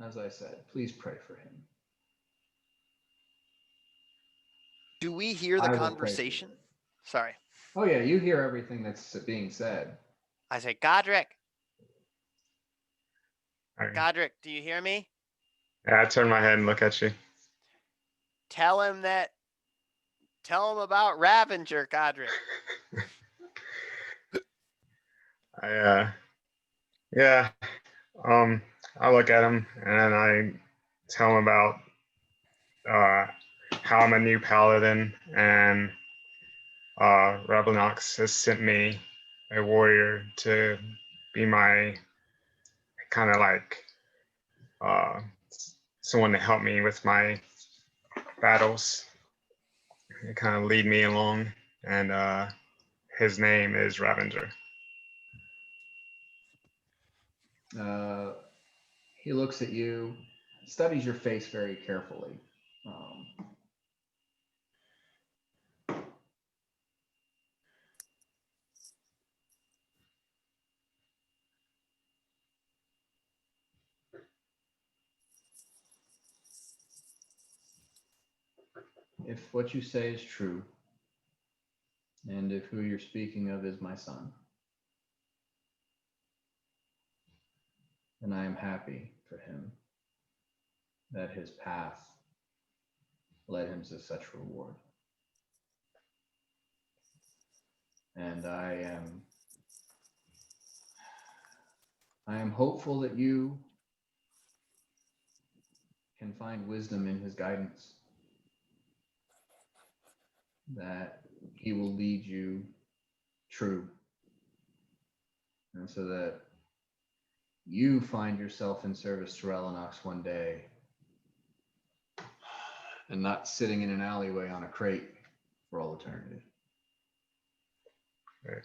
as I said, please pray for him. Do we hear the I will pray for conversation? you. Sorry. Oh yeah, you hear everything that's being said. I say, Godric. Okay. Godric, do you hear me? Yeah, I turn my head and look at you. Tell him about Ravager, Godric. Yeah. I look at him and I tell him about how I'm a new paladin and Ravenox has sent me a warrior to be my kind of like someone to help me with my battles and kind of lead me along. And his name is Ravager. He looks at you, studies your face very carefully. If what you say is true, and if who you're speaking of is my son, then I am happy for him that his path led him to such reward. And I am hopeful that you can find wisdom in his guidance, that he will lead you true, and so that you find yourself in service to Relinox one day and not sitting in an alleyway on a crate for all eternity. Right.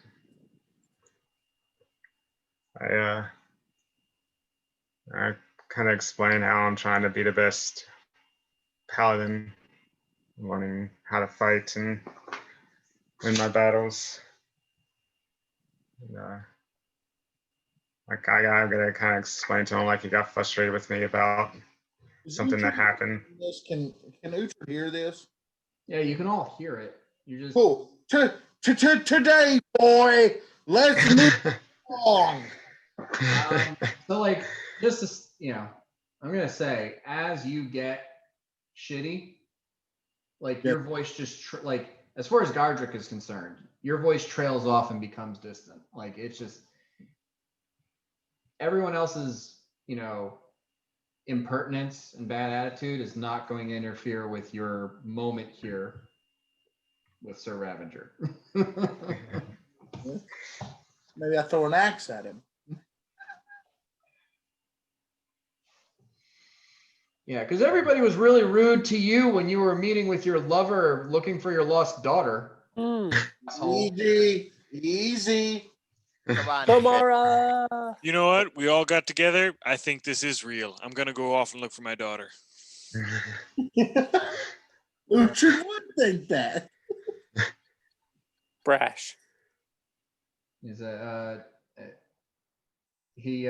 I kind of explain how I'm trying to be the best paladin, learning how to fight and win my battles. And, like I gotta kind of explain to him like he got frustrated with me about something that happened. Can Uhtred hear this? Yeah, you can all hear it. You just Cool. Today, boy, let's move on. so like just to, I'm gonna say as you get shitty, like your voice just like as far as Gardrick is concerned, your voice trails off and becomes distant. Like it's just everyone else's, impertinence and bad attitude is not going to interfere with your moment here with Sir Ravenger. Maybe I throw an axe at him. Yeah, because everybody was really rude to you when you were meeting with your lover looking for your lost daughter. Asshole. Easy. Come on. Tomorrow. You know what? We all got together. I think this is real. I'm gonna go off and look for my daughter. Lucian would think that. Brash. Is he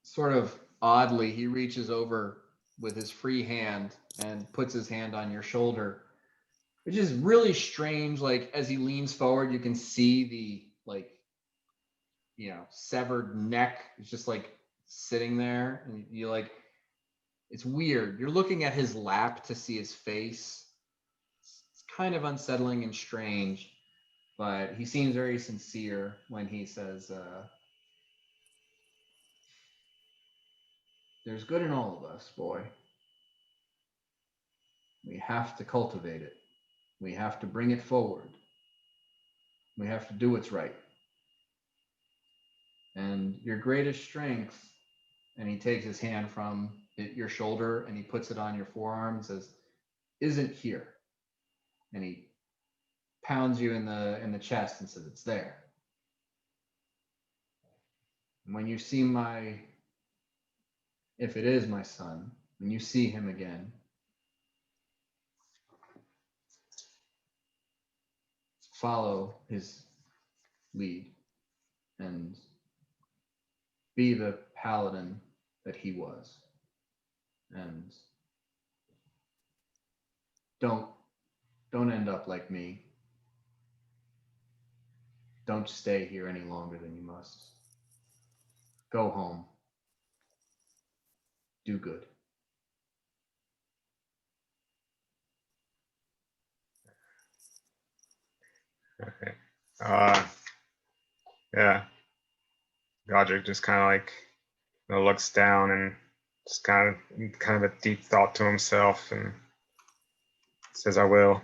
sort of oddly he reaches over with his free hand and puts his hand on your shoulder, which is really strange. Like as he leans forward, you can see the severed neck is just like sitting there, and you like it's weird. You're looking at his lap to see his face. It's kind of unsettling and strange, but he seems very sincere when he says, there's good in all of us, boy. We have to cultivate it. We have to bring it forward. We have to do what's right. And your greatest strength, and he takes his hand from your shoulder and he puts it on your forearm and says, isn't here. And he pounds you in the chest and says, it's there. And when you see if it is my son, when you see him again, follow his lead and be the paladin that he was. And don't end up like me. Don't stay here any longer than you must. Go home. Do good. Okay. Yeah. Godric just kind of like looks down and just kind of a deep thought to himself and says, I will.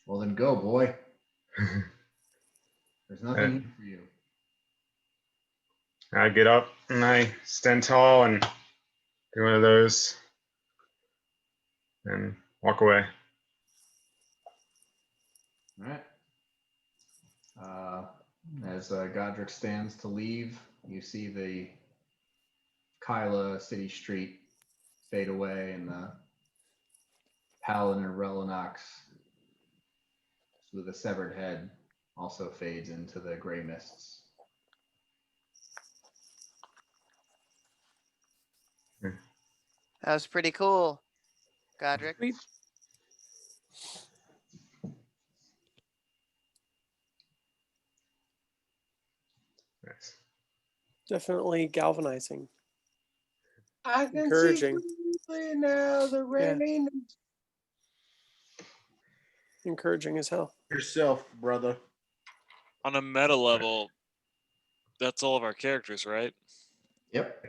Well, then go, boy. There's nothing here for you. I get up and I stand tall and do one of those and walk away. All right. As Godric stands to leave, you see the Kyla city street fade away, and the paladin of Relinox with a severed head also fades into the gray mists. That was pretty cool, Godric. Sweet. Nice. Definitely galvanizing. I can Encouraging. see clearly now the rain. Encouraging as hell. Yourself, brother. On a meta level, that's all of our characters, right? Yep.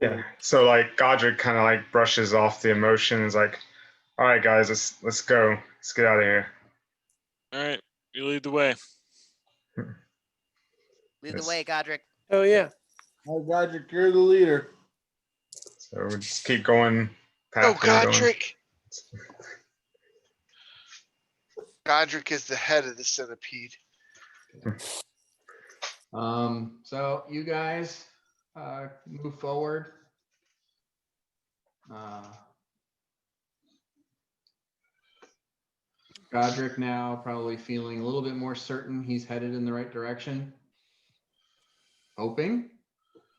Yeah. So like Godric kind of like brushes off the emotions, like, all right, guys, let's go. Let's get out of here. All right, you lead the way. Lead the way, Godric. Oh yeah. Oh, Godric, you're the leader. So we just keep going. Oh, Godric. Godric is the head of the centipede. So you guys move forward. Godric now probably feeling a little bit more certain he's headed in the right direction. Hoping,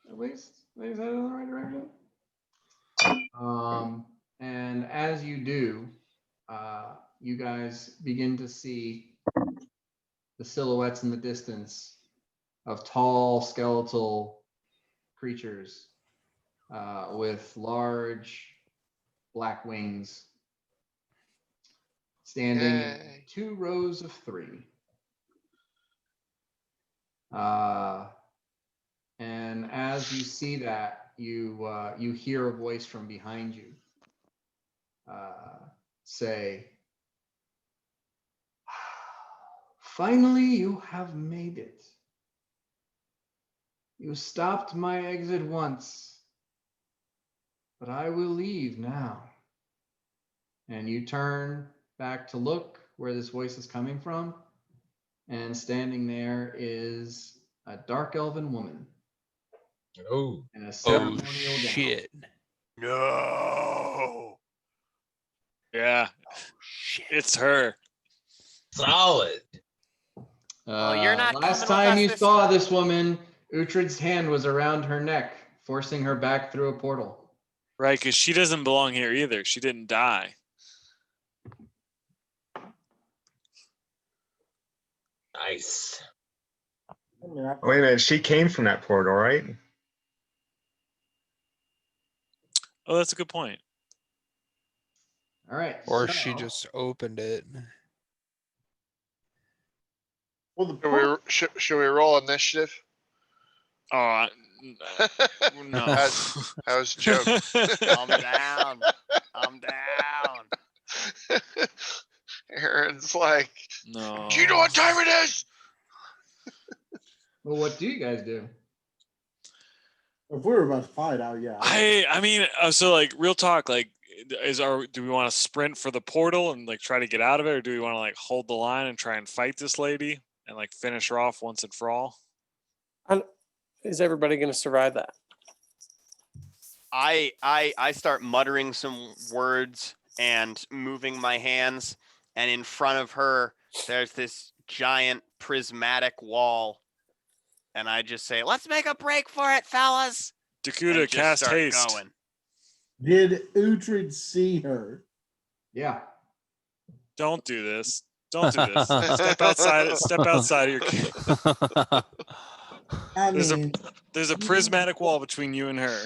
at least, that he's headed in the right direction. And as you do, you guys begin to see the silhouettes in the distance of tall skeletal creatures with large black wings, standing in Yay. 2 rows of 3. And as you see that, you hear a voice from behind you say, "Finally, you have made it. You stopped my exit once, but I will leave now." And you turn back to look where this voice is coming from, and standing there is a dark elven woman Oh, in a Oh ceremonial gown. shit! No. Yeah, Shit! it's her. solid. Oh, you're not Last coming with time us you this saw time. this woman, Uhtred's hand was around her neck, forcing her back through a portal. Right, because she doesn't belong here either. She didn't die. Nice. I mean, I- Wait a minute, she came from that portal, right? Oh, that's a good point. All right. Or so, she just opened it. well, the Should we roll initiative? Oh, no. I was joking. I'm down. I'm down. Aaron's like, No. do you know what time it is? well, what do you guys do? if we were about to fight, yeah. I mean, so like real talk, like do we want to sprint for the portal and like try to get out of it, or do we want to like hold the line and try and fight this lady and like finish her off once and for all? Is everybody going to survive that? I start muttering some words and moving my hands, and in front of her there's this giant prismatic wall, and I just say, "Let's make a break for it, fellas!" Dakuta, and just cast start haste. going. Did Uhtred see her? Yeah. Don't do this. Don't do this. Step outside. Step outside of your. I There's mean, There's a prismatic wall between you and her.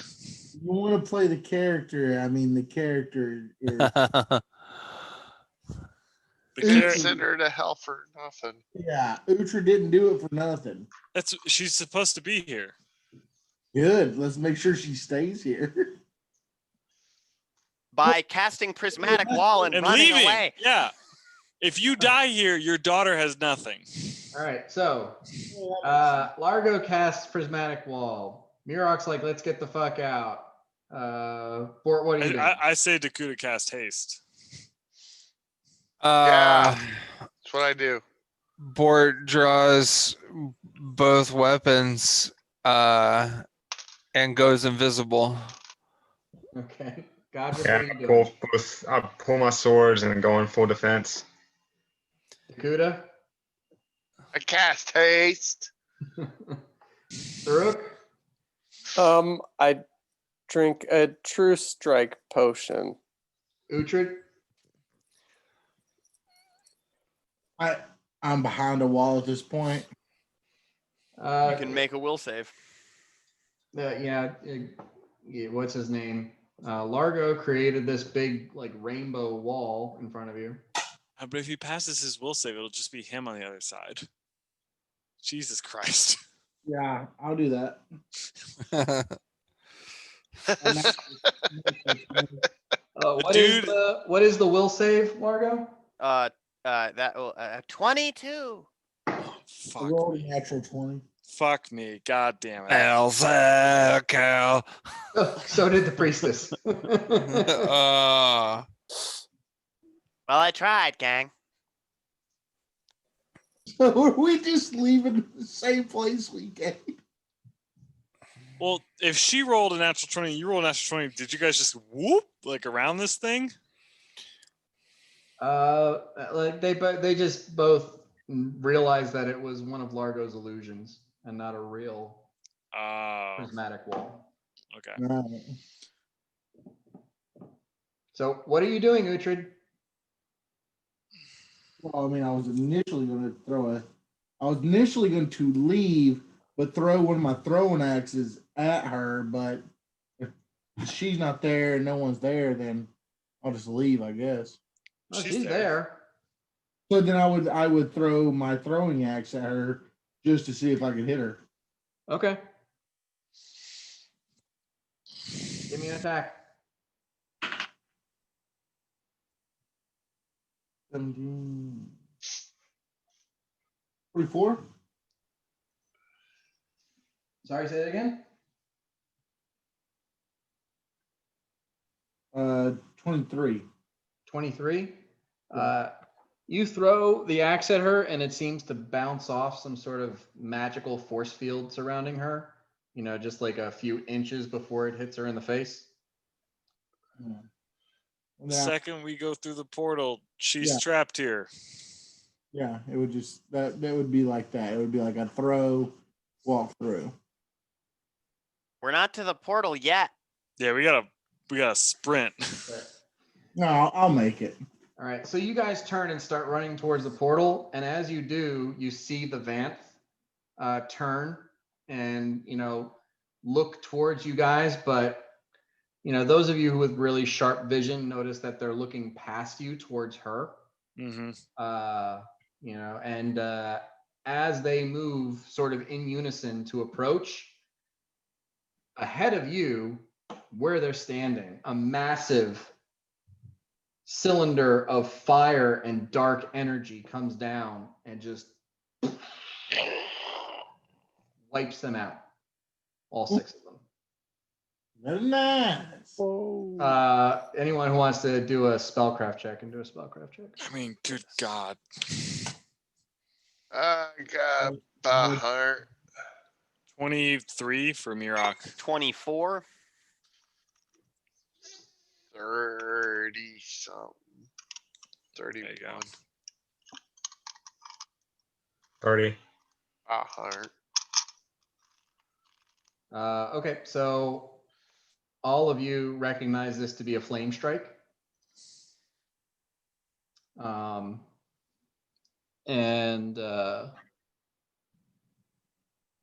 you want to play the character. I mean, the character is. Didn't send her to hell for nothing. Yeah, Uhtred didn't do it for nothing. She's supposed to be here. Good. Let's make sure she stays here. By casting prismatic wall and running leaving. away. Yeah. If you die here, your daughter has nothing. All right. So, Largo casts prismatic wall. Mirok's like, "Let's get the fuck out." Bort, what are you doing? I say Dakuta cast haste. Yeah. That's what I do. Bort draws both weapons and goes invisible. Okay. God, what Yeah, are you doing? I pull my swords and go in full defense. Dakuta? I cast haste. Farouk? I drink a true strike potion. Uhtred? I'm behind a wall at this point. You can make a will save. Yeah, what's his name? Largo created this big like rainbow wall in front of you. But if he passes his will save, it'll just be him on the other side. Jesus Christ. Yeah, I'll do that. What is the will save, Largo? That 22. Fuck Roll a me. natural 20. Fuck me. God damn it. Cal. So did the priestess. Well, I tried, gang. So are we just leaving the same place we came? Well, if she rolled a natural 20, you rolled a natural 20, did you guys just whoop like around this thing? Like they just both realized that it was one of Largo's illusions and not a real prismatic wall. Okay. Right. So what are you doing, Uhtred? Well, I mean, I was initially going to leave but throw one of my throwing axes at her. But if she's not there and no one's there, then I'll just leave, I guess. Oh, she's there. So then I would throw my throwing axe at her just to see if I could hit her. Okay. Give me an attack. 17. 44. Sorry, say that again. 23. 23. You throw the axe at her, and it seems to bounce off some sort of magical force field surrounding her. You know, just like a few inches before it hits her in the face. The second we go through the portal, she's Yeah. trapped here. Yeah, it would just that would be like that. It would be like a throw, walk through. We're not to the portal yet. Yeah, we gotta sprint. No, I'll make it. All right, so you guys turn and start running towards the portal, and as you do, you see the Vanth turn and, you know, look towards you guys, but, you know, those of you with really sharp vision notice that they're looking past you towards her. Mm-hmm. You know, and as they move sort of in unison to approach, ahead of you, where they're standing, a massive cylinder of fire and dark energy comes down and just wipes them out. All 6 of them. Very nice. Anyone who wants to do a spellcraft check and do a spellcraft check. I mean, good God. I got about 100. 23 for Mirok. 24. 30 something. 31. 30. 100. Okay, so all of you recognize this to be a flame strike. And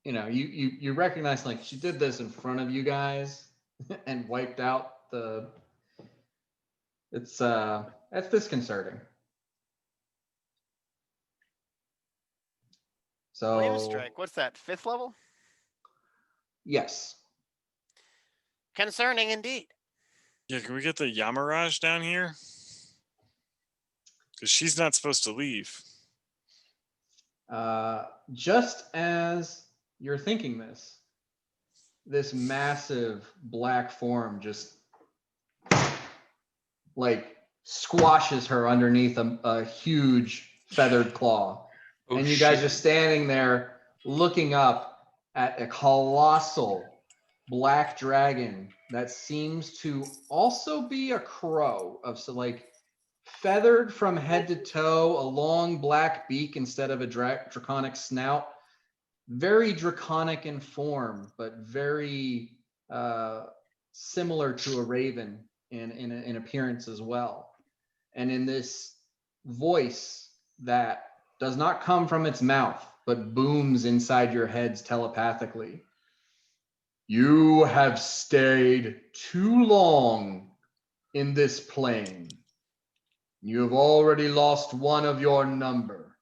you know, you recognize, like, she did this in front of you guys and wiped out the. It's that's disconcerting. So Flame strike. What's that? 5th level? Yes. Concerning indeed. Yeah, can we get the Yamaraj down here? Because she's not supposed to leave. Just as you're thinking this massive black form just like squashes her underneath a huge feathered claw. Oh, and you guys shit. are standing there looking up at a colossal black dragon that seems to also be a crow like feathered from head to toe, a long black beak instead of a draconic snout. Very draconic in form, but very similar to a raven in appearance as well. And in this voice that does not come from its mouth, but booms inside your heads telepathically. You have stayed too long in this plane. You have already lost one of your number.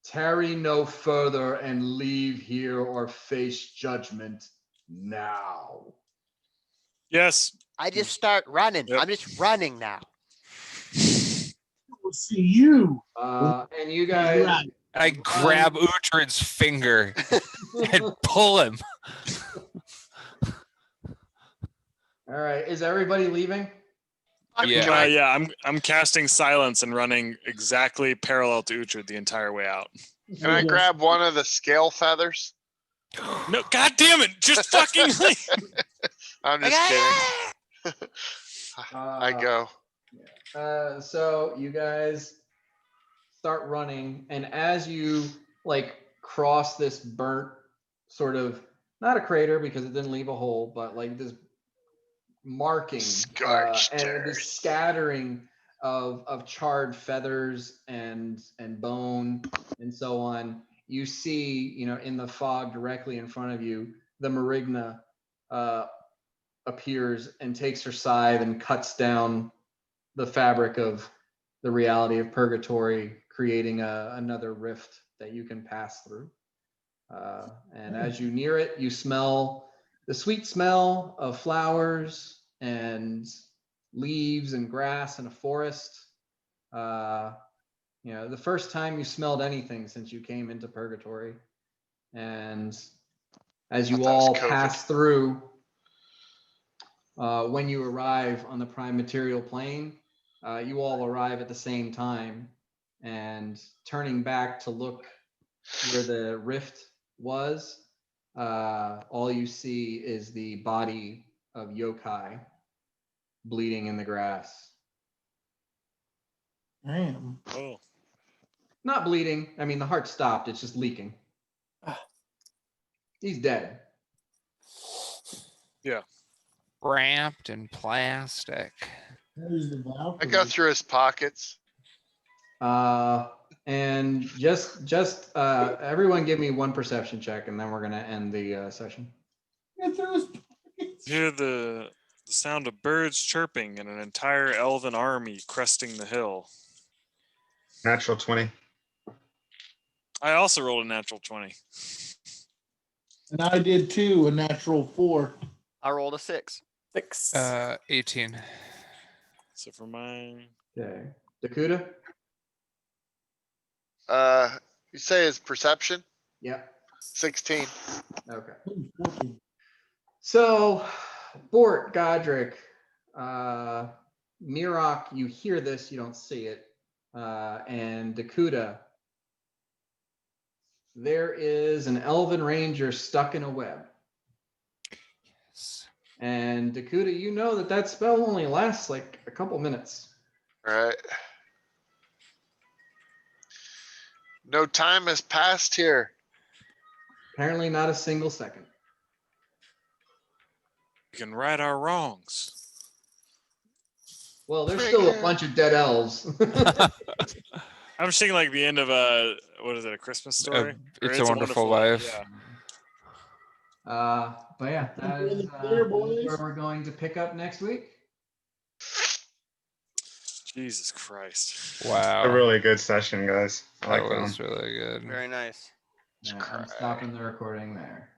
Tarry no further and leave here or face judgment now. Yes. I just start running. Yep. I'm just running now. We'll see you. And you guys. I grab Uhtred's finger and pull him. All right. Is everybody leaving? Yeah. Yeah, I'm casting silence and running exactly parallel to Uhtred the entire way out. Can I grab one of the scale feathers? No, God damn it! Just fucking leave. I'm just kidding. I go. So you guys start running, and as you like cross this burnt sort of, not a crater because it didn't leave a hole, but like this marking and this scattering of charred feathers and bone and so on, you see, in the fog directly in front of you, the Marigna appears and takes her scythe and cuts down the fabric of the reality of purgatory, creating another rift that you can pass through. And as you near it, you smell the sweet smell of flowers and leaves and grass in a forest. The first time you smelled anything since you came into purgatory. And as you all pass through, when you arrive on the prime material plane, you all arrive at the same time. And turning back to look where the rift was, all you see is the body of Yokai bleeding in the grass. Damn. Oh, Not bleeding. I mean, the heart stopped. It's just leaking. He's dead. yeah. Wrapped in plastic. I go through his pockets. And just everyone give me one perception check, and then we're gonna end the session. Hear the sound of birds chirping and an entire elven army cresting the hill. Natural 20. I also rolled a natural 20. And I did too, a natural 4. I rolled a 6. 18. So for mine, Okay, Dakuda. You say his perception? Yep. 16. Okay. So, Bort, Godric, Mirok, you hear this, you don't see it, and Dakuda. There is an elven ranger stuck in a web. Yes. And Dakuda, you know that spell only lasts like a couple minutes. Right. No time has passed here. Apparently not a single second. we can right our wrongs. Well, there's still a bunch of dead elves. I'm just thinking like the end of what is it, a Christmas story? Or It's a Wonderful Life. Yeah. But yeah, that is where we're going to pick up next week. Jesus Christ. Wow. A really good session, guys. I like that that was one. really good. Very nice. Yeah, I'm stopping the recording there.